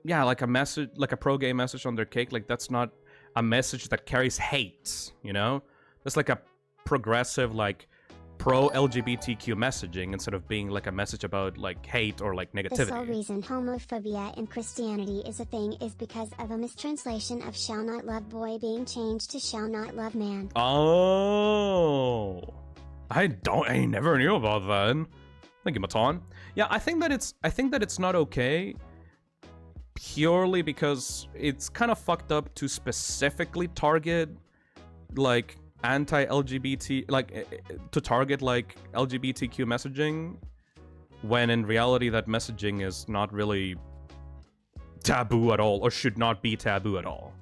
yeah, like a message, like a pro-gay message on their cake. Like, that's not a message that carries hate, you know? That's like a progressive, like, pro-LGBTQ messaging instead of being like a message about, like, hate or, like, negativity. The sole reason homophobia in Christianity is a thing is because of a mistranslation of shall not love boy being changed to shall not love man. Oh. I never knew about that. Thank you, Matan. Yeah, I think that it's not okay, purely because it's kind of fucked up to specifically target, like, anti-LGBT, like, to target, like, LGBTQ messaging, when in reality that messaging is not really taboo at all, or should not be taboo at all.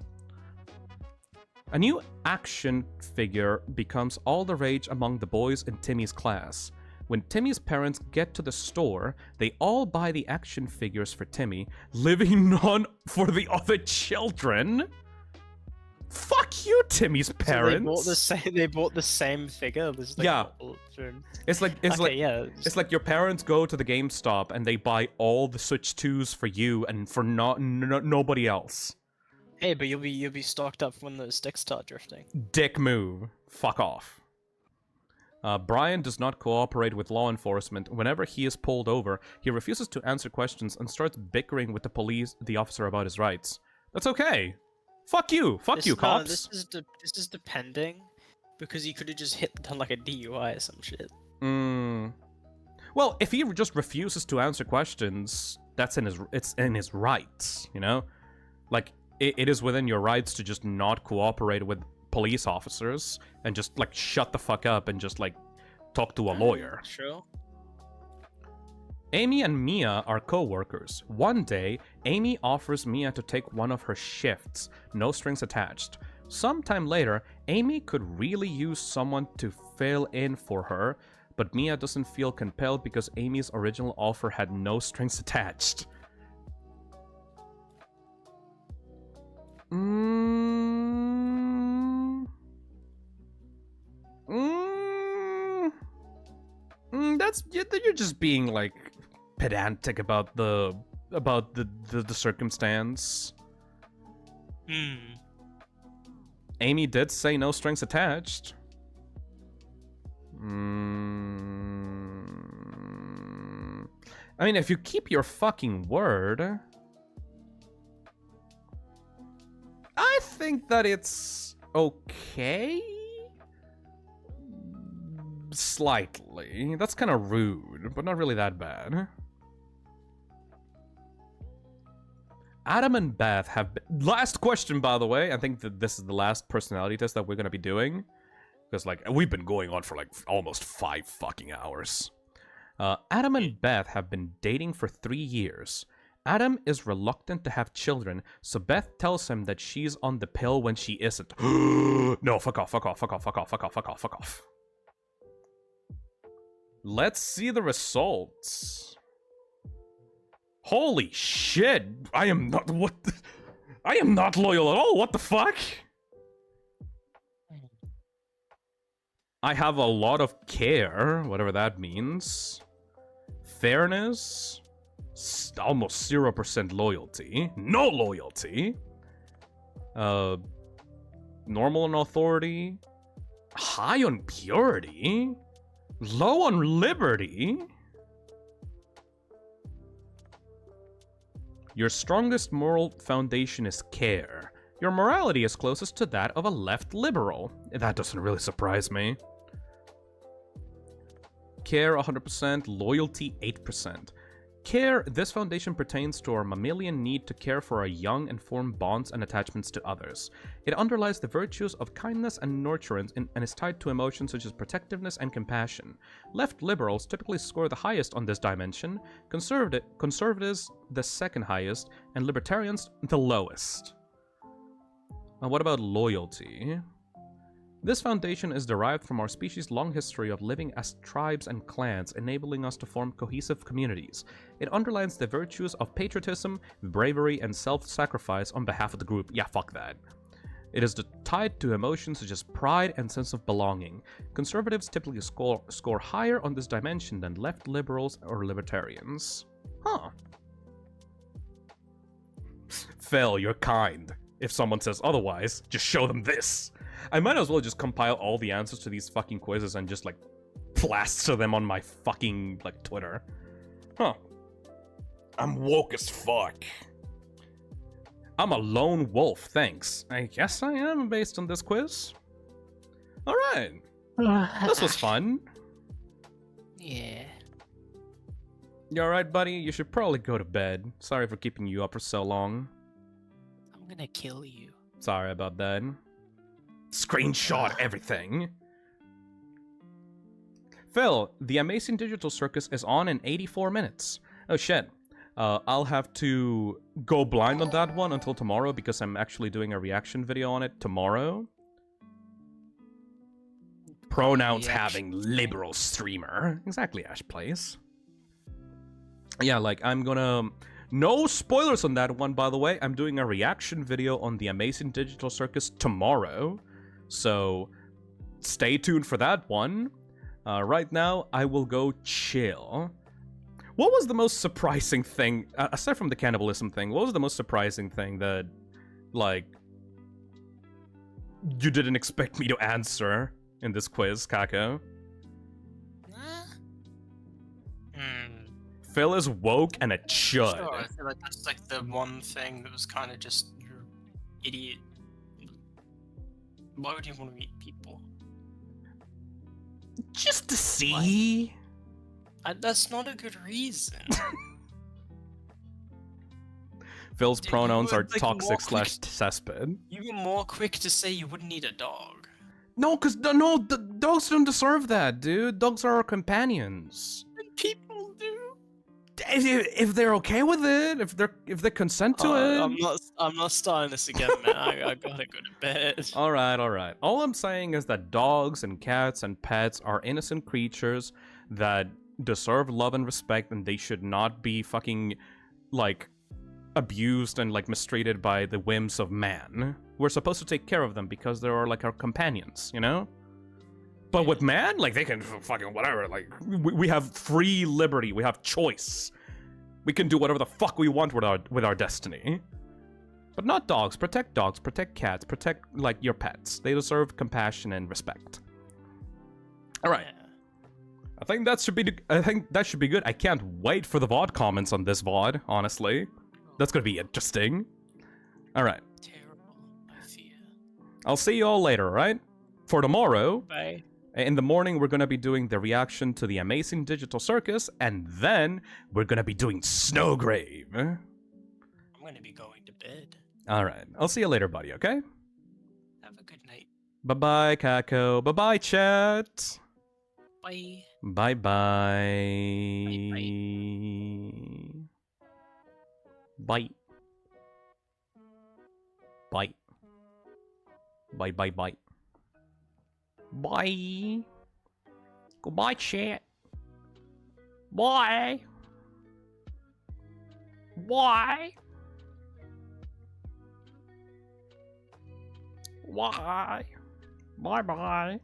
A new action figure becomes all the rage among the boys in Timmy's class. When Timmy's parents get to the store, they all buy the action figures for Timmy, leaving none for the other children. Fuck you, Timmy's parents. So they bought the same figure. There's like Yeah. children. It's like yeah. it's like your parents go to the GameStop and they buy all the Switch 2s for you and for nobody else. Hey, but you'll be stocked up when the sticks start drifting. Dick move. Fuck off. Brian does not cooperate with law enforcement. Whenever he is pulled over, he refuses to answer questions and starts bickering with the officer about his rights. That's okay. Fuck you. Fuck you, cops. This is depending, because he could have just done like a DUI or some shit. Well, if he just refuses to answer questions, it's in his rights, you know? Like, it is within your rights to just not cooperate with police officers and just, like, shut the fuck up and just, like, talk to a lawyer. Sure. Amy and Mia are co-workers. One day, Amy offers Mia to take one of her shifts, no strings attached. Sometime later, Amy could really use someone to fill in for her, but Mia doesn't feel compelled because Amy's original offer had no strings attached. That's you're just being like pedantic about the circumstance. Amy did say no strings attached. I mean, if you keep your fucking word, I think that it's okay. Slightly. That's kind of rude, but not really that bad. Adam and Beth have been... Last question, by the way. I think that this is the last personality test that we're going to be doing. Because, like, we've been going on for, like, almost 5 fucking hours. Adam and Beth have been dating for 3 years. Adam is reluctant to have children, so Beth tells him that she's on the pill when she isn't. No, fuck off, fuck off, fuck off, fuck off, fuck off, fuck off, fuck off. Let's see the results. Holy shit! I am not I am not loyal at all. What the fuck? I have a lot of care, whatever that means. Fairness, almost 0% loyalty. No loyalty. Normal on authority. High on purity. Low on liberty. Your strongest moral foundation is care. Your morality is closest to that of a left liberal. That doesn't really surprise me. Care 100%, loyalty 8%. Care, this foundation pertains to our mammalian need to care for our young and form bonds and attachments to others. It underlies the virtues of kindness and nurturance and is tied to emotions such as protectiveness and compassion. Left liberals typically score the highest on this dimension, conservatives the second highest, and libertarians the lowest. What about loyalty? This foundation is derived from our species' long history of living as tribes and clans, enabling us to form cohesive communities. It underlines the virtues of patriotism, bravery, and self-sacrifice on behalf of the group. Yeah, fuck that. It is tied to emotions such as pride and sense of belonging. Conservatives typically score higher on this dimension than left liberals or libertarians. Huh. Phil, you're kind. If someone says otherwise, just show them this. I might as well just compile all the answers to these fucking quizzes and just, like, plaster them on my fucking, like, Twitter. Huh. I'm woke as fuck. I'm a lone wolf, thanks. I guess I am based on this quiz. Alright. This was fun. Yeah. You alright, buddy? You should probably go to bed. Sorry for keeping you up for so long. I'm gonna kill you. Sorry about that. Screenshot everything. Phil, the Amazing Digital Circus is on in 84 minutes. Oh shit. I'll have to go blind on that one until tomorrow because I'm actually doing a reaction video on it tomorrow. Pronouns Yeah, having liberal streamer. Exactly, Ash Plays. Yeah, like, I'm gonna... No spoilers on that one, by the way. I'm doing a reaction video on the Amazing Digital Circus tomorrow. So, stay tuned for that one. Right now, I will go chill. What was the most surprising thing, aside from the cannibalism thing, what was the most surprising thing that, like, you didn't expect me to answer in this quiz, Kako? Phil is woke and a chud. Sure, I feel like that's like the one thing that was kind of just you're idiot. Why would you want to meet people? Just to see. That's not a good reason. Phil's Dude, pronouns you are were, like, toxic more slash cesspit. You were more quick to say you wouldn't need a dog. No, the dogs don't deserve that, dude. Dogs are our companions. And people do. If they're okay with it, if they consent to it. I'm not starting this again, man. I gotta go to bed. All right. All I'm saying is that dogs and cats and pets are innocent creatures that deserve love and respect, and they should not be fucking, like, abused and, like, mistreated by the whims of man. We're supposed to take care of them because they are, like, our companions, you know? But with man, like, they can fucking whatever, like, we have free liberty, we have choice. We can do whatever the fuck we want with our destiny. But not dogs. Protect dogs, protect cats, protect, like, your pets. They deserve compassion and respect. Alright. Yeah. I think that should be good. I can't wait for the VOD comments on this VOD, honestly. That's gonna be interesting. Alright. Terrible, I fear. I'll see you all later, alright? For tomorrow, Bye. in the morning, we're gonna be doing the reaction to the Amazing Digital Circus, and then we're gonna be doing Snowgrave. I'm gonna be going to bed. Alright. I'll see you later, buddy, okay? Have a good night. Bye-bye, Kako. Bye-bye, chat. Bye. Bye-bye. Bye. Bye. Bye, bye, bye. Bye. Goodbye, chat. Bye. Bye. Bye. Bye-bye.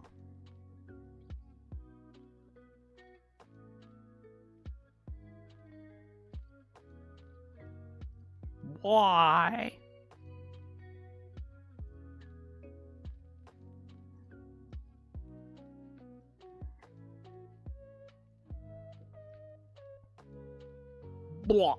Why? Blah.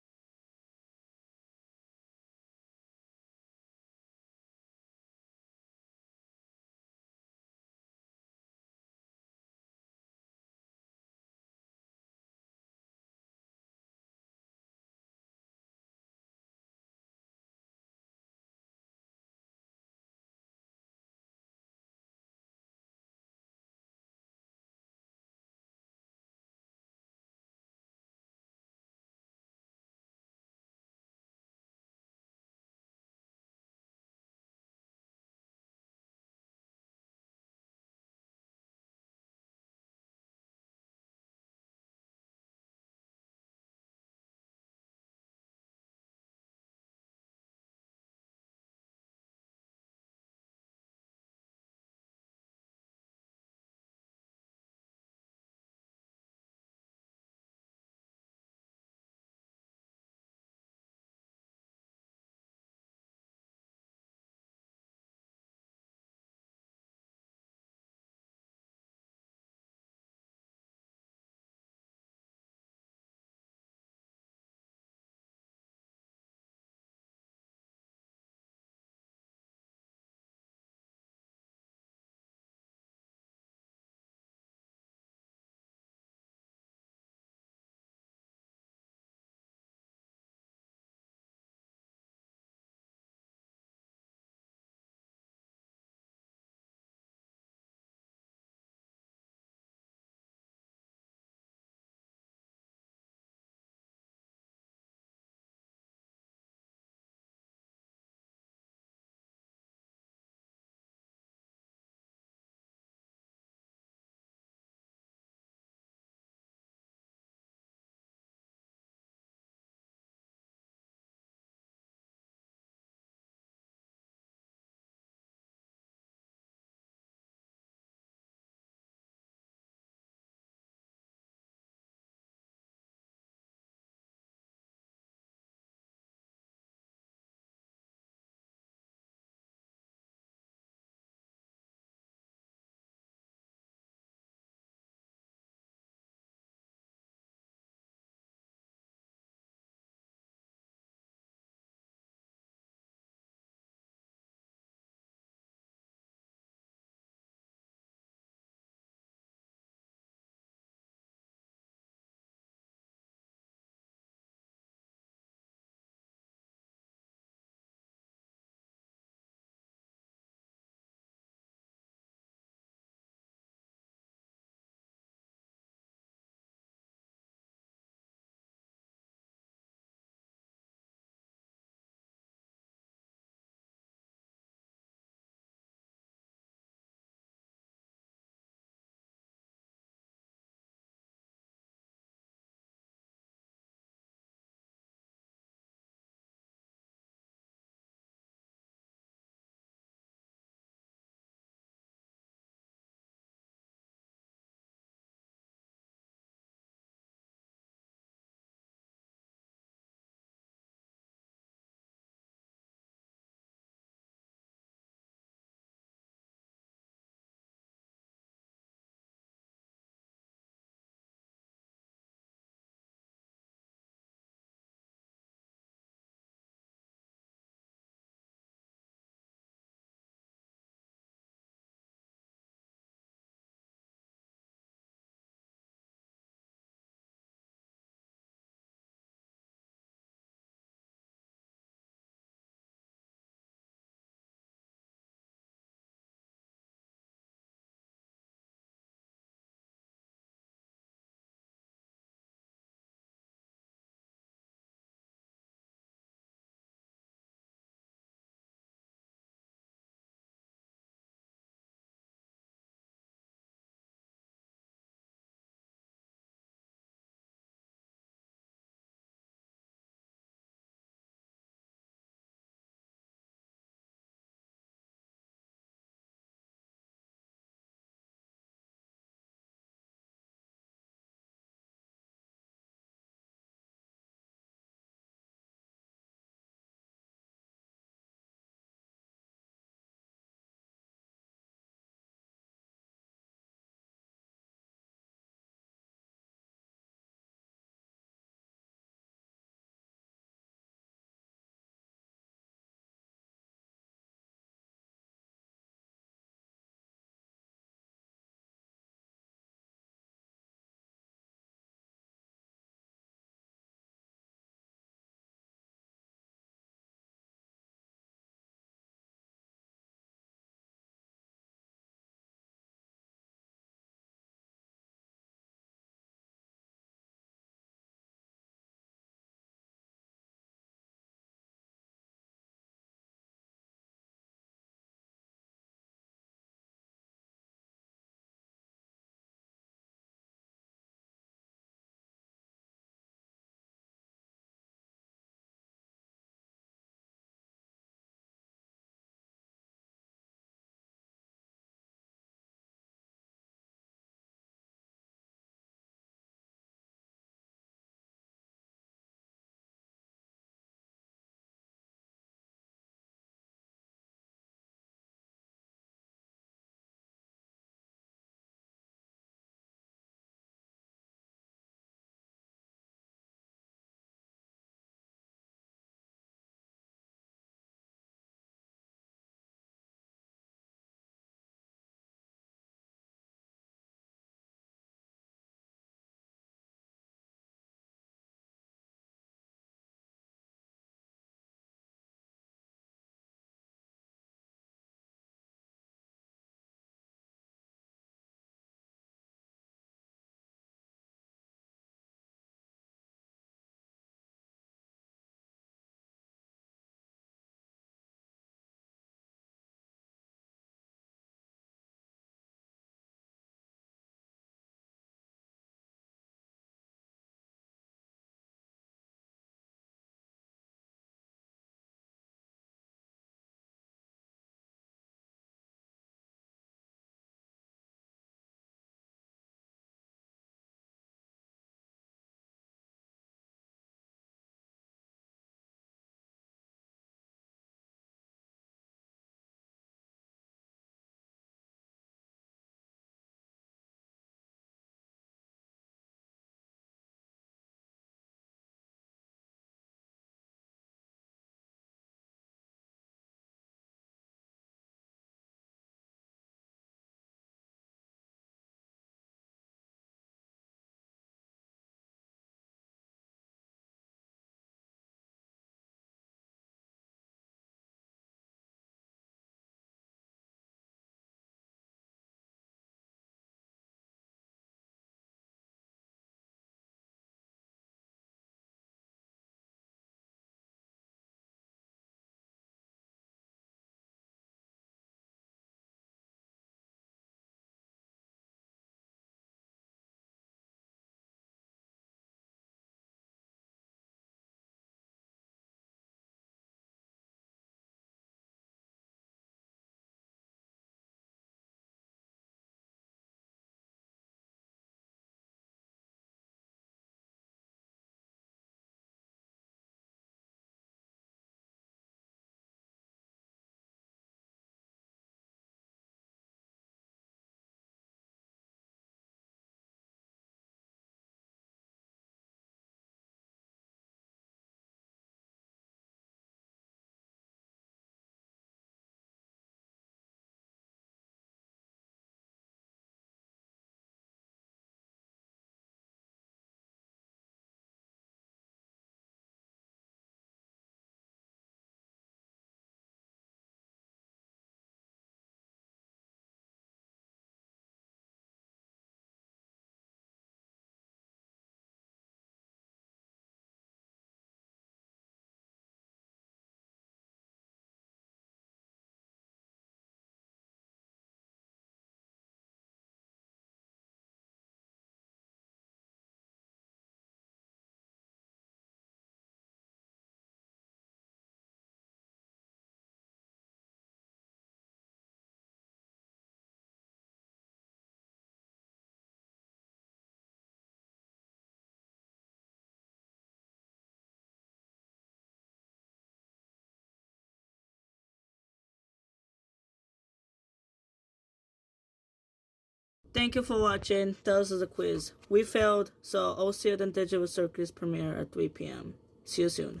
thank you for watching. That was the quiz. We failed, so I'll see you at the Digital Circus premiere at 3 p.m. See you soon.